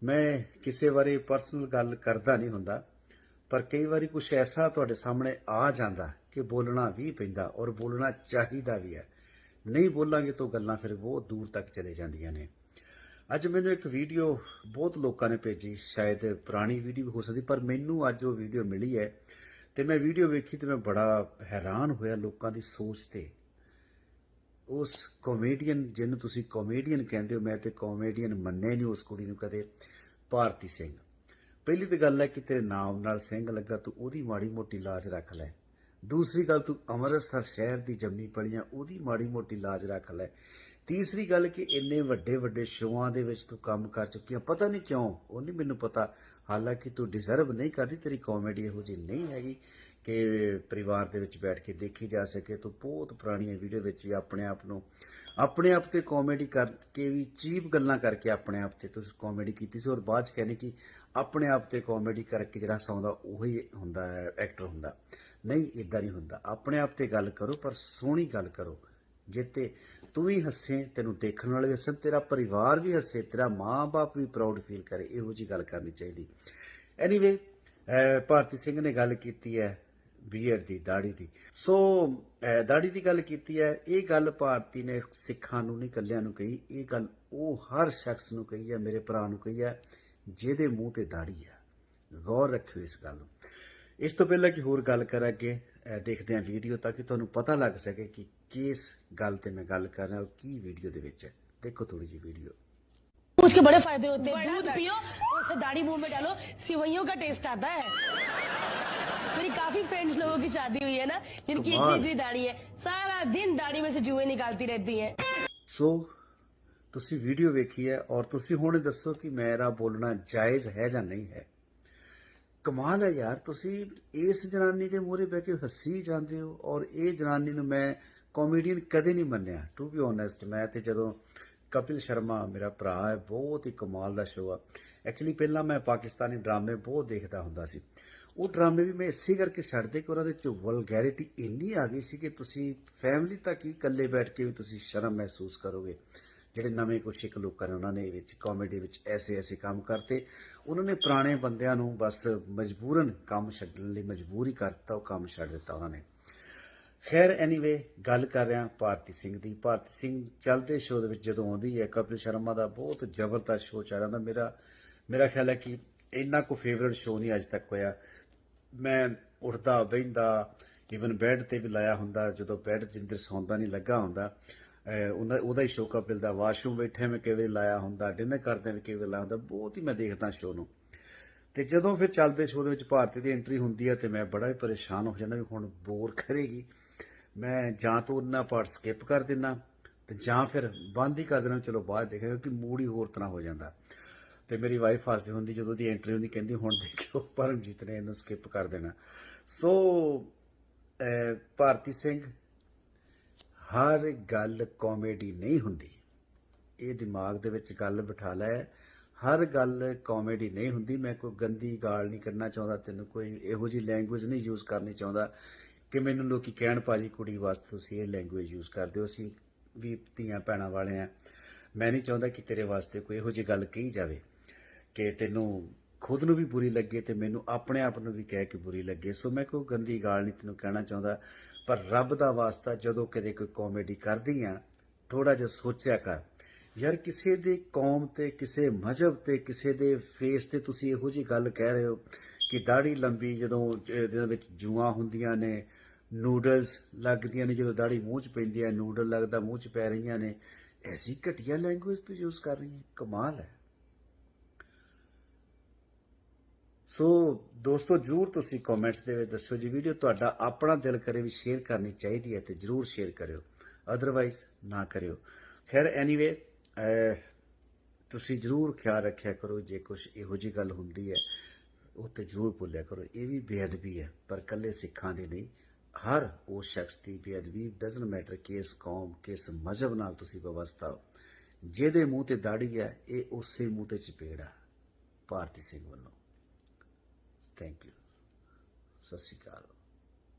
ਮੈਂ ਕਿਸੇ ਬਾਰੇ ਪਰਸਨਲ ਗੱਲ ਕਰਦਾ ਨਹੀਂ ਹੁੰਦਾ, ਪਰ ਕਈ ਵਾਰੀ ਕੁਝ ਐਸਾ ਤੁਹਾਡੇ ਸਾਹਮਣੇ ਆ ਜਾਂਦਾ ਕਿ ਬੋਲਣਾ ਵੀ ਪੈਂਦਾ, ਔਰ ਬੋਲਣਾ ਚਾਹੀਦਾ ਵੀ ਹੈ। ਨਹੀਂ ਬੋਲਾਂਗੇ ਤਾਂ ਗੱਲਾਂ ਫਿਰ ਬਹੁਤ ਦੂਰ ਤੱਕ ਚਲੇ ਜਾਂਦੀਆਂ ਨੇ। ਅੱਜ ਮੈਨੂੰ ਇੱਕ ਵੀਡੀਓ ਬਹੁਤ ਲੋਕਾਂ ਨੇ ਭੇਜੀ, ਸ਼ਾਇਦ ਪੁਰਾਣੀ ਵੀਡੀਓ ਹੋ ਸਕਦੀ, ਪਰ ਮੈਨੂੰ ਅੱਜ ਉਹ ਵੀਡੀਓ ਮਿਲੀ ਹੈ ਤੇ ਮੈਂ ਵੀਡੀਓ ਵੇਖੀ ਤੇ ਮੈਂ ਬੜਾ ਹੈਰਾਨ ਹੋਇਆ ਲੋਕਾਂ ਦੀ ਸੋਚ ਤੇ। ਉਸ ਕਾਮੇਡੀਅਨ ਜਿਹਨੂੰ ਤੁਸੀਂ ਕਾਮੇਡੀਅਨ ਕਹਿੰਦੇ ਹੋ, ਮੈਂ ਤੇ ਕਾਮੇਡੀਅਨ ਮੰਨਿਆ ਨਹੀਂ ਉਸ ਕੁੜੀ ਨੂੰ ਕਦੇ, ਭਾਰਤੀ ਸਿੰਘ। ਪਹਿਲੀ ਤਾਂ ਗੱਲ ਹੈ ਕਿ ਤੇਰੇ ਨਾਮ ਨਾਲ ਸਿੰਘ ਲੱਗਾ, ਤੂੰ ਉਹਦੀ ਮਾੜੀ ਮੋਟੀ ਲਾਜ ਰੱਖ ਲੈ। ਦੂਸਰੀ ਗੱਲ, ਤੂੰ ਅੰਮ੍ਰਿਤਸਰ ਸ਼ਹਿਰ ਦੀ ਜੰਮੀ ਪਲੀਆਂ, ਉਹਦੀ ਮਾੜੀ ਮੋਟੀ ਲਾਜ ਰੱਖ ਲੈ। ਤੀਸਰੀ ਗੱਲ ਕਿ ਇੰਨੇ ਵੱਡੇ ਵੱਡੇ ਸ਼ੋਆਂ ਦੇ ਵਿੱਚ ਤੂੰ ਕੰਮ ਕਰ ਚੁੱਕੀ ਆ, ਪਤਾ ਨਹੀਂ ਕਿਉਂ, ਉਹ ਨਹੀਂ ਮੈਨੂੰ ਪਤਾ। ਹਾਲਾਂਕਿ ਤੂੰ ਡਿਜ਼ਰਵ ਨਹੀਂ ਕਰਦੀ, ਤੇਰੀ ਕਾਮੇਡੀ ਇਹੋ ਜਿਹੀ ਨਹੀਂ ਹੈਗੀ ਕਿ ਪਰਿਵਾਰ ਦੇ ਵਿੱਚ ਬੈਠ ਕੇ ਦੇਖੀ ਜਾ ਸਕੇ। ਤੂੰ ਬਹੁਤ ਪੁਰਾਣੀਆਂ ਵੀਡੀਓ ਵਿੱਚ ਵੀ ਆਪਣੇ ਆਪ ਤੇ ਕਾਮੇਡੀ ਕਰਕੇ ਵੀ ਚੀਪ ਗੱਲਾਂ ਕਰਕੇ ਆਪਣੇ ਆਪ ਤੇ ਤੁਸੀਂ ਕਾਮੇਡੀ ਕੀਤੀ ਸੀ, ਔਰ ਬਾਅਦ ਚ ਕਹਿੰਦੇ ਕਿ ਆਪਣੇ ਆਪ ਤੇ ਕਾਮੇਡੀ ਕਰਕੇ ਜਿਹੜਾ ਹਸਾਉਂਦਾ ਉਹੀ ਹੁੰਦਾ ਹੈ, ਐਕਟਰ ਹੁੰਦਾ। ਨਹੀਂ, ਇਦਾਂ ਨਹੀਂ ਹੁੰਦਾ। ਆਪਣੇ ਆਪ ਤੇ ਗੱਲ ਕਰੋ, ਪਰ ਸੋਹਣੀ ਗੱਲ ਕਰੋ, ਜਿੱਤੇ ਤੂੰ ਵੀ ਹੱਸੇ, ਤੈਨੂੰ ਦੇਖਣ ਵਾਲੇ ਵੀ ਹੱਸਣ, ਤੇਰਾ ਪਰਿਵਾਰ ਵੀ ਹੱਸੇ, ਤੇਰਾ ਮਾਂ-ਬਾਪ ਵੀ ਪ੍ਰਾਊਡ ਫੀਲ ਕਰੇ। ਇਹੋ ਜਿਹੀ ਗੱਲ ਕਰਨੀ ਚਾਹੀਦੀ। ਐਨੀਵੇ, ਭਾਰਤੀ ਸਿੰਘ ਨੇ ਗੱਲ ਕੀਤੀ ਹੈ ਬੀਐਡ ਦੀ, ਦਾੜੀ ਦੀ। ਸੋ ਦਾੜੀ ਦੀ ਗੱਲ ਕੀਤੀ ਹੈ। ਇਹ ਗੱਲ ਭਾਰਤੀ ਨੇ ਸਿੱਖਾਂ ਨੂੰ ਨਹੀਂ, ਇਕੱਲਿਆਂ ਨੂੰ ਕਹੀ। ਇਹ ਗੱਲ ਉਹ ਹਰ ਸ਼ਖਸ ਨੂੰ ਕਹੀ ਹੈ, ਮੇਰੇ ਭਰਾ ਨੂੰ ਕਹੀ ਹੈ ਜਿਹਦੇ ਮੂੰਹ ਤੇ ਦਾੜੀ ਹੈ। ਗੌਰ ਰੱਖਿਓ ਇਸ ਗੱਲ ਨੂੰ। ਇਸ ਤੋਂ ਪਹਿਲਾਂ ਕਿ ਹੋਰ ਗੱਲ ਕਰਾਂ, ਅੱਗੇ ਦੇਖਦੇ ਹਾਂ ਵੀਡੀਓ, ਤਾਂ ਕਿ ਤੁਹਾਨੂੰ ਪਤਾ ਲੱਗ ਸਕੇ ਕਿ ਕਿਸ ਗੱਲ ਤੇ मैं ਗੱਲ कर रहा हूँ, की वीडियो ਦੇ ਵਿੱਚ। देखो थोड़ी सी वीडियो। उसके बड़े फायदे होते हैं। दूध पियो, उसे दाढ़ी मुंह में डालो, सिवैयों का टेस्ट आता है। मेरी काफी फ्रेंड्स लोगों की शादी हुई है ना, जिनकी इतनी इतनी दाढ़ी है, सारा दिन दाढ़ी में से जुएं निकालती रहती हैं। सो ਤੁਸੀਂ ਵੀਡੀਓ ਵੇਖੀ ਹੈ, ਔਰ ਤੁਸੀਂ ਹੁਣ ਦੱਸੋ ਕਿ ਮੇਰਾ ਬੋਲਣਾ ਜਾਇਜ਼ ਹੈ ਜਾਂ ਨਹੀਂ ਹੈ। ਕਮਾਲ ਹੈ ਯਾਰ, ਤੁਸੀਂ ਇਸ ਜਨਾਨੀ ਦੇ ਮੂਹਰੇ ਬਹਿ ਕੇ ਹੱਸੀ ਜਾਂਦੇ ਹੋ, ਔਰ ਇਹ ਜਨਾਨੀ ਨੂੰ ਮੈਂ ਕਾਮੇਡੀਅਨ ਕਦੇ ਨਹੀਂ ਮੰਨਿਆ, ਟੂ ਬੀ ਓਨੈਸਟ। ਮੈਂ ਤੇ ਜਦੋਂ ਕਪਿਲ ਸ਼ਰਮਾ ਮੇਰਾ ਭਰਾ ਹੈ, ਬਹੁਤ ਹੀ ਕਮਾਲ ਦਾ ਸ਼ੋਅ ਆ। ਐਕਚੁਅਲੀ ਪਹਿਲਾਂ ਮੈਂ ਪਾਕਿਸਤਾਨੀ ਡਰਾਮੇ ਬਹੁਤ ਦੇਖਦਾ ਹੁੰਦਾ ਸੀ। ਉਹ ਡਰਾਮੇ ਵੀ ਮੈਂ ਇਸੇ ਕਰਕੇ ਛੱਡਦੇ ਕਿ ਉਹਨਾਂ ਦੇ ਚ ਵਲਗੈਰਿਟੀ ਇੰਨੀ ਆ ਗਈ ਸੀ ਕਿ ਤੁਸੀਂ ਫੈਮਿਲੀ ਤੱਕ ਹੀ ਇਕੱਲੇ ਬੈਠ ਕੇ ਵੀ ਤੁਸੀਂ ਸ਼ਰਮ ਮਹਿਸੂਸ ਕਰੋਗੇ। ਜਿਹੜੇ ਨਵੇਂ ਕੁਛ ਸਿੱਖ ਲੋਕਾਂ ਨੇ, ਉਹਨਾਂ ਨੇ ਵਿੱਚ ਕਾਮੇਡੀ ਵਿੱਚ ਐਸੇ ਕੰਮ ਕਰਤੇ। ਉਹਨਾਂ ਨੇ ਪੁਰਾਣੇ ਬੰਦਿਆਂ ਨੂੰ ਬਸ ਮਜਬੂਰਨ ਕੰਮ ਛੱਡਣ ਲਈ ਮਜਬੂਰ ਹੀ ਕਰਤਾ, ਉਹ ਕੰਮ ਛੱਡ ਦਿੱਤਾ ਉਹਨਾਂ ਨੇ। ਖੈਰ, ਐਨੀਵੇ, ਗੱਲ ਕਰ ਰਿਹਾ ਭਾਰਤੀ ਸਿੰਘ ਦੀ। ਭਾਰਤੀ ਸਿੰਘ ਚੱਲਦੇ ਸ਼ੋਅ ਦੇ ਵਿੱਚ ਜਦੋਂ ਆਉਂਦੀ ਹੈ, ਕਪਿਲ ਸ਼ਰਮਾ ਦਾ ਬਹੁਤ ਜ਼ਬਰਦਸਤ ਸ਼ੋਅ ਚੱਲ ਰਿਹਾ। ਮੇਰਾ ਖਿਆਲ ਹੈ ਕਿ ਇੰਨਾ ਕੋ ਫੇਵਰਟ ਸ਼ੋਅ ਨਹੀਂ ਅੱਜ ਤੱਕ ਹੋਇਆ। ਮੈਂ ਉੱਠਦਾ ਬਹਿੰਦਾ, ਈਵਨ ਬੈੱਡ ਤੇ ਵੀ ਲਾਇਆ ਹੁੰਦਾ, ਜਦੋਂ ਬੈੱਡ ਜਿੰਦਰ ਸੌਂਦਾ ਨਹੀਂ ਲੱਗਾ ਹੁੰਦਾ, ਉਹਦਾ ਹੀ ਸ਼ੋਅ ਕਪਿਲ ਦਾ। ਵਾਸ਼ਰੂਮ ਬੈਠੇ ਮੈਂ ਕਈ ਵਾਰੀ ਲਾਇਆ ਹੁੰਦਾ, ਡਿਨਰ ਕਰਦੇ ਵੀ ਕਈ ਵਾਰੀ ਲਾਇਆ ਹੁੰਦਾ। ਬਹੁਤ ਹੀ ਮੈਂ ਦੇਖਦਾ ਸ਼ੋਅ ਨੂੰ। ਤੇ ਜਦੋਂ ਫਿਰ ਚੱਲਦੇ ਸ਼ੋਅ ਦੇ ਵਿੱਚ ਭਾਰਤੀ ਦੀ ਐਂਟਰੀ ਹੁੰਦੀ ਹੈ ਤੇ ਮੈਂ ਬੜਾ ਹੀ ਪਰੇਸ਼ਾਨ ਹੋ ਜਾਂਦਾ ਵੀ ਹੁਣ ਬੋਰ ਕਰੇਗੀ। ਮੈਂ ਜਾਂ ਤਾਂ ਉਹਨਾਂ ਪਾਰਟ ਸਕਿਪ ਕਰ ਦਿੰਦਾ ਤੇ ਜਾਂ ਫਿਰ ਬੰਦ ਹੀ ਕਰ ਦੇਣਾ, ਚਲੋ ਬਾਅਦ ਦੇਖਾਂਗੇ, ਕਿਉਂਕਿ ਮੂਡ ਹੀ ਹੋਰ ਤਰ੍ਹਾਂ ਹੋ ਜਾਂਦਾ। ਤੇ ਮੇਰੀ ਵਾਈਫ ਹੱਸਦੀ ਹੁੰਦੀ ਜਦੋਂ ਦੀ ਐਂਟਰੀ ਹੁੰਦੀ, ਕਹਿੰਦੀ ਹੁਣ ਦੇਖਿਓ ਪਰਮਜੀਤ ਨੇ ਇਹਨੂੰ ਸਕਿਪ ਕਰ ਦੇਣਾ। ਸੋ ਭਾਰਤੀ ਸਿੰਘ, ਹਰ ਗੱਲ ਕਾਮੇਡੀ ਨਹੀਂ ਹੁੰਦੀ, ਇਹ ਦਿਮਾਗ ਦੇ ਵਿੱਚ ਗੱਲ ਬਿਠਾ ਲੈ। ਹਰ ਗੱਲ ਕਾਮੇਡੀ ਨਹੀਂ ਹੁੰਦੀ। ਮੈਂ ਕੋਈ ਗੰਦੀ ਗਾਲ ਨਹੀਂ ਕੱਢਣਾ ਚਾਹੁੰਦਾ, ਤੈਨੂੰ ਕੋਈ ਇਹੋ ਜਿਹੀ ਲੈਂਗੁਏਜ ਨਹੀਂ ਯੂਜ਼ ਕਰਨੀ ਚਾਹੁੰਦਾ ਕਿ ਮੈਨੂੰ ਲੋਕੀ ਕਹਿਣ ਭਾਜੀ ਕੁੜੀ ਵਾਸਤੇ ਤੁਸੀਂ ਇਹ ਲੈਂਗੁਏਜ ਯੂਜ਼ ਕਰਦੇ ਹੋ। ਅਸੀਂ ਵੀ ਧੀਆਂ ਭੈਣਾਂ ਵਾਲੇ ਆ। ਮੈਂ ਨਹੀਂ ਚਾਹੁੰਦਾ ਕਿ ਤੇਰੇ ਵਾਸਤੇ ਕੋਈ ਇਹੋ ਜਿਹੀ ਗੱਲ ਕਹੀ ਜਾਵੇ ਕਿ ਤੈਨੂੰ ਖੁਦ ਨੂੰ ਵੀ ਬੁਰੀ ਲੱਗੇ ਤੇ ਮੈਨੂੰ ਆਪਣੇ ਆਪ ਨੂੰ ਵੀ ਕਹਿ ਕੇ ਬੁਰੀ ਲੱਗੇ। ਸੋ ਮੈਂ ਕੋਈ ਗੰਦੀ ਗਾਲ ਨਹੀਂ ਤੈਨੂੰ ਕਹਿਣਾ ਚਾਹੁੰਦਾ, ਪਰ ਰੱਬ ਦਾ ਵਾਸਤਾ ਜਦੋਂ ਕਦੇ ਕੋਈ ਕਾਮੇਡੀ ਕਰਦੀ ਆ, ਥੋੜਾ ਜਿਹਾ ਸੋਚਿਆ ਕਰ ਯਾਰ। ਕਿਸੇ ਦੇ ਕੌਮ ਤੇ, ਕਿਸੇ ਮਜ਼ਹਬ ਤੇ, ਕਿਸੇ ਦੇ ਫੇਸ ਤੇ ਤੁਸੀਂ ਇਹੋ ਜਿਹੀ ਗੱਲ ਕਹਿ ਰਹੇ ਹੋ ਕਿ ਦਾੜੀ ਲੰਬੀ, ਜਦੋਂ ਇਹਦੇ ਵਿੱਚ ਜੂਆਂ ਹੁੰਦੀਆਂ ਨੇ, ਨੂਡਲਸ ਲੱਗਦੀਆਂ ਨੇ, ਜਦੋਂ ਦਾੜੀ ਮੂੰਹ 'ਚ ਪੈਂਦੀ ਹੈ ਨੂਡਲ ਲੱਗਦਾ ਮੂੰਹ 'ਚ ਪੈ ਰਹੀਆਂ ਨੇ। ਐਸੀ ਘਟੀਆ ਲੈਂਗੁਏਜ ਤੂੰ ਯੂਜ਼ ਕਰ ਰਹੀ ਹੈ, ਕਮਾਲ ਹੈ। ਸੋ ਦੋਸਤੋ, ਜ਼ਰੂਰ ਤੁਸੀਂ ਕਮੈਂਟਸ ਦੇ ਵਿੱਚ ਦੱਸੋ ਜੀ, ਵੀਡੀਓ ਤੁਹਾਡਾ ਆਪਣਾ ਦਿਲ ਕਰੇ ਵੀ ਸ਼ੇਅਰ ਕਰਨੀ ਚਾਹੀਦੀ ਹੈ ਤੇ ਜ਼ਰੂਰ ਸ਼ੇਅਰ ਕਰਿਓ, ਅਦਰਵਾਈਜ਼ ਨਾ ਕਰਿਓ। ਖੈਰ, ਐਨੀਵੇ, ਤੁਸੀਂ ਜ਼ਰੂਰ ਖਿਆਲ ਰੱਖਿਆ ਕਰੋ, ਜੇ ਕੁਛ ਇਹੋ ਜਿਹੀ ਗੱਲ ਹੁੰਦੀ ਹੈ ਉਹ ਤੇ ਜ਼ਰੂਰ ਭੁੱਲਿਆ ਕਰੋ। ਇਹ ਵੀ ਬੇਅਦਬੀ ਹੈ, ਪਰ ਇਕੱਲੇ ਸਿੱਖਾਂ ਦੀ ਨਹੀਂ, ਹਰ ਉਸ ਸ਼ਖਸ ਦੀ ਬੇਅਦਬੀ। ਡਜ਼ਨਟ ਮੈਟਰ ਕਿਸ ਕੌਮ, ਕਿਸ ਮਜ਼ਹਬ ਨਾਲ ਤੁਸੀਂ ਵਬਸਤਾ ਹੋ। ਜਿਹਦੇ ਮੂੰਹ ਤੇ ਦਾੜੀ ਹੈ, ਇਹ ਉਸੇ ਮੂੰਹ ਤੇ ਚਪੇੜ ਆ ਭਾਰਤੀ ਸਿੰਘ ਵੱਲੋਂ। Thank you. ਸਤਿ ਸ਼੍ਰੀ ਅਕਾਲ।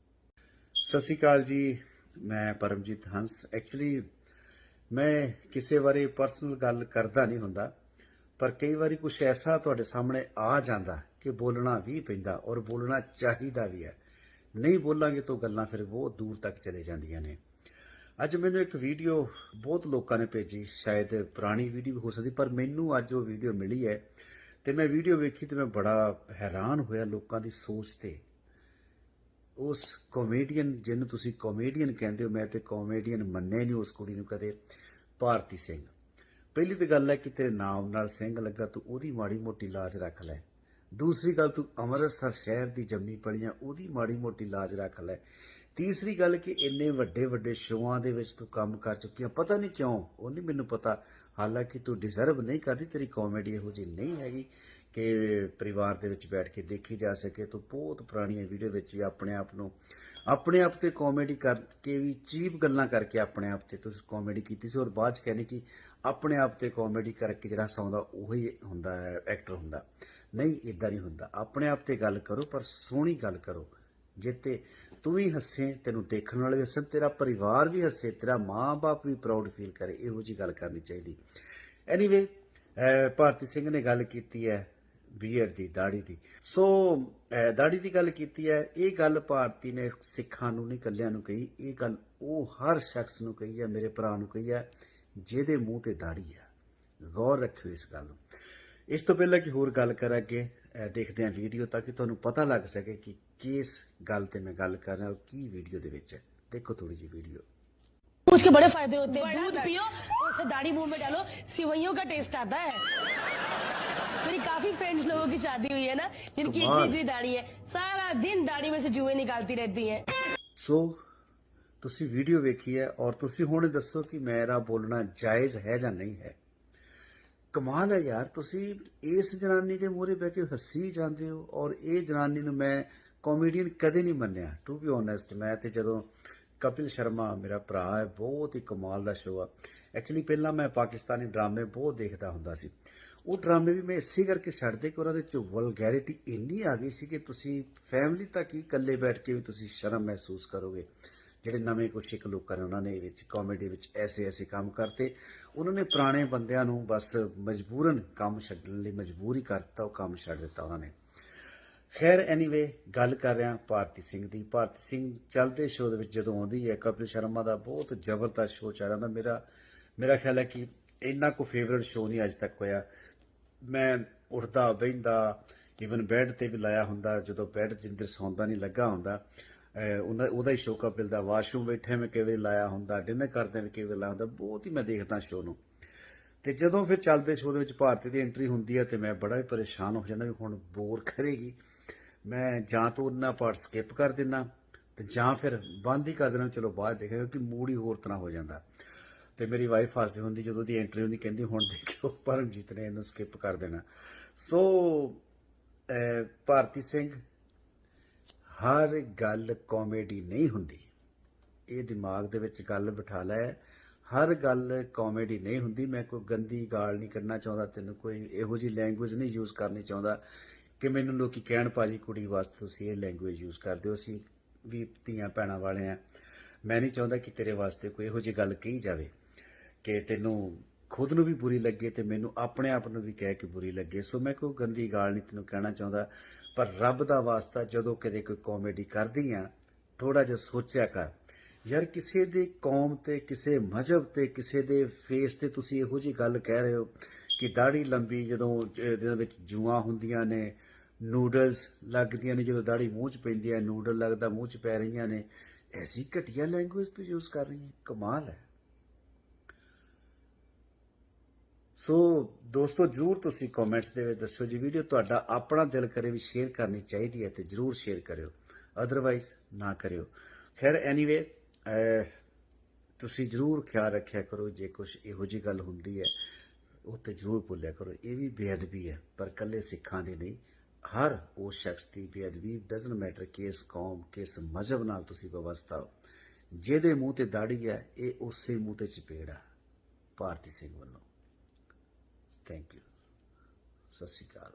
ਸਤਿ ਸ਼੍ਰੀ ਅਕਾਲ ਜੀ, ਮੈਂ ਪਰਮਜੀਤ ਹੰਸ। ਐਕਚੁਅਲੀ ਮੈਂ ਕਿਸੇ ਬਾਰੇ ਪਰਸਨਲ ਗੱਲ ਕਰਦਾ ਨਹੀਂ ਹੁੰਦਾ, ਪਰ ਕਈ ਵਾਰੀ ਕੁਛ ਐਸਾ ਤੁਹਾਡੇ ਸਾਹਮਣੇ ਆ ਜਾਂਦਾ ਕਿ ਬੋਲਣਾ ਵੀ ਪੈਂਦਾ, ਔਰ ਬੋਲਣਾ ਚਾਹੀਦਾ ਵੀ ਹੈ। ਨਹੀਂ ਬੋਲਾਂਗੇ ਤਾਂ ਗੱਲਾਂ ਫਿਰ ਬਹੁਤ ਦੂਰ ਤੱਕ ਚਲੇ ਜਾਂਦੀਆਂ ਨੇ। ਅੱਜ ਮੈਨੂੰ ਇੱਕ ਵੀਡੀਓ ਬਹੁਤ ਲੋਕਾਂ ਨੇ ਭੇਜੀ, ਸ਼ਾਇਦ ਪੁਰਾਣੀ ਵੀਡੀਓ ਹੋ ਸਕਦੀ, ਪਰ ਮੈਨੂੰ ਅੱਜ ਉਹ ਵੀਡੀਓ ਮਿਲੀ ਹੈ ਤੇ ਮੈਂ ਵੀਡੀਓ ਵੇਖੀ ਤੇ ਮੈਂ ਬੜਾ ਹੈਰਾਨ ਹੋਇਆ ਲੋਕਾਂ ਦੀ ਸੋਚ ਤੇ। ਉਸ ਕਾਮੇਡੀਅਨ ਜਿਹਨੂੰ ਤੁਸੀਂ ਕਾਮੇਡੀਅਨ ਕਹਿੰਦੇ ਹੋ, ਮੈਂ ਤੇ ਕਾਮੇਡੀਅਨ ਮੰਨਿਆ ਨਹੀਂ ਉਸ ਕੁੜੀ ਨੂੰ ਕਦੇ, ਭਾਰਤੀ ਸਿੰਘ। ਪਹਿਲੀ ਤਾਂ ਗੱਲ ਹੈ ਕਿ ਤੇਰੇ ਨਾਮ ਨਾਲ ਸਿੰਘ ਲੱਗਾ, ਤੂੰ ਉਹਦੀ ਮਾੜੀ ਮੋਟੀ ਲਾਜ ਰੱਖ ਲੈ। ਦੂਸਰੀ ਗੱਲ, ਤੂੰ ਅੰਮ੍ਰਿਤਸਰ ਸ਼ਹਿਰ ਦੀ ਜੰਮੀ ਪਲੀਆਂ, ਉਹਦੀ ਮਾੜੀ ਮੋਟੀ ਲਾਜ ਰੱਖ ਲੈ। ਤੀਸਰੀ ਗੱਲ ਕਿ ਇੰਨੇ ਵੱਡੇ ਵੱਡੇ ਸ਼ੋਆਂ ਦੇ ਵਿੱਚ ਤੂੰ ਕੰਮ ਕਰ ਚੁੱਕੀ ਆ, ਪਤਾ ਨਹੀਂ ਕਿਉਂ, ਉਹ ਨਹੀਂ ਮੈਨੂੰ ਪਤਾ। ਹਾਲਾਂਕਿ ਤੂੰ ਡਿਜ਼ਰਵ ਨਹੀਂ ਕਰਦੀ, ਤੇਰੀ ਕਾਮੇਡੀ ਇਹੋ ਜਿਹੀ ਨਹੀਂ ਹੈਗੀ ਕਿ ਪਰਿਵਾਰ ਦੇ ਵਿੱਚ ਬੈਠ ਕੇ ਦੇਖੀ ਜਾ ਸਕੇ। ਤੂੰ ਬਹੁਤ ਪੁਰਾਣੀਆਂ ਵੀਡੀਓ ਵਿੱਚ ਵੀ ਆਪਣੇ ਆਪ ਤੇ ਕਾਮੇਡੀ ਕਰਕੇ ਵੀ, ਚੀਪ ਗੱਲਾਂ ਕਰਕੇ ਆਪਣੇ ਆਪ ਤੇ ਤੁਸੀਂ ਕਾਮੇਡੀ ਕੀਤੀ ਸੀ, ਔਰ ਬਾਅਦ ਚ ਕਹਿੰਦੇ ਕਿ ਆਪਣੇ ਆਪ ਤੇ ਕਾਮੇਡੀ ਕਰਕੇ ਜਿਹੜਾ ਹਸਾਉਂਦਾ ਉਹੀ ਹੁੰਦਾ ਹੈ, ਐਕਟਰ ਹੁੰਦਾ। ਨਹੀਂ, ਇਦਾਂ ਨਹੀਂ ਹੁੰਦਾ। ਆਪਣੇ ਆਪ ਤੇ ਗੱਲ ਕਰੋ, ਪਰ ਸੋਹਣੀ ਗੱਲ ਕਰੋ, ਜਿੱਤੇ ਤੂੰ ਵੀ ਹੱਸੇ, ਤੈਨੂੰ ਦੇਖਣ ਵਾਲੇ ਵੀ ਹੱਸਣ, ਤੇਰਾ ਪਰਿਵਾਰ ਵੀ ਹੱਸੇ, ਤੇਰਾ ਮਾਂ-ਬਾਪ ਵੀ ਪ੍ਰਾਊਡ ਫੀਲ ਕਰੇ। ਇਹੋ ਜਿਹੀ ਗੱਲ ਕਰਨੀ ਚਾਹੀਦੀ। ਐਨੀਵੇ, ਭਾਰਤੀ ਸਿੰਘ ਨੇ ਗੱਲ ਕੀਤੀ ਹੈ ਬੀਐਡ ਦੀ, ਦਾੜੀ ਦੀ। ਸੋ ਦਾੜੀ ਦੀ ਗੱਲ ਕੀਤੀ ਹੈ। ਇਹ ਗੱਲ ਭਾਰਤੀ ਨੇ ਸਿੱਖਾਂ ਨੂੰ ਨਹੀਂ, ਇਕੱਲਿਆਂ ਨੂੰ ਕਹੀ। ਇਹ ਗੱਲ ਉਹ ਹਰ ਸ਼ਖਸ ਨੂੰ ਕਹੀ ਹੈ, ਮੇਰੇ ਭਰਾ ਨੂੰ ਕਹੀ ਹੈ ਜਿਹਦੇ ਮੂੰਹ ਤੇ ਦਾੜੀ ਹੈ। ਗੌਰ ਰੱਖਿਓ ਇਸ ਗੱਲ ਨੂੰ। ਇਸ ਤੋਂ ਪਹਿਲਾਂ ਕਿ ਹੋਰ ਗੱਲ ਕਰਾਂਗੇ, ਦੇਖਦੇ ਹਾਂ ਵੀਡੀਓ ਤਾਂ ਕਿ ਤੁਹਾਨੂੰ ਪਤਾ ਲੱਗ ਸਕੇ ਕਿ ਕਿਸ ਗੱਲ ਤੇ मैं ਗੱਲ कर रहा हूँ, की वीडियो दे विच है। देखो थोड़ी जी वीडियो। उसके बड़े फायदे होते हैं। दूध पियो, उसे दाढ़ी मुंह में डालो, सिवैयों का टेस्ट आता है। मेरी काफी फ्रेंड्स लोगों की शादी हुई है ना, जिनकी इतनी इतनी दाढ़ी है, सारा दिन दाढ़ी में से जुएं निकालती रहती हैं। सो तुसी वीडियो वेखी है और तुसी हुण दसो कि मेरा बोलना जायज़ है या नहीं है। कमाल है यार, तुसी इस जनानी के मूहरे बह के हसी जाते हो, और ये जनानी नूं मैं कॉमेडियन कदे नहीं मन्निया, टू बी ऑनेस्ट। मैं तो जदों कपिल शर्मा मेरा भरा है, बहुत ही कमाल का शो है। एक्चुअली पहला मैं पाकिस्तानी ड्रामे बहुत देखता हुंदा सी। वो ड्रामे भी मैं इसे करके छड्डदे कि उन्हां दे च वलगैरिटी इन्नी आ गई सी कि तुसी फैमिली तक ही इकल्ले बैठ के भी तुसी शर्म महसूस करोगे। ਜਿਹੜੇ ਨਵੇਂ ਕੁਛ ਇੱਕ ਲੋਕਾਂ ਨੇ ਉਹਨਾਂ ਨੇ ਵਿੱਚ ਕਾਮੇਡੀ ਵਿੱਚ ਐਸੇ ਕੰਮ ਕਰਤੇ, ਉਹਨਾਂ ਨੇ ਪੁਰਾਣੇ ਬੰਦਿਆਂ ਨੂੰ ਬਸ ਮਜਬੂਰਨ ਕੰਮ ਛੱਡਣ ਲਈ ਮਜਬੂਰ ਹੀ ਕਰਤਾ, ਉਹ ਕੰਮ ਛੱਡ ਦਿੱਤਾ ਉਹਨਾਂ ਨੇ। ਖੈਰ ਐਨੀਵੇ, ਗੱਲ ਕਰ ਰਿਹਾ ਭਾਰਤੀ ਸਿੰਘ ਦੀ। ਭਾਰਤੀ ਸਿੰਘ ਚੱਲਦੇ ਸ਼ੋਅ ਦੇ ਵਿੱਚ ਜਦੋਂ ਆਉਂਦੀ ਹੈ, ਕਪਿਲ ਸ਼ਰਮਾ ਦਾ ਬਹੁਤ ਜ਼ਬਰਦਸਤ ਸ਼ੋਅ ਚੱਲ ਰਿਹਾ। ਮੇਰਾ ਖਿਆਲ ਹੈ ਕਿ ਇੰਨਾ ਕੋ ਫੇਵਰਟ ਸ਼ੋਅ ਨਹੀਂ ਅੱਜ ਤੱਕ ਹੋਇਆ। ਮੈਂ ਉੱਠਦਾ ਬਹਿੰਦਾ, ਈਵਨ ਬੈੱਡ ਤੇ ਵੀ ਲਾਇਆ ਹੁੰਦਾ, ਜਦੋਂ ਬੈੱਡ ਜਿੰਦਰ ਸੌਂਦਾ ਨਹੀਂ ਲੱਗਾ ਹੁੰਦਾ, ਉਹਦਾ ਹੀ ਸ਼ੋਅ ਕਪਿਲ ਦਾ। ਵਾਸ਼ਰੂਮ ਬੈਠੇ ਮੈਂ ਕਈ ਵਾਰੀ ਲਾਇਆ ਹੁੰਦਾ, ਡਿਨਰ ਕਰਦੇ ਵੀ ਕਈ ਵਾਰੀ ਲਾਇਆ ਹੁੰਦਾ, ਬਹੁਤ ਹੀ ਮੈਂ ਦੇਖਦਾ ਸ਼ੋਅ ਨੂੰ। ਤੇ ਜਦੋਂ ਫਿਰ ਚੱਲਦੇ ਸ਼ੋਅ ਦੇ ਵਿੱਚ ਭਾਰਤੀ ਦੀ ਐਂਟਰੀ ਹੁੰਦੀ ਹੈ ਤੇ ਮੈਂ ਬੜਾ ਹੀ ਪਰੇਸ਼ਾਨ ਹੋ ਜਾਂਦਾ ਵੀ ਹੁਣ ਬੋਰ ਕਰੇਗੀ। ਮੈਂ ਜਾਂ ਤਾਂ ਉਹਨਾਂ ਪਾਰਟ ਸਕਿਪ ਕਰ ਦਿੰਦਾ ਤੇ ਜਾਂ ਫਿਰ ਬੰਦ ਹੀ ਕਰ ਦੇਣਾ, ਚਲੋ ਬਾਅਦ ਦੇਖਾਂਗੇ, ਕਿਉਂਕਿ ਮੂਡ ਹੀ ਹੋਰ ਤਰ੍ਹਾਂ ਹੋ ਜਾਂਦਾ। ਤੇ ਮੇਰੀ ਵਾਈਫ ਹੱਸਦੀ ਹੁੰਦੀ ਜਦੋਂ ਦੀ ਐਂਟਰੀ ਹੁੰਦੀ, ਕਹਿੰਦੀ ਹੁਣ ਦੇਖਿਓ ਪਰਮਜੀਤ ਨੇ ਇਹਨੂੰ ਸਕਿਪ ਕਰ ਦੇਣਾ। ਸੋ ਭਾਰਤੀ ਸਿੰਘ, ਹਰ ਗੱਲ ਕਾਮੇਡੀ ਨਹੀਂ ਹੁੰਦੀ, ਇਹ ਦਿਮਾਗ ਦੇ ਵਿੱਚ ਗੱਲ ਬਿਠਾ ਲੈ। ਹਰ ਗੱਲ ਕਾਮੇਡੀ ਨਹੀਂ ਹੁੰਦੀ। ਮੈਂ ਕੋਈ ਗੰਦੀ ਗਾਲ ਨਹੀਂ ਕੱਢਣਾ ਚਾਹੁੰਦਾ, ਤੈਨੂੰ ਕੋਈ ਇਹੋ ਜਿਹੀ ਲੈਂਗੁਏਜ ਨਹੀਂ ਯੂਜ਼ ਕਰਨੀ ਚਾਹੁੰਦਾ ਕਿ ਮੈਨੂੰ ਲੋਕੀ ਕਹਿਣ ਭਾਜੀ ਕੁੜੀ ਵਾਸਤੇ ਤੁਸੀਂ ਇਹ ਲੈਂਗੁਏਜ ਯੂਜ਼ ਕਰਦੇ ਹੋ। ਅਸੀਂ ਵੀ ਧੀਆਂ ਭੈਣਾਂ ਵਾਲੇ ਆ। ਮੈਂ ਨਹੀਂ ਚਾਹੁੰਦਾ ਕਿ ਤੇਰੇ ਵਾਸਤੇ ਕੋਈ ਇਹੋ ਜਿਹੀ ਗੱਲ ਕਹੀ ਜਾਵੇ ਕਿ ਤੈਨੂੰ ਖੁਦ ਨੂੰ ਵੀ ਬੁਰੀ ਲੱਗੇ ਤੇ ਮੈਨੂੰ ਆਪਣੇ ਆਪ ਨੂੰ ਵੀ ਕਹਿ ਕੇ ਬੁਰੀ ਲੱਗੇ। ਸੋ ਮੈਂ ਕੋਈ ਗੰਦੀ ਗਾਲ ਨਹੀਂ ਤੈਨੂੰ ਕਹਿਣਾ ਚਾਹੁੰਦਾ, ਪਰ ਰੱਬ ਦਾ ਵਾਸਤਾ ਜਦੋਂ ਕਦੇ ਕੋਈ ਕਾਮੇਡੀ ਕਰਦੀ ਆ, ਥੋੜਾ ਜਿਹਾ ਸੋਚਿਆ ਕਰ ਯਾਰ, ਕਿਸੇ ਦੇ ਕੌਮ ਤੇ, ਕਿਸੇ ਮਜ਼ਹਬ ਤੇ, ਕਿਸੇ ਦੇ ਫੇਸ ਤੇ ਤੁਸੀਂ ਇਹੋ ਜਿਹੀ ਗੱਲ ਕਹਿ ਰਹੇ ਹੋ ਕਿ ਦਾੜੀ ਲੰਬੀ, ਜਦੋਂ ਇਹਦੇ ਵਿੱਚ ਜੂਆਂ ਹੁੰਦੀਆਂ ਨੇ, ਨੂਡਲਸ ਲੱਗਦੀਆਂ ਨੇ, ਜਦੋਂ ਦਾੜੀ ਮੂੰਹ 'ਚ ਪੈਂਦੀ ਹੈ, ਨੂਡਲ ਲੱਗਦਾ ਮੂੰਹ 'ਚ ਪੈ ਰਹੀਆਂ ਨੇ, ਐਸੀ ਘਟੀਆ ਲੈਂਗੁਏਜ ਤੂੰ ਯੂਜ਼ ਕਰ ਰਹੀ ਹੈ। ਕਮਾਲ ਹੈ। ਸੋ ਦੋਸਤੋ, ਜ਼ਰੂਰ ਤੁਸੀਂ ਕਮੈਂਟਸ ਦੇ ਵਿੱਚ ਦੱਸੋ ਜੀ, ਵੀਡੀਓ ਤੁਹਾਡਾ ਆਪਣਾ ਦਿਲ ਕਰੇ ਵੀ ਸ਼ੇਅਰ ਕਰਨੀ ਚਾਹੀਦੀ ਹੈ ਤੇ ਜ਼ਰੂਰ ਸ਼ੇਅਰ ਕਰਿਓ, ਅਦਰਵਾਈਜ਼ ਨਾ ਕਰਿਓ। ਖੈਰ ਐਨੀਵੇ, ਤੁਸੀਂ ਜ਼ਰੂਰ ਖਿਆਲ ਰੱਖਿਆ ਕਰੋ, ਜੇ ਕੁਛ ਇਹੋ ਜਿਹੀ ਗੱਲ ਹੁੰਦੀ ਹੈ ਉਹ ਤੇ ਜ਼ਰੂਰ ਭੁੱਲਿਆ ਕਰੋ। ਇਹ ਵੀ ਬੇਅਦਬੀ ਹੈ, ਪਰ ਇਕੱਲੇ ਸਿੱਖਾਂ ਦੀ ਨਹੀਂ, ਹਰ ਉਸ ਸ਼ਖਸ ਦੀ ਬੇਅਦਬੀ। ਡਜ਼ਨਟ ਮੈਟਰ ਕਿਸ ਕੌਮ, ਕਿਸ ਮਜ਼ਹਬ ਨਾਲ ਤੁਸੀਂ ਵਬਸਤਾ ਹੋ। ਜਿਹਦੇ ਮੂੰਹ ਤੇ ਦਾੜੀ ਹੈ, ਇਹ ਉਸੇ ਮੂੰਹ ਤੇ ਚਪੇੜ ਆ ਭਾਰਤੀ ਸਿੰਘ ਵੱਲੋਂ। Thank you. ਸਤਿ ਸ਼੍ਰੀ ਅਕਾਲ।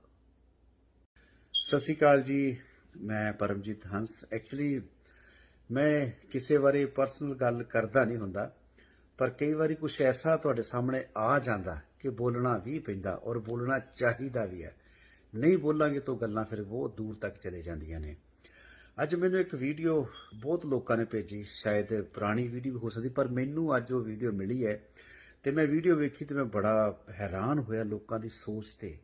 ਸਤਿ ਸ਼੍ਰੀ ਅਕਾਲ ਜੀ, ਮੈਂ ਪਰਮਜੀਤ ਹੰਸ। ਐਕਚੁਅਲੀ ਮੈਂ ਕਿਸੇ ਬਾਰੇ ਪਰਸਨਲ ਗੱਲ ਕਰਦਾ ਨਹੀਂ ਹੁੰਦਾ, ਪਰ ਕਈ ਵਾਰੀ ਕੁਛ ਐਸਾ ਤੁਹਾਡੇ ਸਾਹਮਣੇ ਆ ਜਾਂਦਾ ਕਿ ਬੋਲਣਾ ਵੀ ਪੈਂਦਾ, ਔਰ ਬੋਲਣਾ ਚਾਹੀਦਾ ਵੀ ਹੈ। ਨਹੀਂ ਬੋਲਾਂਗੇ ਤਾਂ ਗੱਲਾਂ ਫਿਰ ਬਹੁਤ ਦੂਰ ਤੱਕ ਚਲੇ ਜਾਂਦੀਆਂ ਨੇ। ਅੱਜ ਮੈਨੂੰ ਇੱਕ ਵੀਡੀਓ ਬਹੁਤ ਲੋਕਾਂ ਨੇ ਭੇਜੀ, ਸ਼ਾਇਦ ਪੁਰਾਣੀ ਵੀਡੀਓ ਹੋ ਸਕਦੀ, ਪਰ ਮੈਨੂੰ ਅੱਜ ਉਹ ਵੀਡੀਓ ਮਿਲੀ ਹੈ ਤੇ ਮੈਂ ਵੀਡੀਓ ਵੇਖੀ ਤੇ ਮੈਂ ਬੜਾ ਹੈਰਾਨ ਹੋਇਆ ਲੋਕਾਂ ਦੀ ਸੋਚ ਤੇ।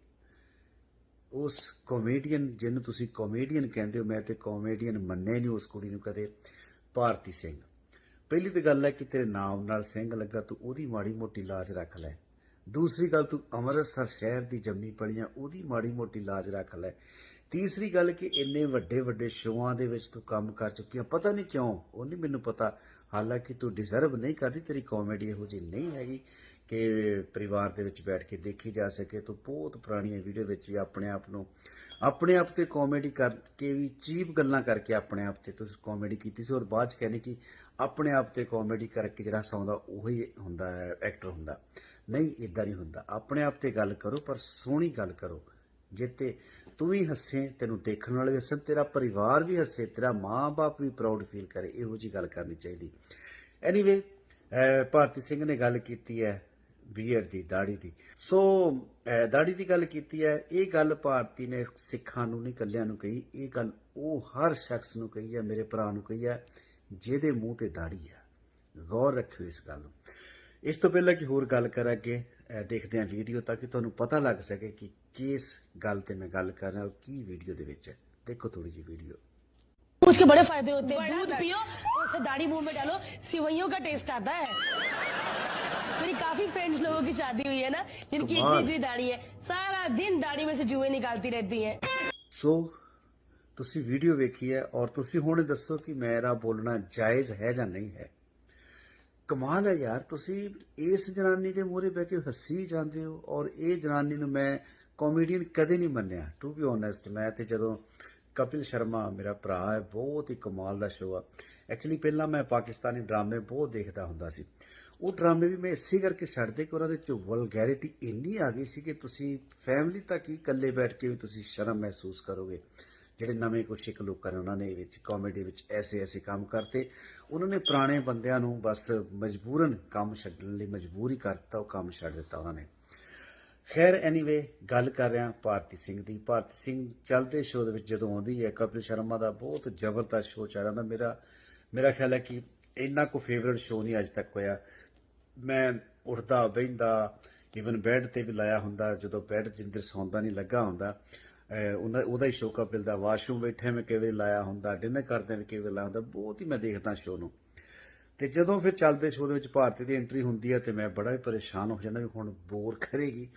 ਉਸ ਕਾਮੇਡੀਅਨ ਜਿਹਨੂੰ ਤੁਸੀਂ ਕਾਮੇਡੀਅਨ ਕਹਿੰਦੇ ਹੋ, ਮੈਂ ਤੇ ਕਾਮੇਡੀਅਨ ਮੰਨੇ ਨਹੀਂ ਉਸ ਕੁੜੀ ਨੂੰ ਕਦੇ, ਭਾਰਤੀ ਸਿੰਘ। ਪਹਿਲੀ ਤਾਂ ਗੱਲ ਹੈ ਕਿ ਤੇਰੇ ਨਾਮ ਨਾਲ ਸਿੰਘ ਲੱਗਾ, ਤੂੰ ਉਹਦੀ ਮਾੜੀ ਮੋਟੀ ਲਾਜ ਰੱਖ ਲੈ। ਦੂਸਰੀ ਗੱਲ, ਤੂੰ ਅੰਮ੍ਰਿਤਸਰ ਸ਼ਹਿਰ ਦੀ ਜੰਮੀ ਪਲੀਆਂ, ਉਹਦੀ ਮਾੜੀ ਮੋਟੀ ਲਾਜ ਰੱਖ ਲੈ। ਤੀਸਰੀ ਗੱਲ ਕਿ ਇੰਨੇ ਵੱਡੇ ਵੱਡੇ ਸ਼ੋਆਂ ਦੇ ਵਿੱਚ ਤੂੰ ਕੰਮ ਕਰ ਚੁੱਕੀ ਆ, ਪਤਾ ਨਹੀਂ ਕਿਉਂ, ਉਹ ਨਹੀਂ ਮੈਨੂੰ ਪਤਾ। ਹਾਲਾਂਕਿ ਤੂੰ ਡਿਜ਼ਰਵ ਨਹੀਂ ਕਰਦੀ, ਤੇਰੀ ਕਾਮੇਡੀ ਇਹੋ ਜਿਹੀ ਨਹੀਂ ਹੈਗੀ ਕਿ ਪਰਿਵਾਰ ਦੇ ਵਿੱਚ ਬੈਠ ਕੇ ਦੇਖੀ ਜਾ ਸਕੇ। ਤੂੰ ਬਹੁਤ ਪੁਰਾਣੀਆਂ ਵੀਡੀਓ ਵਿੱਚ ਵੀ ਆਪਣੇ ਆਪ ਤੇ ਕਾਮੇਡੀ ਕਰਕੇ ਵੀ ਚੀਪ ਗੱਲਾਂ ਕਰਕੇ ਆਪਣੇ ਆਪ ਤੇ ਤੁਸੀਂ ਕਾਮੇਡੀ ਕੀਤੀ ਸੀ, ਔਰ ਬਾਅਦ ਚ ਕਹਿੰਦੇ ਕਿ ਆਪਣੇ ਆਪ ਤੇ ਕਾਮੇਡੀ ਕਰਕੇ ਜਿਹੜਾ ਹਸਾਉਂਦਾ ਉਹੀ ਹੁੰਦਾ ਹੈ, ਐਕਟਰ ਹੁੰਦਾ। ਨਹੀਂ, ਇਦਾਂ ਨਹੀਂ ਹੁੰਦਾ। ਆਪਣੇ ਆਪ ਤੇ ਗੱਲ ਕਰੋ, ਪਰ ਸੋਹਣੀ ਗੱਲ ਕਰੋ, ਜਿੱਤੇ ਤੂੰ ਵੀ ਹੱਸੇ, ਤੈਨੂੰ ਦੇਖਣ ਵਾਲੇ ਵੀ ਹੱਸਣ, ਤੇਰਾ ਪਰਿਵਾਰ ਵੀ ਹੱਸੇ, ਤੇਰਾ ਮਾਂ-ਬਾਪ ਵੀ ਪ੍ਰਾਊਡ ਫੀਲ ਕਰੇ। ਇਹੋ ਜਿਹੀ ਗੱਲ ਕਰਨੀ ਚਾਹੀਦੀ। ਐਨੀਵੇ, ਭਾਰਤੀ ਸਿੰਘ ਨੇ ਗੱਲ ਕੀਤੀ ਹੈ ਬੀਐਡ ਦੀ, ਦਾੜੀ ਦੀ। ਸੋ ਦਾੜੀ ਦੀ ਗੱਲ ਕੀਤੀ ਹੈ। ਇਹ ਗੱਲ ਭਾਰਤੀ ਨੇ ਸਿੱਖਾਂ ਨੂੰ ਨਹੀਂ, ਇਕੱਲਿਆਂ ਨੂੰ ਕਹੀ। ਇਹ ਗੱਲ ਉਹ ਹਰ ਸ਼ਖਸ ਨੂੰ ਕਹੀ ਹੈ, ਮੇਰੇ ਭਰਾ ਨੂੰ ਕਹੀ ਹੈ ਜਿਹਦੇ ਮੂੰਹ ਤੇ ਦਾੜੀ ਹੈ। ਗੌਰ ਰੱਖਿਓ ਇਸ ਗੱਲ ਨੂੰ। ਇਸ ਤੋਂ ਪਹਿਲਾਂ ਕਿ ਹੋਰ ਗੱਲ ਕਰਾਂ, ਅੱਗੇ ਦੇਖਦੇ ਹਾਂ ਵੀਡੀਓ, ਤਾਂ ਕਿ ਤੁਹਾਨੂੰ ਪਤਾ ਲੱਗ ਸਕੇ ਕਿ ਕਿਸ ਗੱਲ ਤੇ मैं ਗੱਲ कर रहा हूँ, की वीडियो ਦੇ ਵਿੱਚ। देखो थोड़ी सी वीडियो। उसके बड़े फायदे होते हैं। दूध पियो, उसे दाढ़ी मुंह में डालो, सिवैयों का टेस्ट आता है। मेरी काफी फ्रेंड्स लोगों की शादी हुई है ना, जिनकी इतनी इतनी दाढ़ी है, सारा दिन दाढ़ी में से जुएं निकालती रहती हैं। सो ਤੁਸੀਂ ਵੀਡੀਓ ਵੇਖੀ ਹੈ, ਔਰ ਤੁਸੀਂ ਹੁਣ ਦੱਸੋ ਕਿ ਮੇਰਾ ਬੋਲਣਾ ਜਾਇਜ਼ ਹੈ ਜਾਂ ਨਹੀਂ ਹੈ। ਕਮਾਲ ਹੈ ਯਾਰ, ਤੁਸੀਂ ਇਸ ਜਨਾਨੀ ਦੇ ਮੂਹਰੇ ਬਹਿ ਕੇ ਹੱਸੀ ਜਾਂਦੇ ਹੋ, ਔਰ ਇਹ ਜਨਾਨੀ ਨੂੰ ਮੈਂ ਕਾਮੇਡੀਅਨ ਕਦੇ ਨਹੀਂ ਮੰਨਿਆ, ਟੂ ਬੀ ਓਨੈਸਟ। ਮੈਂ ਤੇ ਜਦੋਂ ਕਪਿਲ ਸ਼ਰਮਾ ਮੇਰਾ ਭਰਾ ਹੈ, ਬਹੁਤ ਹੀ ਕਮਾਲ ਦਾ ਸ਼ੋਅ ਆ। ਐਕਚੁਅਲੀ ਪਹਿਲਾਂ ਮੈਂ ਪਾਕਿਸਤਾਨੀ ਡਰਾਮੇ ਬਹੁਤ ਦੇਖਦਾ ਹੁੰਦਾ ਸੀ। ਉਹ ਡਰਾਮੇ ਵੀ ਮੈਂ ਇਸੇ ਕਰਕੇ ਛੱਡਦੇ ਕਿ ਉਹਨਾਂ ਦੇ ਚ ਵਲਗੈਰਿਟੀ ਇੰਨੀ ਆ ਗਈ ਸੀ ਕਿ ਤੁਸੀਂ ਫੈਮਿਲੀ ਤੱਕ ਹੀ ਇਕੱਲੇ ਬੈਠ ਕੇ ਵੀ ਤੁਸੀਂ ਸ਼ਰਮ ਮਹਿਸੂਸ ਕਰੋਗੇ। ਜਿਹੜੇ ਨਵੇਂ ਕੁਛ ਸਿੱਖ ਲੋਕਾਂ ਨੇ, ਉਹਨਾਂ ਨੇ ਵਿੱਚ ਕਾਮੇਡੀ ਵਿੱਚ ਐਸੇ ਕੰਮ ਕਰਤੇ। ਉਹਨਾਂ ਨੇ ਪੁਰਾਣੇ ਬੰਦਿਆਂ ਨੂੰ ਬਸ ਮਜਬੂਰਨ ਕੰਮ ਛੱਡਣ ਲਈ ਮਜਬੂਰ ਹੀ ਕਰਤਾ, ਉਹ ਕੰਮ ਛੱਡ ਦਿੱਤਾ ਉਹਨਾਂ ਨੇ। ਖੈਰ, ਐਨੀਵੇ, ਗੱਲ ਕਰ ਰਿਹਾ ਭਾਰਤੀ ਸਿੰਘ ਦੀ। ਭਾਰਤੀ ਸਿੰਘ ਚੱਲਦੇ ਸ਼ੋਅ ਦੇ ਵਿੱਚ ਜਦੋਂ ਆਉਂਦੀ ਹੈ, ਕਪਿਲ ਸ਼ਰਮਾ ਦਾ ਬਹੁਤ ਜ਼ਬਰਦਸਤ ਸ਼ੋਅ ਚੱਲ ਰਿਹਾ। ਮੇਰਾ ਖਿਆਲ ਹੈ ਕਿ ਇੰਨਾ ਕੋ ਫੇਵਰਟ ਸ਼ੋਅ ਨਹੀਂ ਅੱਜ ਤੱਕ ਹੋਇਆ। ਮੈਂ ਉੱਠਦਾ ਬਹਿੰਦਾ, ਈਵਨ ਬੈੱਡ ਤੇ ਵੀ ਲਾਇਆ ਹੁੰਦਾ, ਜਦੋਂ ਬੈੱਡ ਜਿੰਦਰ ਸੌਂਦਾ ਨਹੀਂ ਲੱਗਾ ਹੁੰਦਾ, ਉਹਦਾ ਹੀ ਸ਼ੋਅ ਕਪਿਲ ਦਾ। ਵਾਸ਼ਰੂਮ ਬੈਠੇ ਮੈਂ ਕਈ ਵਾਰੀ ਲਾਇਆ ਹੁੰਦਾ, ਡਿਨਰ ਕਰਦੇ ਵੀ ਕਈ ਵਾਰੀ ਲਾਇਆ ਹੁੰਦਾ। ਬਹੁਤ ਹੀ ਮੈਂ ਦੇਖਦਾ ਸ਼ੋਅ ਨੂੰ। ਤੇ ਜਦੋਂ ਫਿਰ ਚੱਲਦੇ ਸ਼ੋਅ ਦੇ ਵਿੱਚ ਭਾਰਤੀ ਦੀ ਐਂਟਰੀ ਹੁੰਦੀ ਹੈ ਤੇ ਮੈਂ ਬੜਾ ਹੀ ਪਰੇਸ਼ਾਨ ਹੋ ਜਾਂਦਾ ਵੀ ਹੁਣ ਬੋਰ ਕਰੇਗੀ।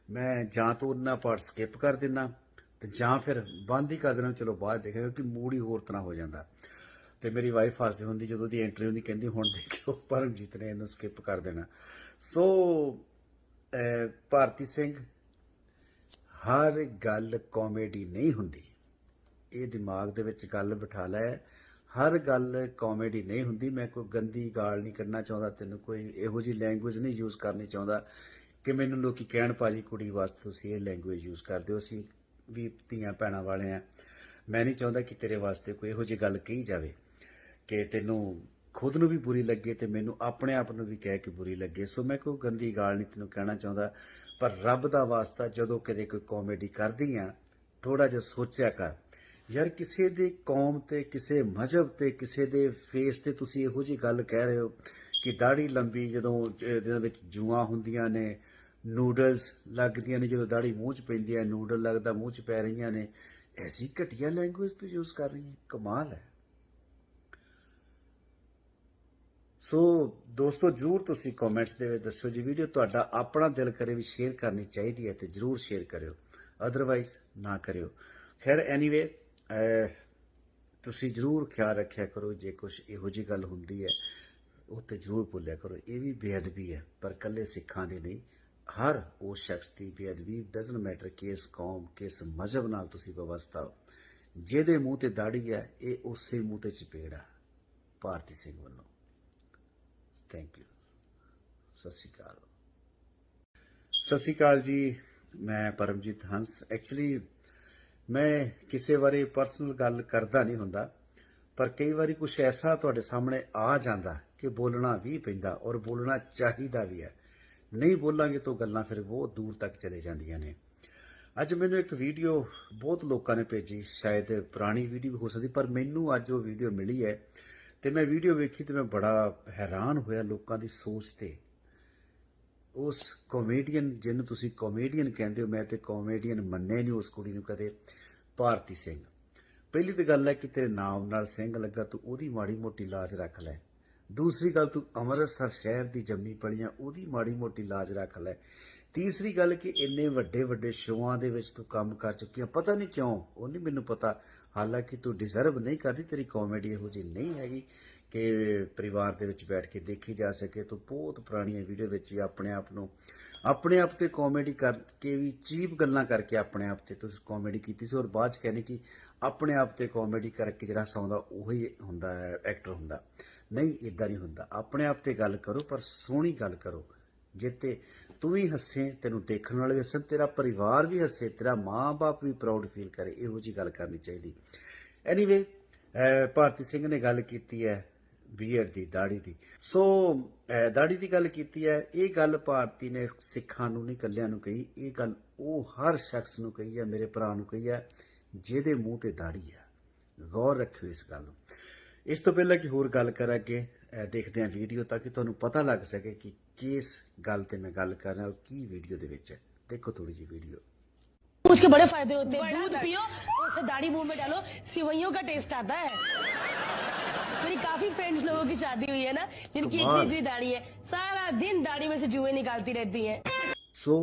ਮੈਂ ਜਾਂ ਤਾਂ ਉਹਨਾਂ ਪਾਰਟ ਸਕਿਪ ਕਰ ਦਿੰਦਾ ਤੇ ਜਾਂ ਫਿਰ ਬੰਦ ਹੀ ਕਰ ਦੇਣਾ, ਚਲੋ ਬਾਅਦ ਦੇਖਾਂਗੇ, ਕਿਉਂਕਿ ਮੂਡ ਹੀ ਹੋਰ ਤਰ੍ਹਾਂ ਹੋ ਜਾਂਦਾ। ਤੇ ਮੇਰੀ ਵਾਈਫ ਹੱਸਦੀ ਹੁੰਦੀ ਜਦੋਂ ਦੀ ਐਂਟਰੀ ਹੁੰਦੀ, ਕਹਿੰਦੀ ਹੁਣ ਦੇਖਿਓ ਪਰਮਜੀਤ ਨੇ ਇਹਨੂੰ ਸਕਿਪ ਕਰ ਦੇਣਾ। ਸੋ ਭਾਰਤੀ ਸਿੰਘ, ਹਰ ਗੱਲ ਕਾਮੇਡੀ ਨਹੀਂ ਹੁੰਦੀ, ਇਹ ਦਿਮਾਗ ਦੇ ਵਿੱਚ ਗੱਲ ਬਿਠਾ ਲੈ। ਹਰ ਗੱਲ ਕਾਮੇਡੀ ਨਹੀਂ ਹੁੰਦੀ। ਮੈਂ ਕੋਈ ਗੰਦੀ ਗਾਲ ਨਹੀਂ ਕੱਢਣਾ ਚਾਹੁੰਦਾ, ਤੈਨੂੰ ਕੋਈ ਇਹੋ ਜਿਹੀ ਲੈਂਗੁਏਜ ਨਹੀਂ ਯੂਜ਼ ਕਰਨੀ ਚਾਹੁੰਦਾ ਕਿ ਮੈਨੂੰ ਲੋਕੀ ਕਹਿਣ ਭਾਜੀ ਕੁੜੀ ਵਾਸਤੇ ਤੁਸੀਂ ਇਹ ਲੈਂਗੁਏਜ ਯੂਜ਼ ਕਰਦੇ ਹੋ। ਅਸੀਂ ਵੀ ਧੀਆਂ ਭੈਣਾਂ ਵਾਲੇ ਆ। ਮੈਂ ਨਹੀਂ ਚਾਹੁੰਦਾ ਕਿ ਤੇਰੇ ਵਾਸਤੇ ਕੋਈ ਇਹੋ ਜਿਹੀ ਗੱਲ ਕਹੀ ਜਾਵੇ ਕਿ ਤੈਨੂੰ ਖੁਦ ਨੂੰ ਵੀ ਬੁਰੀ ਲੱਗੇ ਤੇ ਮੈਨੂੰ ਆਪਣੇ ਆਪ ਨੂੰ ਵੀ ਕਹਿ ਕੇ ਬੁਰੀ ਲੱਗੇ। ਸੋ ਮੈਂ ਕੋਈ ਗੰਦੀ ਗਾਲ ਨਹੀਂ ਤੈਨੂੰ ਕਹਿਣਾ ਚਾਹੁੰਦਾ, ਪਰ ਰੱਬ ਦਾ ਵਾਸਤਾ ਜਦੋਂ ਕਦੇ ਕੋਈ ਕਾਮੇਡੀ ਕਰਦੀ ਆ, ਥੋੜਾ ਜਿਹਾ ਸੋਚਿਆ ਕਰ ਯਾਰ। ਕਿਸੇ ਦੇ ਕੌਮ ਤੇ, ਕਿਸੇ ਮਜ਼ਹਬ ਤੇ, ਕਿਸੇ ਦੇ ਫੇਸ ਤੇ ਤੁਸੀਂ ਇਹੋ ਜਿਹੀ ਗੱਲ ਕਹਿ ਰਹੇ ਹੋ ਕਿ ਦਾੜੀ ਲੰਬੀ, ਜਦੋਂ ਇਹਦੇ ਵਿੱਚ ਜੂਆਂ ਹੁੰਦੀਆਂ ਨੇ, ਨੂਡਲਸ ਲੱਗਦੀਆਂ ਨੇ, ਜਦੋਂ ਦਾੜੀ ਮੂੰਹ 'ਚ ਪੈਂਦੀ ਹੈ ਨੂਡਲ ਲੱਗਦਾ ਮੂੰਹ 'ਚ ਪੈ ਰਹੀਆਂ ਨੇ। ਐਸੀ ਘਟੀਆ ਲੈਂਗੁਏਜ ਤੂੰ ਯੂਜ਼ ਕਰ ਰਹੀ ਹੈ, ਕਮਾਲ ਹੈ। ਸੋ ਦੋਸਤੋ, ਜ਼ਰੂਰ ਤੁਸੀਂ ਕਮੈਂਟਸ ਦੇ ਵਿੱਚ ਦੱਸੋ ਜੀ, ਵੀਡੀਓ ਤੁਹਾਡਾ ਆਪਣਾ ਦਿਲ ਕਰੇ ਵੀ ਸ਼ੇਅਰ ਕਰਨੀ ਚਾਹੀਦੀ ਹੈ ਤੇ ਜ਼ਰੂਰ ਸ਼ੇਅਰ ਕਰਿਓ, ਅਦਰਵਾਈਜ਼ ਨਾ ਕਰਿਓ। ਖੈਰ, ਐਨੀਵੇ, ਤੁਸੀਂ ਜ਼ਰੂਰ ਖਿਆਲ ਰੱਖਿਆ ਕਰੋ, ਜੇ ਕੁਛ ਇਹੋ ਜਿਹੀ ਗੱਲ ਹੁੰਦੀ ਹੈ ਉਹ ਤੇ ਜ਼ਰੂਰ ਭੁੱਲਿਆ ਕਰੋ। ਇਹ ਵੀ ਬੇਅਦਬੀ ਹੈ, ਪਰ ਇਕੱਲੇ ਸਿੱਖਾਂ ਦੀ ਨਹੀਂ, ਹਰ ਉਸ ਸ਼ਖਸ ਦੀ ਬੇਅਦਬੀ। ਡਜ਼ਨਟ ਮੈਟਰ ਕਿਸ ਕੌਮ, ਕਿਸ ਮਜ਼ਹਬ ਨਾਲ ਤੁਸੀਂ ਵਬਸਤਾ ਹੋ। ਜਿਹਦੇ ਮੂੰਹ ਤੇ ਦਾੜੀ ਹੈ, ਇਹ ਉਸੇ ਮੂੰਹ ਤੇ ਚਪੇੜਾ। ਭਾਰਤੀ ਸਿੰਘ ਵੱਲੋਂ ਥੈਂਕ ਯੂ। ਸਤਿ ਸ਼੍ਰੀ ਅਕਾਲ। ਸਤਿ ਸ਼੍ਰੀ ਅਕਾਲ ਜੀ, ਮੈਂ ਪਰਮਜੀਤ ਹੰਸ। ਐਕਚੁਅਲੀ ਮੈਂ ਕਿਸੇ ਬਾਰੇ ਪਰਸਨਲ ਗੱਲ ਕਰਦਾ ਨਹੀਂ ਹੁੰਦਾ, ਪਰ ਕਈ ਵਾਰੀ ਕੁਛ ਐਸਾ ਤੁਹਾਡੇ ਸਾਹਮਣੇ ਆ ਜਾਂਦਾ ਕਿ ਬੋਲਣਾ ਵੀ ਪੈਂਦਾ, ਔਰ ਬੋਲਣਾ ਚਾਹੀਦਾ ਵੀ ਹੈ। ਨਹੀਂ ਬੋਲਾਂਗੇ ਤਾਂ ਗੱਲਾਂ ਫਿਰ ਬਹੁਤ ਦੂਰ ਤੱਕ ਚਲੇ ਜਾਂਦੀਆਂ ਨੇ। ਅੱਜ ਮੈਨੂੰ ਇੱਕ ਵੀਡੀਓ ਬਹੁਤ ਲੋਕਾਂ ਨੇ ਭੇਜੀ, ਸ਼ਾਇਦ ਪੁਰਾਣੀ ਵੀਡੀਓ ਵੀ ਹੋ ਸਕਦੀ, ਪਰ ਮੈਨੂੰ ਅੱਜ ਉਹ ਵੀਡੀਓ ਮਿਲੀ ਹੈ ਤੇ ਮੈਂ ਵੀਡੀਓ ਵੇਖੀ ਤੇ ਮੈਂ ਬੜਾ ਹੈਰਾਨ ਹੋਇਆ ਲੋਕਾਂ ਦੀ ਸੋਚ ਤੇ। ਉਸ ਕਾਮੇਡੀਅਨ ਜਿਹਨੂੰ ਤੁਸੀਂ ਕਾਮੇਡੀਅਨ ਕਹਿੰਦੇ ਹੋ, ਮੈਂ ਤੇ ਕਾਮੇਡੀਅਨ ਮੰਨੇ ਨਹੀਂ ਉਸ ਕੁੜੀ ਨੂੰ ਕਦੇ, ਭਾਰਤੀ ਸਿੰਘ। ਪਹਿਲੀ ਤਾਂ ਗੱਲ ਹੈ ਕਿ ਤੇਰੇ ਨਾਮ ਨਾਲ ਸਿੰਘ ਲੱਗਾ, ਤੂੰ ਉਹਦੀ ਮਾੜੀ ਮੋਟੀ ਲਾਜ ਰੱਖ ਲੈ। ਦੂਸਰੀ ਗੱਲ, ਤੂੰ ਅੰਮ੍ਰਿਤਸਰ ਸ਼ਹਿਰ ਦੀ ਜੰਮੀ ਪਲੀਆਂ, ਉਹਦੀ ਮਾੜੀ ਮੋਟੀ ਲਾਜ ਰੱਖ ਲੈ। ਤੀਸਰੀ ਗੱਲ ਕਿ ਇੰਨੇ ਵੱਡੇ ਵੱਡੇ ਸ਼ੋਆਂ ਦੇ ਵਿੱਚ ਤੂੰ ਕੰਮ ਕਰ ਚੁੱਕੀ ਆ, ਪਤਾ ਨਹੀਂ ਕਿਉਂ, ਉਹ ਨਹੀਂ ਮੈਨੂੰ ਪਤਾ, ਹਾਲਾਂਕਿ ਤੂੰ ਡਿਜ਼ਰਵ ਨਹੀਂ ਕਰਦੀ, ਤੇਰੀ ਕਾਮੇਡੀ ਇਹੋ ਜਿਹੀ ਨਹੀਂ ਹੈਗੀ ਕਿ ਪਰਿਵਾਰ ਦੇ ਵਿੱਚ ਬੈਠ ਕੇ ਦੇਖੀ ਜਾ ਸਕੇ। ਤੂੰ ਬਹੁਤ ਪੁਰਾਣੀਆਂ ਵੀਡੀਓ ਵਿੱਚ ਹੀ ਆਪਣੇ ਆਪ ਤੇ ਕਾਮੇਡੀ ਕਰਕੇ ਵੀ, ਚੀਪ ਗੱਲਾਂ ਕਰਕੇ ਆਪਣੇ ਆਪ ਤੇ ਤੁਸੀਂ ਕਾਮੇਡੀ ਕੀਤੀ ਸੀ, ਔਰ ਬਾਅਦ ਚ ਕਹਿੰਦੇ ਕਿ ਆਪਣੇ ਆਪ ਤੇ ਕਾਮੇਡੀ ਕਰਕੇ ਜਿਹੜਾ ਹਸਾਉਂਦਾ ਉਹੀ ਹੁੰਦਾ ਹੈ, ਐਕਟਰ ਹੁੰਦਾ। ਨਹੀਂ, ਇਦਾਂ ਨਹੀਂ ਹੁੰਦਾ। ਆਪਣੇ ਆਪ ਤੇ ਗੱਲ ਕਰੋ, ਪਰ ਸੋਹਣੀ ਗੱਲ ਕਰੋ, ਜਿੱਤੇ ਤੂੰ ਵੀ ਹੱਸੇ, ਤੈਨੂੰ ਦੇਖਣ ਵਾਲੇ ਵੀ ਹੱਸਣ, ਤੇਰਾ ਪਰਿਵਾਰ ਵੀ ਹੱਸੇ, ਤੇਰਾ ਮਾਂ-ਬਾਪ ਵੀ ਪ੍ਰਾਊਡ ਫੀਲ ਕਰੇ। ਇਹੋ ਜਿਹੀ ਗੱਲ ਕਰਨੀ ਚਾਹੀਦੀ। ਐਨੀਵੇ, ਭਾਰਤੀ ਸਿੰਘ ਨੇ ਗੱਲ ਕੀਤੀ ਹੈ ਬੀਐਡ ਦੀ, ਦਾੜੀ ਦੀ। ਸੋ ਦਾੜੀ ਦੀ ਗੱਲ ਕੀਤੀ ਹੈ। ਇਹ ਗੱਲ ਭਾਰਤੀ ਨੇ ਸਿੱਖਾਂ ਨੂੰ ਨਹੀਂ, ਇਕੱਲਿਆਂ ਨੂੰ ਕਹੀ। ਇਹ ਗੱਲ ਉਹ ਹਰ ਸ਼ਖਸ ਨੂੰ ਕਹੀ ਹੈ, ਮੇਰੇ ਭਰਾ ਨੂੰ ਕਹੀ ਹੈ ਜਿਹਦੇ ਮੂੰਹ ਤੇ ਦਾੜੀ ਹੈ। ਗੌਰ ਰੱਖਿਓ ਇਸ ਗੱਲ ਨੂੰ। ਇਸ ਤੋਂ ਪਹਿਲਾਂ ਕਿ ਹੋਰ ਗੱਲ ਕਰਾਂਗੇ, ਦੇਖਦੇ ਹਾਂ ਵੀਡੀਓ ਤਾਂ ਕਿ ਤੁਹਾਨੂੰ ਪਤਾ ਲੱਗ ਸਕੇ ਕਿ ਕਿਸ ਗੱਲ ਤੇ मैं ਗੱਲ कर रहा हूँ, की वीडियो दे विच है। देखो थोड़ी जी वीडियो। उसके बड़े फायदे होते हैं। दूध पियो, उसे दाढ़ी मुंह में डालो, सिवैयों का टेस्ट आता है। मेरी काफी फ्रेंड्स लोगों की शादी हुई है ना, जिनकी इतनी इतनी दाढ़ी है, सारा दिन दाढ़ी में से जुएं निकालती रहती हैं। सो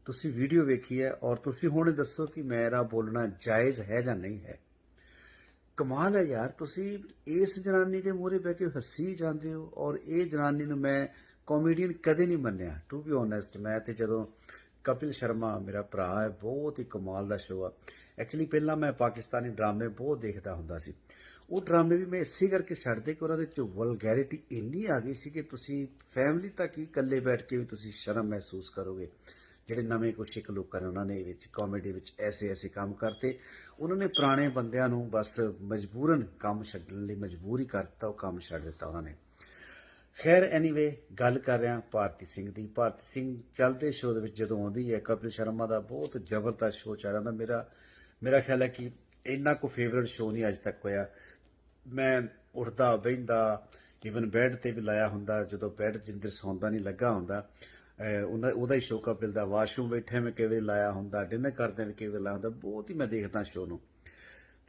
तुसी वीडियो वेखी है और तुसी हुण दसो कि मेरा बोलना जायज़ है ਜਾਂ नहीं है। कमाल है यार, तुसी इस जनानी दे मूहरे बह के हसी जांदे हो, और ये जनानी नूं मैं कॉमेडियन कदे नहीं मन्निया, टू बी ऑनेस्ट। मैं तो जदों कपिल शर्मा मेरा भरा है, बहुत ही कमाल का शो है। एक्चुअली पहला मैं पाकिस्तानी ड्रामे बहुत देखता हुंदा सी। वो ड्रामे भी मैं इसी करके छड्डदे कि उन्हां दे च वलगैरिटी इन्नी आ गई सी कि तुसी फैमिली तक ही इकल्ले बैठ के भी तुसी शर्म महसूस करोगे। ਜਿਹੜੇ ਨਵੇਂ ਕੁਛ ਇੱਕ ਲੋਕਾਂ ਨੇ ਉਹਨਾਂ ਨੇ ਵਿੱਚ ਕਾਮੇਡੀ ਵਿੱਚ ਐਸੇ ਕੰਮ ਕਰਤੇ, ਉਹਨਾਂ ਨੇ ਪੁਰਾਣੇ ਬੰਦਿਆਂ ਨੂੰ ਬਸ ਮਜਬੂਰਨ ਕੰਮ ਛੱਡਣ ਲਈ ਮਜਬੂਰ ਹੀ ਕਰਤਾ, ਉਹ ਕੰਮ ਛੱਡ ਦਿੱਤਾ ਉਹਨਾਂ ਨੇ। ਖੈਰ ਐਨੀਵੇ, ਗੱਲ ਕਰ ਰਿਹਾ ਭਾਰਤੀ ਸਿੰਘ ਦੀ। ਭਾਰਤੀ ਸਿੰਘ ਚੱਲਦੇ ਸ਼ੋਅ ਦੇ ਵਿੱਚ ਜਦੋਂ ਆਉਂਦੀ ਹੈ, ਕਪਿਲ ਸ਼ਰਮਾ ਦਾ ਬਹੁਤ ਜ਼ਬਰਦਸਤ ਸ਼ੋਅ ਚੱਲ ਰਿਹਾ। ਮੇਰਾ ਖਿਆਲ ਹੈ ਕਿ ਇੰਨਾ ਕੋ ਫੇਵਰਟ ਸ਼ੋਅ ਨਹੀਂ ਅੱਜ ਤੱਕ ਹੋਇਆ। ਮੈਂ ਉੱਠਦਾ ਬਹਿੰਦਾ, ਈਵਨ ਬੈੱਡ ਤੇ ਵੀ ਲਾਇਆ ਹੁੰਦਾ, ਜਦੋਂ ਬੈੱਡ ਜਿੰਦਰ ਸੌਂਦਾ ਨਹੀਂ ਲੱਗਾ ਹੁੰਦਾ, ਉਹਦਾ ਹੀ ਸ਼ੋਅ ਕਪਿਲ ਦਾ। ਵਾਸ਼ਰੂਮ ਬੈਠੇ ਮੈਂ ਕਈ ਵਾਰੀ ਲਾਇਆ ਹੁੰਦਾ, ਡਿਨਰ ਕਰਦੇ ਵੀ ਕਈ ਵਾਰੀ ਲਾਇਆ ਹੁੰਦਾ, ਬਹੁਤ ਹੀ ਮੈਂ ਦੇਖਦਾ ਸ਼ੋਅ ਨੂੰ।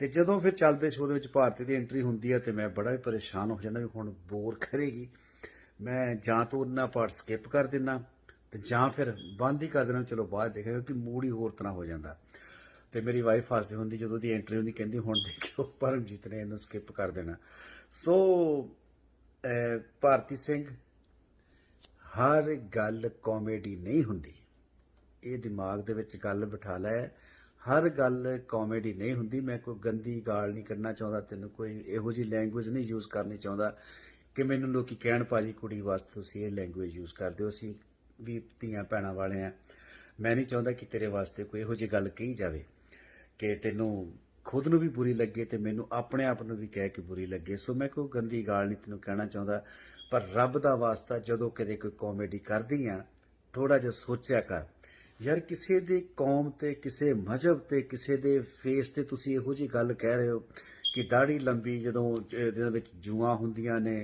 ਤੇ ਜਦੋਂ ਫਿਰ ਚੱਲਦੇ ਸ਼ੋਅ ਦੇ ਵਿੱਚ ਭਾਰਤੀ ਦੀ ਐਂਟਰੀ ਹੁੰਦੀ ਹੈ ਤੇ ਮੈਂ ਬੜਾ ਹੀ ਪਰੇਸ਼ਾਨ ਹੋ ਜਾਂਦਾ ਵੀ ਹੁਣ ਬੋਰ ਕਰੇਗੀ। ਮੈਂ ਜਾਂ ਤਾਂ ਉਹਨਾਂ ਪਾਰਟ ਸਕਿਪ ਕਰ ਦਿੰਦਾ ਤੇ ਜਾਂ ਫਿਰ ਬੰਦ ਹੀ ਕਰ ਦੇਣਾ, ਚਲੋ ਬਾਅਦ ਦੇਖਾਂਗੇ, ਕਿਉਂਕਿ ਮੂਡ ਹੀ ਹੋਰ ਤਰ੍ਹਾਂ ਹੋ ਜਾਂਦਾ। ਤੇ ਮੇਰੀ ਵਾਈਫ ਹੱਸਦੀ ਹੁੰਦੀ ਜਦੋਂ ਦੀ ਐਂਟਰੀ ਹੁੰਦੀ, ਕਹਿੰਦੀ ਹੁਣ ਦੇਖਿਓ ਪਰਮਜੀਤ ਨੇ ਇਹਨੂੰ ਸਕਿਪ ਕਰ ਦੇਣਾ। ਸੋ ਭਾਰਤੀ ਸਿੰਘ, हर गल कॉमेडी नहीं हुंदी, ये दिमाग दे विच गल बिठा लै। हर गल कॉमेडी नहीं हुंदी। मैं कोई गंदी गाल नहीं कढ़ना चाहता, तैनूं कोई इहो जी लैंगुएज नहीं यूज़ करनी चाहता कि मैनूं लोकी कहण भाजी कुड़ी वास्ते तुसीं ये लैंगुएज यूज़ करदे हो। असीं भी धीआं भैणां वाले आ। मैं नहीं चाहता कि तेरे वास्ते कोई इहो जी गल कही जावे कि तैनूं खुद नूं भी बुरी लगे ते मैनूं अपने आप नूं भी कह के बुरी लगे। सो मैं कोई गंदी गाल नहीं तैनूं कहना चाहता, पर रब दा वास्ता जदों कदे कोई कॉमेडी करदी आ, थोड़ा जिहा सोचिया कर यार, किसी दे कौम ते, किसी मजहब ते, किसी दे फेस ते तुसीं इहो जी गल कह रहे हो कि दाढ़ी लंबी जदों इहदे विच जूआं हुंदियां ने,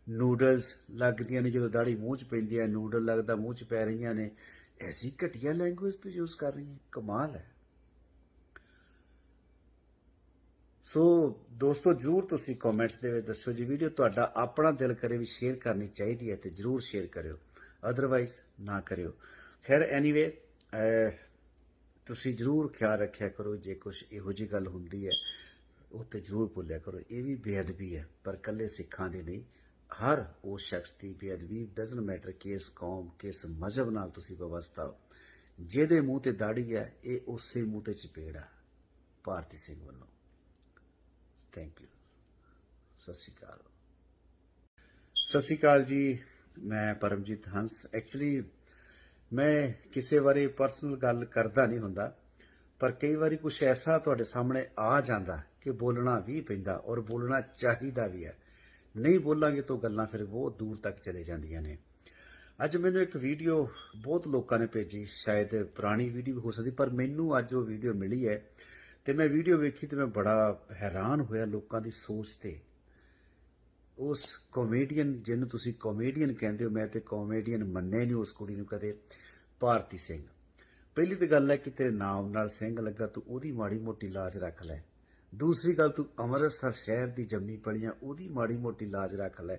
नूडल्स लगदियां ने, जदों दाढ़ी मूँह च पैंदी है नूडल लगदा मूँह च पै रहीआं ने। ऐसी घटिया लैंगुएज तू यूज़ कर रही है, कमाल है। सो दोस्तों, जरूर तुसी कॉमेंट्स दे विच दस्सो जी, वीडियो तुहाडा अपना दिल करे भी शेयर करनी चाहिए है तो जरूर शेयर करियो, अदरवाइज ना करियो। खैर एनीवे, तुसी जरूर ख्याल रखिया करो, जे कुछ इहो जी गल हुंदी है उत्ते जरूर भुल्लिया करो। ये भी बेअदबी है, पर कल्ले सिखां दी नहीं, हर उस शख्स की बेअदबी। डजन मैटर किस कौम, किस मजहब नाल तुसी वाबस्ता हो। जिहदे मूँह ते दाढ़ी है, ये उसे मूँह ते चपेड़ आ भारती सिंह वालों। Thank you. सत श्री अकाल। सत श्री अकाल जी, मैं परमजीत हंस। एक्चुअली मैं किसी बारे परसनल गल करदा नहीं हुंदा, पर कई बारी कुछ ऐसा तुहाडे सामने आ जांदा कि बोलना भी पैंदा, और बोलना चाहिदा भी है। नहीं बोलांगे तो गल्लां फिर बहुत दूर तक चले जांदियां ने। ਅੱਜ ਮੈਨੂੰ ਇੱਕ ਵੀਡੀਓ ਬਹੁਤ ਲੋਕਾਂ ਨੇ ਭੇਜੀ, ਸ਼ਾਇਦ ਪੁਰਾਣੀ ਵੀਡੀਓ ਹੋ ਸਕਦੀ, ਪਰ ਮੈਨੂੰ ਅੱਜ ਉਹ ਵੀਡੀਓ ਮਿਲੀ ਹੈ ਤੇ ਮੈਂ ਵੀਡੀਓ ਵੇਖੀ ਤੇ ਮੈਂ ਬੜਾ ਹੈਰਾਨ ਹੋਇਆ ਲੋਕਾਂ ਦੀ ਸੋਚ ਤੇ। ਉਸ ਕਾਮੇਡੀਅਨ ਜਿਹਨੂੰ ਤੁਸੀਂ ਕਾਮੇਡੀਅਨ ਕਹਿੰਦੇ ਹੋ, ਮੈਂ ਤੇ ਕਾਮੇਡੀਅਨ ਮੰਨਿਆ ਨਹੀਂ ਉਸ ਕੁੜੀ ਨੂੰ ਕਦੇ, ਭਾਰਤੀ ਸਿੰਘ। ਪਹਿਲੀ ਤਾਂ ਗੱਲ ਹੈ ਕਿ ਤੇਰੇ ਨਾਮ ਨਾਲ ਸਿੰਘ ਲੱਗਾ, ਤੂੰ ਉਹਦੀ ਮਾੜੀ ਮੋਟੀ ਲਾਜ ਰੱਖ ਲੈ। ਦੂਸਰੀ ਗੱਲ, ਤੂੰ ਅੰਮ੍ਰਿਤਸਰ ਸ਼ਹਿਰ ਦੀ ਜੰਮੀ ਪਲੀ ਆ, ਉਹਦੀ ਮਾੜੀ ਮੋਟੀ ਲਾਜ ਰੱਖ ਲੈ।